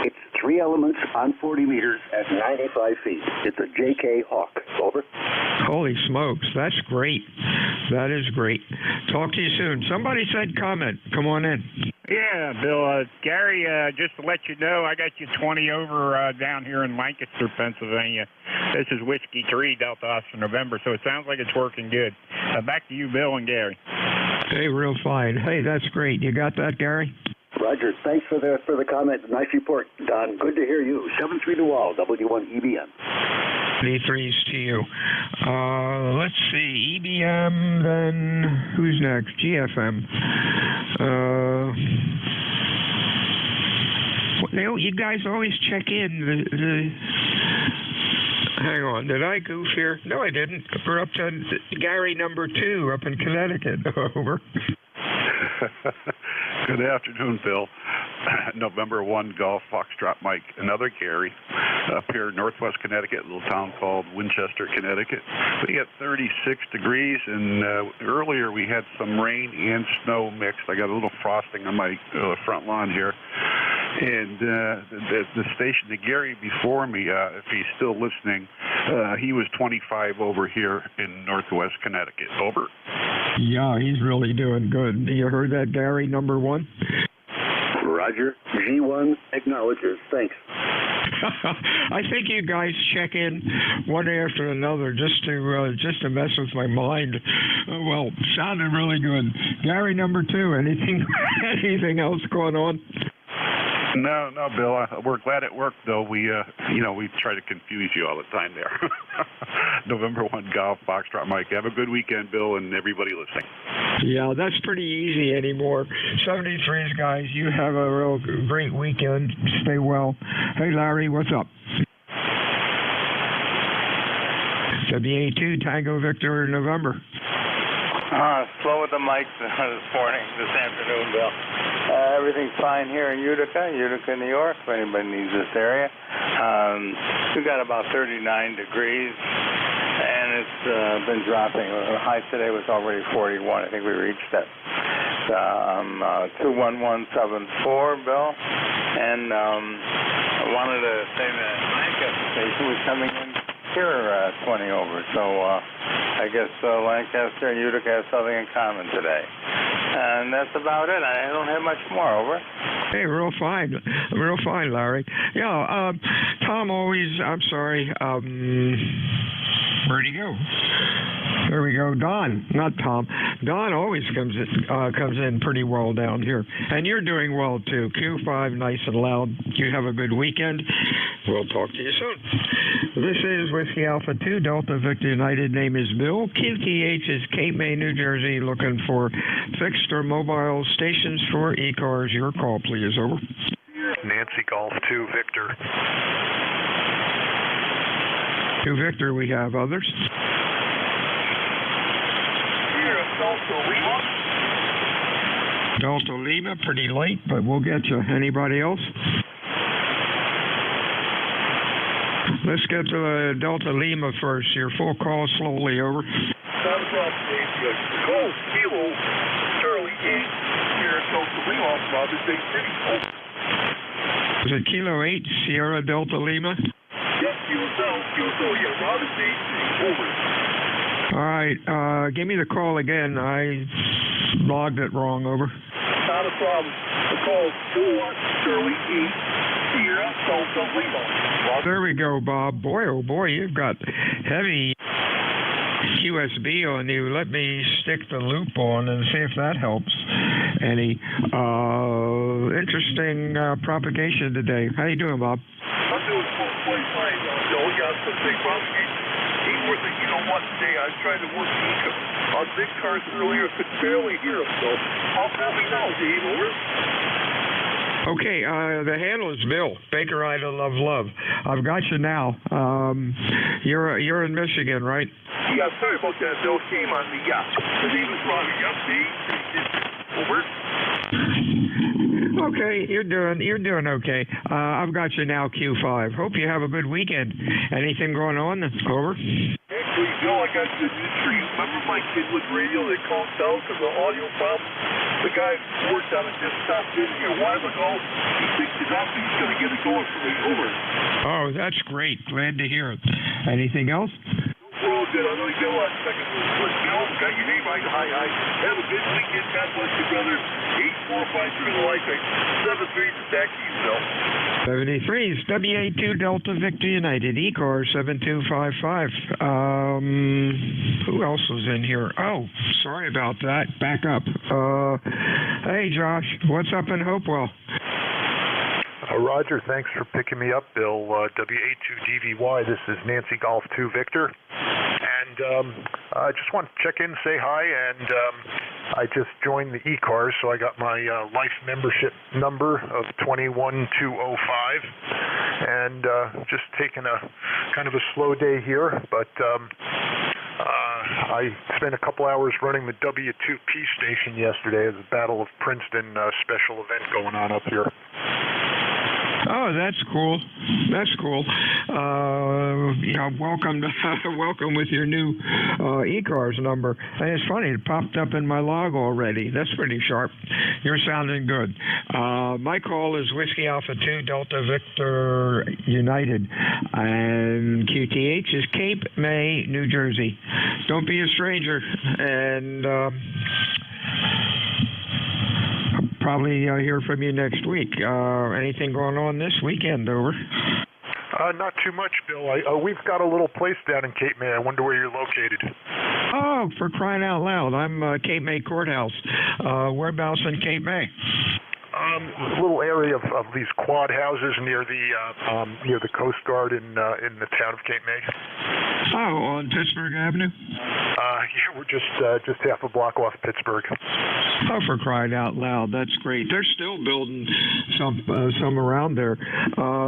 It's 3 elements on 40 meters at 95 feet. It's a JK Hawk. Over. Holy smokes, that's great. That is great. Talk to you soon. Somebody said comment. Come on in. Yeah, Bill. Gary, just to let you know, I got you 20 over down here in Lancaster, Pennsylvania. This is Whiskey 3, Delta Oscar November, so it sounds like it's working good. Back to you, Bill and Gary. Hey, real fine. Hey, that's great. You got that, Gary? Roger. Thanks for the comment. Nice report, Don. Good to hear you. 7-3 to all, W1EBM. D3s to you. Let's see. EBM, then who's next? GFM. You guys always check in. Hang on. Did I goof here? No, I didn't. We're up to Gary number 2 up in Connecticut. Over. Good afternoon, Bill. November 1 Golf Foxtrot Mike. Another Gary up here in northwest Connecticut, a little town called Winchester, Connecticut. We got 36 degrees, and earlier we had some rain and snow mixed. I got a little frosting on my front lawn here. And the station, the Gary before me, if he's still listening, he was 25 over here in northwest Connecticut. Over. Yeah, he's really doing good. You heard that, Gary, number 1? Roger. G1 acknowledges. Thanks. I think you guys check in one after another just to mess with my mind. Well, sounded really good. Gary, number 2. Anything else going on? No, Bill. We're glad it worked, though. We try to confuse you all the time there. November 1 Golf Foxtrot Mike. Have a good weekend, Bill, and everybody listening. Yeah, that's pretty easy anymore. 73s, guys. You have a real great weekend. Stay well. Hey, Larry, what's up? WA2 Tango Victor November. Slow with the mics this afternoon, Bill. Everything's fine here in Utica, New York, if anybody needs this area. We've got about 39 degrees, and it's been dropping. The high today was already 41. I think we reached that. 21174, Bill. And I wanted to say that Lancaster station was coming in here 20 over. So I guess Lancaster and Utica have something in common today. And that's about it. I don't have much more. Over. Hey, real fine, Larry. Yeah, Tom always. I'm sorry. Where'd he go? There we go. Don, not Tom. Don always comes in pretty well down here, and you're doing well too. Q5, nice and loud. You have a good weekend. We'll talk to you soon. This is Whiskey Alpha 2 Delta Victor United. Name is Bill. QTH is Cape May, New Jersey. Looking for fixed or mobile stations for ECARS. Your call, please. Over. Nancy Golf 2 Victor. 2 Victor. We have others. Delta Lima, pretty late, but we'll get you. Anybody else? Let's get to Delta Lima first. Your full call slowly. Over. Golf Kilo Charlie 8 here at Delta Lima, Robert Bay City. Is it Kilo 8 Sierra Delta Lima? Yes, Kilo 7, yeah, Robert Bay City. Over. All right, give me the call again. I logged it wrong. Over. Not a problem. The call 4 Charlie 8 Sierra Delta Lima. There we go, Bob. Boy, oh boy, you've got heavy QSB on you. Let me stick the loop on and see if that helps any. Interesting propagation today. How you doing, Bob? I'm doing quite fine. We got some big propagation. You know what, today I was trying to work on big cars earlier, could barely hear them, so I'll call me now, Dave, over. Okay, the handle is Bill, Baker Ida Love. I've got you now. You're in Michigan, right? Yeah, sorry about that, Bill. Shame on me, yeah. The name is Robbie, Over. Okay, you're doing okay. I've got you now, Q5. Hope you have a good weekend. Anything going on? Over. Actually, Bill, I got the new tree. Remember my kid with radio that called down because of audio problem? The guy who worked on it just stopped in here a while ago. He fixed it up and he's going to get it going for me. Over. Oh, that's great. Glad to hear it. Anything else? We're all good. I know you got a lot of seconds. But Bill, got your name right. Hi. Have a good weekend. God bless you, brother. 8453 the light. 73 is back to you, Bill. 73 is WA2 Delta Victor United, ECARS 7255. Who else was in here? Oh, sorry about that. Back up. Hey, Josh, what's up in Hopewell? Roger, thanks for picking me up, Bill. WA2DVY, this is Nancy Golf 2 Victor. And I just want to check in, say hi, and I just joined the ECARS, so I got my life membership number of 21205, and just taking a kind of a slow day here, but I spent a couple hours running the W2P station yesterday. There's a Battle of Princeton special event going on up here. Oh, that's cool. That's cool. Welcome with your new ECARS number. And it's funny, it popped up in my log already. That's pretty sharp. You're sounding good. My call is Whiskey Alpha 2 Delta Victor United, and QTH is Cape May, New Jersey. Don't be a stranger, and probably hear from you next week. Anything going on this weekend, over? Not too much, Bill. We've got a little place down in Cape May. I wonder where you're located. Oh, for crying out loud. I'm Cape May Courthouse. Whereabouts in Cape May? A little area of these quad houses near the Coast Guard in the town of Cape May. Oh, on Pittsburgh Avenue? Yeah, we're just half a block off Pittsburgh. Oh, for crying out loud, that's great. They're still building some around there,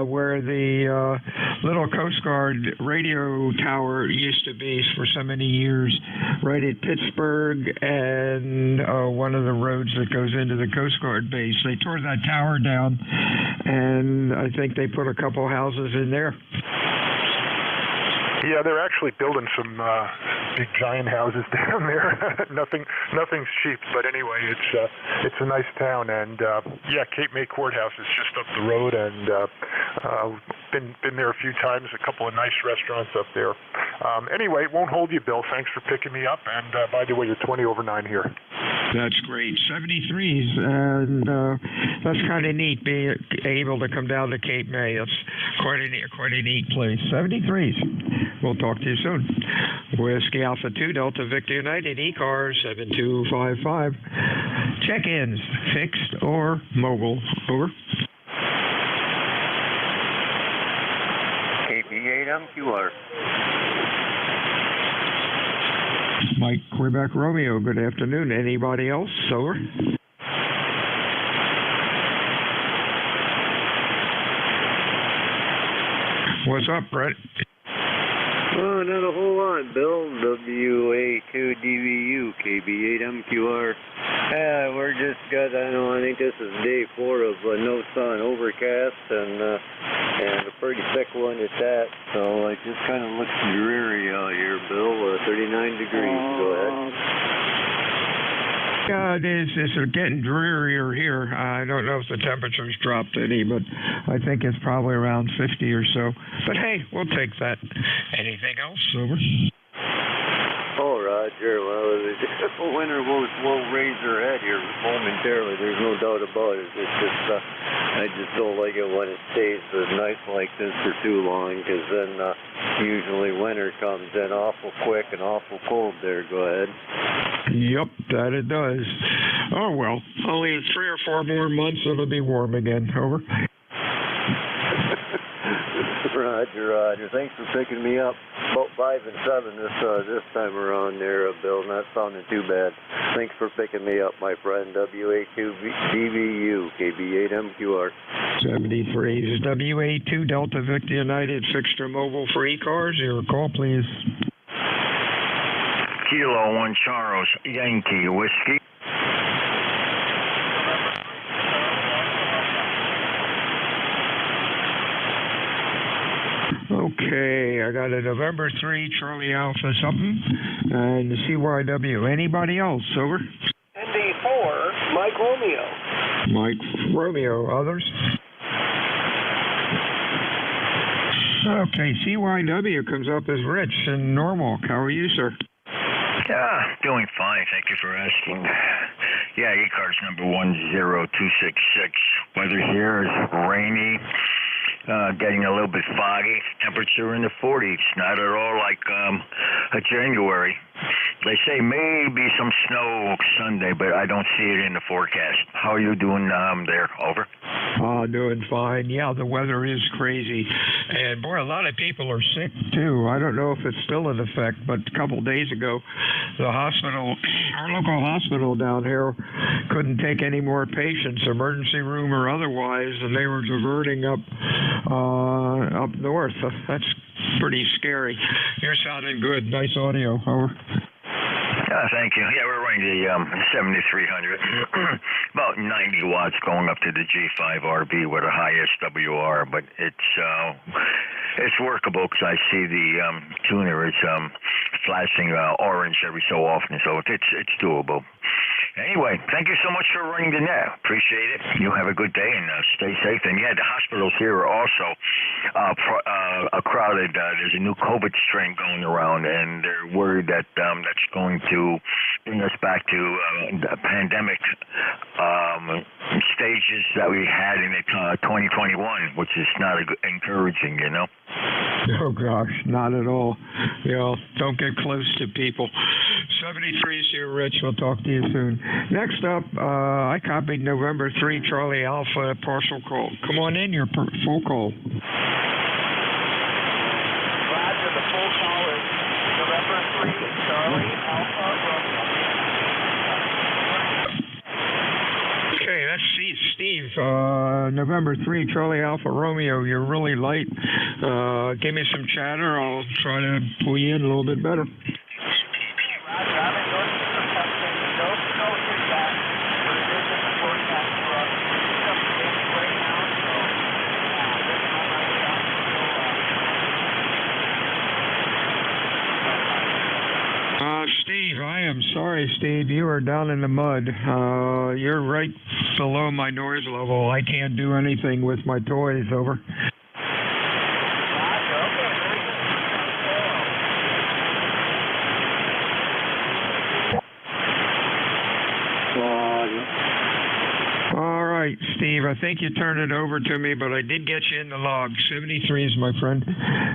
where the little Coast Guard radio tower used to be for so many years, right at Pittsburgh and one of the roads that goes into the Coast Guard base. They tore that tower down, and I think they put a couple houses in there. Yeah, they're actually building some big giant houses down there. Nothing's cheap, but anyway, it's a nice town, and yeah, Cape May Courthouse is just up the road, and been there a few times. A couple of nice restaurants up there. Anyway, won't hold you, Bill. Thanks for picking me up, and by the way, you're 20 over 9 here. That's great. 73s, and that's kind of neat being able to come down to Cape May. It's quite a neat place. 73s. We'll talk to you soon. Whiskey Alpha 2 Delta Victor United, ECARS 7255. Check-ins, fixed or mobile. Over. KP8MQR. Mike Quebec Romeo, good afternoon. Anybody else? Over. What's up, Brett? Oh, not a whole lot, Bill. WA2DVU, KB8MQR. We're just got, I think this is day 4 of no sun, overcast, and a pretty thick one at that. So it just kind of looks dreary out here, Bill. 39 degrees. Go ahead. It's getting drearier here. I don't know if the temperature's dropped any, but I think it's probably around 50 or so. But hey, we'll take that. Anything else? Over. Oh, Roger. Well, the winter will raise her head here momentarily. There's no doubt about it. It's just, I just don't like it when it stays nice like this for too long, because then usually winter comes in awful quick and awful cold there. Go ahead. Yep, that it does. Oh, well, only 3 or 4 more months it'll be warm again. Over. Roger. Thanks for picking me up. About 5 and 7 this time around there, Bill. Not sounding too bad. Thanks for picking me up, my friend. WA2DVU, KB8MQR. 73 is WA2 Delta Victor United, fixed or mobile for ECARS. Your call, please. Kilo 1 Charles Yankee Whiskey. Okay, I got a November 3 Charlie Alpha something and the CYW. Anybody else? Over. NJ4 Mike Romeo. Mike Romeo. Others? Okay, CYW comes up as Rich in Norwalk. How are you, sir? Doing fine. Thank you for asking. Yeah, ECARS number 10266. Weather here is rainy, getting a little bit foggy. Temperature in the 40s. Not at all like a January. They say maybe some snow Sunday, but I don't see it in the forecast. How are you doing there? Over. Doing fine. Yeah, the weather is crazy. And, boy, a lot of people are sick, too. I don't know if it's still in effect, but a couple days ago, the hospital, our local hospital down here, couldn't take any more patients, emergency room or otherwise, and they were diverting up north. That's pretty scary. You're sounding good. Nice audio. Over. Thank you. Yeah, we're running the 7300, about 90 watts going up to the G5RB with a high SWR, but it's workable because I see the tuner is flashing orange every so often, so it's doable. Anyway, thank you so much for running the net. Appreciate it. You have a good day and stay safe. And yeah, the hospitals here are also crowded. There's a new COVID strain going around, and they're worried that that's going to bring us back to the pandemic stages that we had in 2021, which is not encouraging, you know. Oh, gosh, not at all. You know, don't get close to people. 73's here, Rich. We'll talk to you soon. Next up, I copied November 3 Charlie Alpha partial call. Come on in, your full call. Roger, the full call is November 3 Charlie Alpha Romeo. Okay, that's Steve. November 3 Charlie Alpha Romeo. You're really light. Give me some chatter. I'll try to pull you in a little bit better. Steve, I am sorry, Steve. You are down in the mud. You're right below my noise level. I can't do anything with my toys. Over. All right, Steve, I think you turned it over to me, but I did get you in the log. 73s, my friend.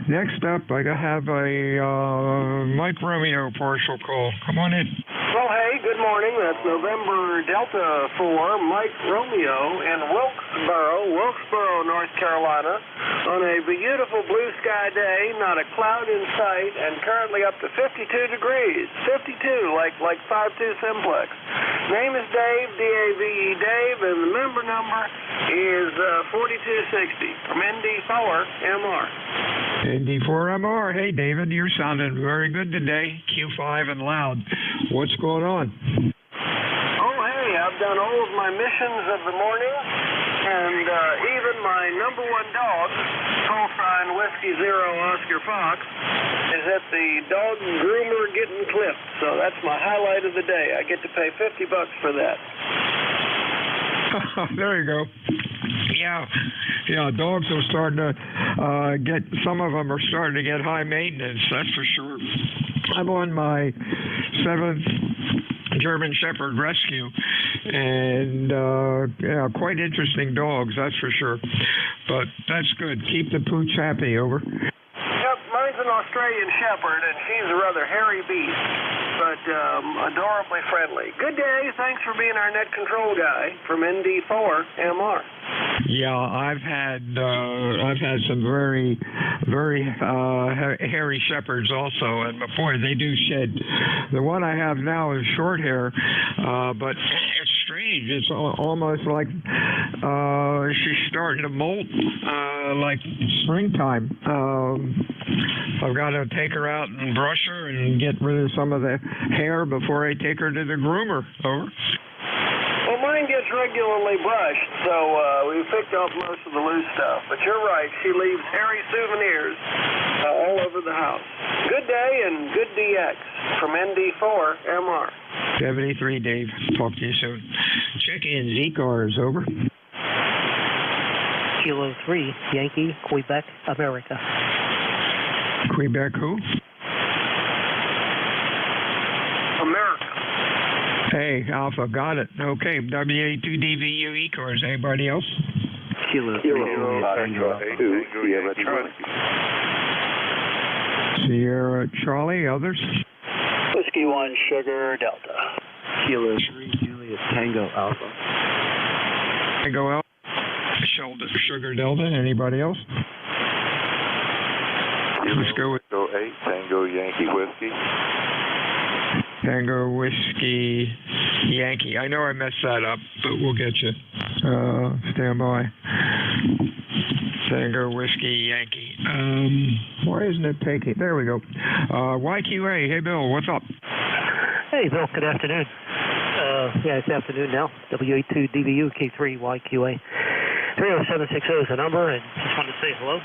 Next up, I have a Mike Romeo partial call. Come on in. Well, hey, good morning. That's November Delta 4, Mike Romeo in Wilkesboro, North Carolina, on a beautiful blue sky day, not a cloud in sight, and currently up to 52 degrees. 52, like 52 simplex. Name is Dave, D-A-V-E, Dave, and the member number is 4260 from ND4MR. ND4MR. Hey, David, you're sounding very good today. Q5 and loud. What's going on? Oh, hey, I've done all of my missions of the morning, and even my number one dog, call sign Whiskey Zero Oscar Fox, is at the dog groomer getting clipped. So that's my highlight of the day. I get to pay $50 for that. There you go. Yeah, dogs are starting to some of them are starting to get high maintenance, that's for sure. I'm on my 7th German Shepherd rescue, and quite interesting dogs, that's for sure. But that's good. Keep the pooch happy. Over. Yep, mine's an Australian Shepherd, and she's a rather hairy beast, but adorably friendly. Good day. Thanks for being our net control guy from ND4MR. Yeah, I've had some very, very hairy shepherds also, and boy, they do shed. The one I have now is short hair, but it's strange. It's almost like she's starting to molt like springtime. I've got to take her out and brush her and get rid of some of the hair before I take her to the groomer. Over. Well, mine gets regularly brushed, so we picked up most of the loose stuff. But you're right, she leaves hairy souvenirs all over the house. Good day and good DX from ND4MR. 73, Dave. Talk to you soon. Check in ECARS. Over. Kilo 3, Yankee, Quebec, America. Quebec who? America. Hey, Alpha, got it. Okay, WA2DVU ECARS. Anybody else? Kilo 8 Sierra Charlie. Sierra Charlie, others? Whiskey 1 Sugar Delta. Kilo 3 Juliet Tango Alpha. Tango Alpha. Sugar Delta. Anybody else? Let's go with 8 Tango Yankee Whiskey. Tango Whiskey Yankee. I know I messed that up, but we'll get you. Stand by. Tango Whiskey Yankee. Why isn't it taking? There we go. YQA. Hey, Bill, what's up? Hey, Bill. Good afternoon. Yeah, it's afternoon now. WA2DVU K3YQA. 30760 is the number, and just wanted to say hello.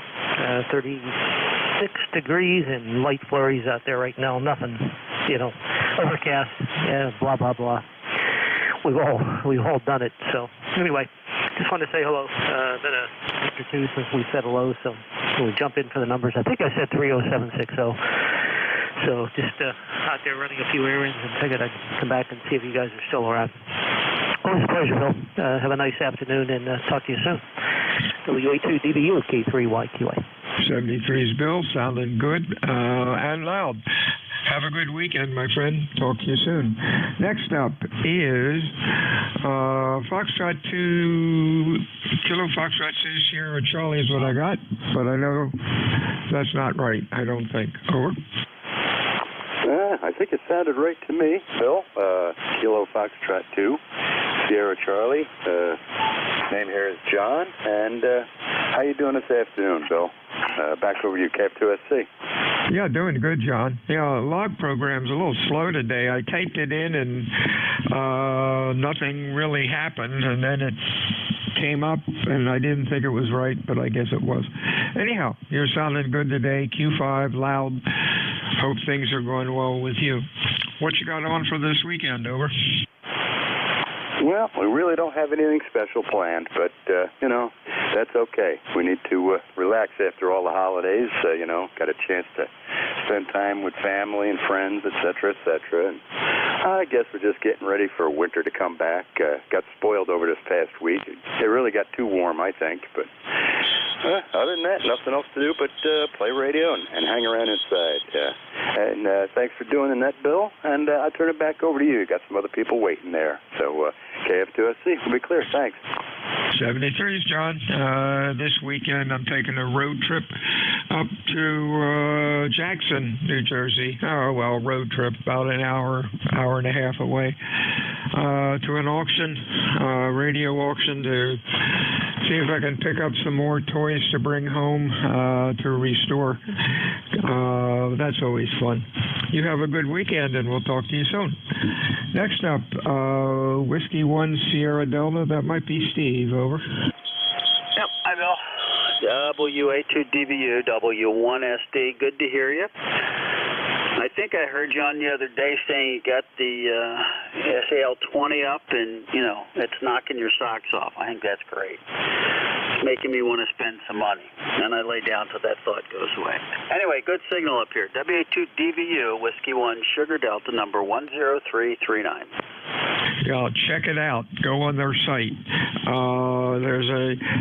36 degrees and light flurries out there right now. Nothing, overcast. Yeah, blah blah blah. We've all done it. So anyway, just wanted to say hello. Been a week or two since we said hello, so we'll jump in for the numbers. I think I said 30760. So just out there running a few errands and figured I'd come back and see if you guys are still around. Always a pleasure, Bill. Have a nice afternoon and talk to you soon. WA2DVU K3YQA. 73's Bill, sounding good and loud. Have a good weekend, my friend. Talk to you soon. Next up is Foxtrot 2, Kilo Foxtrot 2 Sierra Charlie is what I got, but I know that's not right, I don't think. Over. I think it sounded right to me, Bill. Kilo Foxtrot 2, Sierra Charlie. Name here is John. And how you doing this afternoon, Bill? Back over to you, Cap2SC. Yeah, doing good, John. Yeah, log program's a little slow today. I typed it in and nothing really happened, and then it came up, and I didn't think it was right, but I guess it was. Anyhow, you're sounding good today. Q5, loud. Hope things are going well with you. What you got on for this weekend, over? Well, we really don't have anything special planned, but, that's okay. We need to relax after all the holidays, got a chance to spend time with family and friends, et cetera, and I guess we're just getting ready for winter to come back. Got spoiled over this past week. It really got too warm, I think, but other than that, nothing else to do but play radio and hang around inside. And thanks for doing the net, Bill, and I'll turn it back over to you. Got some other people waiting there. So KF2SC, we'll be clear. Thanks. 73's John. This weekend I'm taking a road trip up to Jackson, New Jersey. Oh, well, road trip, about an hour and a half away, to an auction, radio auction, to see if I can pick up some more toys to bring home to restore. That's always fun. You have a good weekend, and we'll talk to you soon. Next up, Whiskey 1 Sierra Delta. That might be Steve. Over. Yep, hi, Bill. WA2DVU, W1SD. Good to hear you. I think I heard you on the other day saying you got the SAL-20 up and, it's knocking your socks off. I think that's great. It's making me want to spend some money. And I lay down till that thought goes away. Anyway, good signal up here. WA2DVU, Whiskey 1, Sugar Delta, number 10339. Yeah, check it out. Go on their site.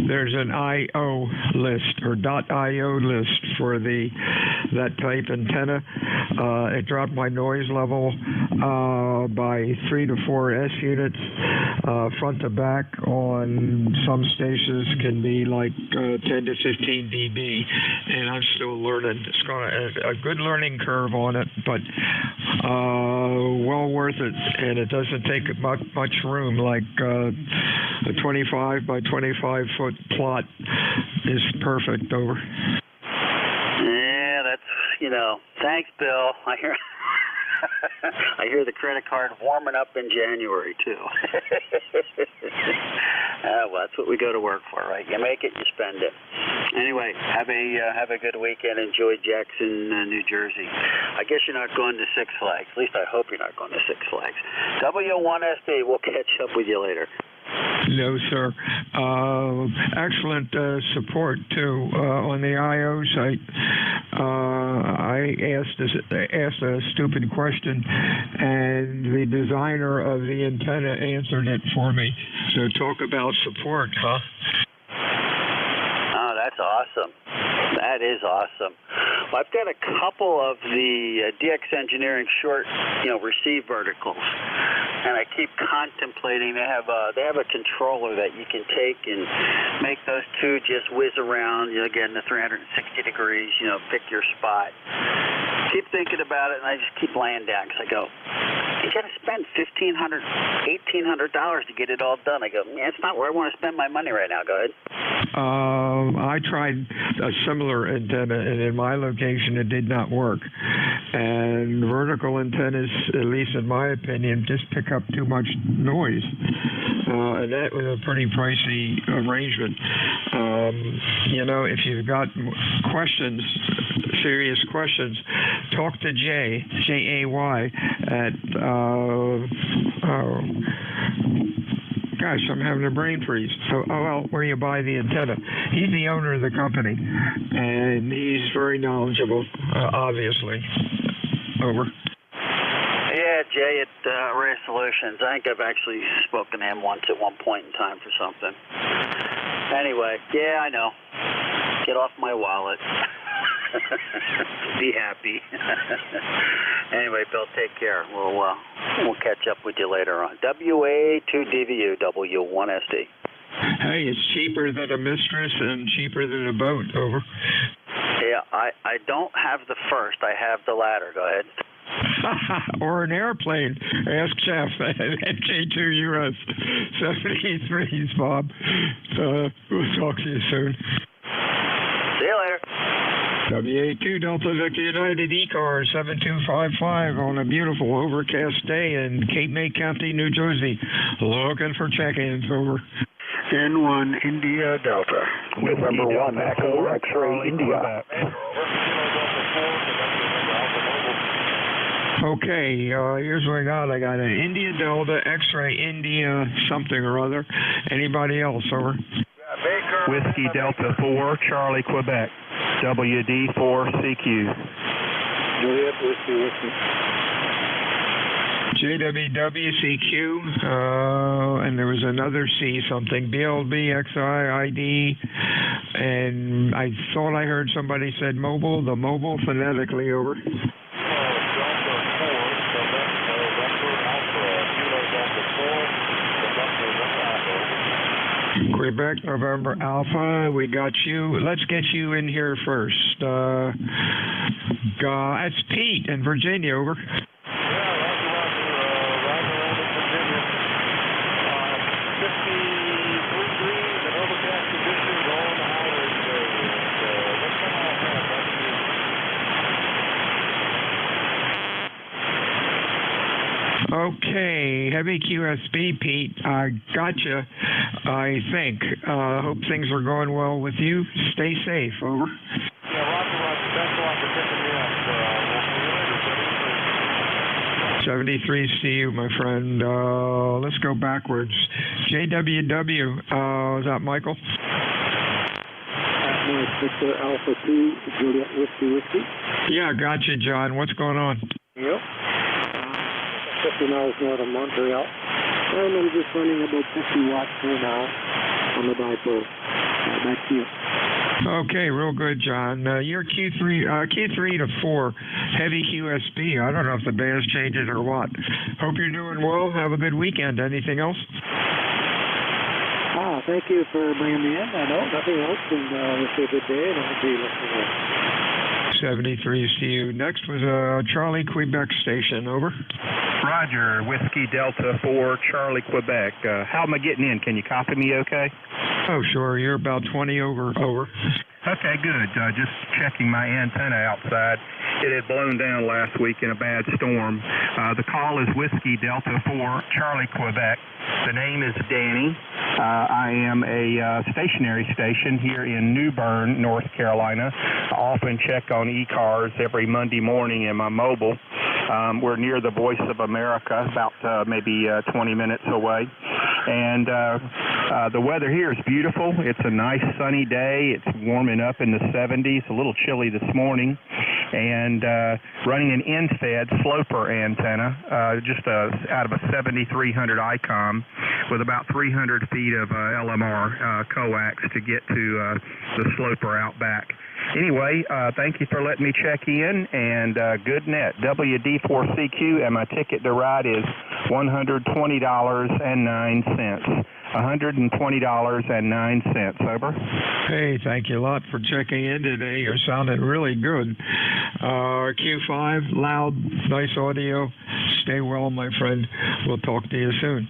There's an IO list or .io list for that type antenna. It dropped my noise level by 3 to 4 S units, front to back. On some stations can be like 10 to 15 dB, and I'm still learning. It's got a good learning curve on it, but well worth it, and it doesn't take much room. Like a 25 by 25 foot plot is perfect. Over. Yeah, that's thanks, Bill. I hear the credit card warming up in January too. Well, that's what we go to work for, right? You make it, you spend it. Anyway, have a good weekend. Enjoy Jackson, New Jersey. I guess you're not going to Six Flags. At least I hope you're not going to Six Flags. W1SD. We'll catch up with you later. No, sir. Excellent support, too, on the I.O. site. I asked a stupid question, and the designer of the antenna answered it for me. So talk about support, huh? Oh, that's awesome. That is awesome. Well, I've got a couple of the DX Engineering short, receive verticals, and I keep contemplating. They have a controller that you can take and make those two just whiz around. Again, the 360 degrees. Pick your spot. Keep thinking about it, and I just keep laying down because I go, you got to spend $1,500, $1,800 to get it all done. I go, man, it's not where I want to spend my money right now. Go ahead. I tried a similar antenna, and in my location, it did not work. And vertical antennas, at least in my opinion, just pick up too much noise. And that was a pretty pricey arrangement. If you've got questions, serious questions, talk to Jay, J-A-Y, at, gosh, I'm having a brain freeze. Where you buy the antenna. He's the owner of the company, and he's very knowledgeable, obviously. Over. Yeah, Jay at Array Solutions. I think I've actually spoken to him once at one point in time for something. Anyway, yeah, I know. Get off my wallet. Be happy. Anyway, Bill, take care. We'll catch up with you later on. WA2DVU, W1SD. Hey, it's cheaper than a mistress and cheaper than a boat. Over. Yeah, I don't have the first. I have the latter. Go ahead. Or an airplane. Ask Jeff at NJ2US 73s, Bob. We'll talk to you soon. See you later. WA2 Delta Victor United ECARS 7255 on a beautiful overcast day in Cape May County, New Jersey. Looking for check-ins. Over. N1 India Delta. November 1 Echo X-ray India. Okay, here's what I got. I got an India Delta, X-ray India something or other. Anybody else? Over. Whiskey Delta 4, Charlie, Quebec. WD4CQ. Juliet, whiskey. JWWCQ, and there was another C something, BLBXIID, and I thought I heard somebody said mobile, the mobile phonetically. Over. Quebec, November Alpha, we got you. Let's get you in here first. It's Pete in Virginia. Over. Okay, heavy QSB, Pete. I gotcha, I think. Hope things are going well with you. Stay safe. Over. Yeah, roger. Thanks a lot for picking me up. 73 CU, my friend. Let's go backwards. JWW, is that Michael? Victor Alpha 2, Juliet Whiskey. Yeah, gotcha, John. What's going on? Yep. 50 miles north of Montreal. And I'm just running about 50 watts per now on the dipole. Back to you. Okay, real good, John. You're Q3 to 4, heavy QSB. I don't know if the band's changing or what. Hope you're doing well. Have a good weekend. Anything else? Thank you for bringing me in. I know, nothing else. And wish you a good day, and I'll be listening in. 73 CU. Next was Charlie, Quebec station. Over. Roger, Whiskey Delta 4, Charlie, Quebec. How am I getting in? Can you copy me okay? Oh, sure. You're about 20 over. Over. Okay, good. Just checking my antenna outside. It had blown down last week in a bad storm. The call is Whiskey Delta 4, Charlie, Quebec. The name is Danny. I am a stationary station here in New Bern, North Carolina. I often check on ECARS every Monday morning in my mobile. We're near the Voice of America, about maybe 20 minutes away. And the weather here is beautiful. It's a nice sunny day. It's warming up in the 70s, a little chilly this morning. And running an end-fed sloper antenna, just out of a 7300 ICOM with about 300 feet of LMR coax to get to the sloper out back. Anyway, thank you for letting me check in, and good net. WD4CQ, and my ticket to ride is $120.09. $120.09. Over. Hey, thank you a lot for checking in today. You're sounding really good. Q5, loud, nice audio. Stay well, my friend. We'll talk to you soon.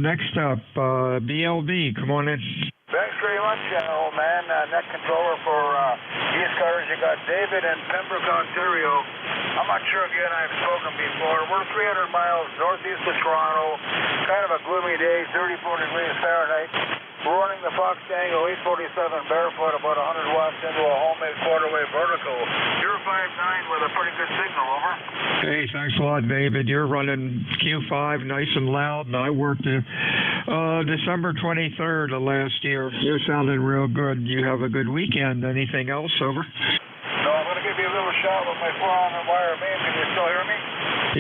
Next up, BLB, come on in. Thanks very much, old man. Net controller for ECARS. You got David in Pembroke, Ontario. I'm not sure if you and I have spoken before. We're 300 miles northeast of Toronto. Kind of a gloomy day, 34 degrees Fahrenheit. We're running the Fox Tango 847 barefoot, about 100 watts into a homemade quarter-wave vertical. You're 5'9" with a pretty good signal, over. Hey, thanks a lot, David. You're running Q5 nice and loud, and I worked December 23rd of last year. You're sounding real good. You have a good weekend. Anything else, over? No, I'm going to give you a little shot with my 400 wire main. Can you still hear me?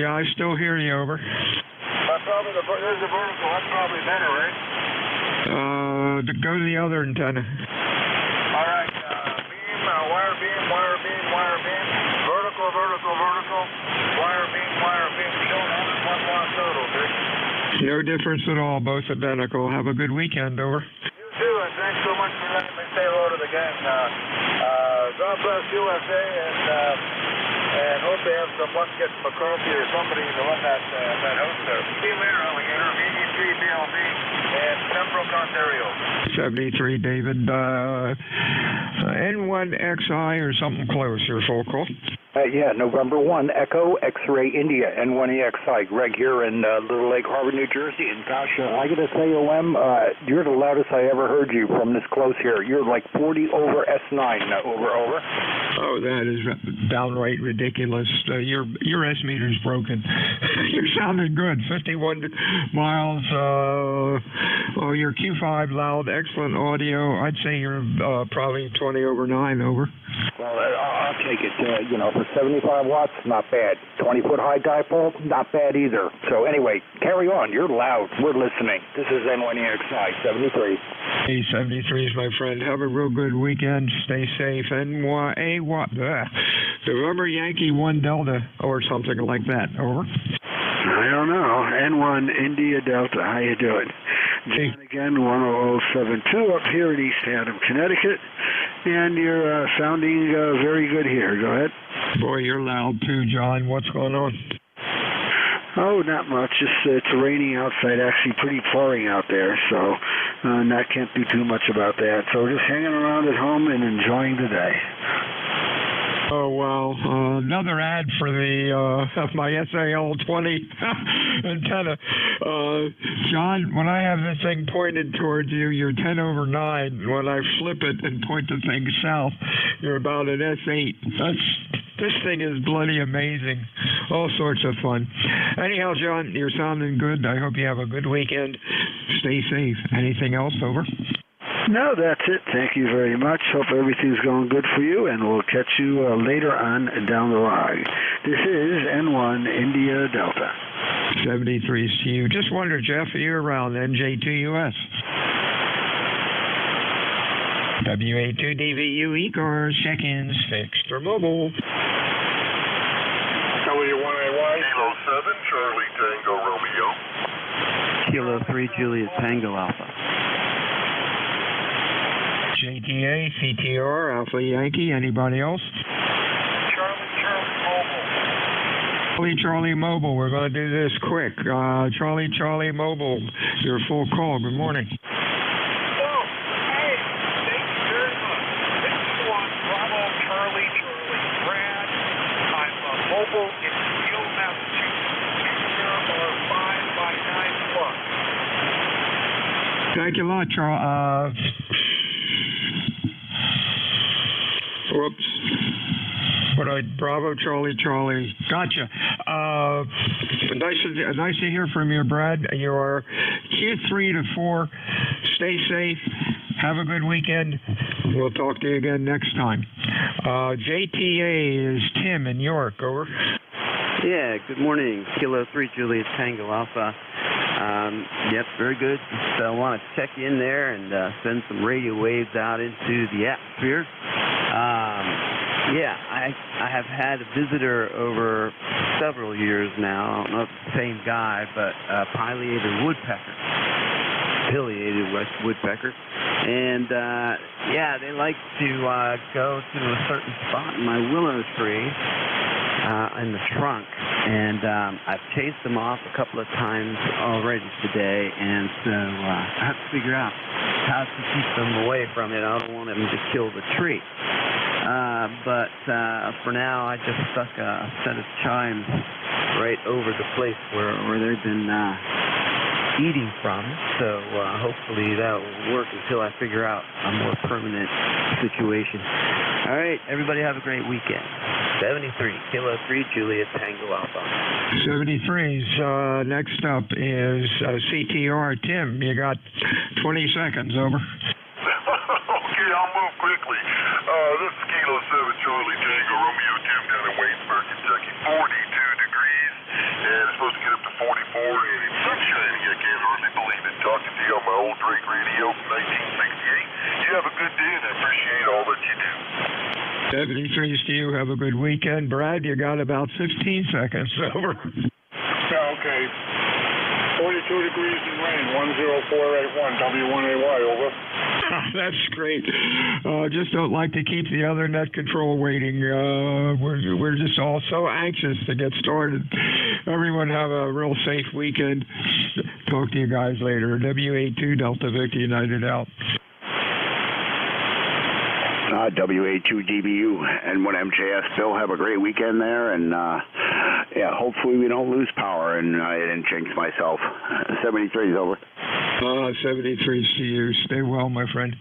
Yeah, I still hear you, over. Probably there's the vertical. That's probably better, right? Go to the other antenna. All right, beam, wire beam, wire beam, wire beam, vertical, vertical, vertical, wire beam, shown 101 watt total, okay? No difference at all, both identical. Have a good weekend, over. You too, and thanks so much for letting me say hello to the gang. God bless USA, and hope they have some luck getting McCarthy or somebody to run that house there. See you later, alligator. 83 BLB in Pembroke, Ontario. 73, David. N1XI or something close, your full call. Yeah, November 1, Echo X-Ray India, N1EXI. Greg here in Little Lake Harbor, New Jersey. And gosh, I got to tell you, Lem, you're the loudest I ever heard you from this close here. You're like 40 over S9. Over. Oh, that is downright ridiculous. Your S meter's broken. You're sounding good. 51 miles. Your Q5 loud, excellent audio. I'd say you're probably 20 over 9. Over. Well, I'll take it. For 75 watts, not bad. 20-foot high dipole, not bad either. So anyway, carry on. You're loud. We're listening. This is N1EXI 73. Hey, 73 is my friend. Have a real good weekend. Stay safe. November Yankee 1 Delta or something like that. Over. I don't know. N1 India Delta. How you doing? John again, 10072 up here in East Haddam, Connecticut. And you're sounding very good here. Go ahead. Boy, you're loud too, John. What's going on? Oh, not much. It's raining outside, actually pretty pouring out there, so can't do too much about that. So just hanging around at home and enjoying the day. Oh, well, another ad for the my SAL-20 antenna. John, when I have this thing pointed towards you, you're 10 over 9. When I flip it and point the thing south, you're about an S8. This thing is bloody amazing. All sorts of fun. Anyhow, John, you're sounding good. I hope you have a good weekend. Stay safe. Anything else? Over? No, that's it. Thank you very much. Hope everything's going good for you, and we'll catch you later on down the line. This is N1 India Delta. 73 to you. Just wonder, Jeff, are you around NJ2US? WA2DVU ECARS check-ins fixed for mobile. W1AY, Kilo 7, Charlie Tango Romeo. Kilo 3, Julius Tango Alpha. JTA, CTR, Alpha Yankee, anybody else? Charlie Mobile, we're going to do this quick. Charlie Mobile, your full call. Good morning. Mobile in Hill, Massachusetts, or 5 by 9 plus. Thank you a lot, Whoops. but Bravo, Charlie, Charlie. Gotcha. Nice to hear from you, Brad. You are Q3 to 4. Stay safe. Have a good weekend. We'll talk to you again next time. JTA is Tim in York. Over. Yeah, good morning. Kilo 3 Juliet Tango Alpha. Yep, very good. Just want to check in there and send some radio waves out into the atmosphere. Yeah, I have had a visitor over several years now. I don't know if it's the same guy, but pileated woodpecker. Pileated woodpecker. And, yeah, they like to go to a certain spot in my willow tree in the trunk. And I've chased them off a couple of times already today. And so I have to figure out how to keep them away from it. I don't want them to kill the tree. But for now, I just stuck a set of chimes right over the place where they've been eating from. So hopefully that will work until I figure out a more permanent situation. All right, everybody have a great weekend. 73, Kilo 3, Juliet Tango Alpha. 73's next up is CTR. Tim, you got 20 seconds, over. Okay, I'll move quickly. This is Kilo 7 Charlie Tango Romeo Tim down in Waynesburg, Kentucky. 42 degrees, and it's supposed to get up to 44, and it's sunshiny. I can't hardly believe it. Talking to you on my old Drake radio from 1968. You have a good day, and I appreciate all that you do. 73's to you. Have a good weekend. Brad, you got about 15 seconds. Over. Yeah, okay. 42 degrees and rain, 10481, W1AY, over. That's great. Just don't like to keep the other net control waiting. We're just all so anxious to get started. Everyone have a real safe weekend. Talk to you guys later. WA2 Delta Victor United out. WA2DBU and 1MJS. Bill, have a great weekend there, and yeah, hopefully we don't lose power and I didn't jinx myself. 73's over. 73's to you. Stay well, my friend.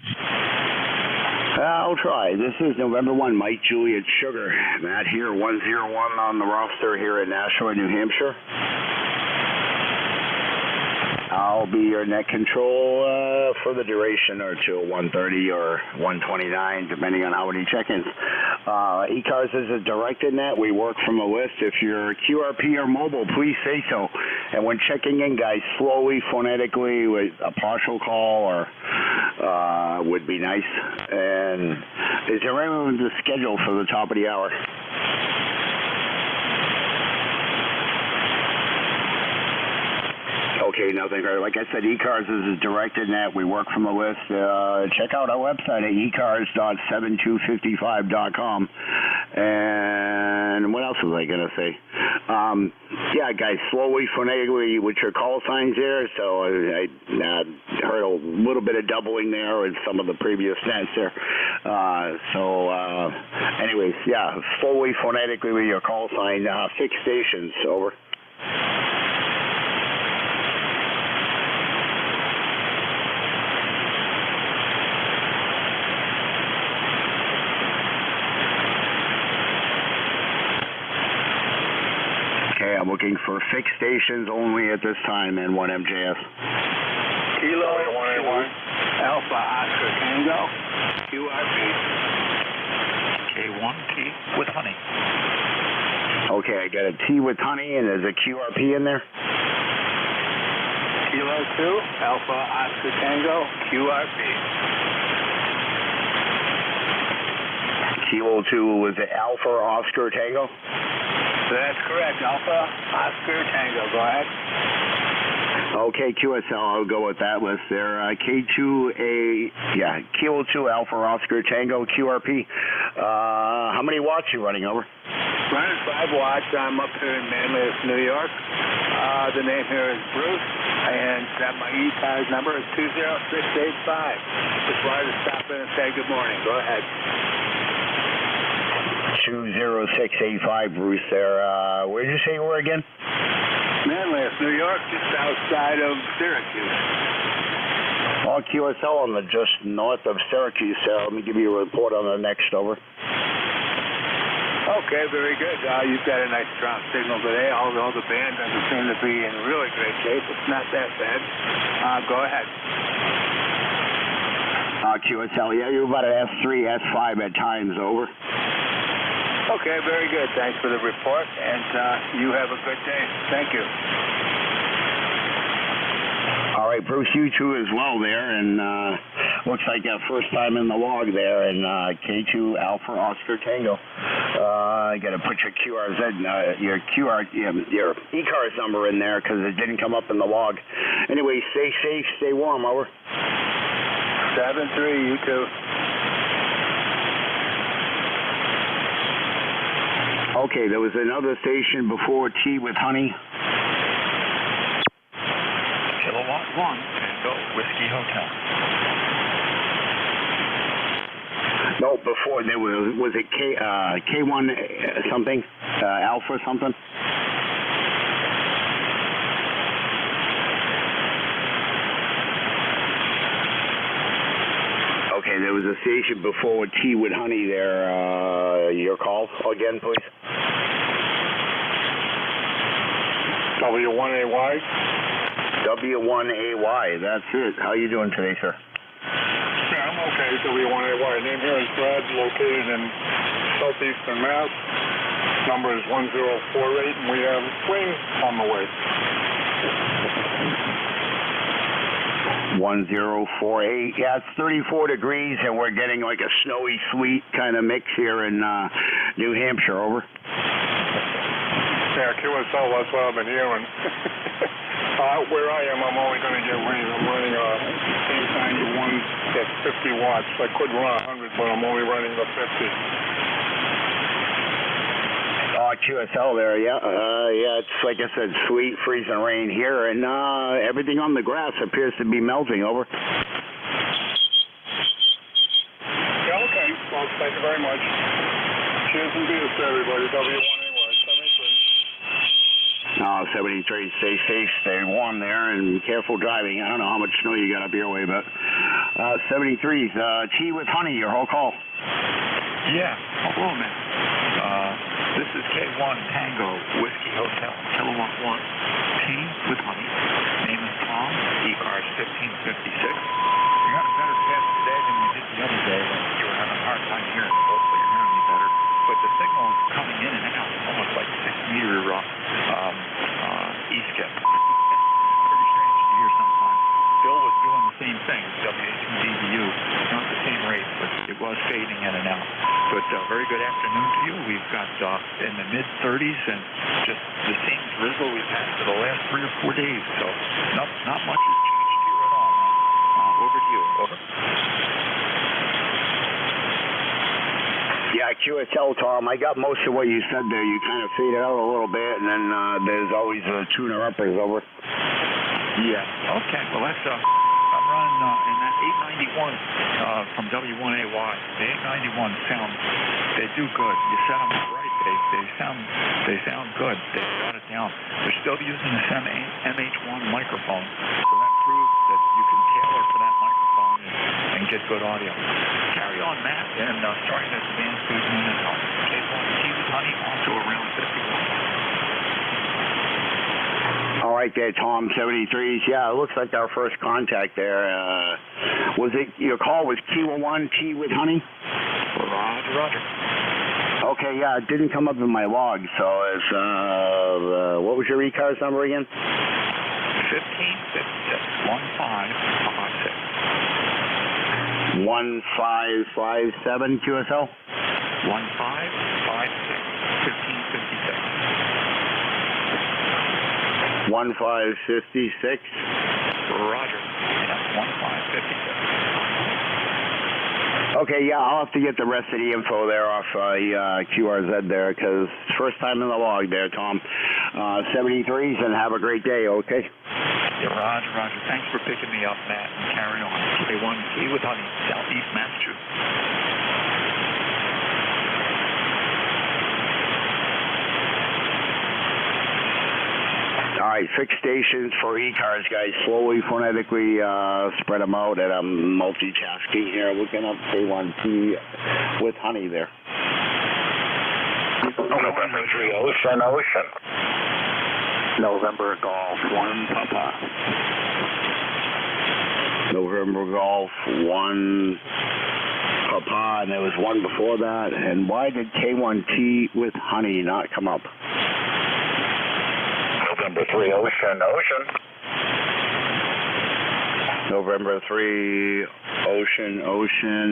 I'll try. This is November 1, Mike Juliet Sugar. Matt here, 101 on the roster here at Nashua, New Hampshire. I'll be your net control for the duration or till 1:30 or 1:29, depending on how many check-ins. ECARS is a directed net. We work from a list. If you're QRP or mobile, please say so. And when checking in, guys, slowly, phonetically, with a partial call or would be nice. And is there anyone to schedule for the top of the hour? Okay, nothing. Like I said, ECARS is a directed net. We work from a list. Check out our website at ecars.7255.com. And what else was I going to say? Yeah, guys, slowly, phonetically with your call signs there. So I heard a little bit of doubling there with some of the previous nets there. Anyways, yeah, slowly, phonetically with your call sign. Fixed stations, over. I'm looking for fixed stations only at this time, and 1MJS. Kilo 181, Alpha Oscar Tango, QRP. K1T with honey. Okay, I got a T with honey, and there's a QRP in there. Kilo 2, Alpha Oscar Tango, QRP. Kilo 2 was the Alpha Oscar Tango? That's correct. Alpha Oscar Tango. Go ahead. Okay, QSL, I'll go with that list there. K2A, yeah, Kilo 2 Alpha Oscar Tango QRP. How many watts you running, over? Running 5 watts. I'm up here in Manlius, New York. The name here is Bruce, and my ECARS number is 20685. Just wanted to stop in and say good morning. Go ahead. 20685, Bruce there. Where did you say you were again? Manlius, New York, just outside of Syracuse. Well, QSL on the just north of Syracuse. Let me give you a report on the next, over. Okay, very good. You've got a nice strong signal today. All the band doesn't seem to be in really great shape. It's not that bad. Go ahead. QSL, yeah, you're about an S3, S5 at times, over. Okay, very good. Thanks for the report, and you have a good day. Thank you. All right, Bruce, you too as well there, and looks like first time in the log there, and K2 Alpha Oscar Tango. I got to put your QRZ, your ECARS number in there because it didn't come up in the log. Anyway, stay safe, stay warm, over. 7-3, you too. Okay, there was another station before T with honey. Kilowatt 1, Tango Whiskey Hotel. No, before there was it K1 something, Alpha something? Okay, there was a station before T with honey there. Your call again, please. W1AY. W1AY, that's it. How you doing today, sir? Yeah, I'm okay. W1AY. Name here is Brad, located in southeastern Mass. Number is 1048, and we have rain on the way. 1048. Yeah, it's 34 degrees, and we're getting like a snowy, sweet kind of mix here in New Hampshire, over. Yeah, QSL, that's what I've been hearing. Where I am, I'm only going to get rain. I'm running a 891 at 50 watts. I could run 100, but I'm only running the 50. QSL there, yeah. Yeah, it's like I said, sweet, freezing rain here, and everything on the grass appears to be melting, over. Yeah, okay. Well, thank you very much. Cheers and beers to everybody. W1AY, 73. 73, stay safe, stay warm there, and careful driving. I don't know how much snow you got up your way, but 73's T with honey, your whole call. Yeah, hello, man. This is K1 Tango Whiskey Hotel, Kilowatt 1, T with honey. Name is Tom, ECARS 1556. You got a better guess today than we did the other day when you were having a hard time hearing me. Hopefully you're hearing me better. But the signal is coming in and out, almost like 6-meter E-skip. Pretty strange to hear sometimes. Bill was doing the same thing, WA2DVU. Not the same rate, but it was fading in and out. But very good afternoon to you. We've got in the mid-30s and just the same drizzle we've had for the last 3 or 4 days. So not much has changed here at all. Over to you. Over. Yeah, QSL, Tom, I got most of what you said there. You kind of faded out a little bit, and then there's always a tuner-uppers, over. Yeah. Okay. Well, that's I'm running in that 891 from W1AY. The 891 sound, they do good. You set them up right. They sound good. They got it down. They're still using this MH1 microphone, so that proves that you can tailor for that microphone and get good audio. Carry on, Matt, and starting at the band Susan and K1 T with honey, also around 51. All right there, Tom, 73s. Yeah, it looks like our first contact there. Was it, your call was Q1 T with honey? Roger. Okay, yeah, it didn't come up in my log, so it's, what was your ECARS number again? 1556, 1557 QSL? 1556, 1557. 1556? Roger. Yeah, 1556. Okay, yeah, I'll have to get the rest of the info there off QRZ there, because first time in the log there, Tom. 73s, and have a great day, okay? Yeah, Roger. Thanks for picking me up, Matt, and carry on. K1T with honey, Southeast Massachusetts. All right, fixed stations for ECARS, guys. Slowly, phonetically spread them out, and I'm multitasking here, looking up K1T with honey there. November 3 Ocean. November Golf 1 Papa. November Golf 1 Papa, and there was one before that. And why did K1T with honey not come up? November 3 Ocean. November 3 Ocean.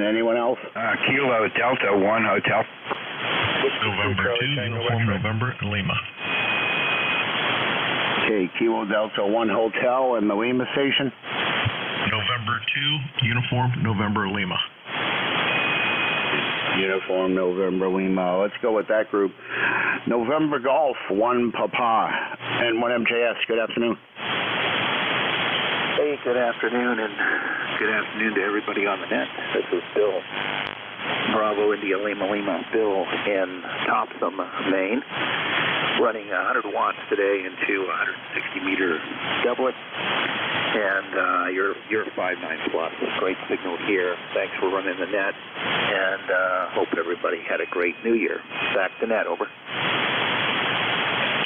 Anyone else? Kilo Delta 1 Hotel. November 2 Uniform November Lima. Okay, Kilo Delta 1 Hotel and the Lima station. November 2 Uniform November Lima. Uniform November Lima. Let's go with that group. November Golf 1 Papa and 1 MJS. Good afternoon. Hey, good afternoon, and good afternoon to everybody on the net. This is Bill, Bravo India Lima, Bill in Topsom, Maine, running 100 watts today into 160-meter doublet, and you're 5.9 plus. Great signal here. Thanks for running the net, and hope everybody had a great New Year. Back to net, over.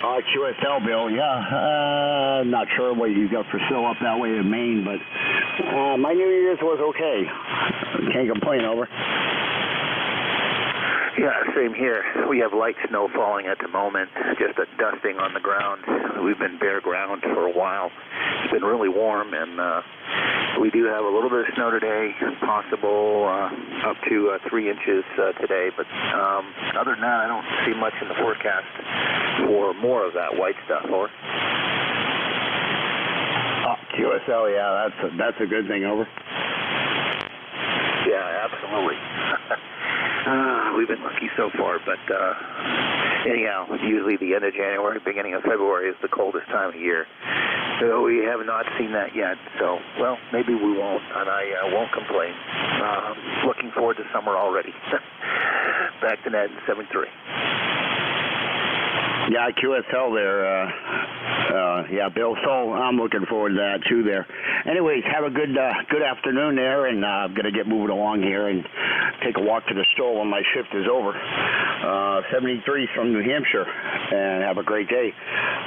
QSL, Bill, yeah. Not sure what you got for sale up that way in Maine, but my New Year's was okay. Can't complain, over. Yeah, same here. We have light snow falling at the moment, just a dusting on the ground. We've been bare ground for a while. It's been really warm, and we do have a little bit of snow today, possible up to 3 inches today. But other than that, I don't see much in the forecast for more of that white stuff, or? QSL, yeah, that's a good thing, over. Yeah, absolutely. We've been lucky so far, but anyhow, usually the end of January, beginning of February is the coldest time of year. So we have not seen that yet. So, well, maybe we won't, and I won't complain. Looking forward to summer already. Back to net in 7-3. Yeah, QSL there. Yeah, Bill. So I'm looking forward to that too. There. Anyways, have a good afternoon there, and I'm gonna get moving along here and take a walk to the store when my shift is over. 73 from New Hampshire, and have a great day.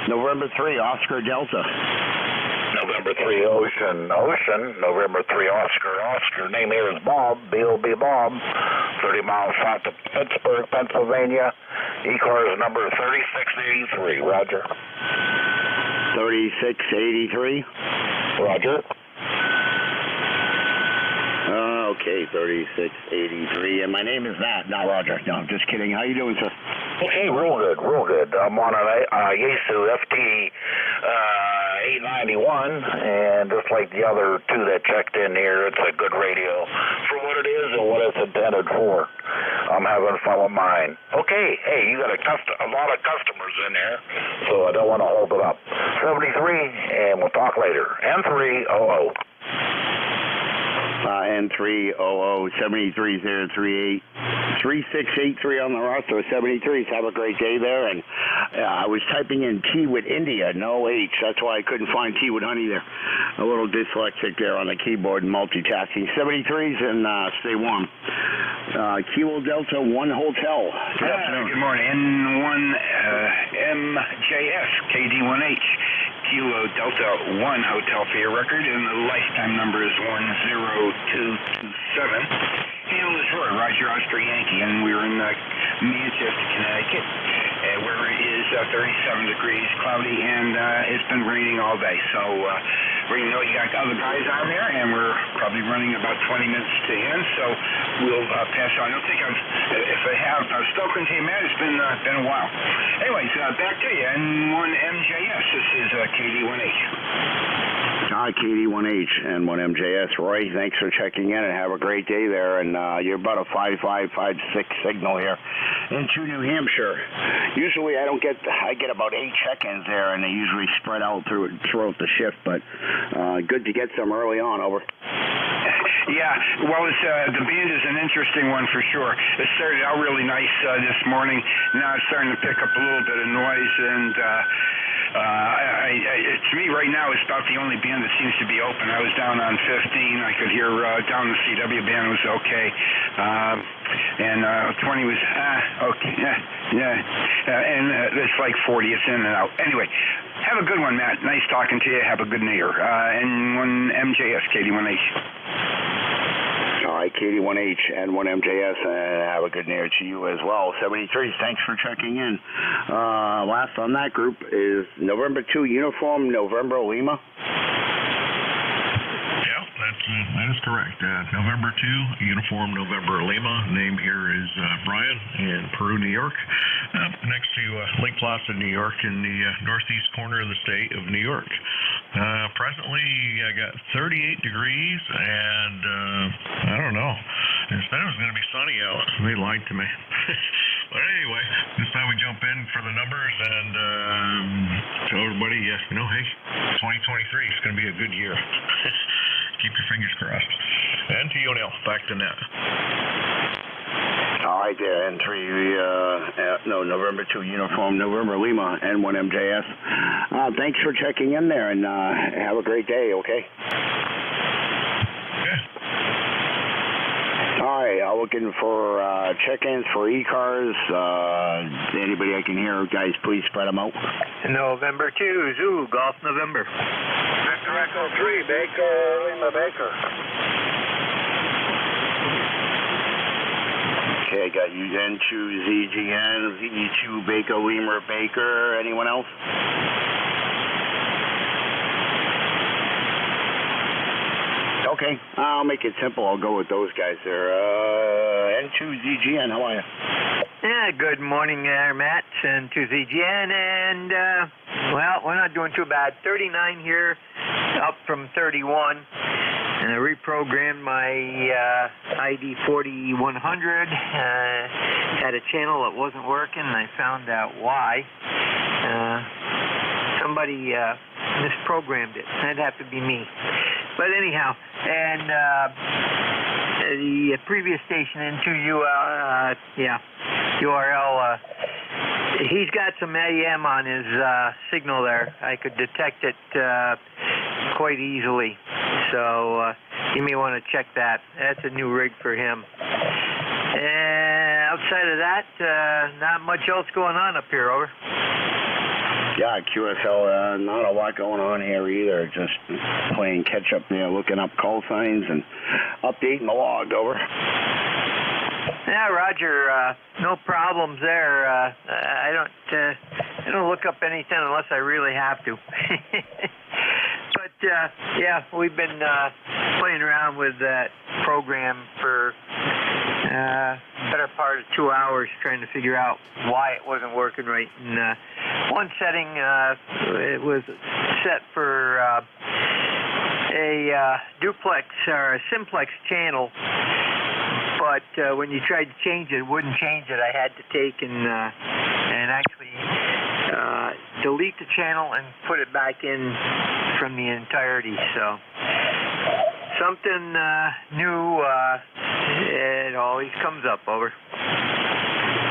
November 3 Oscar Delta. November 3 Ocean. November 3 Oscar. Name here is Bob, B.O.B. Bob. 30 miles south of Pittsburgh, Pennsylvania. ECARS number 3683. Roger. 3683. Roger. Okay, 3683. And my name is Matt, not Roger. No, I'm just kidding. How you doing, sir? Okay, real good. I'm on a Yaesu FT 891, and just like the other two that checked in here, it's a good radio for what it is and what it's intended for. I'm having fun with mine. Okay, hey, you got a lot of customers in there, so I don't want to hold it up. 73, and we'll talk later. N300. N300 7338 3683 on the roster. 73s. Have a great day there. And I was typing in T with India, no H. That's why I couldn't find T with honey there. A little dyslexic there on the keyboard and multitasking. 73s, and stay warm. Kilo Delta 1 Hotel. Good afternoon. Good morning. N1 MJS KD1H. Kilo Delta 1 Hotel for your record, and the lifetime number is 10227. Hail is Roy, Roger Oscar Yankee, and we're in Manchester, Connecticut, where it is 37 degrees, cloudy, and it's been raining all day. So we know you got other guys on there, and we're probably running about 20 minutes to end, so we'll pass on. I don't think if I have spoken to you, Matt, it's been a while. Anyways, back to you, N1 MJS. This is KD1H. Hi, KD1H and 1 MJS. Roy, thanks for checking in and have a great day there. And you're about a 5556 signal here into New Hampshire. Usually I get about 8 check-ins there, and they usually spread out throughout the shift, but good to get some early on, over. Yeah, well, the band is an interesting one for sure. It started out really nice this morning. Now it's starting to pick up a little bit of noise, and To me right now, it's about the only band that seems to be open. I was down on 15. I could hear down the CW band was okay. And 20 was, okay, and it's like 40, it's in and out. Anyway, have a good one, Matt. Nice talking to you. Have a good New Year. N1MJS, KD1H. All right, KD1H and 1MJS, and have a good New Year to you as well. 73, thanks for checking in. Last on that group is November 2 Uniform, November Lima. That is correct. November 2, Uniform November Lima. Name here is Brian in Peru, New York, next to Lake Placid, New York, in the northeast corner of the state of New York. Presently, I got 38 degrees, and I don't know. They said it was going to be sunny out. They lied to me. But anyway, this time we jump in for the numbers and tell everybody, hey, 2023 is going to be a good year. Keep your fingers crossed. And to you, Neil. Back to net. All right, there, N3, November 2 Uniform, November Lima, N1MJS. Thanks for checking in there, and have a great day, okay? All right, I'm looking for check-ins for ECARS. Anybody I can hear, guys, please spread them out. November 2, Zoo, Golf November. Victor Echo 3, Baker, Lima Baker. Okay, I got you, N2ZGN, VE2, Baker, Lima, Baker. Anyone else? Okay, I'll make it simple. I'll go with those guys there. N2ZGN, how are you? Yeah, good morning there, Matt. N2ZGN, and, well, we're not doing too bad. 39 here, up from 31. And I reprogrammed my ID 4100. Had a channel that wasn't working, and I found out why. Somebody misprogrammed it. That'd have to be me. But anyhow, and the previous station N2US, URL, he's got some AM on his signal there. I could detect it quite easily. So you may want to check that. That's a new rig for him. And outside of that, not much else going on up here, over. Yeah, QSL, not a lot going on here either. Just playing catch up there, looking up call signs and updating the log, over. Yeah, Roger, no problems there. I don't look up anything unless I really have to. But yeah, we've been playing around with that program for better part of 2 hours trying to figure out why it wasn't working right. And one setting, it was set for a duplex or a simplex channel, but when you tried to change it, it wouldn't change it. I had to take and actually delete the channel and put it back in from the entirety. So something new, it always comes up, over.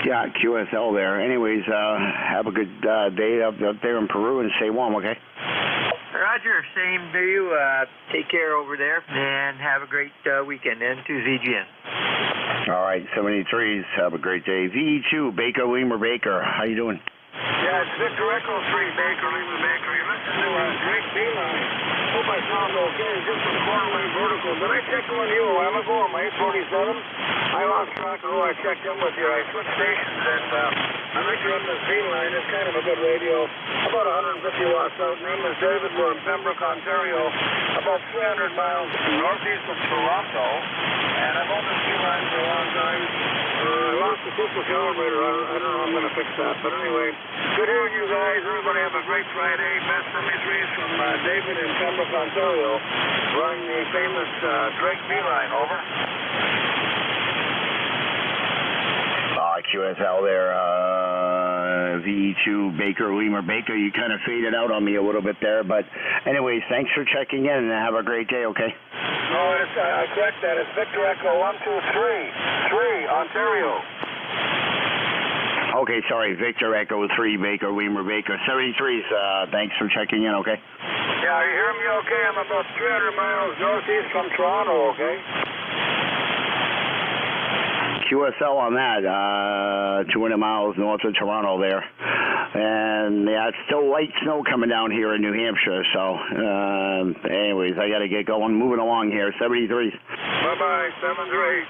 Yeah, QSL there. Anyways, have a good day up there in Peru and stay warm, okay? Roger, same to you. Take care over there and have a great weekend. N2ZGN. All right, 73s. Have a great day. VE2, Baker, Lima, Baker. How you doing? Yeah, it's Victor Echo 3, Baker, Lima, Baker. You listen to Drake Beeline. Hope I sound okay. Just a quarter-wave vertical. Did I check on you a while ago on my 847? I lost track of who I checked in with you. I switched stations, and I think you're on this Beeline. It's kind of a good radio. About 150 watts out. Name is David. We're in Pembroke, Ontario. About 300 miles northeast of Toronto. And I've owned this Beeline for a long time. I lost the crystal calibrator. I don't know how I'm going to fix that. But anyway, good hearing you guys. Everybody have a great Friday. Best from me threes from David in Pembroke, Ontario, running the famous Drake Beeline, over. QSL there, VE2, Baker, Lima, Baker. You kind of faded out on me a little bit there, but anyways, thanks for checking in and have a great day, okay? No, I correct that. It's Victor Echo 123, Ontario. Okay, sorry, Victor Echo 3 Baker, Weimer Baker, 73s. Thanks for checking in, okay? Yeah, you hear me okay? I'm about 300 miles northeast from Toronto, okay? QSL on that, 200 miles north of Toronto there. And yeah, it's still light snow coming down here in New Hampshire, so anyways, I got to get going, moving along here, 73s. Bye-bye, 73.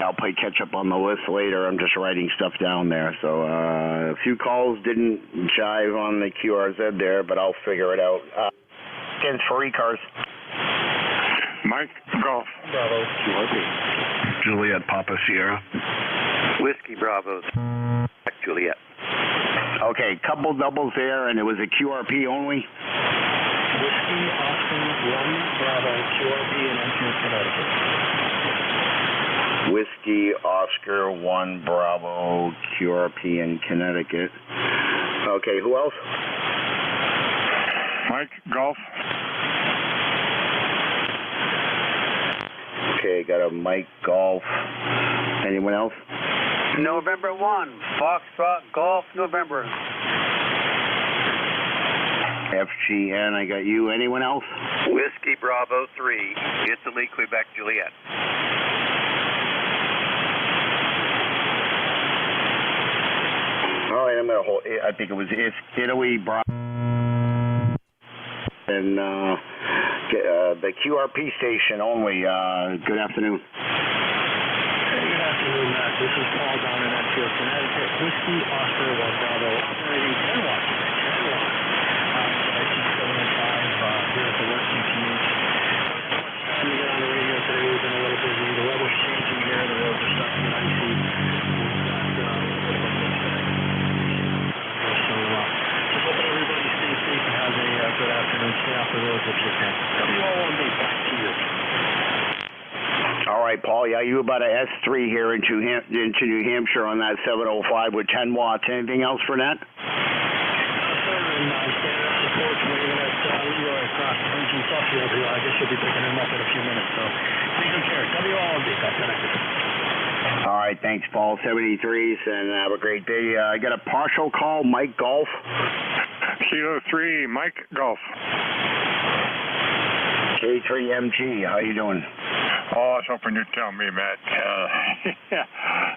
I'll play catch up on the list later. I'm just writing stuff down there. So a few calls didn't jive on the QRZ there, but I'll figure it out. Against for ECARS. Mike Golf. Bravo. Juliet Papa Sierra. Whiskey Bravo. Juliet. Okay, couple doubles there, and it was a QRP only. Whiskey Oscar 1 Bravo QRP in Enfield, Connecticut. Whiskey Oscar 1 Bravo QRP in Connecticut. Okay, who else? Mike Golf. Okay, got a Mike Golf. Anyone else? November 1, Foxtrot Golf, November. FGN, I got you. Anyone else? Whiskey Bravo 3, Italy, Quebec, Juliet. All right, I'm going to hold, I think it's Italy, Bravo. And the QRP station only. Good afternoon. Hey, good afternoon, Matt. This is Paul down in Enfield, Connecticut. Whiskey Oscar 1 Bravo operating 10 watts. 10 watts. I see 7 and 5 here at the working commute. Time to get on the radio today. We've been a little busy. The weather's changing here. The roads are starting to get icy. We've got a little bit of a mix of so just hoping everybody stays safe and has a good afternoon. Stay off the roads if you can. WO1B, back to you. All right, Paul. Yeah, you about a S3 here into New Hampshire on that 705 with 10 watts. Anything else for that? No, sir. And I'm standing on the porch waving at Leroy across the bridge in Suffield. I guess you'll be picking him up in a few minutes. So take good care. WO1B, back connected. All right, thanks, Paul. 73s, and have a great day. I got a partial call, Mike Golf. Kilo 3, Mike Golf. K3MG, how you doing? Oh, I was hoping you'd tell me, Matt.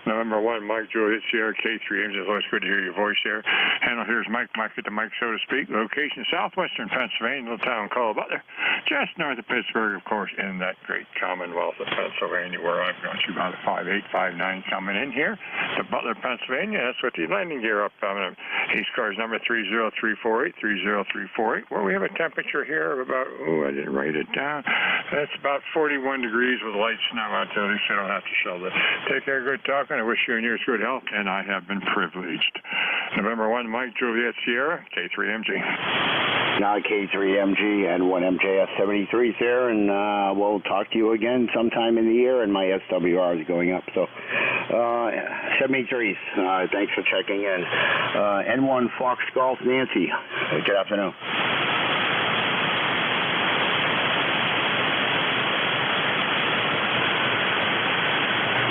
November 1, Mike Juliet Sierra, K3MG. It's always good to hear your voice there. Handle here's Mike at the mic, so to speak. Location, southwestern Pennsylvania, little town called Butler. Just north of Pittsburgh, of course, in that great Commonwealth of Pennsylvania, where I've got you about a 5859 coming in here to Butler, Pennsylvania. That's with the landing gear up. ECARS number 30348, 30348, where we have a temperature here of about, I didn't write it down. That's about 41 degrees with light snow out there. At least I don't have to shovel it. Take care, good talking. I wish you and yours good health, and I have been privileged. November 1, Mike Juliet Sierra, K3MG. Now K3MG and 1MJS 73s there, and we'll talk to you again sometime in the year, and my SWR is going up. So 73s, thanks for checking in. N1 Fox Golf, Nancy. Good afternoon.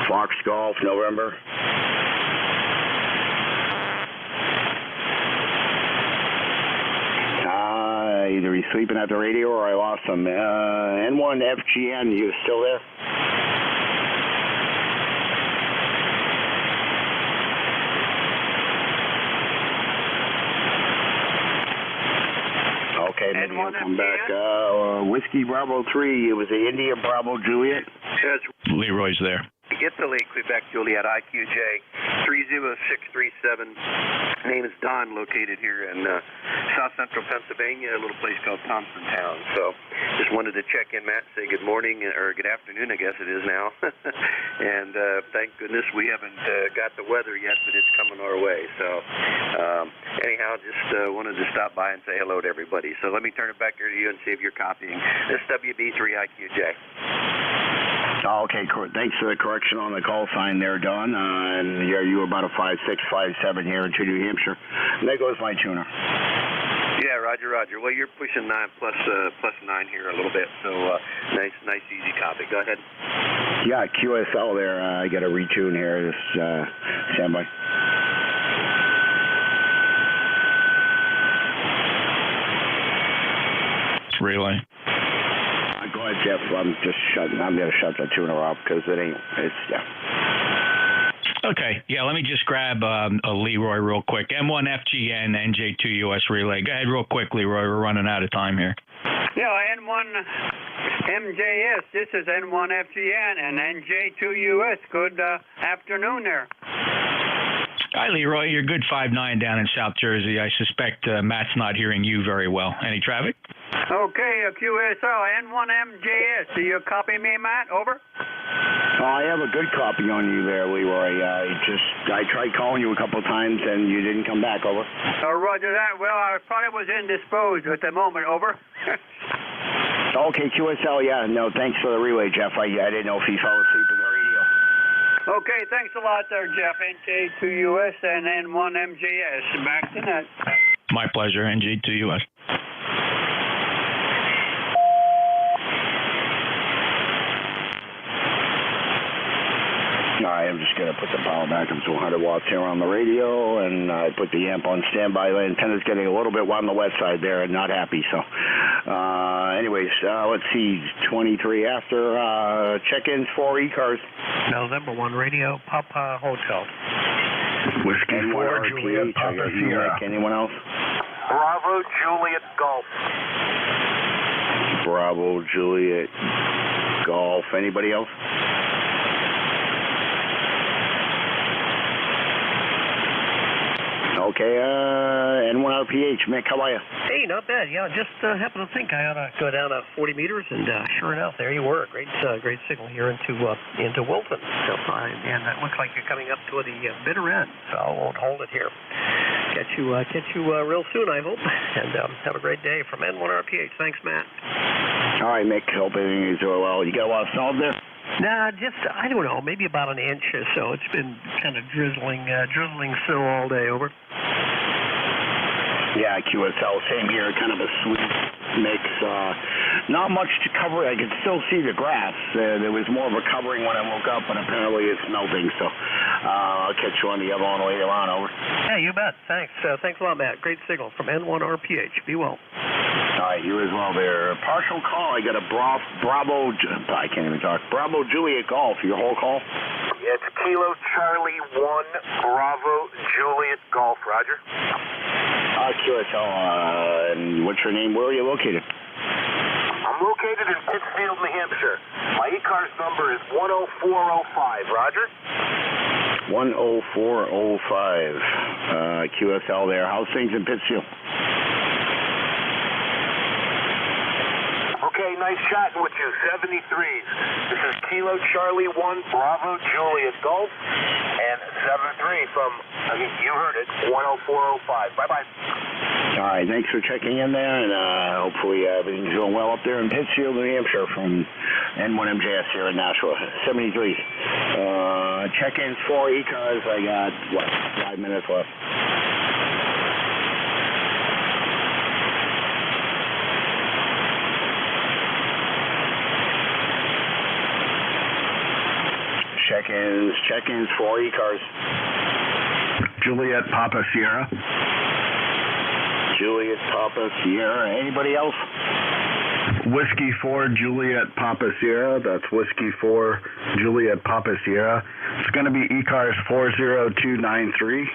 Fox Golf, November. Either he's sleeping at the radio or I lost him. N1 FGN, you still there? Okay, maybe we'll come back. Whiskey Bravo 3, it was the India Bravo Juliet. Yes. Leroy's there. Italy, Quebec, Juliet, IQJ 30637. Name is Don, located here in south central Pennsylvania, a little place called Thompsontown. So just wanted to check in, Matt, say good morning, or good afternoon, I guess it is now. And thank goodness we haven't got the weather yet, but it's coming our way. So anyhow, just wanted to stop by and say hello to everybody. So let me turn it back here to you and see if you're copying. This WB3IQJ. Okay, thanks for the correction on the call sign there, Don. And you were about a 5657 here into New Hampshire. And there goes my tuner. Yeah, right. Roger, Roger. Well, you're pushing 9 plus 9 here a little bit, so nice, easy copy. Go ahead. Yeah, QSL there. I got to retune here. Just standby. Relay. Go ahead, Jeff. I'm going to shut the tuner off because yeah. Okay, yeah, let me just grab a Leroy real quick. M1FGN, NJ2US relay. Go ahead real quick, Leroy. We're running out of time here. Yeah, N1MJS. This is N1FGN and NJ2US. Good afternoon there. Hi, Leroy. You're good 5'9" down in South Jersey. I suspect Matt's not hearing you very well. Any traffic? Okay, QSL, N1MJS. Do you copy me, Matt? Over. I have a good copy on you there, Leroy. I tried calling you a couple of times and you didn't come back. Over. Roger that. Well, I probably was indisposed at the moment. Over. Okay, QSL. Yeah, no, thanks for the relay, Jeff. I didn't know if he fell asleep at the radio. Okay, thanks a lot there, Jeff. NJ2US and N1MJS. Back to net. My pleasure, NJ2US. All right, I'm just going to put the power back up to 100 watts here on the radio, and I put the amp on standby. The antenna's getting a little bit on the wet side there and not happy. So anyways, let's see, 23 after. Check-ins for ECARS. November 1 radio, Papa Hotel. Whiskey 4, Juliet, Papa Sierra. Anyone else? Bravo, Juliet, Golf. Bravo, Juliet, Golf. Anybody else? Okay, N1RPH, Mick, how are you? Hey, not bad. Yeah, just happened to think I ought to go down 40 meters, and sure enough, there you were. Great signal here into Wilton. So, and it looks like you're coming up to the bitter end, so I won't hold it here. Catch you real soon, I hope, and have a great day from N1RPH. Thanks, Matt. All right, Mick, hope everything is doing well. You got a lot of snow up there? Nah, just, I don't know, maybe about an inch or so. It's been kind of drizzling snow all day. Over. Yeah, QSL, same here, kind of a sweet mix. Not much to cover. I could still see the grass. There was more of a covering when I woke up, but apparently it's melting. So I'll catch you on the other one later on. Over. Yeah, you bet. Thanks. Thanks a lot, Matt. Great signal from N1RPH. Be well. All right, you as well there. Partial call. I got a Bravo. I can't even talk. Bravo Juliet Golf. Your whole call? Yeah, it's Kilo Charlie 1 Bravo Juliet Golf. Roger. QSL. And what's your name? Where are you located? I'm located in Pittsfield, New Hampshire. My ECARS number is 10405. Roger. 10405. QSL there. How's things in Pittsfield? Okay, nice chatting with you. 73s. This is Kilo Charlie 1 Bravo Juliet Golf and 73 from, you heard it, 10405. Bye-bye. All right, thanks for checking in there, and hopefully everything's going well up there in Pittsfield, New Hampshire from N1MJS here in Nashua. 73s. Check-ins for ECARS. I got, 5 minutes left. Check-ins for ECARS. Juliet Papa Sierra. Juliet Papa Sierra. Anybody else? Whiskey 4 Juliet Papa Sierra. That's Whiskey 4 Juliet Papa Sierra. It's going to be ECARS 40293.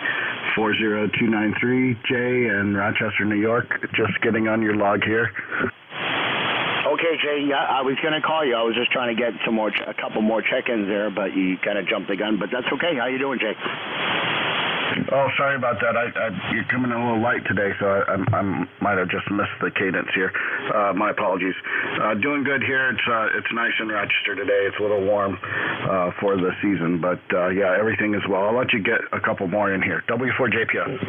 40293. Jay in Rochester, New York. Just getting on your log here. Okay, Jay, yeah, I was going to call you. I was just trying to get a couple more check-ins there, but you kind of jumped the gun. But that's okay. How you doing, Jay? Oh, sorry about that. You're coming in a little light today, so I might have just missed the cadence here. My apologies. Doing good here. It's nice in Rochester today. It's a little warm for the season, but yeah, everything is well. I'll let you get a couple more in here. W4JPS.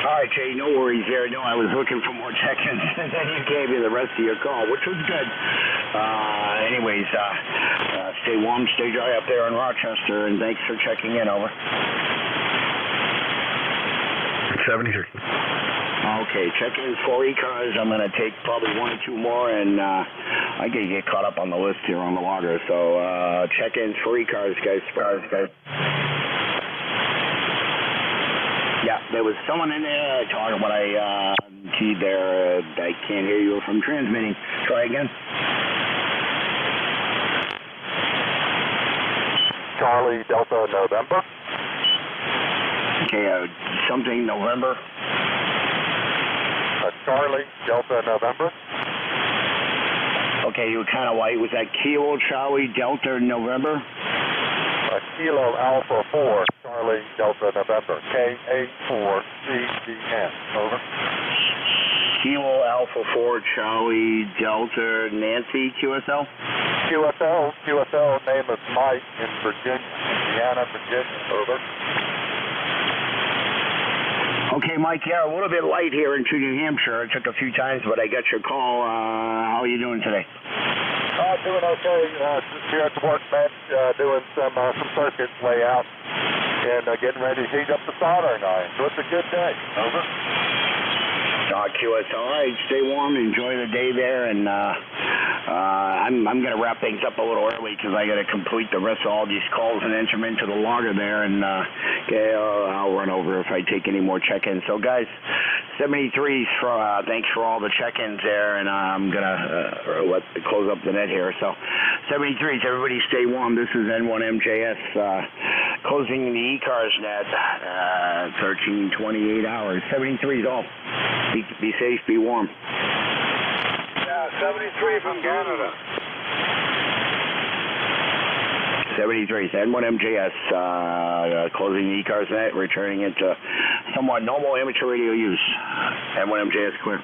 All right, Jay, no worries there. No, I was looking for more check-ins, and then you gave me the rest of your call, which was good. Anyways, stay warm, stay dry up there in Rochester, and thanks for checking in. Over. 73. Okay, check-ins for ECARS. I'm going to take probably one or two more, and I can get caught up on the list here on the logger. So check-ins for ECARS, guys. Yeah, there was someone in there talking what I keyed there. I can't hear you from transmitting. Try again. Charlie Delta November. Okay, something November. Charlie Delta November. Okay, you were kind of white. Was that Kilo Charlie Delta November? Kilo Alpha 4 Charlie Delta November. K84CDN. Over. Kilo Alpha 4 Charlie Delta Nancy QSL? QSL name is Mike in Virginia. Indiana, Virginia. Over. Okay, Mike, yeah, a little bit light here into New Hampshire. It took a few times, but I got your call. How are you doing today? Doing okay. Just here at the workbench, doing some circuit layout and getting ready to heat up the soldering iron. So it's a good day. Over. QSL, all right, stay warm, enjoy the day there, and I'm going to wrap things up a little early because I got to complete the rest of all these calls and enter them into the logger there, and I'll run over if I take any more check-ins. So, guys, 73s, thanks for all the check-ins there, and I'm going to close up the net here. So, 73s, everybody stay warm. This is N1MJS closing the ECARS net, 13:28 hours. 73s all. Be safe, be warm. Yeah, 73 from Canada. 73, N1MJS, closing the ECARS net, returning it to somewhat normal amateur radio use. N1MJS clear.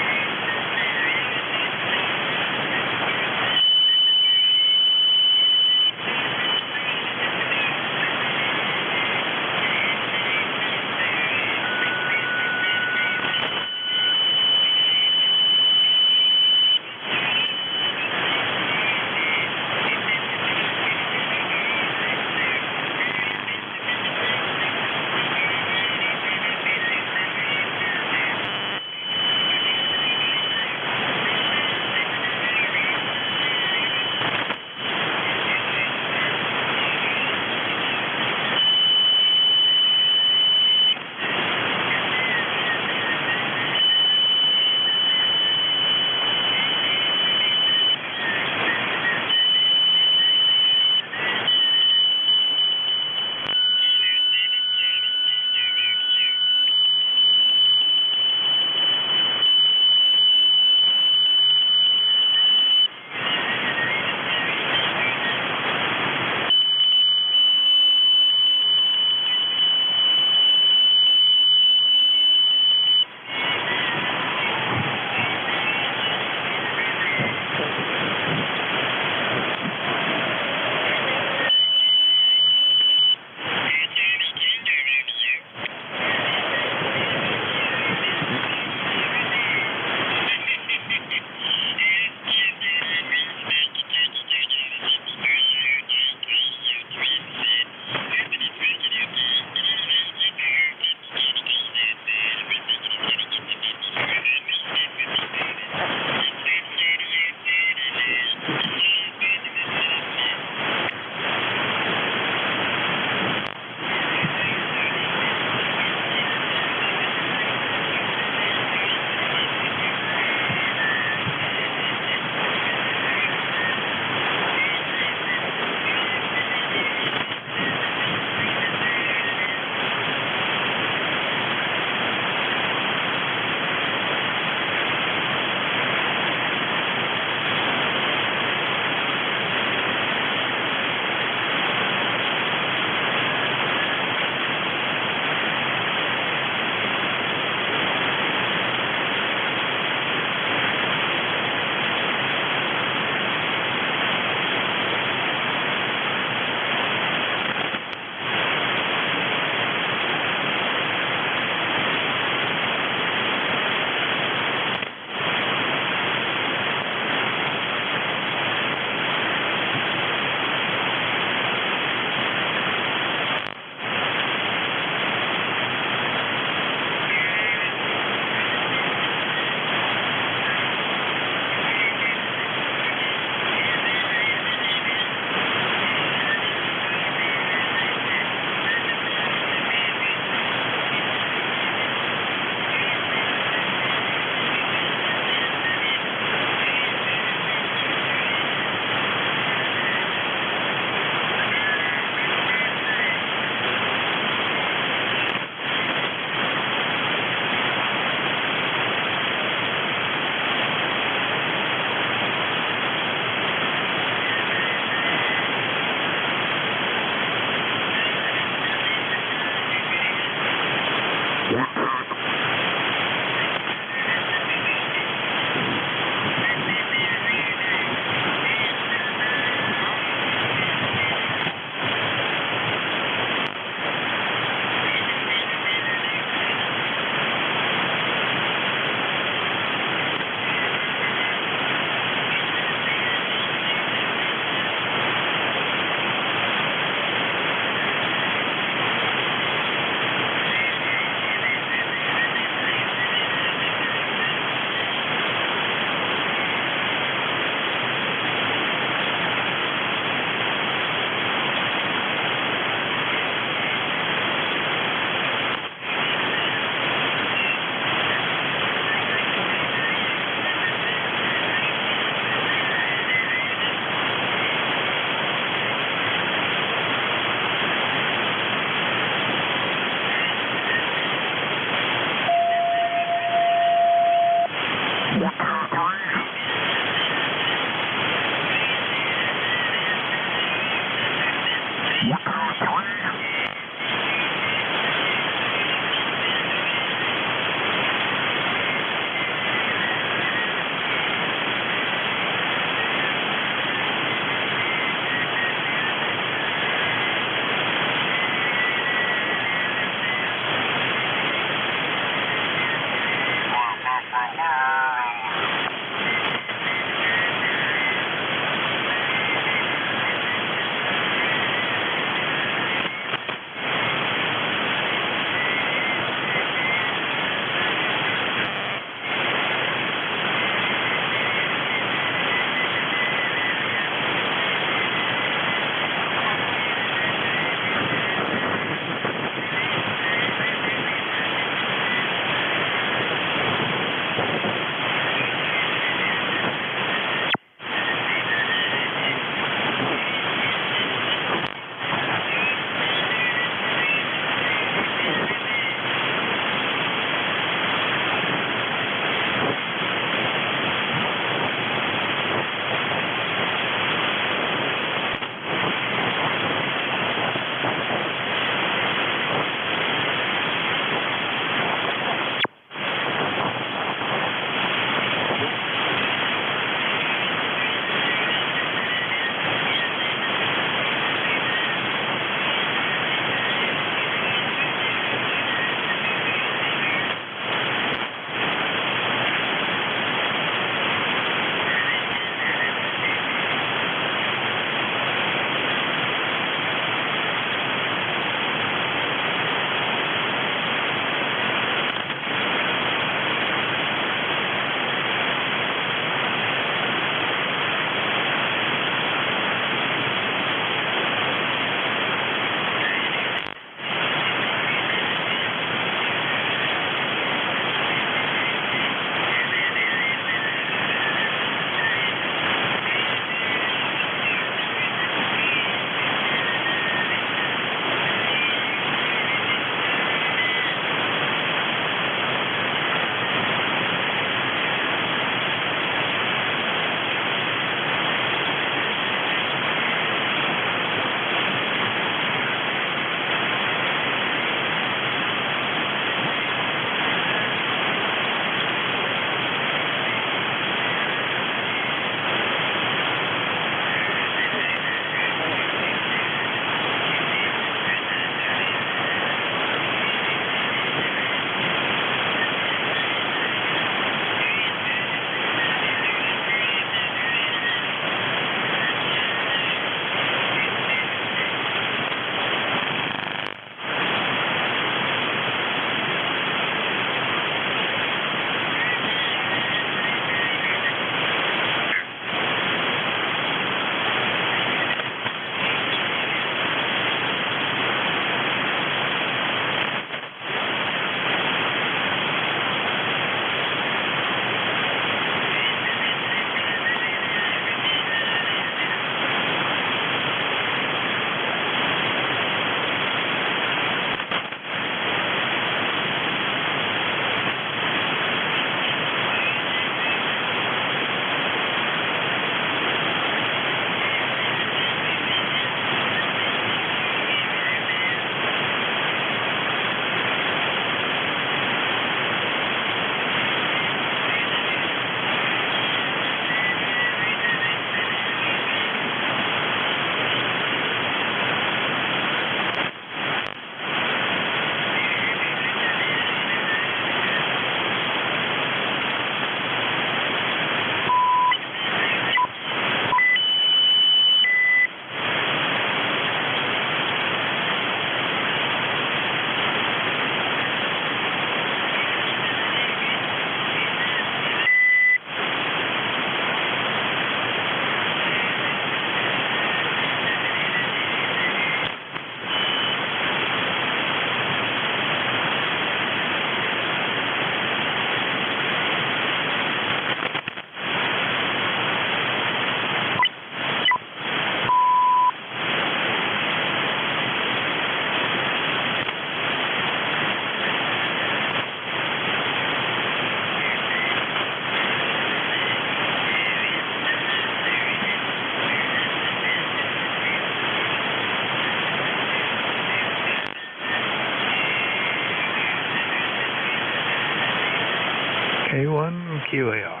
QAR.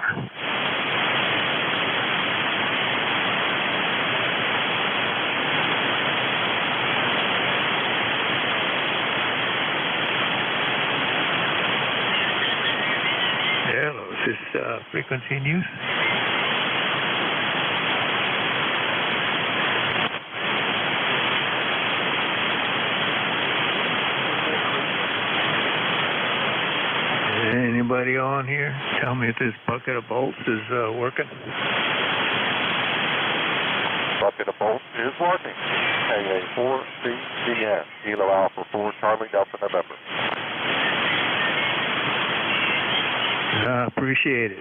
Hello, is this frequency news? Anybody on here? Tell me if this bucket of bolts is working. Bucket of bolts is working. AA4CCS, Kilo Alpha 4, Charlie Delta November. Appreciate it.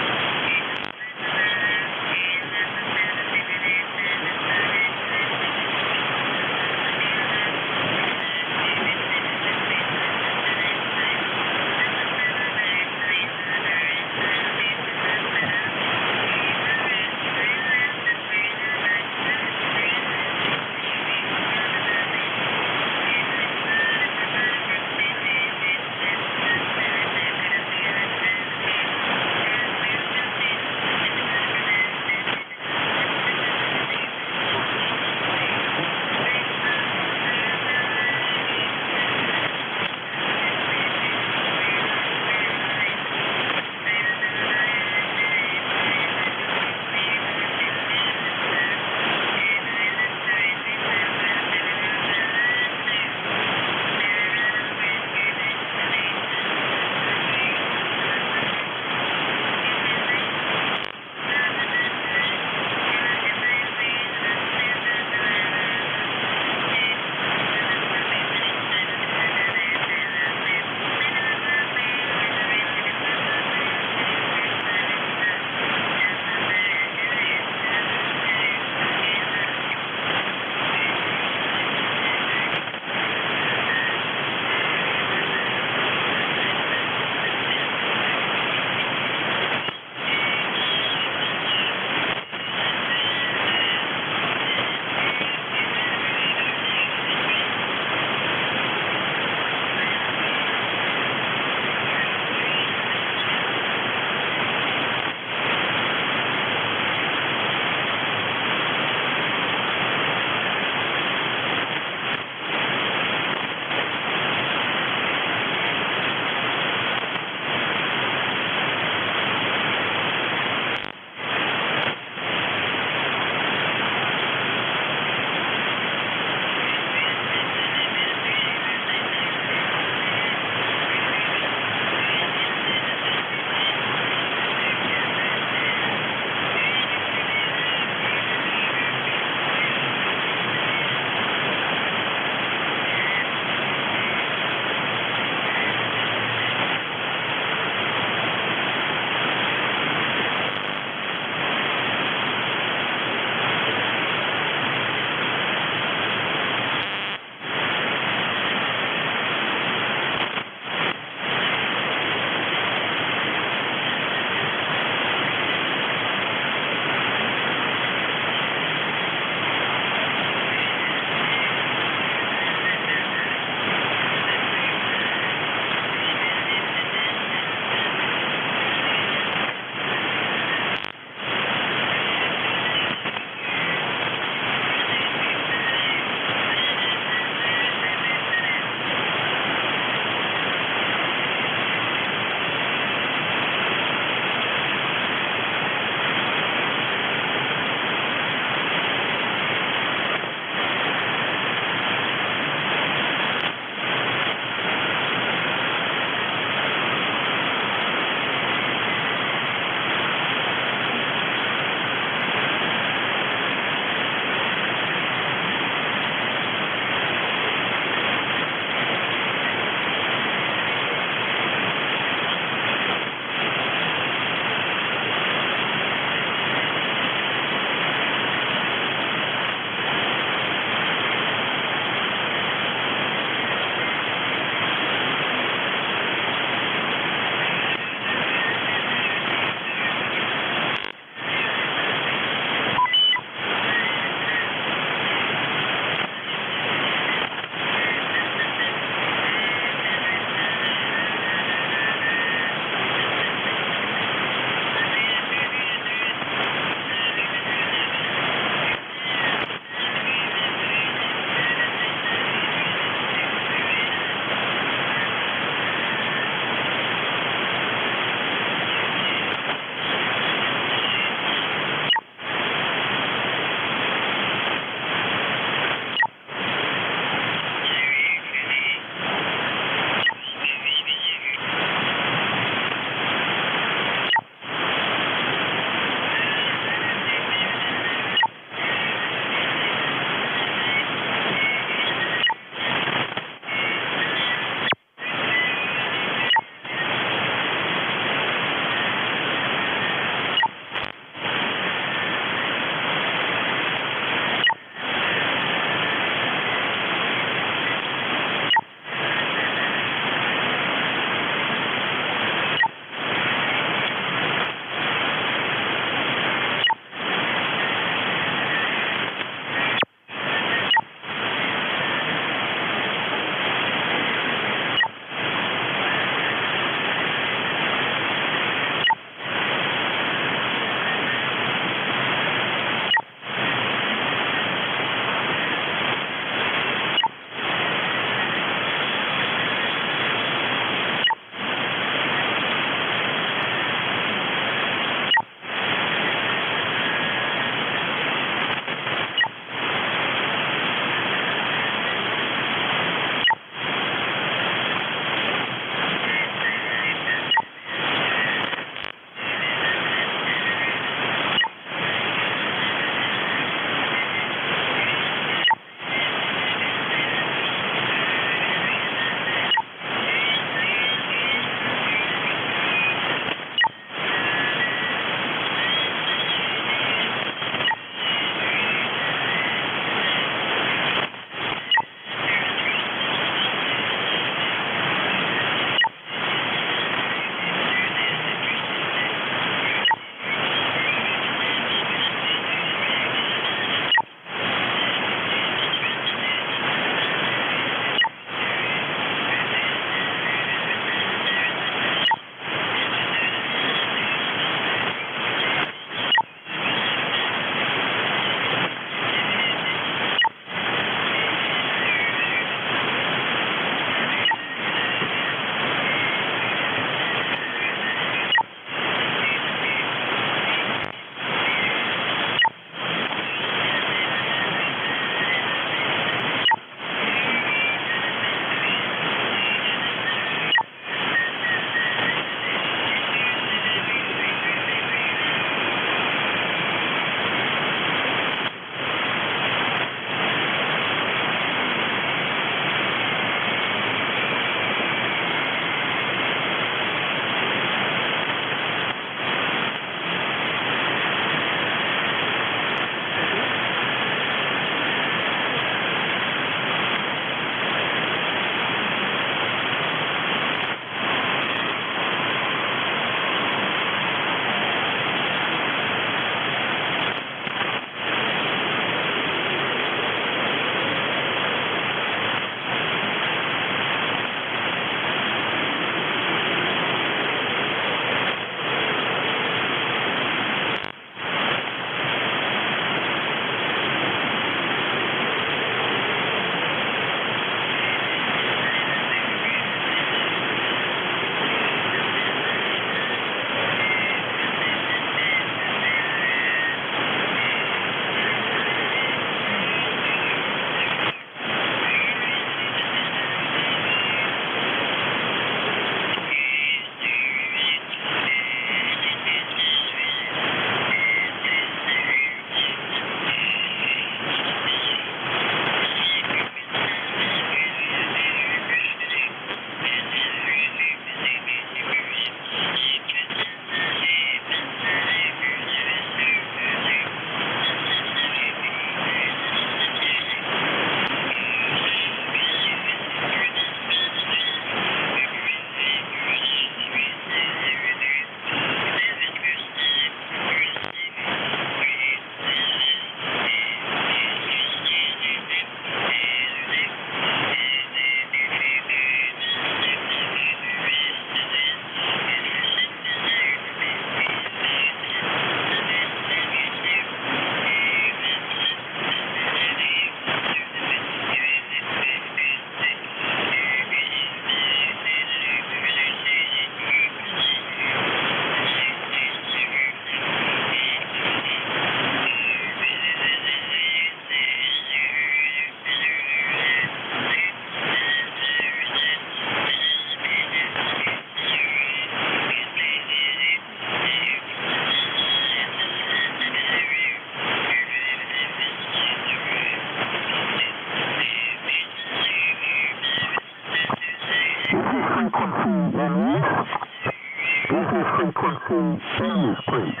venues, please.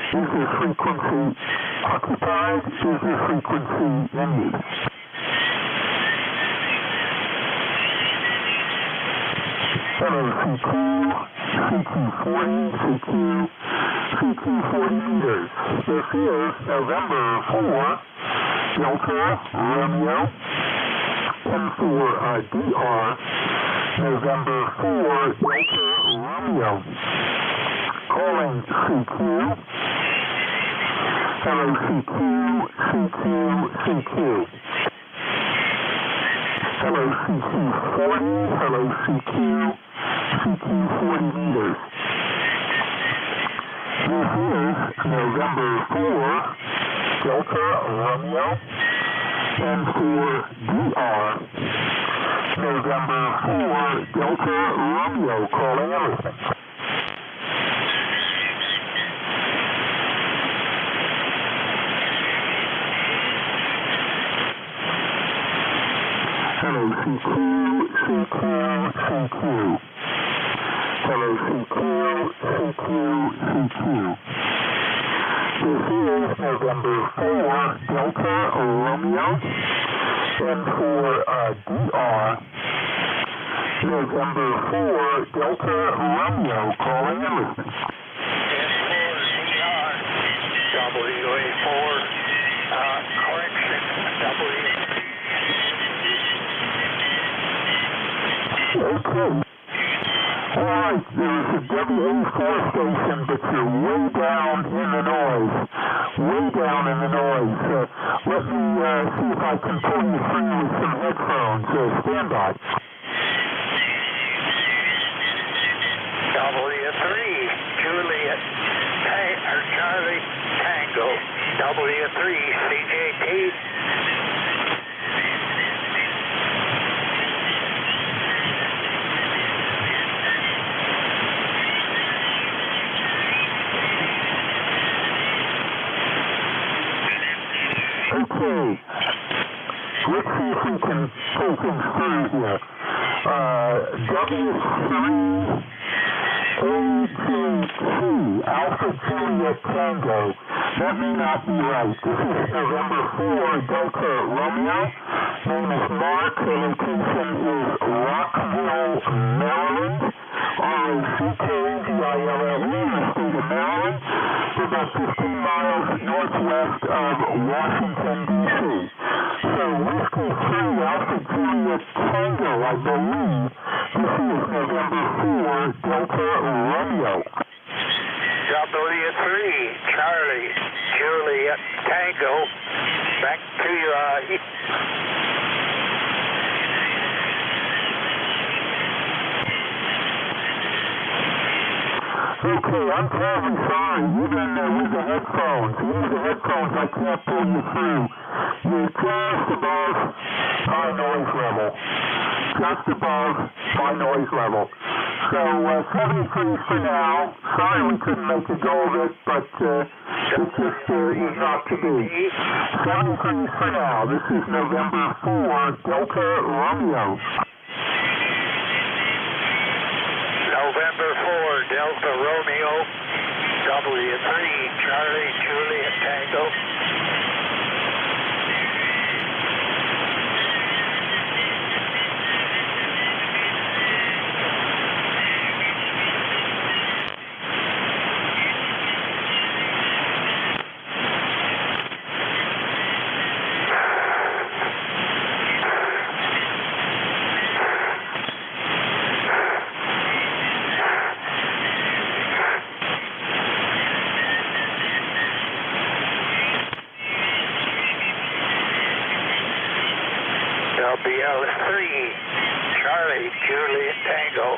Is this frequency occupied? Is this frequency in use? Hello, CQ, CQ40, CQ40 meters. This is November 4, Delta Romeo, and for DR, November 4, Delta Romeo. Calling CQ. Hello, CQ, CQ, CQ. Hello, CQ40, hello, CQ, CQ40 meters. This is November 4, Delta Romeo, and for DR, November 4, Delta Romeo, calling everything. Hello, CQ, CQ, CQ. Hello, CQ, CQ, CQ. This is November 4, Delta Romeo, and for DR, November 4, Delta Romeo, calling everything. WA4, correction, Okay. Alright, there's a WA4 station, but you're way down in the noise. Way down in the noise. Let me see if I can pull you through with some headphones. Stand by. W3, Juliet, Charlie, Tango, W3, CJT. Okay, let's see if we can pull things through here. W3, AJT, Alpha Juliet Tango. That may not be right. This is November 4, Delta Romeo. Name is Mark. The location is Rockville, Maryland. ROCKVILLE in the state of Maryland. We're about 15 miles northwest of Washington, D.C. So Whiskey 3, Alpha Juliet Tango, I believe this is November 4, Delta Romeo. W3, Charlie, Juliet, Tango. Back to you. Okay, I'm terribly sorry. Even with the headphones, I can't pull you through. You're just above high noise level. Just above high noise level. So, 73 for now. Sorry we couldn't make a go of it, but it just is not to be. 73 for now. This is November 4, Delta Romeo. November 4, Delta Romeo, W3, Charlie, Juliet, Tango. WL3, Charlie, Juliet, Tango.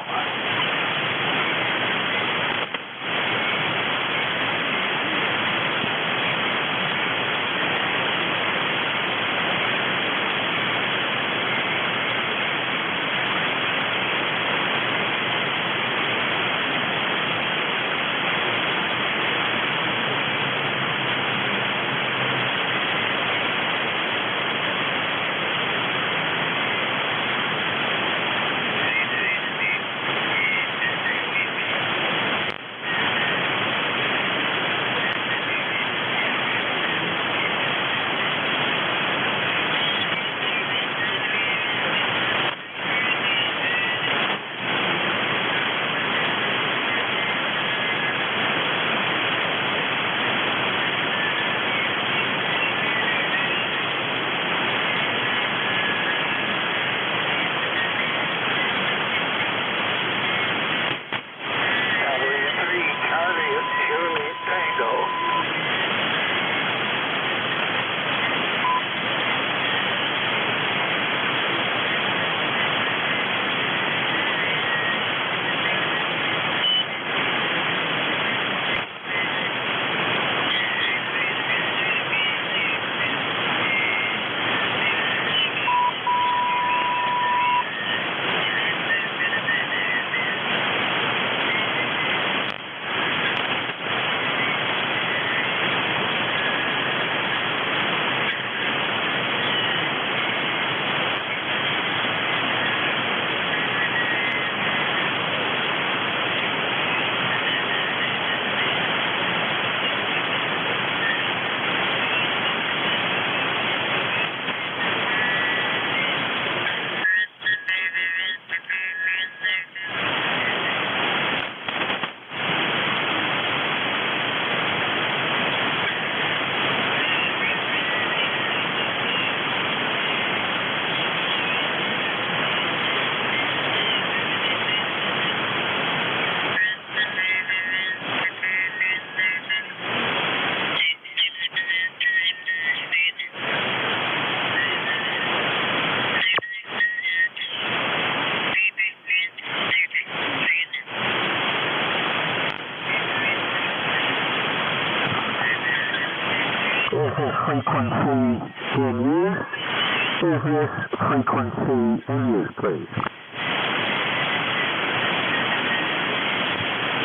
Is this frequency in use, please?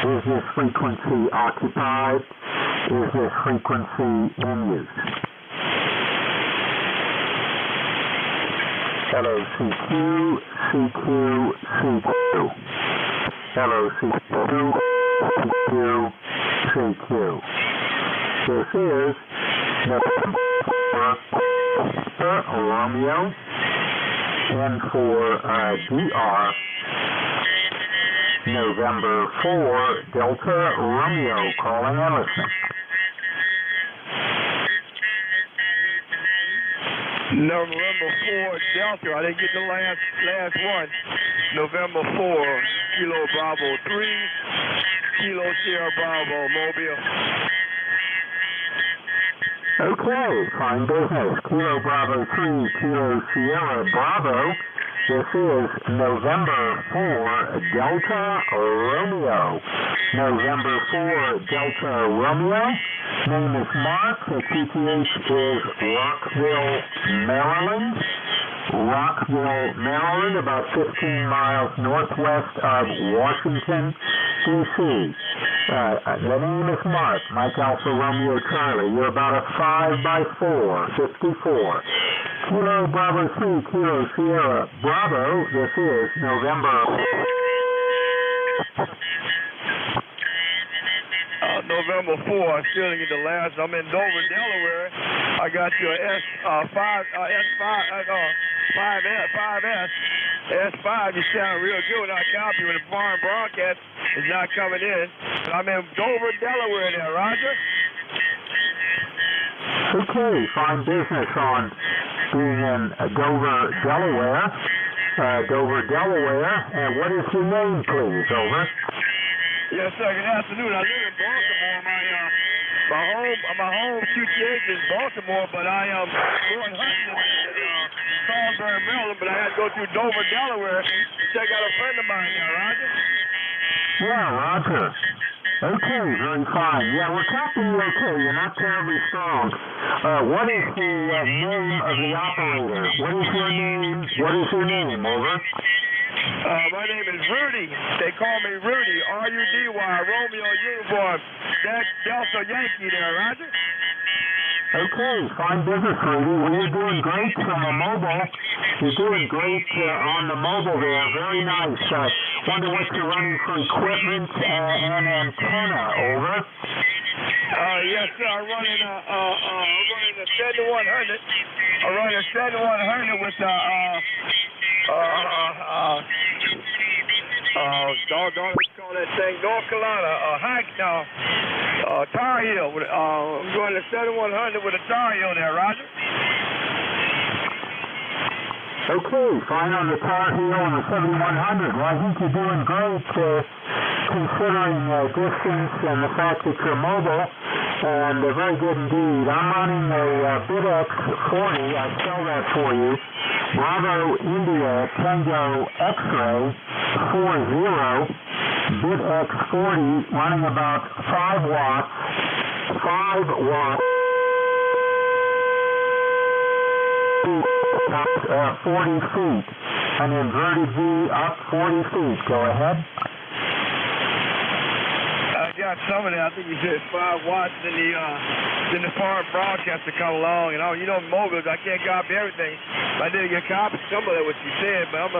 Is this frequency occupied? Is this frequency in use? Hello, CQ, CQ, CQ. Hello, CQ, CQ, CQ. This is Romeo, and for DR, November 4, Delta Romeo, calling and listening. November 4, Delta. I didn't get the last one. November 4, Kilo Bravo 3, Kilo Sierra Bravo, Mobile. Okay, fine business. Kilo Bravo 3, Kilo Sierra Bravo. This is November 4, Delta Romeo. November 4, Delta Romeo. Name is Mark. The QTH is Rockville, Maryland. Rockville, Maryland, about 15 miles northwest of Washington, D.C. The name is Mark, Mike Alpha Romeo Charlie. You're about a 5x4, 54. Kilo Bravo 3, Kilo Sierra Bravo. This is November. November 4, I still didn't get the last. I'm in Dover, Delaware. I got your S5, S5. You sound real good when I copy when the foreign broadcast is not coming in. I'm in Dover, Delaware there, Roger. Okay, fine business on being in Dover, Delaware. Dover, Delaware. And what is your name, please? Over. Yes, sir. Good afternoon. I live in Baltimore. My home QTH is Baltimore, but I am born hunting in Salisbury, Maryland. But I had to go through Dover, Delaware, to check out a friend of mine there, Roger. Yeah, Roger. Okay, very fine. Yeah, we're copying you okay. You're not terribly strong. What is the name of the operator? What is your name? What is your name? Over. My name is Rudy. They call me Rudy. R-U-D-Y, Romeo Uniform. Delta Yankee there, Roger. Okay, fine business, Rudy. Well, you're doing great from the mobile. You're doing great on the mobile there. Very nice. Wonder what you're running for equipment and antenna. Over. Yes, sir. I'm running a 7100. I'm running a 7100 with doggone, what you call that thing? North Carolina, Tar Heel. I'm going to 7100 with a Tar Heel there, Roger. Okay, fine on the Tar Heel and the 7100. Well, I think you're doing great considering distance and the fact that you're mobile. And very good indeed. I'm running a BitX 40. I'll spell that for you. Bravo India Tango X-Ray 40. BitX 40 running about 5 watts. 5 watts. 40 feet. An inverted V up 40 feet. Go ahead. I got some of that. I think you said 5 watts in the foreign broadcast to come along. And mobiles, I can't copy everything. I did get copy some of that what you said, but I'm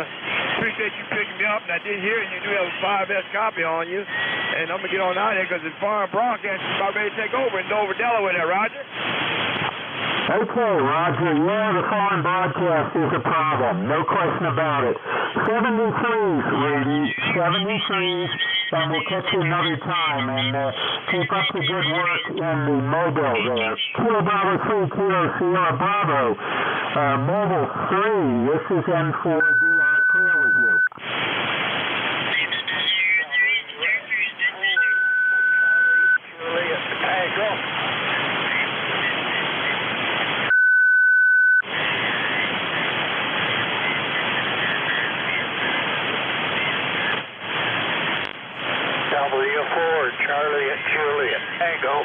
appreciate you picking me up. And I did hear you do have a 5S copy on you. And I'm gonna get on out there because the foreign broadcast is about ready to take over in Dover, Delaware. There, Roger. Okay, Roger. Yeah, the foreign broadcast is a problem. No question about it. 73s, Rudy. 73s. And we'll catch you another time. And keep up the good work in the mobile there. Kilo Bravo 3, Kilo Sierra Bravo. Mobile 3. This is N4DR. Clear with you. W4, Charlie at Juliet. Tango.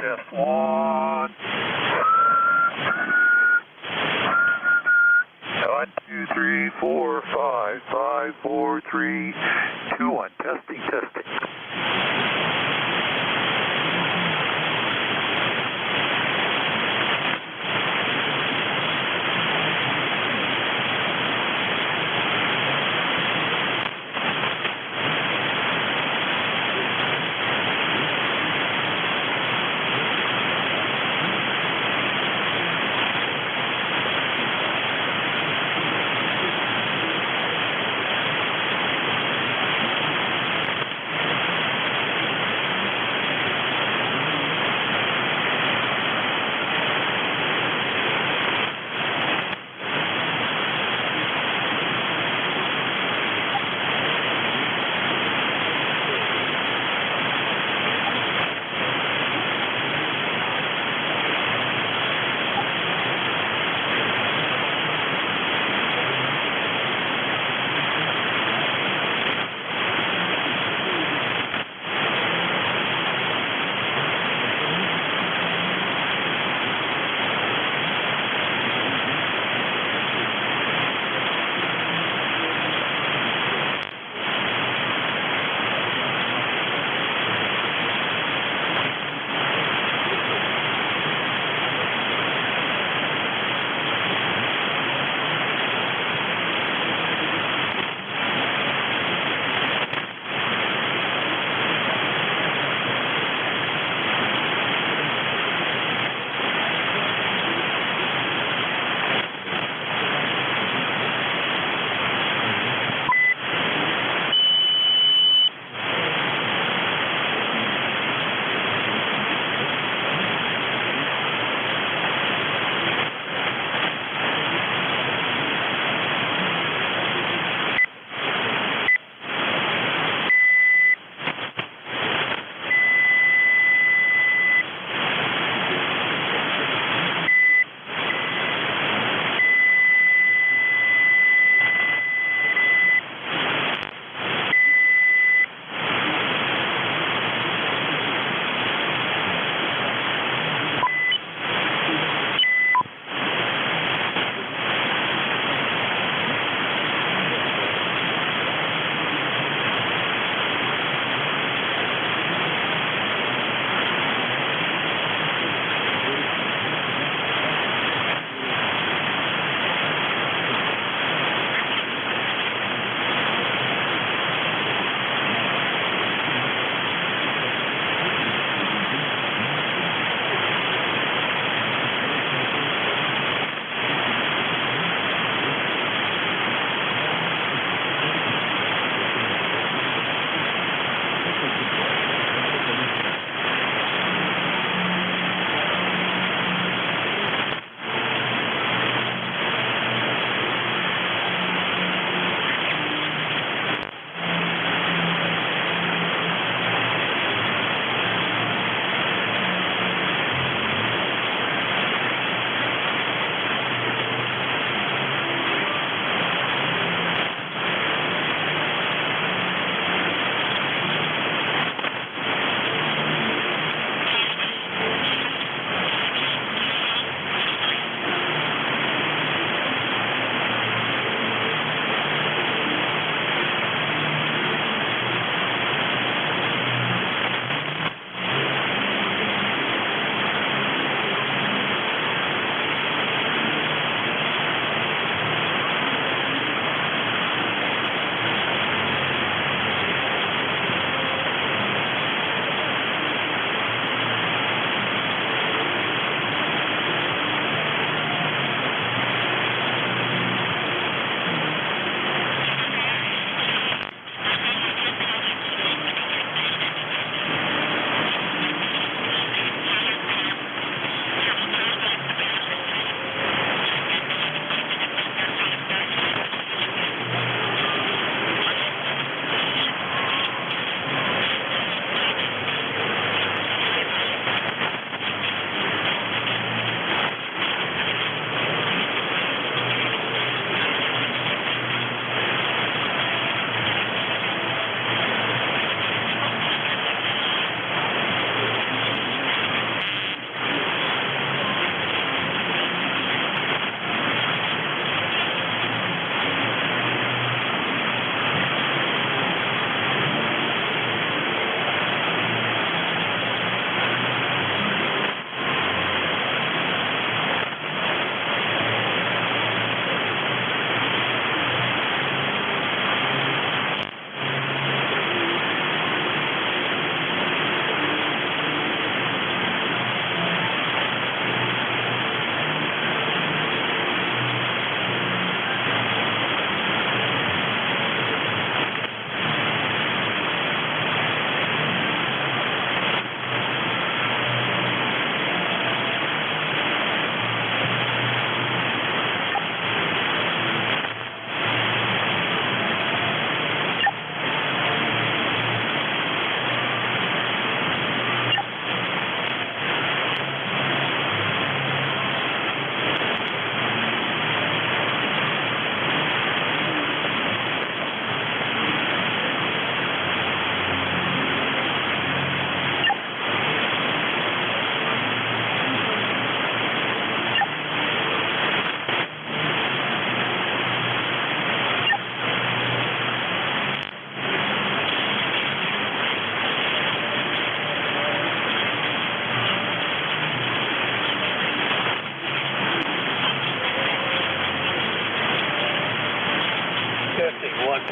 test 1. 1, 2, 3, 4, 5, 5, 4, 3, 2, 1. Testing, testing.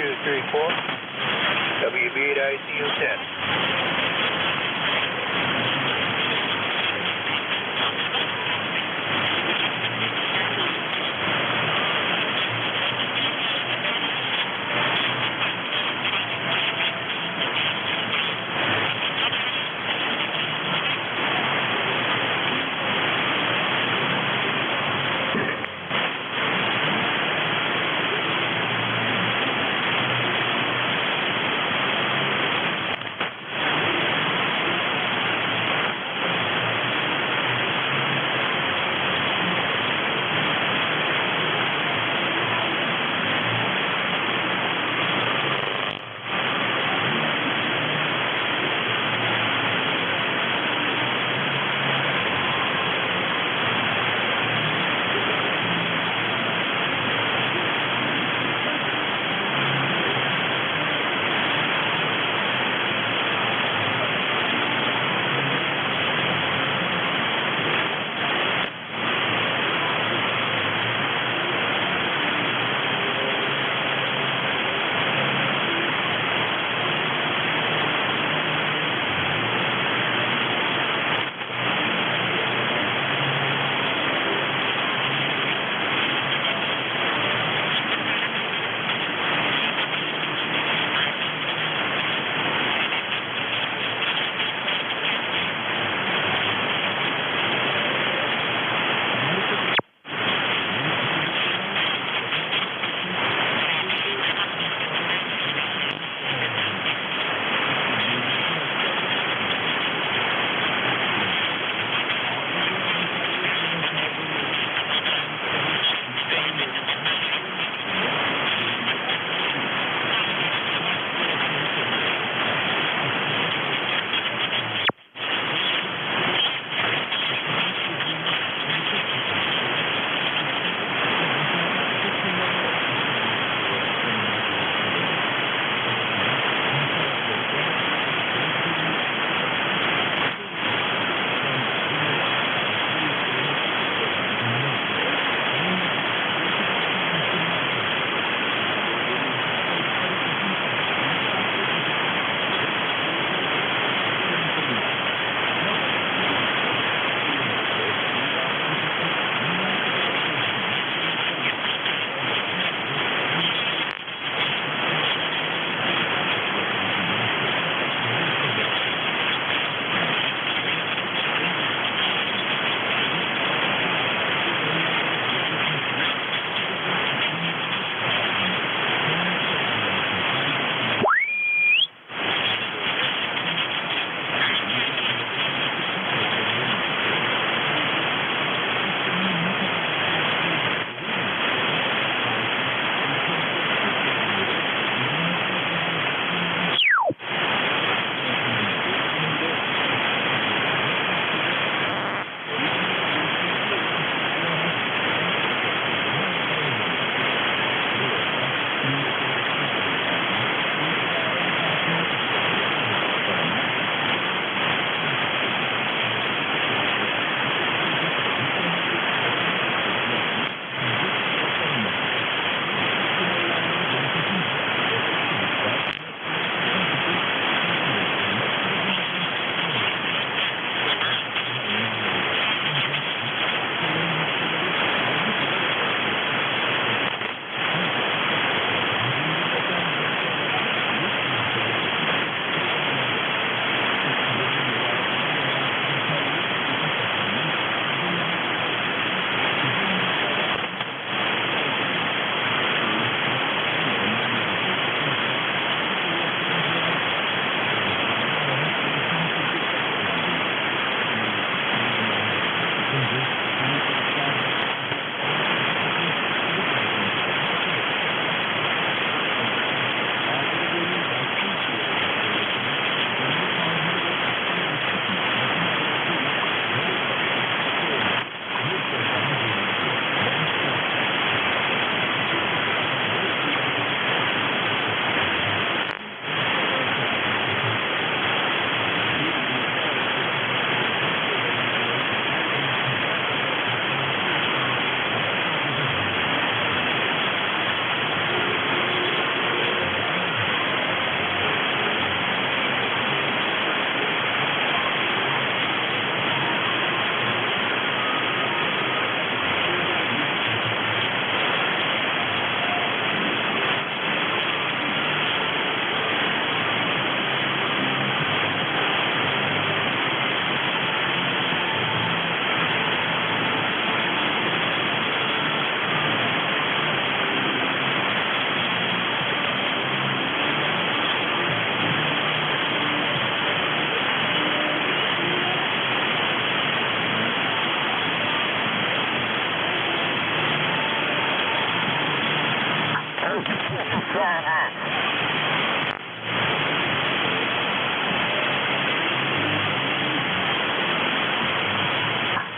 234. WB to ICU 10.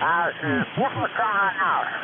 What's going on now?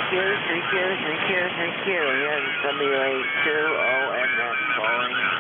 Here's WA20MS calling.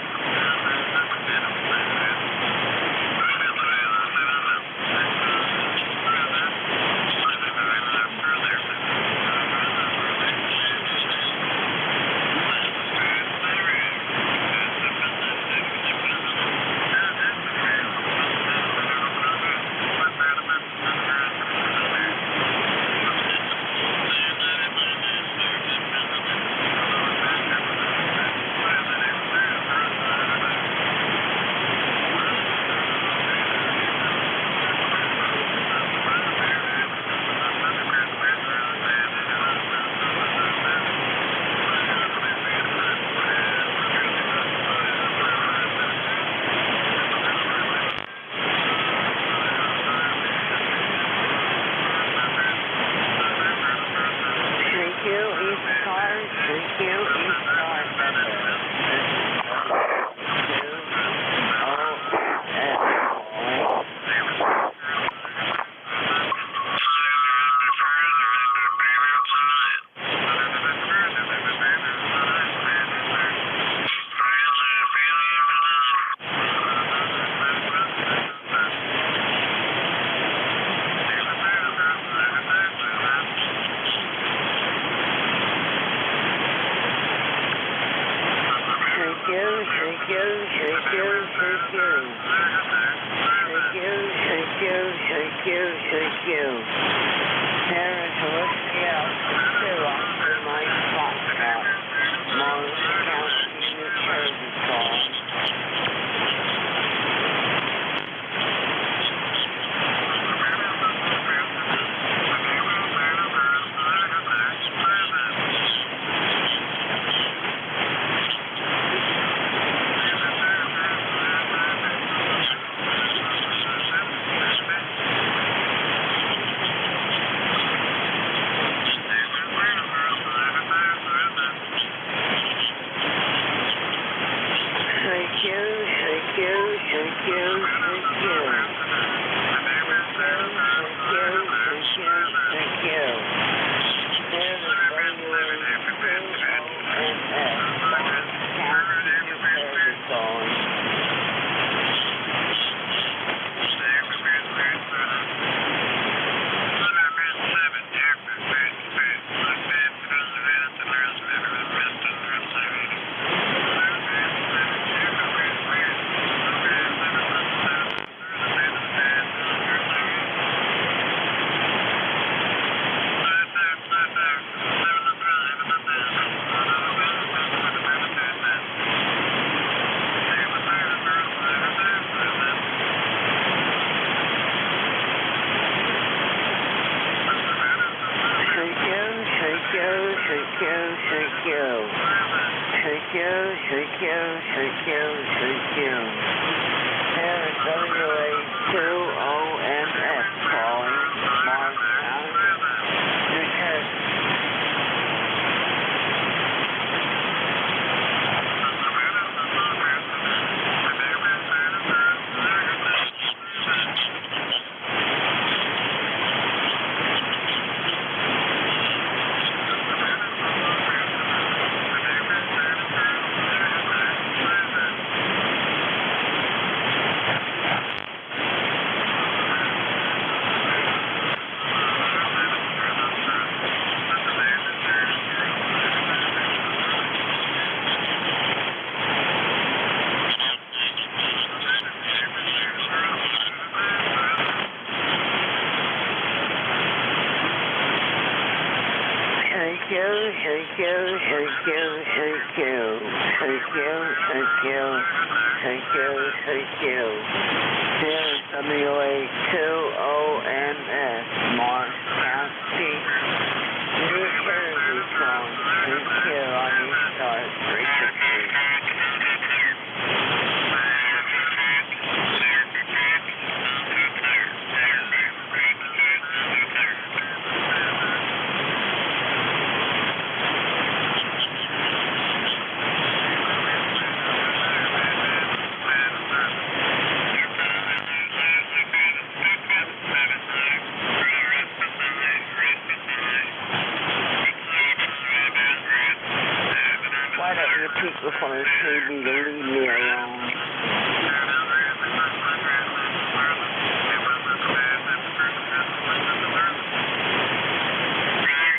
People from the city to leave me alone.